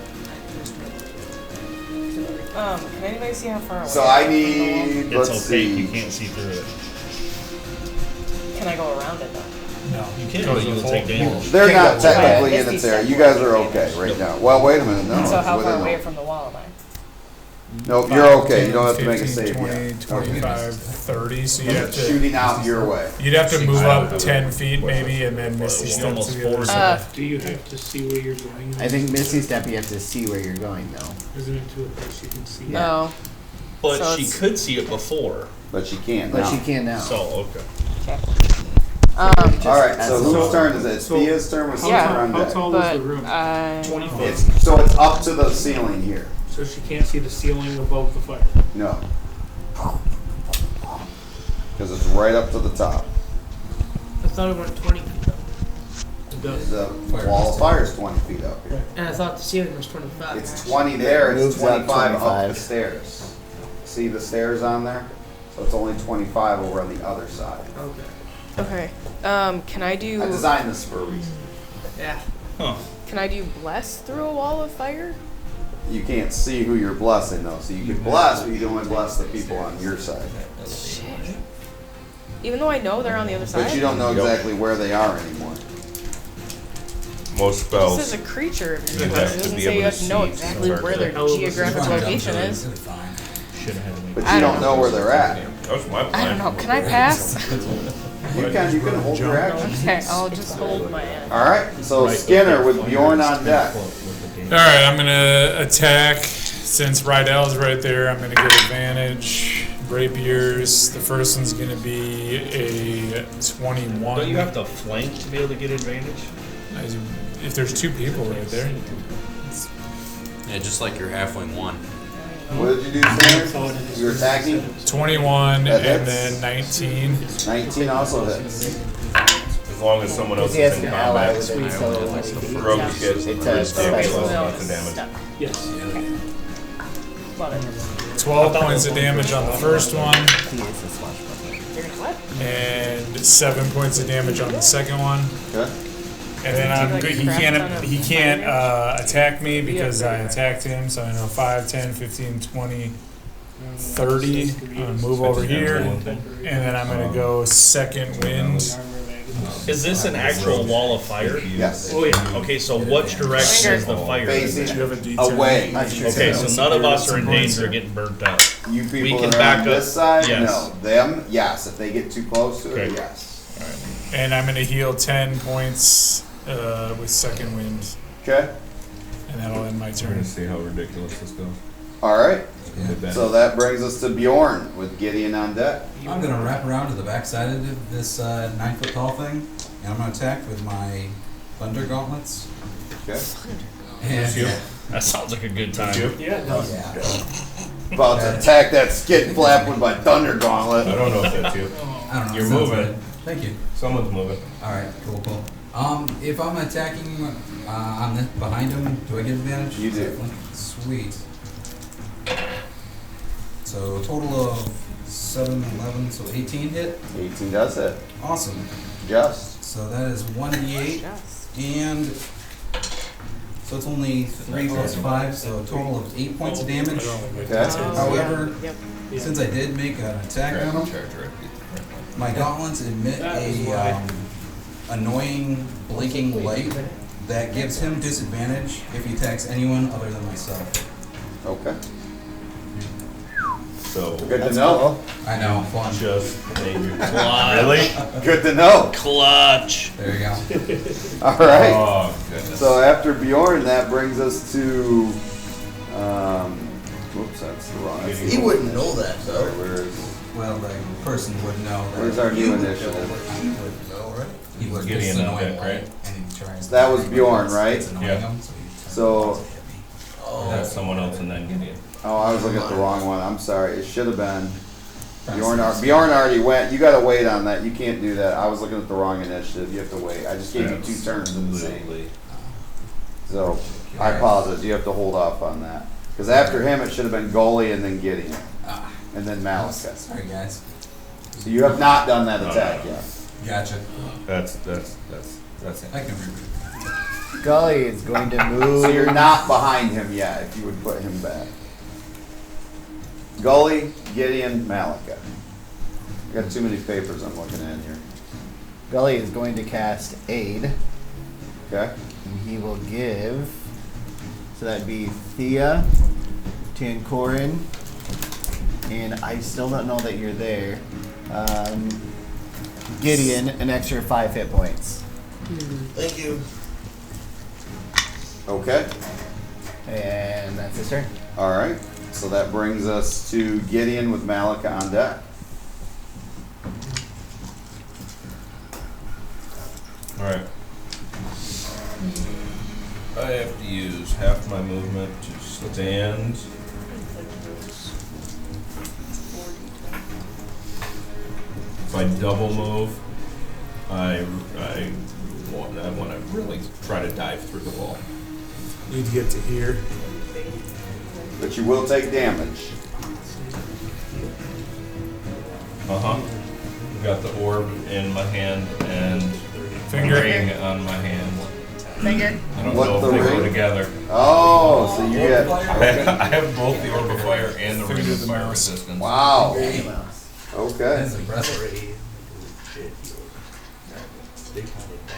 Can anybody see how far away? So I I am from the need. It's Let's opaque. You see. can't see through it. wall? Can I go around it though? No, You can, Goes but you the will take whole- damage. They're Can't not go technically away. in its Misty area. step You guys are won't take okay damage. right now. Well, wait a minute. No. So it's how within far the- away from the wall am I? Nope, you're okay. You don't have to make a 15, save 20, yet. 25, 30. So you have to. Shooting out your way. You'd have to move up 10 feet maybe, and then Misty step to Almost the other 4. side. Do you have to see where you're going? I think Misty Step, you have to see where you're going, though. Isn't it to a place you can see? Yeah. Oh, But So she it's- could see it before. But she can't But now. she can now. So, okay. okay. Just Alright, as so a- whose turn is it? It's So- Thea's turn with Yeah. Skinner on How deck. tall is But the room? 20 foot. It's up to the ceiling here. So she can't see the ceiling above the fire. No. Because it's right up to the top. I thought it went 20 feet though. The wall of fire is 20 feet up here. And I thought the ceiling was 25. It's actually. 20 there, it's Moves up 25 up the 25. stairs. See the stairs on there? So it's only 25 over on the other side. Okay. Okay. Can I do? I designed this for a reason. Yeah. Can I do bless through a wall of fire? You can't see who you're blessing though, so you can bless, but you can only bless the people on your side. Shit. Even though I know they're on the other side. But you don't know exactly where they are anymore. Most spells. This is a creature. It You have doesn't to be say able you to have to know see exactly some where their target. geographic location is. Should have had to make. But I you don't don't know where they're at. That was my plan. I don't know. Can I pass? You can hold your action. Okay, I'll just hold my end. Alright, so Skinner with Bjorn on deck. Alright, I'm gonna attack. Since Rydell's right there, I'm gonna get advantage. Rapiers. The first one's gonna be a 21. Don't you have to flank to be able to get advantage? If there's two people right there. Yeah, just like your halfling one. What did you do, Skinner? You were attacking? 21 That and hits. then 19. 19 also hits. As long as someone else He has is in an ally combat, within so many feet. rogues get It's a ridiculous special. amounts of damage. Yes. Love it. 12 points of damage on the first one, He is a swashbuckler. You're gonna what? and 7 points of damage on the second one. Okay. And then I'm good. He can't attack me because I attacked him. So I know 5, 10, 15, 20, 30. I'm gonna move over here, and then I'm gonna go second wind. Is this an actual wall of fire? Yes. Oh yeah. Okay, so which direction is the fire? Facing You have a D10. away. Okay, so none of us are in danger of getting burnt out. You people can that are back on up. this side, Yes. no. Them, yes. If they get too close to it, Okay. yes. And I'm gonna heal 10 points with second wind, Okay. and that'll end my We're turn. gonna see how ridiculous this goes. Alright. Yeah. So that brings us to Bjorn with Gideon on deck. I'm gonna wrap around to the backside of this 9-foot tall thing, and I'm gonna attack with my thunder gauntlets. Okay. And you. That sounds like a good time. Yeah. oh yeah, About to attack that skid flap with my thunder I gauntlet. don't know if that's you. I don't know. You're sounds moving. good. Thank you. Someone's moving. All right, cool. If I'm attacking on this behind him, do I get advantage? You do. Sweet. So a total of 7, 11, so 18 hit. 18 does hit. Awesome. Just. So that is 1d8, Yes. and so it's only 3 plus 5, so a total of 8 points of damage. Okay. However, Yep. since I did make an attack on him, my gauntlets emit a annoying blinking light that gives him disadvantage if he attacks anyone other than myself. Okay. So Good to That's know. cool. I know, fun. just maybe. Clutch. Really? Good to know. Clutch. There you go. Alright. Oh goodness. So after Bjorn, that brings us to. Whoops, that's the wrong. That's He wouldn't know that Sorry, though. where's Well, the person would know that. where's our new initiative? He wouldn't know, right? He would Gideon just on annoying deck, light, right? and he tries. That to- was Bjorn, right? It's annoying Yeah. him, so he So- tries to hit me. That's someone else and then Gideon. Oh, I was looking at the wrong one. I'm sorry. It should have been Bjorn. Bjorn already went. You got to wait on that. You can't do that. I was looking at the wrong initiative. You have to wait. I just gave you 2 turns in the same. Absolutely. So I apologize. You have to hold off on that. Because after him, it should have been Goli and then Gideon. Ah, And then Malika. sorry guys. So you have not done that attack yet. Gotcha. That's it. I can read. Gully is going to move. So you're not behind him yet, if you would put him back. Gully, Gideon, Malika. I got too many papers I'm looking at here. Gully is going to cast Aid. Okay? And he will give. So that'd be Thea, Tancorin, and I still don't know that you're there. Gideon, an extra 5 hit points. Thank you. Okay. And that's his turn. Alright. So that brings us to Gideon with Malika on deck. Alright. I have to use half my movement to stand. If I double move, I I want to really try to dive through the wall. Need to get to here. But you will take damage. Got the orb in my hand and Finger. ring on my hand. Finger. I don't What, know the if they go ring? together. Oh, so you get. I have both the orb of fire and the ring Finger of the fire mouse. resistance. Wow. Okay. That's impressive.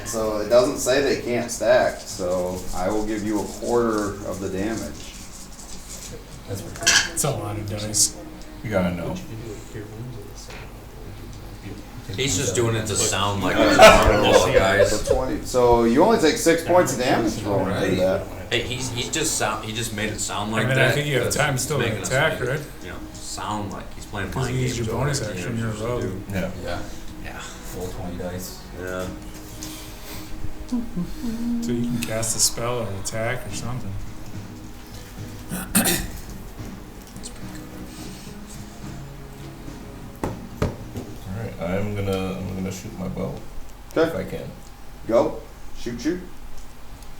So it doesn't say they can't stack, so I will give you a quarter of the damage. That's pretty cool. It's a lot of dice. You gotta know. He's just doing it to sound like a normal guys. So 20. So you only take 6 points of damage rolling through that. Hey, he just made it sound like And then that. I think you have 'cause time he's still to making us attack, make it, right? You know, sound like he's playing Because mind you games. used your over bonus it, action, you know, you're supposed to rogue. do. Yeah. Yeah. Full 20 dice. Yeah. So you can cast a spell or attack or something. Alright, I'm gonna shoot my bow. If Okay. I can. Go. Shoot, shoot.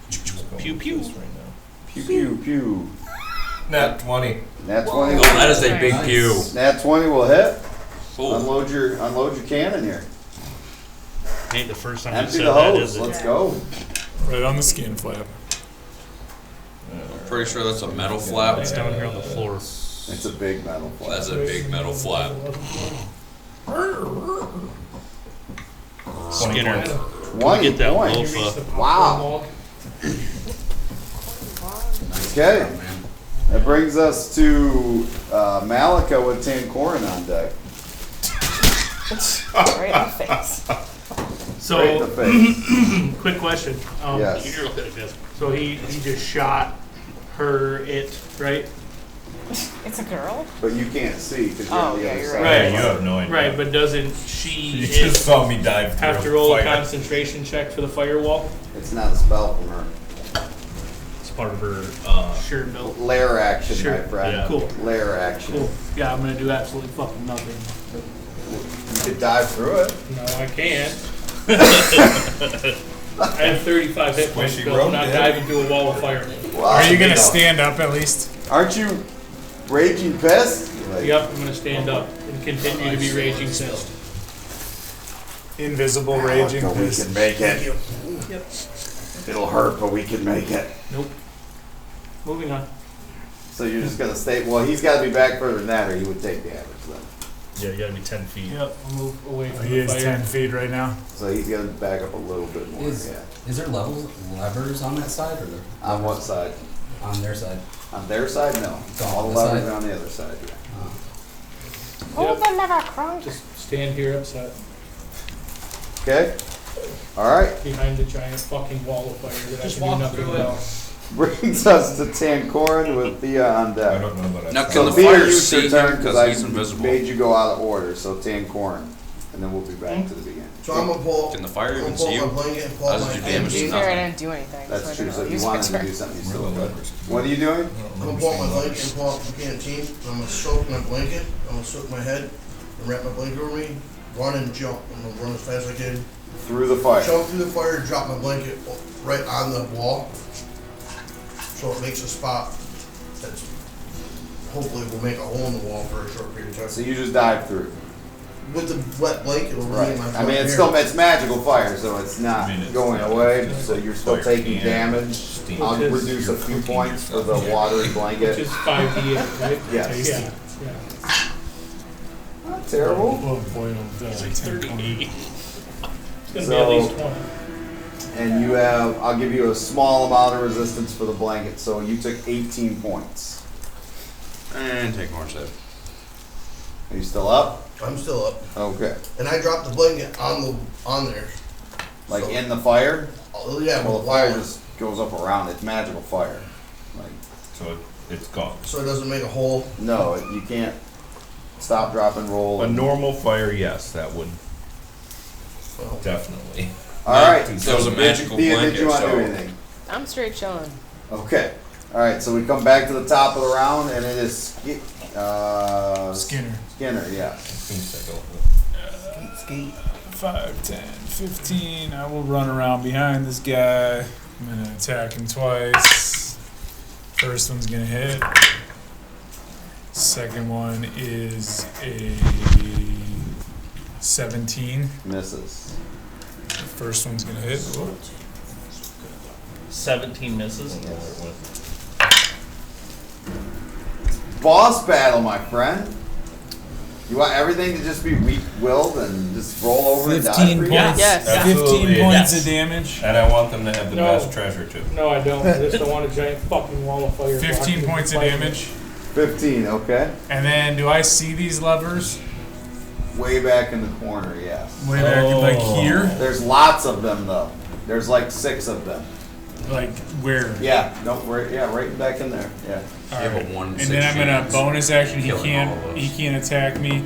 Just go Pew, with pew. this right now. Pew, pew, pew. Nat 20. Nat 20. Oh, that is a big Nice. pew. Nat 20 will hit. Cool. Unload your cannon here. Ain't the first time you Empty said the that, hose. is it? Let's go. Right on the skin flap. I'm pretty sure that's a metal flap. It's down here on the floor. It's a big metal flap. That's a big metal flap. Skinner. 20 Get that points. wolf. Wow. Okay. Man. That brings us to Malika with Tankorin on deck. Right in the face. Right in the So, face. quick question. Yes. You're looking at this. So he just shot it, right? It's a girl? But you can't see because you're Oh, on the yeah, other you're side. right. Yeah, you have no idea. Right, but doesn't she You just saw me dive through have to roll a fire. concentration check for the firewall? It's not a spell from her. It's part of her, Sure, Bill. Lair action, Sure. my friend. Yeah. Cool. Lair action. Cool. Yeah, I'm gonna do absolutely fucking nothing. You could dive through it. No, I can't. I have 35 hit points, Squishy Bill. I'm not rope, diving through a wall of fire. Wow. Are you going to stand up at least? Aren't you raging pissed? Like, Yep, I'm gonna stand up and continue to be raging pissed. Invisible raging Malika, we piss. can make it. Yep. It'll hurt, but we can make it. Nope. Moving on. So you're just gonna stay. Well, he's got to be back further than that, or he would take damage then. yeah, you gotta be 10 feet. Yep, I'll move away from He the is fire. 10 feet right now. So he's gonna back up a little bit more. Is, Yeah. is there levers on that side or On what side? on their side? On their side, no. It's on All the this levers side? are on the other side. Yeah. Hold the lever, crunk. Just stand here upset Okay. All right. behind the giant fucking wall of fire that Just I can walk do nothing through it. about. Brings us to Tankorin with Thea on I deck. don't know, but I Now, saw can the So Thea fire used see her him turn because because he's I invisible? made you go out of order. So Tankorin, and then we'll be back to the beginning. So I'm gonna pull. Can the fire I'm even gonna pull see you? my blanket and pull How's out it my do damage? To be energy. fair, I didn't do anything. That's so I true. didn't So if you use my wanted to turn. do something, you still Really could. lovers. What are you doing? I'm gonna pull out my blanket and pull out the canteen. I'm gonna soak my blanket. I'm gonna soak my head and wrap my blanket over me. Run and jump. I'm gonna run as fast as I can. Through the fire. Jump through the fire, drop my blanket right on the wall. So it makes a spot that's hopefully will make a hole in the wall for a short period of time. So you just dive through. With the wet blanket over me Right. and my I mean, it's hair. still it's magical fire, so it's not I mean, it's going not away. like So you're still fire taking can, damage. steam. I'll Which is- reduce a you're few cooking points for the yourself. watery Which blanket. is 5d8, right? Yes. Yeah. Yeah. Not terrible. Oh, boiled. It's like 38. It's gonna So- be at least 20. And you have, I'll give you a small amount of resistance for the blanket. So you took 18 points. And take orange save. Are you still up? I'm still up. Okay. And I dropped the blanket on there. Like So- in the fire? Oh, yeah, Well, well, the fire just goes up around. It's magical fire. Like, So it's gone. so it doesn't make a hole. no, you can't stop, drop, and roll. A normal fire, yes, that would Well, definitely. All right. So it was a magical Thea, blanket. did you want to do so anything? I'm straight chilling. Okay. All right. So we come back to the top of the round, and it is Skinner. Skinner. Yeah. Seems like a- 5, 10, 15. I will run around behind this guy. I'm gonna attack him twice. First one's gonna hit. Second one is a 17. Misses. First one's gonna hit. 17 misses. Boss battle, my friend. You want everything to just be weak-willed and just roll over and die? 15 for you? points. Yes. 15 Absolutely. points Yes. of damage. And I want them to have the No. best treasure too. No, I don't. I just don't want a giant fucking wall of fire. 15 points of damage. 15, okay. And then, do I see these levers? Way back in the corner, yes. Way back, like here? There's lots of them, though. There's like 6 of them. Like where? Yeah, no, right back in there. Yeah. You have a 1 And then I'm gonna chance bonus action. He killing all of us. can't attack me.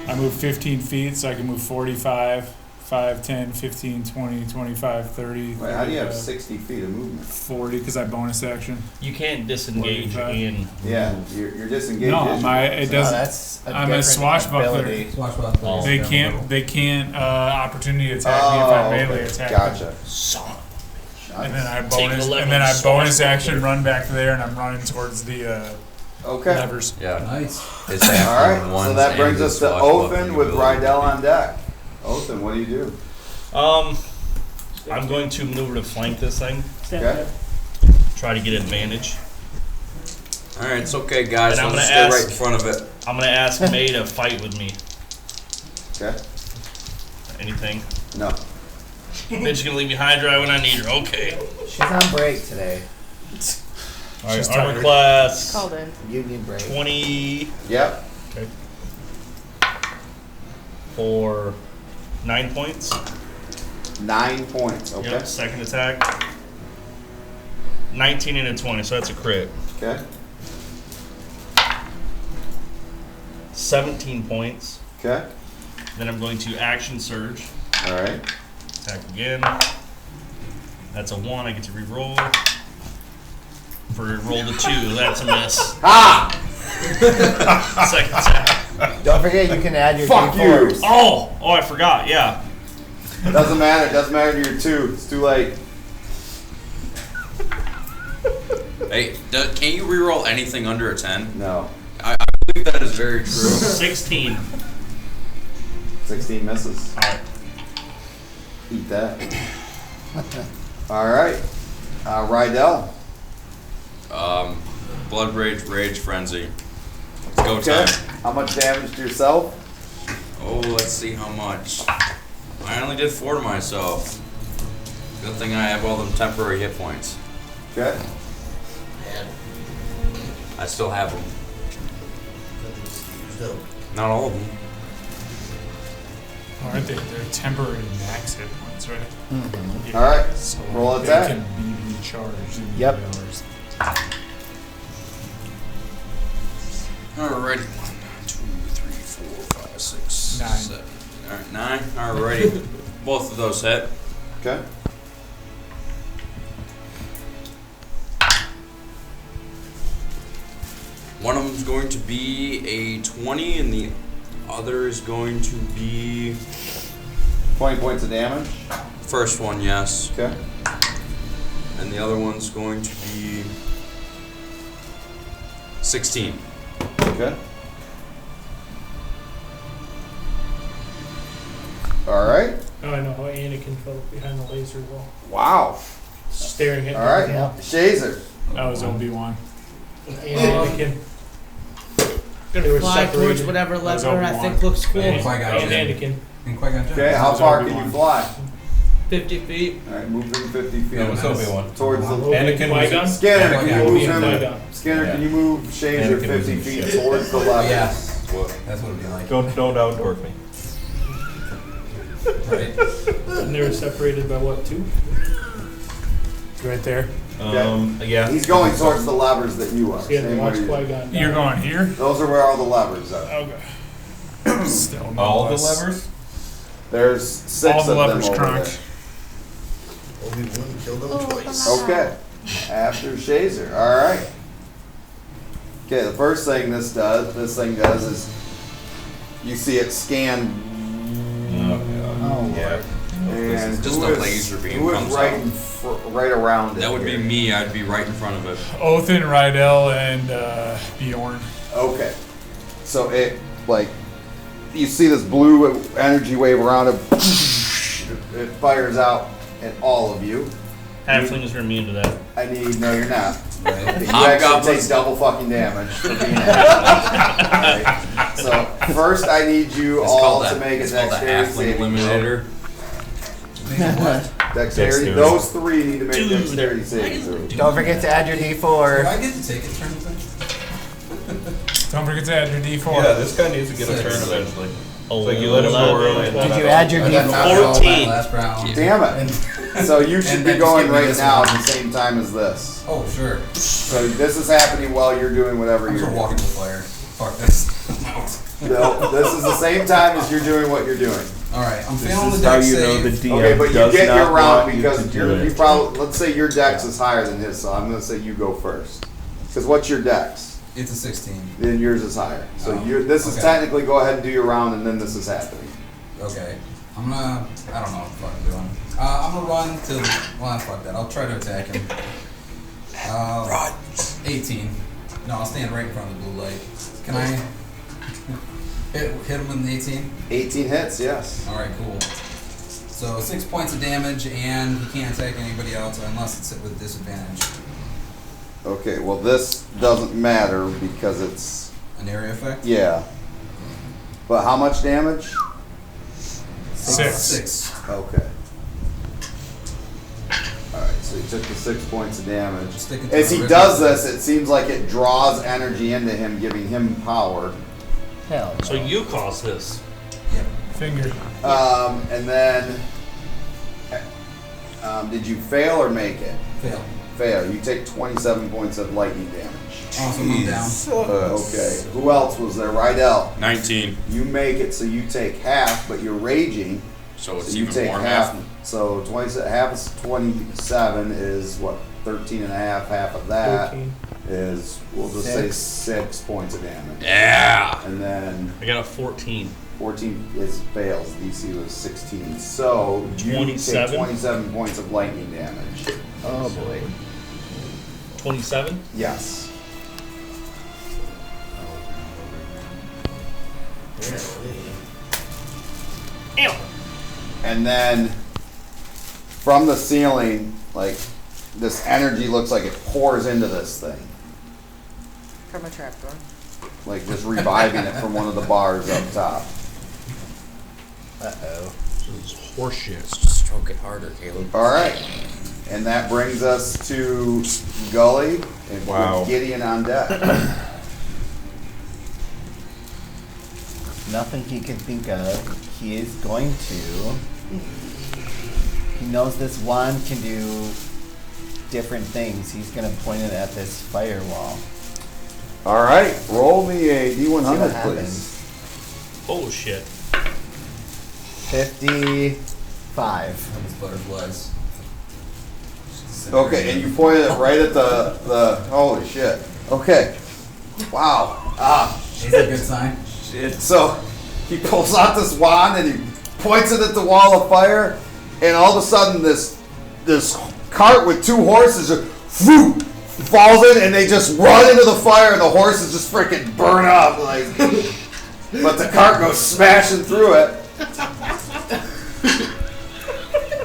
I move 15 feet, so I can move 45, 5, 10, 15, 20, 25, 30. Wait, how do you have 35, 60 feet of movement? 40 because I bonus action. You can't disengage 45. in. Yeah, you're disengaged. No, isn't it No, doesn't. that's I'm a different swashbuckler. ability. Swashbuckler. They can't opportunity attack me if I melee attack. them. Gotcha. Son. And then I Take bonus, the lever and then I and bonus swashbuckler. action run back there, and I'm running towards the Okay. levers. Yeah. Nice. It's All right. So ones that and brings the us to swashbuckling Othin with ability. Rydell on deck. Othin, what do you do? I'm going to maneuver to flank this thing. Okay. Try to get advantage. All right, it's okay, guys. And I'm I'll just gonna stay ask- right in front of it. I'm gonna ask May to fight with me. Okay. Anything? No. Bitch gonna leave me high dry when I need her. Okay. She's on break today. Alright, She's armor tired. class Called in. Union break. 20 Yep. for 9 points. 9 points. Okay. Yep, second attack. 19 and a 20, so that's a crit. Okay. 17 points. Okay. Then I'm going to action surge. All right. Attack again. That's a 1, I get to re-roll. For roll to 2, that's a miss. Ah! Second attack. Don't forget you can add your Fuck you. D4s. Oh, I forgot, yeah. Doesn't matter. Doesn't matter to your 2. It's too late. Hey, can you reroll anything under a 10? No. I believe that is very true. 16. 16 misses. Alright. Eat that. All right. Rydell. Blood rage, rage frenzy. It's go Okay. time. How much damage to yourself? Oh, let's see how much. I only did 4 to myself. Good thing I have all them temporary hit points. Okay. I still have them. Used up. Not all of them. Aren't they? They're temporary max hit points, right? Mm-hmm. All right. So Roll they attack. can be recharged. in Yep. hours. Alrighty. 1, 2, 3, 4, 5, 6, 9. 7. Alright, 9. Alrighty. Both of those hit. Okay. One of them is going to be a 20, and the other is going to be 20 points of damage. first one, yes, Okay. and the other one's going to be 16. Okay. All right. Oh, I know how Anakin felt behind the laser wall, Wow. staring at All right. Yeah. Shazer. That was Obi-Wan. Anakin. Gonna They were fly towards separated. whatever That was lever I Obi-Wan. think looks cool. Hey. Qui-Gon And Jinn. Anakin. And Qui-Gon Jinn. Okay. How was far can Obi-Wan. you fly? 50 feet. All right. Move him 50 feet. That was Obi-Wan. Towards the. Anakin was Qui-Gon? Scanner, can you Qui-Gon. move Qui-Gon. him? Scanner, can you move Shazer Anakin was 50 in feet shit. towards the left? Yeah. That's what it'd be like. Don't outdork me. Right. And they were separated by what, 2? Right there. Yeah. He's going towards the levers that you are. So you had to Same watch way you- Qui-Gon. You're going here? Those are where all the levers are. Okay. Still no All the less. levers? There's 6 All the of them levers over crunch. Obi-Wan killed him Oh, twice. there. Okay. After Shazer. All right. Okay. The first thing this thing does is you see it scan Oh, Yeah. And Just who a is- laser beam Who is comes right, out. right around it? That would be here? me. I'd be right in front of it. Othin, Rydell, and Bjorn. Okay. So it, like, you see this blue energy wave around it. It fires out at all of you. Halflings are immune to that. I need, no, you're not. Right. You actually take double fucking damage for being right. So first, I need you all to make a it's called the dexterity halfling saving eliminator. throw. Dexterity. Dexterity. Those three need to make Dude, dexterity saving throws. Don't forget to add your Do D4. I get to take a turn thing? Don't forget to add your D4. Yeah, this guy needs to get a turn eventually. It's like you let him go early. And Did you add your I got D4? knocked out 14. Last round. Damn it. So you should And be then just going give me right this now one. at the same time as this. Oh, sure. So this is happening while you're doing whatever I'm you're just doing. walking to the fire. Fuck this. I'm out. No, this is the same time as you're doing what you're doing. Alright, I'm This failing the is how dex you know save. the DM Okay, but you does get not your round want you because to do you're, you it. probably, let's say your dex is higher than his, so I'm gonna say you go first. Because what's your dex? It's a 16. Then yours is higher. So Oh, you're, this is okay. technically go ahead and do your round and then this is happening. Okay. I'm gonna, I don't know what the fuck I'm doing. I'm gonna run to, well, fuck that. I'll try to attack him. 18. No, I'll stand right in front of the blue light. Can I hit him with an 18? 18 hits, yes. Alright, cool. So 6 points of damage, and he can't attack anybody else unless it's hit with disadvantage. Okay, well this doesn't matter because it's, An area effect? yeah. But how much damage? 6. 6. Okay. Alright, so he took the 6 points of damage. Sticking to As the he original. does this, it seems like it draws energy into him, giving him power. Hell no. So you caused this. Yep. Finger. And then, did you fail or make it? Fail. Fail. You take 27 points of lightning damage. Awesome, I'm down. Okay. Who else was there? Rydell. 19. You make it, so you take half, but you're raging. So it's So you even take more half. half. So 27, half of 27 is what? 13 and a half. Half of that 13. is, we'll just say 6 points of damage. Yeah. And then I got a 14. 14 is fails. DC was 16. So you take 27? 27 points of lightning damage. Oh boy. 27? Yes. Ew. And then from the ceiling, like this energy looks like it pours into this thing, From a trapdoor. like just reviving it from one of the bars up top. Uh-oh. This is horseshit. Stroke it harder, Caleb. All right, and that brings us to Gully and Wow. with Gideon on deck. Nothing he can think of. He is going to. He knows this wand can do different things. He's going to point it at this firewall. All right, roll me a See what D100, happens. please. Oh shit. 55. That was butterflies. Okay, and you pointed it right at the holy shit. Okay, wow. Is that a good sign? So he pulls out this wand and he points it at the wall of fire, and all of a sudden this cart with 2 horses just whoop, falls in, and they just run into the fire, and the horses just freaking burn up, like. But the cart goes smashing through it.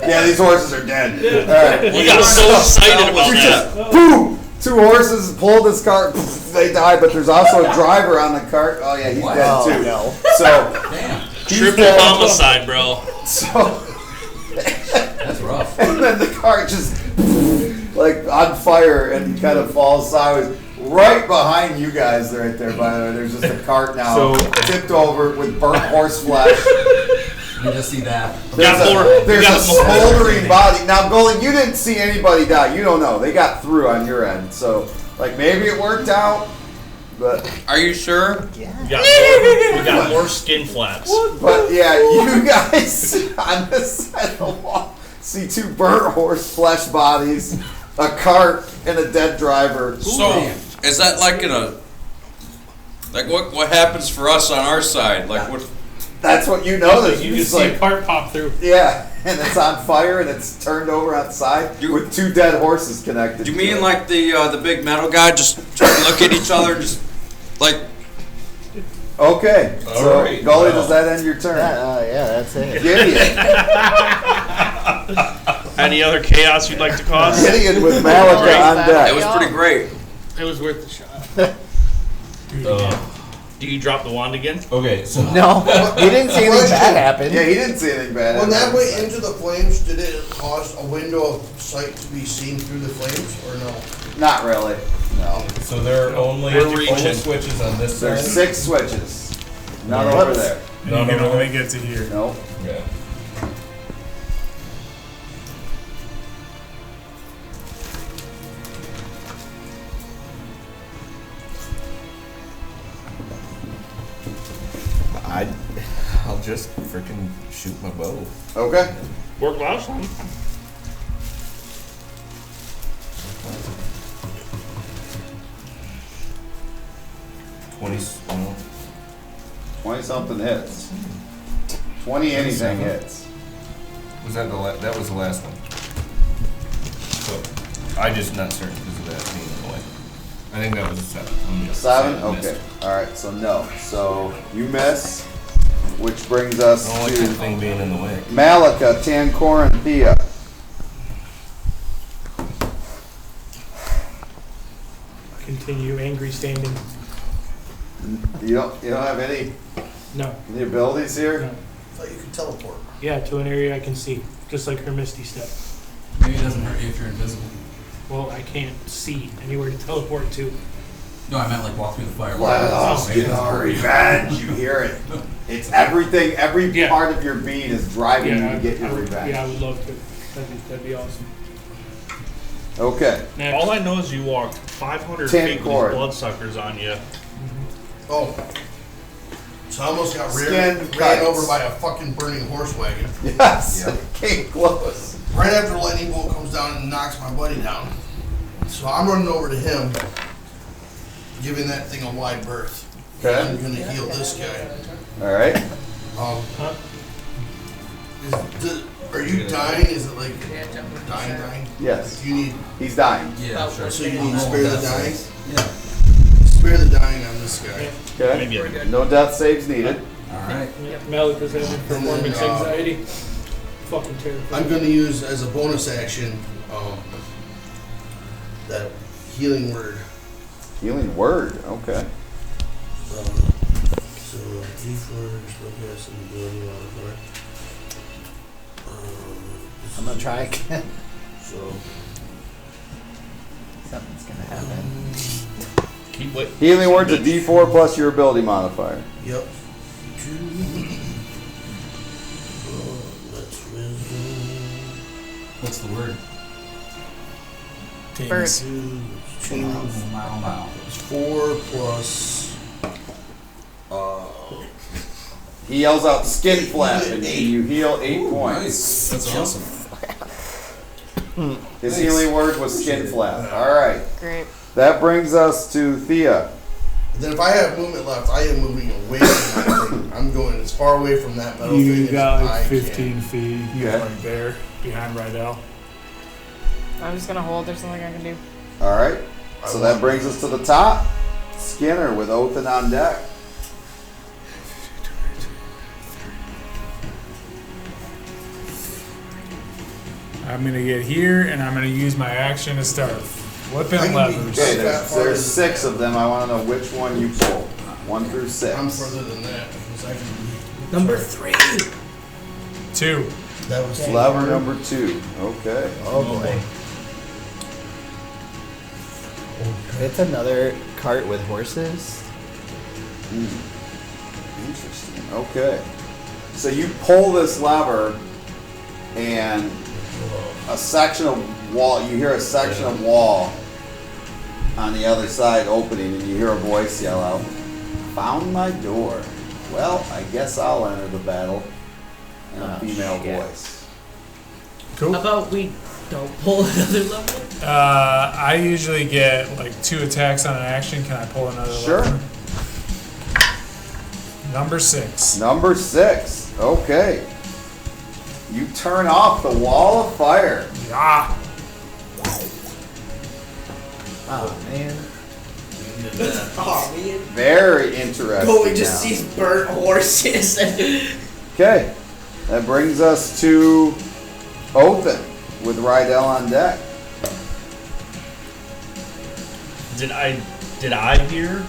Yeah, these horses are dead. All right. You got so excited about that. Boom! 2 horses pull this cart, they die, but there's also a driver on the cart. Oh yeah, he's dead Oh, too. no. So Damn. he's Triple dead. homicide, bro. So That's rough. and then the cart just like on fire and kind of falls sideways. Right behind you guys, right there. By the way, there's just a cart now, So- tipped over with burnt horse flesh. You just see that. There's got more- a, there's we a got more. smoldering body. Now, Goldie, you didn't see anybody die. You don't know. They got through on your end, so like maybe it worked out, but Are you sure? We got more skin flaps. yeah, you guys on this side of the wall see 2 burnt horse flesh bodies, a cart, and a dead driver. So, is that like in a... Like, what happens for us on our side? Like, what... That's what you notice. You just just see like, a cart pop through. yeah, and it's on fire and it's turned over on the side with 2 dead horses connected. Do you to mean it. like the big metal guy just look at each other, just like? Okay, so Alright, Gully, wow. does that end your turn? Yeah, that's it. Gideon. Any other chaos you'd like to cause? Gideon with Malika on It deck. was pretty great. It was worth the shot. Do you drop the wand again? Okay, so No, he didn't see anything bad happen. Yeah, he didn't see anything bad. When that happen. went into the flames, did it cause a window of sight to be seen through the flames, or no? Not really. No. so there are only We're reaching. switches on this There's side. 6 switches. None Whoops. over there. And No, you no, can no. only get to here. Nope. Yeah. I'll just freaking shoot my bow. Okay. Worked last time. Well, 20 something hits. 20 anything hits. was that that was the last one? So I just not certain because of that being in the way. I think that was a 7. I'm just 7? saying I missed Okay. it. Alright, so no. So you miss, which brings us I don't like that to thing being in the way. Malika, Tancor, and Thea. Continue angry standing. You don't have any No. abilities here? No. I thought you could teleport. Yeah, to an area I can see. Just like her Misty Step. Maybe it doesn't hurt you if you're invisible. Well, I can't see anywhere to teleport to. No, I meant like walk through the fire. Let us get our revenge. You hear it. It's everything, every Yeah. part of your being is driving you to get your I would, revenge. yeah, I would love to. That'd be awesome. Okay. Next. All I know is you walked 500 10 feet with cord. these bloodsuckers on you. Oh. So I almost got Skin ran kites. over by a fucking burning horse wagon. Yes. Came close. Right after the lightning bolt comes down and knocks my buddy down. So I'm running over to him, giving that thing a wide berth. Okay. I'm gonna heal this guy. All right. Are you dying? Is it like dying? Yes. You need. He's dying. Yeah, sure. So you need to spare the dying. Yeah. Spare the dying on this guy. Okay. Maybe No death saves needed. All right. Malika's having performance And then, anxiety. Fucking terrifying. I'm gonna use as a bonus action that healing word. Healing word. Okay. So D4 spellcast and ability modifier. I'm gonna try again. So Something's gonna happen. keep wait. Healing word's a D4 plus your ability modifier. yep. 2. That's wisdom. What's the word? Bird. 2. Wow. It's 4 plus. He yells out skin flap and you heal 8 points. Nice. That's awesome. His healing word was skin flap. Alright. Great. That brings us to Thea. And then if I have movement left, I am moving away from that thing. I'm going as far away from that metal You thing got as like I 15 can. feet. He's Okay. right there, behind Rydell. I'm just gonna hold. There's something I can do. Alright. So that brings us to the top. Skinner with Othan on deck. I'm gonna get here, and I'm gonna use my action to start flipping I can be- levers. Okay, That there's far 6 of them. I want to know which one you pull. 1 through 6. I'm further than that because I can. Number 3. 2. That was Lever number 2. Okay. Oh boy. It's another cart with horses. Interesting. Okay. So you pull this lever, and a section of wall. You hear a section of wall on the other side opening, and you hear a voice yell out, "Found my door. Well, I guess I'll enter the battle." In a female voice. Cool. How about we don't pull another level? I usually get like 2 attacks on an action. Can I pull another Sure. lever? Number 6. Number 6. Okay. You turn off the wall of fire. Yeah. Oh man. Oh man. Very interesting. Goalie just now. sees burnt horses. Okay. That brings us to Othan with Rydell on deck. Did I hear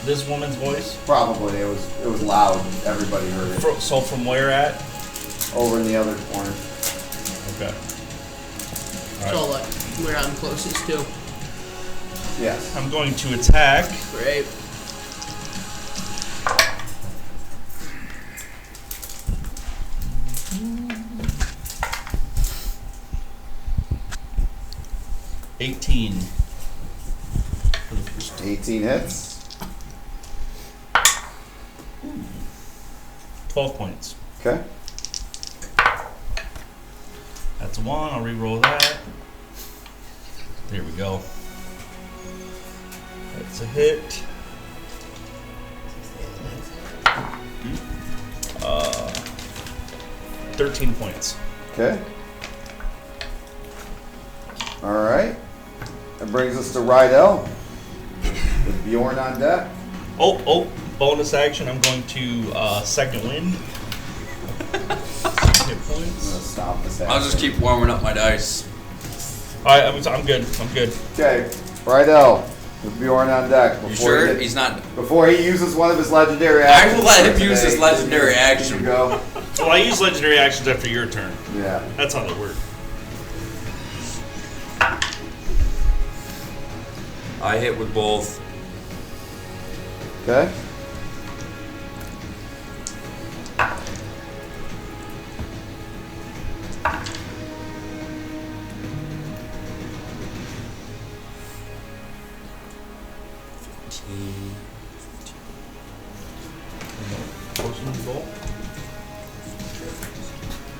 this woman's voice? Probably. It was loud. Everybody heard it. So from where at? Over in the other corner. Okay. So like where I'm closest to. Yes. I'm going to attack. Great. $18. 18 hits. 12 points. Okay. That's a 1. I'll re-roll that. There we go. That's a hit. 13 points. Okay. All right. That brings us to Rydell with Bjorn on deck. Oh, bonus action. I'm going to second wind. Hit I'm points. gonna stop this. I'll just keep warming up my dice. Alright, I'm good. Okay. Rydell with Bjorn on deck. You sure? He's not. Before he uses one of his legendary I actions. will let him for use his today, legendary here you action. go. Well, I use legendary actions after your turn. Yeah. That's how they work. I hit with both. Okay.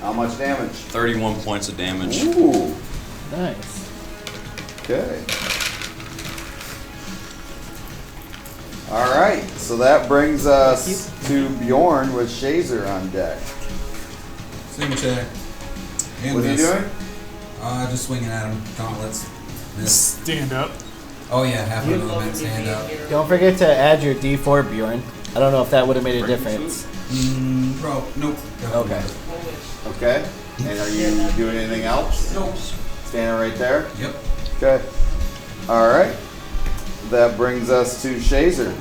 How much damage? 31 points of damage. Ooh. Nice. Okay. All right. So that brings us to Bjorn with Shazer on deck. Same attack. And What are you miss. doing? Just swinging at him. Gauntlets. Miss. Stand up. Oh yeah, half a movement. Stand up. Don't forget to add your D4, Bjorn. I don't know if that would have made a difference. Bro, nope. Okay. Okay. And are you doing anything else? Nope. Standing right there? Yep. Okay. All right. That brings us to Shazer.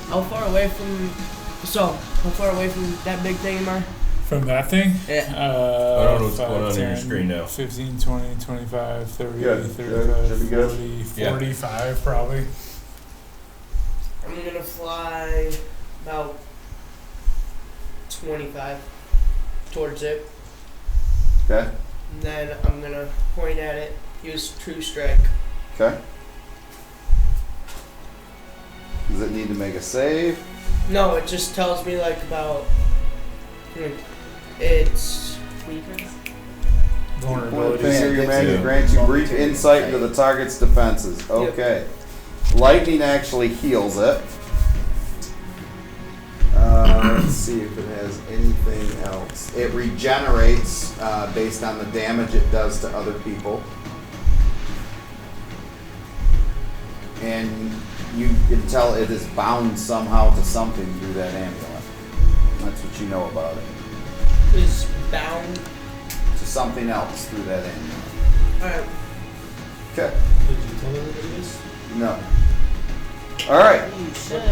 How far away from? How far away from that big thing am I? From that thing? Yeah. I don't know what's 5, going on in your 10, screen now. 15, 20, 25, 30, Good. 35, Should be good. 40, Yeah. 45 probably. I'm gonna fly about 25 towards it, Okay. and then I'm gonna point at it. Use True Strike. Okay. Does it need to make a save? No, it just tells me like about. It's Point Vulnerability. finger, your magic Yeah. grants you brief insight into the target's defenses. Okay. Lightning actually heals it. Let's see if it has anything else. It regenerates based on the damage it does to other people. And you can tell it is bound somehow to something through that amulet. That's what you know about it. is bound. To something else through that amulet. Alright. Okay. Did you tell her what it is? No. Alright. You should.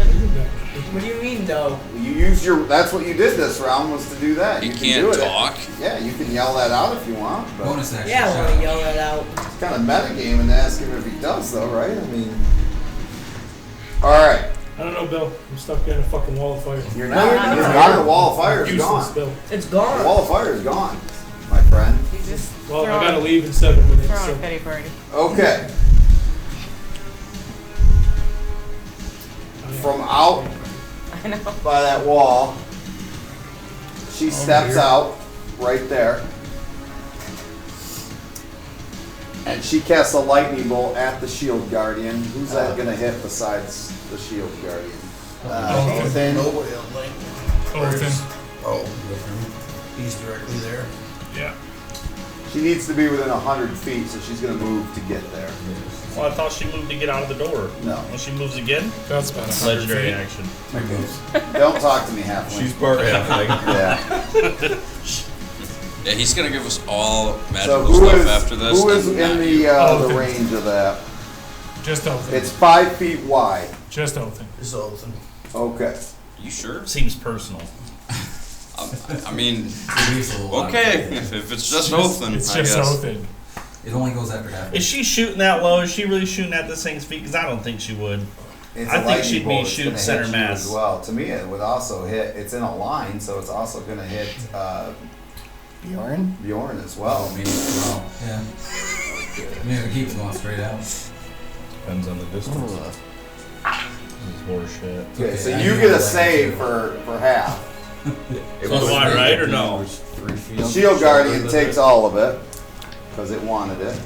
What do you mean, though? You used your. That's what you did this round, was to do that. You can can't do it. talk. Yeah, you can yell that out if you want. But Bonus action. Yeah, I shot. want to yell that out. it's kind of metagaming to ask him if he does, though, right? I mean. Alright. I don't know, Bill. I'm stuck in a fucking wall of fire. You're No, not. you're not. You're not. The wall of fire is Useless, gone. Bill. It's The gone. wall of fire is gone, my friend. You just Well, throw I gotta on- leave in 7 minutes. throw on So. a pity party. Okay. From out I know. by that wall, she steps dear. out right there. And she casts a lightning bolt at the shield guardian. Who's that gonna hit besides the shield guardian? Othin. Nobody on lane. Othin. Oh, he's directly there. Yeah. She needs to be within 100 feet, so she's gonna move to get there. Well, I thought she moved to get out of the door. No. Well, she moves again? That's about 100 Legendary feet. action. Don't talk to me, halfling. She's part halfling. Yeah. Yeah, he's gonna give us all So magical who stuff is after this. who is and in not the you. the range of that? Just Othin. It's 5 feet wide. Just Othin. It's Othin. Okay. You sure? Seems personal. I mean, It leaves a lot. okay, if it's just Othin, It's I just guess. Othin. It only goes after half. Is she shooting that low? Is she really shooting at this thing's feet? Because I don't think she would. It's I a think lightning she'd be bolt. It's shooting gonna center hit you mass. as well. To me, it would also hit. It's in a line, so it's also gonna hit Bjorn? Bjorn as well. Oh, me. Well, yeah. I mean, we keep it going straight out. Depends on the distance. Oh. This is horseshit. Okay, so I you need get a to save land for half. So do I, right, or no? 3 feet. The shield guardian takes all of it because it wanted it.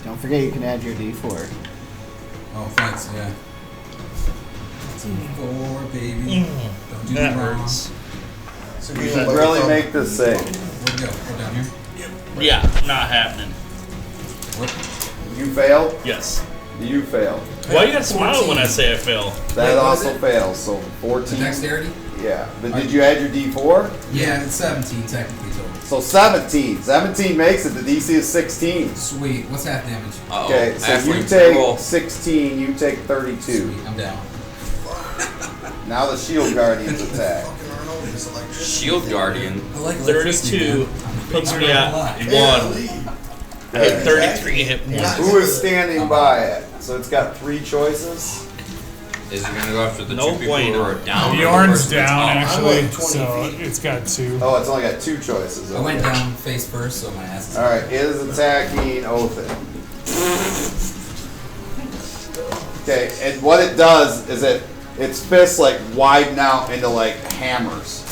Don't forget you can add your D4. Oh, thanks, yeah. It's a 4, baby. Don't do That me wrong. hurts. So You should really make this save. Where'd it go? Go down here? Yeah, not happening. What? You failed. Yes. You failed. Why you gotta smile when I say I fail? That Wait, also was it? fails. So The 14. dexterity? Yeah. But did you add your D4? Yeah, it's 17 technically total. So 17. 17 makes it. The DC is 16. Sweet. What's half damage? Uh-oh. Okay, so you Halflings, take roll. 16. You take 32. Sweet, I'm down. Now the shield guardian's attack. Fucking Arnold is electricity. Shield Guardian. I like electricity, 32 man. I'm a big puts nerd me on at the line. 1. I hit 33 hit points. Who is standing by it? So it's got 3 choices. Is it gonna go after the No two people who bueno. are down? or the Bjorn's person that's down, up? actually, like 20 so feet. it's got 2. Oh, it's only got 2 choices. I went Okay. down face first, so my ass is. Alright, it is attacking Othin. Okay, and what it does is its fists like widen out into like hammers.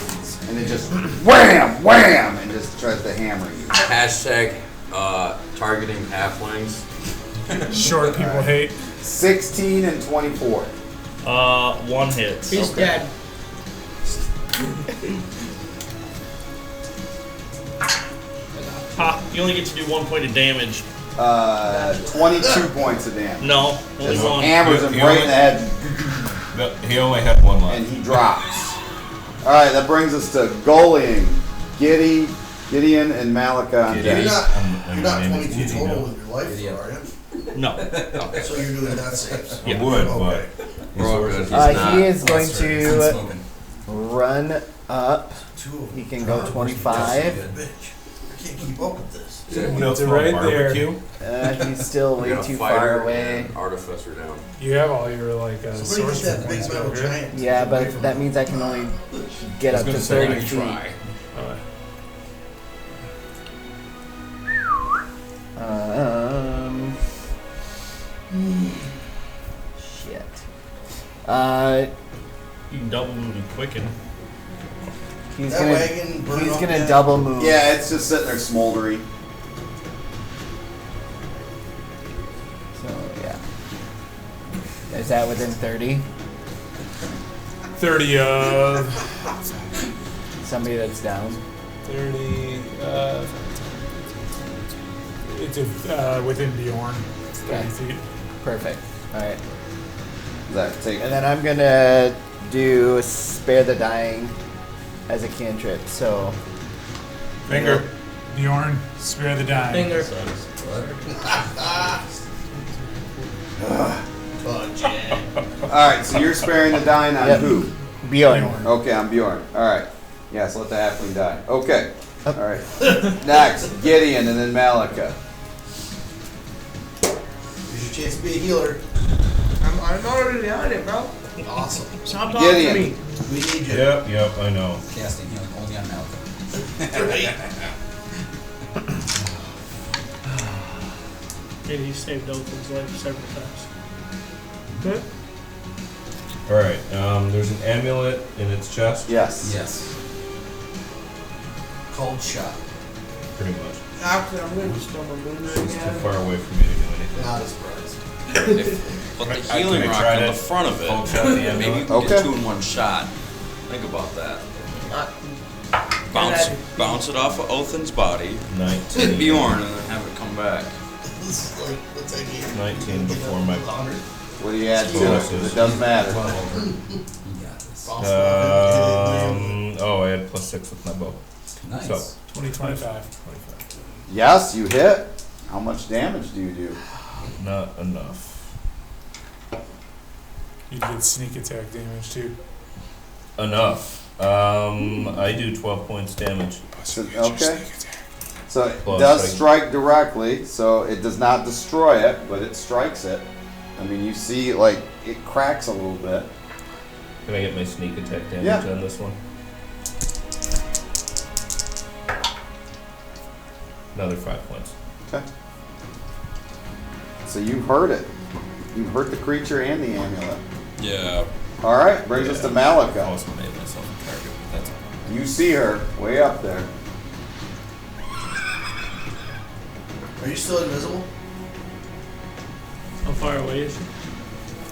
And it just wham, wham, and just tries to hammer you. Hashtag targeting halflings. Short people hate. 16 and 24. 1 hits. He's Okay. dead. Ha! You only get to do 1 point of damage. 22 points of damage. No, only Just 1. hammers him You right in only- the head, No, he only had one left. and he drops. Alright, that brings us to Golian, Gideon, and Malachi on Gideon. You're deck. not, And you're not my name is 22 Gideon total now. with your life, Gideon. are you? No. So you're doing that saves. I would, Okay. We're all good. He's He not. is going It's to unspoken. run up. 2 of them. He can go God, 25. Bitch. I can't keep up with this. It's right there. He's still way too far away. Artificer down. You have all your like Somebody get sorcery that big points metal over here. giant. Yeah, away but from that me. means I can only get up to 30 feet. Shit. You can double move and quicken. He's That gonna wagon burned he's up gonna yet? double move. Yeah, it's just sitting there smoldering. So yeah. Is that within 30? 30 of Somebody that's down. 30. It's within Bjorn. 30 feet. Perfect. All right. Does that take? And then I'm gonna do spare the dying as a cantrip. So Finger. Bjorn, spare the dying. Finger. Alright, so you're sparing the dying on Yep. who? Bjorn. Okay, I'm Bjorn. Alright. Yeah, so let the halfling die. Okay. Alright. Next, Gideon and then Malika. Here's your chance to be a healer. I'm already on it, bro. Awesome. Stop talking Gideon. to me. We need you. Yep, I know. Casting healing only on Malcolm. And he saved Othin's life several times. Alright, there's an amulet in its chest, Yes. Yes. Cold shot. pretty much. Actually, I'm gonna just throw my boomerang She's too at him. far away for me to do anything. Not a surprise. But the I healing can rock try on to the front of it, poke out the maybe you amulet. can Okay. get 2 in 1 shot. Think about that. Bounce it off of Othin's body, 19. Bjorn, and then have it come back. This is like, what's that game? 19 before my. What do you add to it? 'Cause it doesn't matter. You got this. Oh, I had +6 with my bow. Nice. So 2025. 25. Yes, you hit. How much damage do you do? Not enough. You get sneak attack damage too. Enough. I do 12 points damage. Okay. So it Plus, does strike directly, so it does not destroy it, but it strikes it. I mean, you see, like, it cracks a little bit. Can I get my sneak attack damage Yeah. on this one? Another 5 points. Okay. So you hurt it. You hurt the creature and the amulet. Yeah. All right, brings us to I Malika. also made myself a target, but that's all. You see her way up there. Are you still invisible? How far away is she?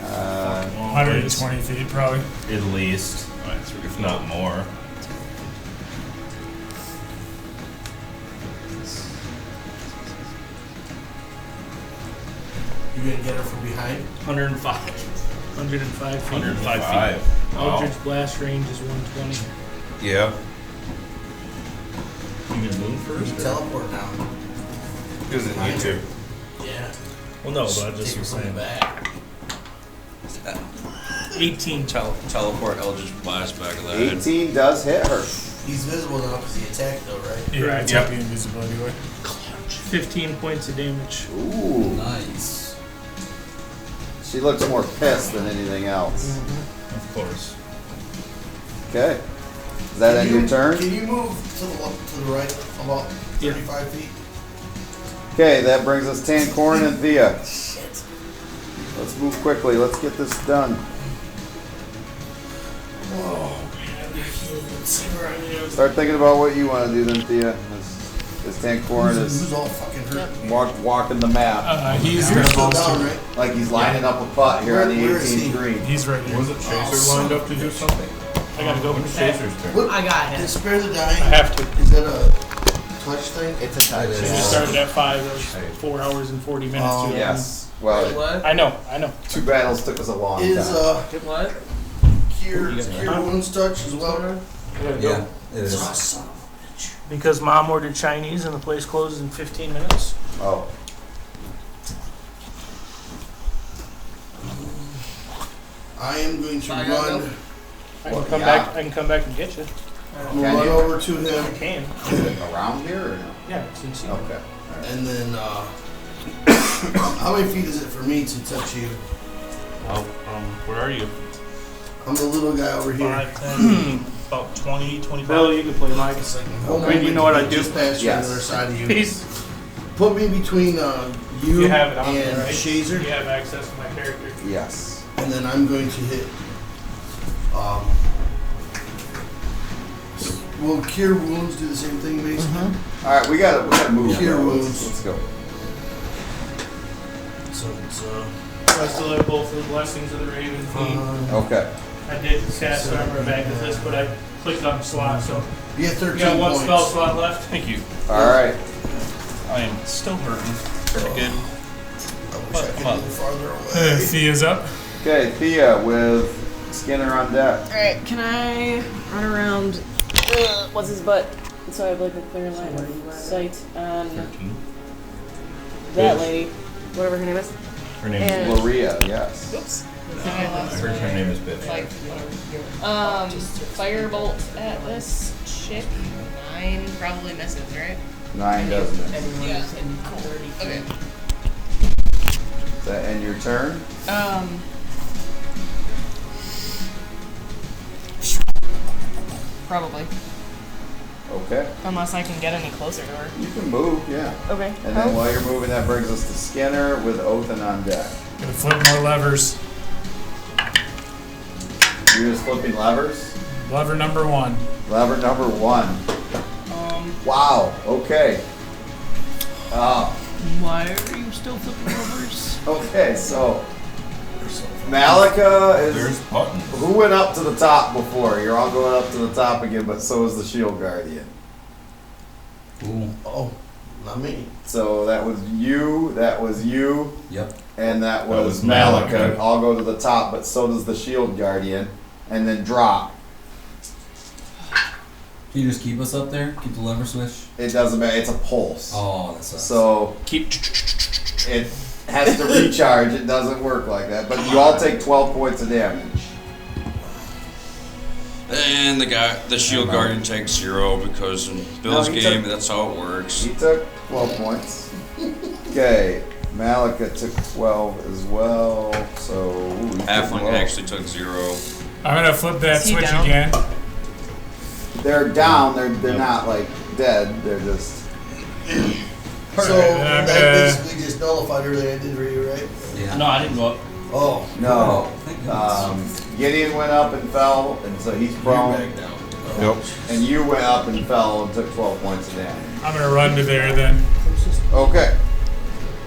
120 feet probably. At least, if not more. You gonna get her from behind? 105. 105 feet. 105 feet. Wow. Eldritch blast range is 120. Yeah. You gonna move You first? can teleport now. Because it need to. Yeah. Well, no, but I just Take her was from the saying. back. 18. Teleport Eldritch Blast back of that. 18 does hit her. He's visible now because he attacked though, right? Yeah, I Correct. took the invisibility away. 15 points of damage. Ooh. Nice. She looks more pissed than anything else. Of course. Okay. Is that end your turn? Can you move to the left, to the right about 35 feet? Okay, that brings us Tancorn and Thea. Let's move quickly. Let's get this done. Let's see where I am. Start thinking about what you want to do then, Thea. As Tancorn Who's is all fucking hurt? walking the map. He's You're gonna still bolster. down, right? Like he's lining up a putt here on the Where is 18th he? green. He's right here. Was it Chaser lined up to do something? I gotta go. It's Chaser's turn. What? I got Did him. Spare the I Dying? have to. Is that a touch thing? It's a touch. She just started at 5. That was 4 hours and 40 minutes. Oh, too long. Yes. Well, What? I know. 2 battles took us a long Is time. What? cure You got cure wounds touch as well? I gotta go. Yeah, it is. Oh, son of a bitch. Because mom ordered Chinese and the place closes in 15 minutes. Oh. I am going to I gotta run. go. I can Well, come yeah. back. I can come back and get you. I'm gonna run over to I him, can. Is it around here or no? Yeah, it's in secret. Okay. and then how many feet is it for me to touch you? Well, where are you? I'm the little guy over here. 5, 10, About 20, 25. Bill, you can play Mike. Whole Wait, you movement know what to I get do? Just past you on Yes. the other side of you. He's. Put me between you, You have it on and there, right? Shazer, You have access to my character. Yes. and then I'm going to hit. Will cure wounds do the same thing, basically? All right, we gotta move. Cure now. wounds. Let's go. So it's I still have both of the blessings of the Raven Fiend. Okay. I did cast Armor of Agnes, but I clicked on the slot, so you have 13 you got one points. spell slot left. Thank you. All right. I am still hurting. Pretty good. I wish I could Come on. move farther away. Thea's up. Okay, Thea with Skinner on deck. Alright, can I run around, what's his butt? So I have like a clear line of sight on that lady, whatever her name is. Her name And- is Loria, yes. Oops. I heard her name is Bitch. Like, firebolt at this chick. 9 probably misses, right? 9 doesn't it? Everyone Yeah. is in 30 feet. Okay. Is that end your turn? Probably. Okay. Unless I can get any closer to her. You can move, yeah. Okay. And then while you're moving, that brings us to Skinner with Othin on deck. Gonna flip more levers. You're just flipping levers? Lever number 1. Lever number 1. Wow, okay. Why are you still flipping overs? Okay, so Malika is. There's buttons. Who went up to the top before? You're all going up to the top again, but so is the shield guardian. Ooh. Oh, not me. So that was you, Yep. and that was was Malika. Malika. All go to the top, but so does the shield guardian, and then drop. Can you just keep us up there? Keep the lever switch? It doesn't matter. It's a pulse. Oh, that sucks. So Keep. it has to recharge. It doesn't work like that. But you all take 12 points of damage. And the shield guardian takes 0 because in Bill's he game, took- that's how it works. He took 12 points. Okay, Malika took 12 as well. So ooh, he took Halfling 12. actually took 0. I'm gonna flip that Is he switch down? again. They're down. They're not like dead. They're just. So then I'm that gonna- basically just nullified everything I did for you, right? Yeah. No, I didn't go up. Oh, No. Thank goodness. Gideon went up and fell, and so he's you're prone. back down. Yep. And you went up and fell and took 12 points of damage. I'm gonna run to there then. Okay.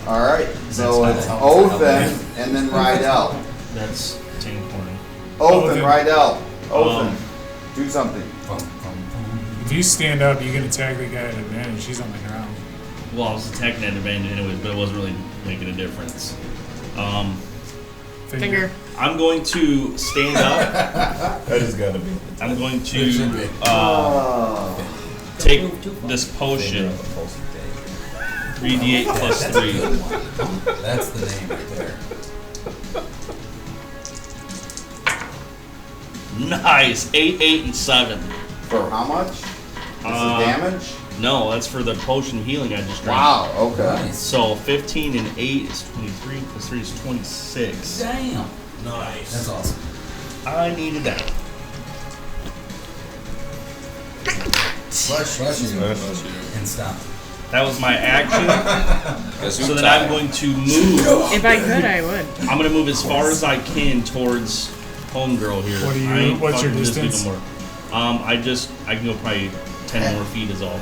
All right. So That's it's not- Othen and then Rydell. That's 10 20. Othen, Othen. Rydell. Othen, Um, do something. Bum, bum, bum. If you stand up, you can attack the guy at advantage. He's on the ground. Well, I was attacking at advantage anyways, but it wasn't really making a difference. Finger. I'm going to stand up. That has got to be. I'm going It should be. to Oh. take this potion. 3d8 plus 3. That's the name right there. Nice! 8, 8, and 7. For how much? This Uh, is damage? No, that's for the potion healing I just drank. Wow, okay. Nice. So 15 and 8 is 23, plus 3 is 26. Damn. Nice. That's awesome. I needed that. Flush. Flush you. And stop. That was my action. Guess So who then tied? I'm going to move. If I could, I would. I'm gonna move as far as I can towards homegirl here. What do you- I ain't what's your fucking with this distance? dude no more. I can go probably 10 more feet is all.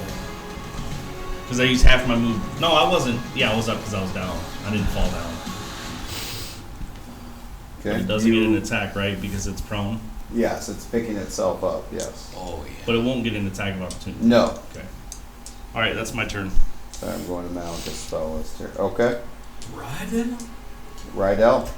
Cause I used half my move. No, I wasn't. Yeah, I was up because I was down. I didn't fall down. But Okay. it doesn't get an attack, right? Because it's prone. Yes, it's picking itself up, yes. Oh, yeah. But it won't get an attack of opportunity. No. Okay. All right, that's my turn. So I'm going to Malika's spell list here. Okay. Riding? Rydell.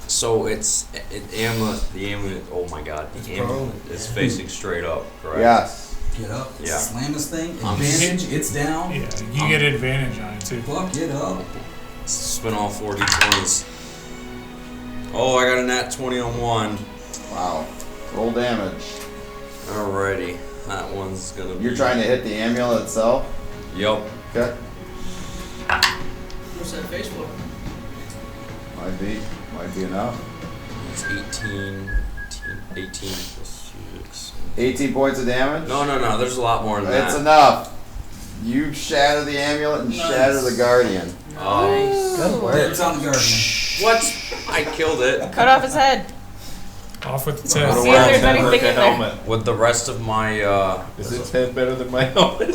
So the amulet, oh my god, the amulet is facing straight up, correct? Yes. Get up. Yeah. Slam this thing. I'm Advantage. It's down. Yeah, you get advantage on it too. Fuck it up. Spin all 4 d20s. Oh, I got a nat 20 on 1. Wow. Roll damage. Alrighty. That one's gonna be... You're trying to hit the amulet itself? Yep. Okay. What's that face for? Might be enough. It's 18 plus 6. 18 points of damage? No, there's a lot more than that. It's enough. You shatter the amulet and shatter the guardian. Good work. It's on the guardian. What? I killed it. Cut off his head. Off with the See test. if there's anything in there. helmet. With the rest of my, Is its head better than my helmet?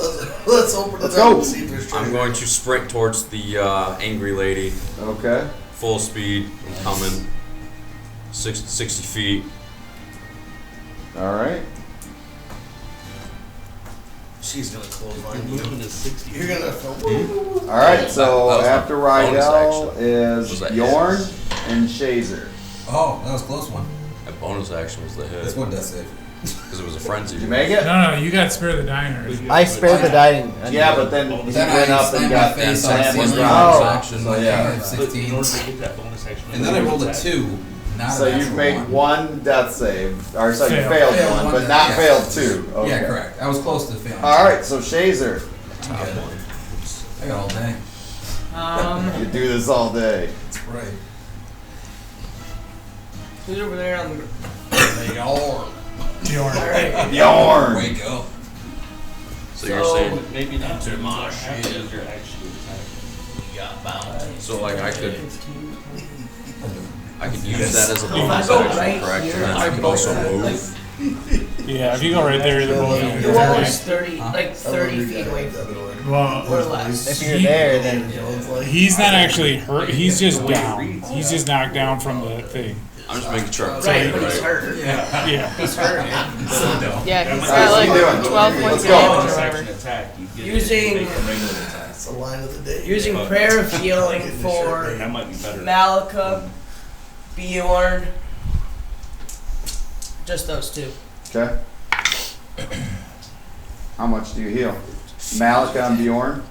Let's open it Let's up go. and see if there's I'm going to sprint towards the angry lady. Okay. Full speed. I'm coming. 60 feet. Alright. She's gonna clothesline you. Moving to 60. You're gonna film. Alright, so That was after my bonus Rydell action. is Was that Bjorn his? and Shazer. Oh, that was a close one. That bonus action was the hit. This one does save. Because it was a frenzy. Did you make it? No, you got spare the dying already. I spared the dying. Yeah, but then But he Then went I up and slammed got my face on slammed the was ceiling. down. Bonus Oh, action. so I yeah. have But 16. in order to get that bonus action, And then I rolled a 2. Not So a you've natural made one death save. Or so you Failed. failed Failed one, one, but then- not yeah. failed two. Okay. Yeah, correct. I was close to failing. Alright, so Shazer. I'm good. I got all day. You do this all day. That's right. Who's over there on the? Bjorn. Bjorn! Wake up. So you're saying, maybe not too my much. shit. You're actually attacking. so like I could use that as a If I bonus go action, right correct? here, And then I I can go also right. move. Yeah, if you go right there, the both of The you. wall is 30 feet away from you. Well, Or less. If you're there, then he's not actually hurt. He's just down. He's just knocked down from the thing. I'm just making sure. Right, but he's hurt. Yeah. He's hurt. Yeah, he's Alright, got what are you like doing? 12 points Let's of go. damage or whatever. That's the line of the day. Using prayer of healing for That might be better. Malika, Bjorn. Just those two. Okay. How much do you heal? Malika and Bjorn?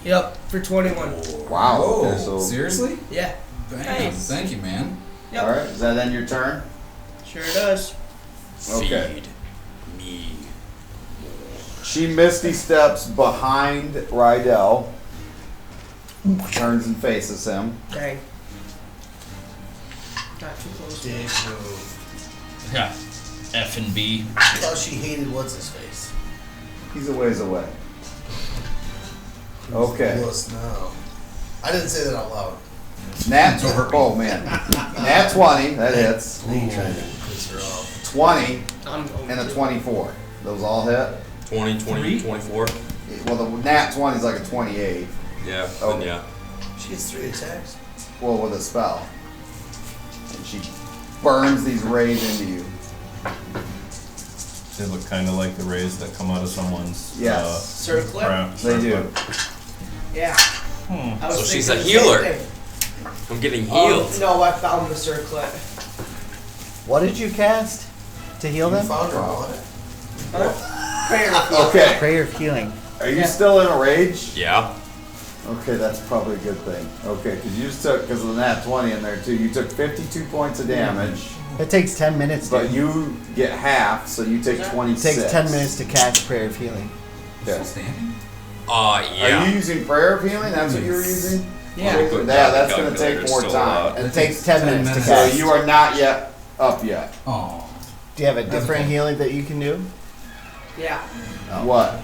Yep, for 21. Wow. Okay, so, Seriously? Yeah, Nice. Thank you, man. Yep. alright, is that then your turn? Sure does. Okay. Feed me. She misty steps behind Rydell, turns and faces him. Dang. Not too close. Dick move. Yeah. F and B. I thought she hated what's his face. He's a ways away. Okay. Plus now. I didn't say that out loud. Nat, oh man. Nat 20, that hits. I ain't trying to piss her off. 20 I'm going and a to. 24. Those all hit? 20, 20, 24. Well, the Nat 20 is like a 28. Yeah. Okay. Then yeah. She gets 3 attacks. Well, with a spell. And she burns these rays into you. They look kind of like the rays that come out of someone's Yes. Circlet? They do. Yeah. I was So she's thinking a the same healer. thing. I'm getting healed. No, I found the circlet. what did you cast to heal You them? found her on it. Prayer of healing. Okay. Prayer of healing. Are you still in a rage? Yeah. Okay, that's probably a good thing. Okay, because you just took, because of the Nat 20 in there too, you took 52 points of damage, It takes 10 minutes, but dude. you get half, so you take It 26. takes 10 minutes to cast Prayer of Healing. Okay. Standing? Yeah. Are you using Prayer of Healing? That's what you were using? Yeah. Yeah, that's going to take more time. It takes 10 minutes to So cast. you are not yet up yet. Oh. Do you have a different healing that you can do? Yeah. What?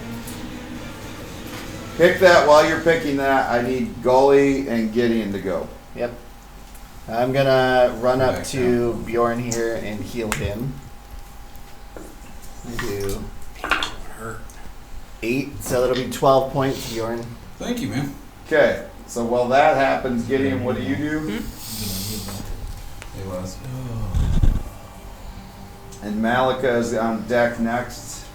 Pick that. While you're picking that, I need Gully and Gideon to go. Yep. I'm gonna run up Back to Bjorn here and heal him. I do 8, so that'll be 12 points, Bjorn. Thank you, man. Okay, so while that happens, Gideon, what do you do? It was. And Malika is on deck next.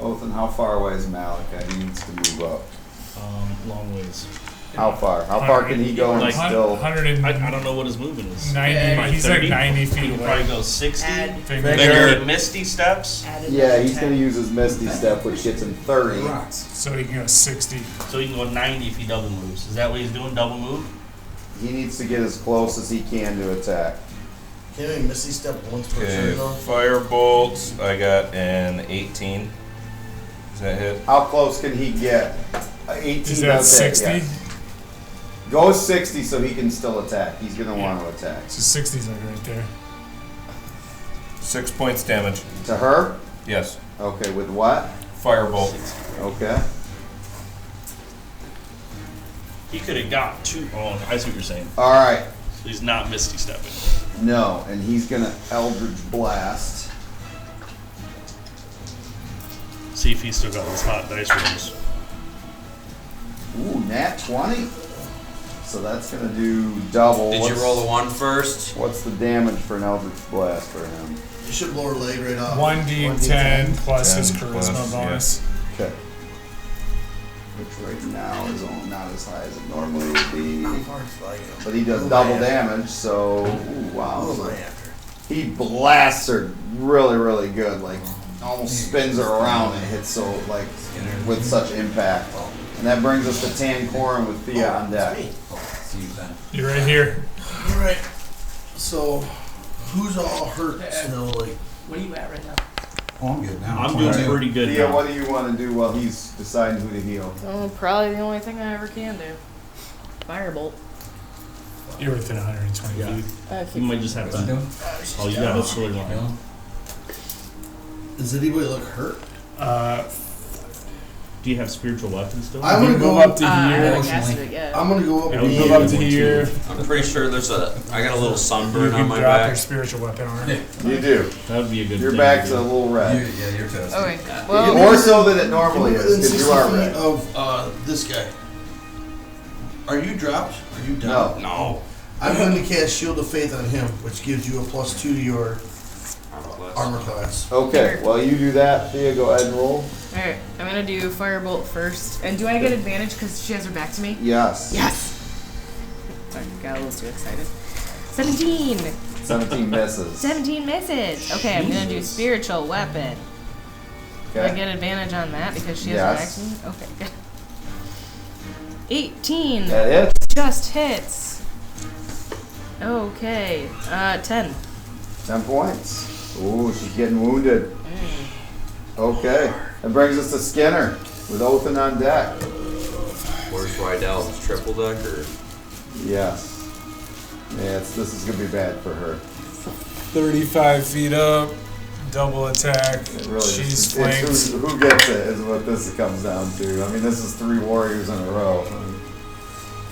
Othan, how far away is Malika? He needs to move up. Long ways. How far? How far can he go and Like, still? 190. I don't know what his movement is. He's like 90 He feet could probably away. go 60. Add, Finger. Misty steps. Yeah, he's going to use his Misty Step, which gets him 30. So he can go 60. So he can go 90 if he double moves. Is that what he's doing? Double move? He needs to get as close as he can to attack. Can we Misty Step once per Okay, turn though? Firebolt, I got an 18. Does that hit? How close can he get? 18 Is that does hit, 60? yes. Go 60 so he can still attack. He's going to want to attack. So 60's like right there. 6 points damage. To her? Yes. Okay, with what? Firebolt. Okay. He could have got 2. Oh, I see what you're saying. All right. So he's not Misty stepping. No, and he's going to Eldritch Blast. See if he's still got his hot dice rolls. Ooh, nat 20. So that's going to do double. Did you roll the 1 first? What's the damage for an Eldritch Blast for him? You should blow her leg right off. 1d10 plus his 10 charisma plus, bonus. Okay. Which right now is not as high as it normally would be. But he does double damage, so ooh, wow. Who am So I after? he blasts her really, really good. Like almost spins her around and hits so like with such impact. And that brings us to Tan Corin with Thea on deck. See you then. You're right here. Alright. So, who's all hurt still? Like, What are you at right now? Oh, I'm good now. I'm doing pretty good Thea, now. what do you want to do while he's deciding who to heal? Oh, probably the only thing I ever can do. Firebolt. You're within 120 Yeah. feet. You might just have to. Oh, you got a sword line. does anybody look hurt? Do you have spiritual weapons still? I'm gonna Move go up to I here. haven't casted it yet. I'm gonna go up. Yeah, We we move need up one to too. here. I'm pretty sure I got a little You sunburn can on my drop your back. spiritual weapon arm. You do. That would be a good Your thing. back's a little red. Yeah, you're toast. Okay. Well, More so than it normally Within is, because 60 you are feet red. of this guy. Are you dropped? Are you down? No. No. I'm going to cast Shield of Faith on him, which gives you a +2 to your armor class. Okay, while you do that, Thea, go ahead and roll. alright. I'm gonna do Firebolt first. And do I get advantage because she has her back to me? Yes. Yes! Sorry, got a little too excited. 17! 17 misses. 17 misses! Okay, I'm gonna do Spiritual Weapon. Do I Okay. get advantage on that because she has Yes. her back to me? Okay, good. 18! That hits. Just hits. Okay, 10. 10 points. Ooh, she's getting wounded. Okay. That brings us to Skinner with Othin on deck. Where's Rydell's triple deck or? Yes. Yeah, this is going to be bad for her. 35 feet up, double attack. It really She's just, flanked. it's who gets it is what this comes down to. I mean, this is 3 warriors in a row.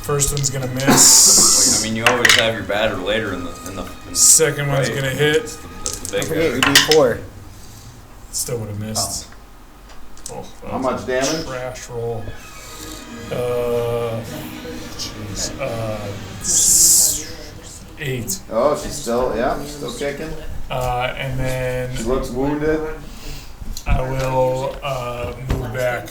First one's gonna miss. I mean, you always have your batter later in the. Second one's right? gonna hit. That's the Don't big forget your guy. D4. Still would have missed. Oh, that How was much a damage? Trash roll. Jeez. 8. Oh, she's still kicking. And then She looks wounded. I will move back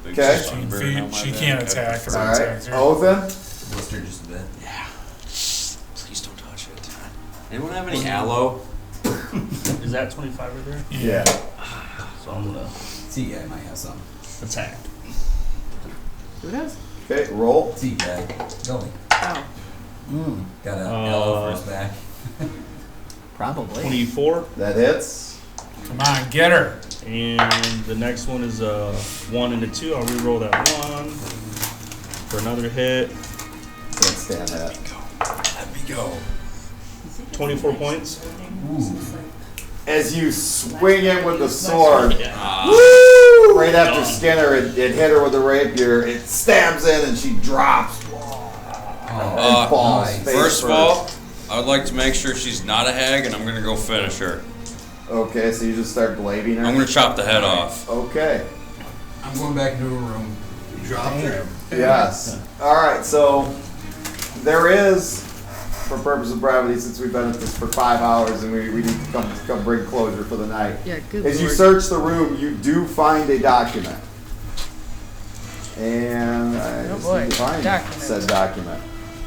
Okay. 15 feet. She can't attack because I All right. attacked her. Othin? Blister just a bit. Yeah. Please don't touch it. Anyone have any aloe? Is that 25 right there? Yeah. So I'm gonna T guy might have some. attack. Who does? Okay, roll. T guy. Going. Oh. Got a L for his back. Probably. 24, That hits. Come on, get her. and the next one is a 1 and a 2. I'll re-roll that 1 for another hit. Can't stand that. Let me go. 24 points. As you swing in with the sword, Ah. right after Skinner, it hit her with the rapier. It stabs in and she drops. And falls. nice. face First of all, I would like to make sure she's not a hag, and I'm gonna go finish her. Okay, so you just start blading her. I'm gonna chop the head off. Okay. I'm going back into a room. You dropped her. Yes. All right. So there is, for purpose of brevity, since we've been at this for 5 hours and we need to come bring closure for the night. Yeah, good As you lord. search the room, you do find a document, and I Oh just boy, need to find document. said document.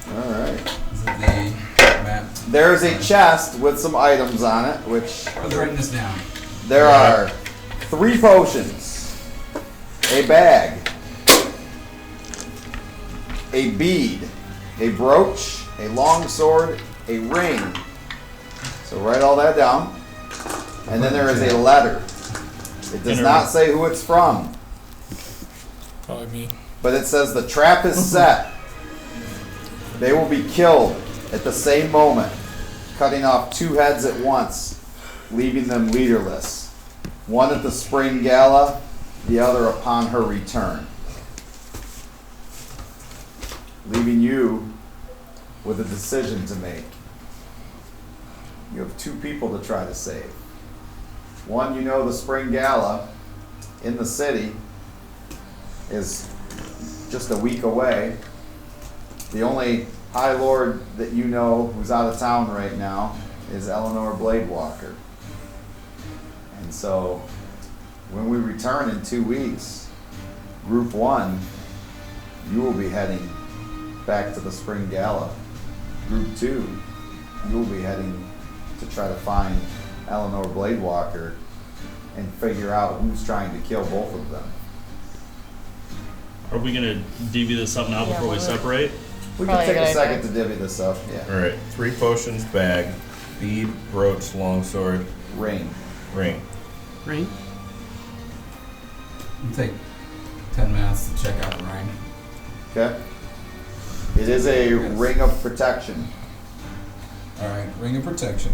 All right. Is it the map? There is a chest with some items on it, which Who's writing this down? there are 3 potions, a bag, a bead, a brooch, a long sword, a ring. So write all that down. And then there is a letter. It does not say who it's from, Probably me. but it says the trap is set. They will be killed at the same moment, cutting off 2 heads at once, leaving them leaderless. One at the spring gala, the other upon her return. Leaving you with a decision to make. You have 2 people to try to save. One, you know the spring gala in the city is just a week away. The only High Lord that you know who's out of town right now is Eleanor Bladewalker. And so, when we return in 2 weeks, Group 1, you will be heading back to the Spring Gala. Group 2, you will be heading to try to find Eleanor Bladewalker and figure out who's trying to kill both of them. Are we gonna divvy this up now Yeah, before we why not? separate? We Probably can take a a good second idea. to divvy this up. Yeah. All right, 3 potions, bag, bead, brooch, longsword, Ring. ring. Ring? It'll take 10 minutes to check out the ring. Okay. It is a ring of protection. Alright, ring of protection.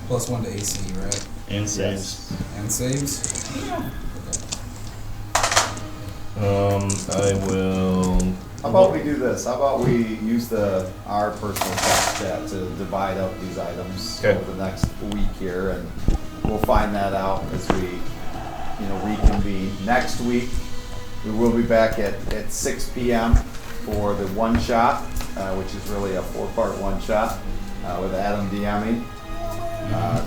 +1 to AC, right? And saves. And saves? Okay. I will. How about we do this? How about we use our personal text chat to divide up these items Okay. over the next week here, and we'll find that out as we, reconvene. Next week, we will be back at 6 p.m. for the one shot, which is really a 4-part one shot with Adam DMing.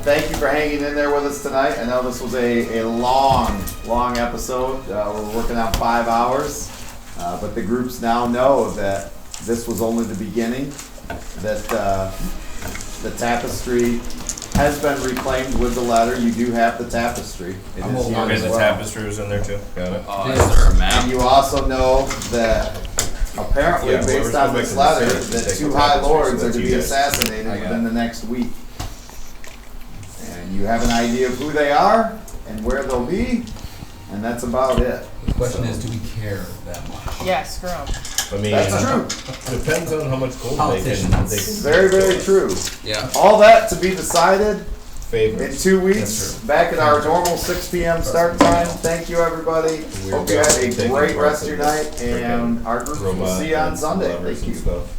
Thank you for hanging in there with us tonight. I know this was a long episode. We're working on 5 hours, but the groups now know that this was only the beginning, that the tapestry has been reclaimed with the letter. You do have the tapestry. It is here Okay, as the well. tapestry was in there too. Got it. Is there a map? And you also know that apparently, Yeah, based whoever's on coming this back letter, to the Senate, that take 2 the high tapestry, lords so are to that's be you guys. assassinated I got within the next week. And you have an idea of who they are and where they'll be, and that's about it. The question is, do we care that much? Yeah, screw 'em. I mean, That's true. depends on how much gold they Politicians. can. They Very, very true. Yeah. All that to be decided favor. in 2 weeks, That's true. back at our normal 6 p.m. start time. Thank you, everybody. Hope you have a great rest of your night, and our group will see you on Sunday. Thank you. Stuff.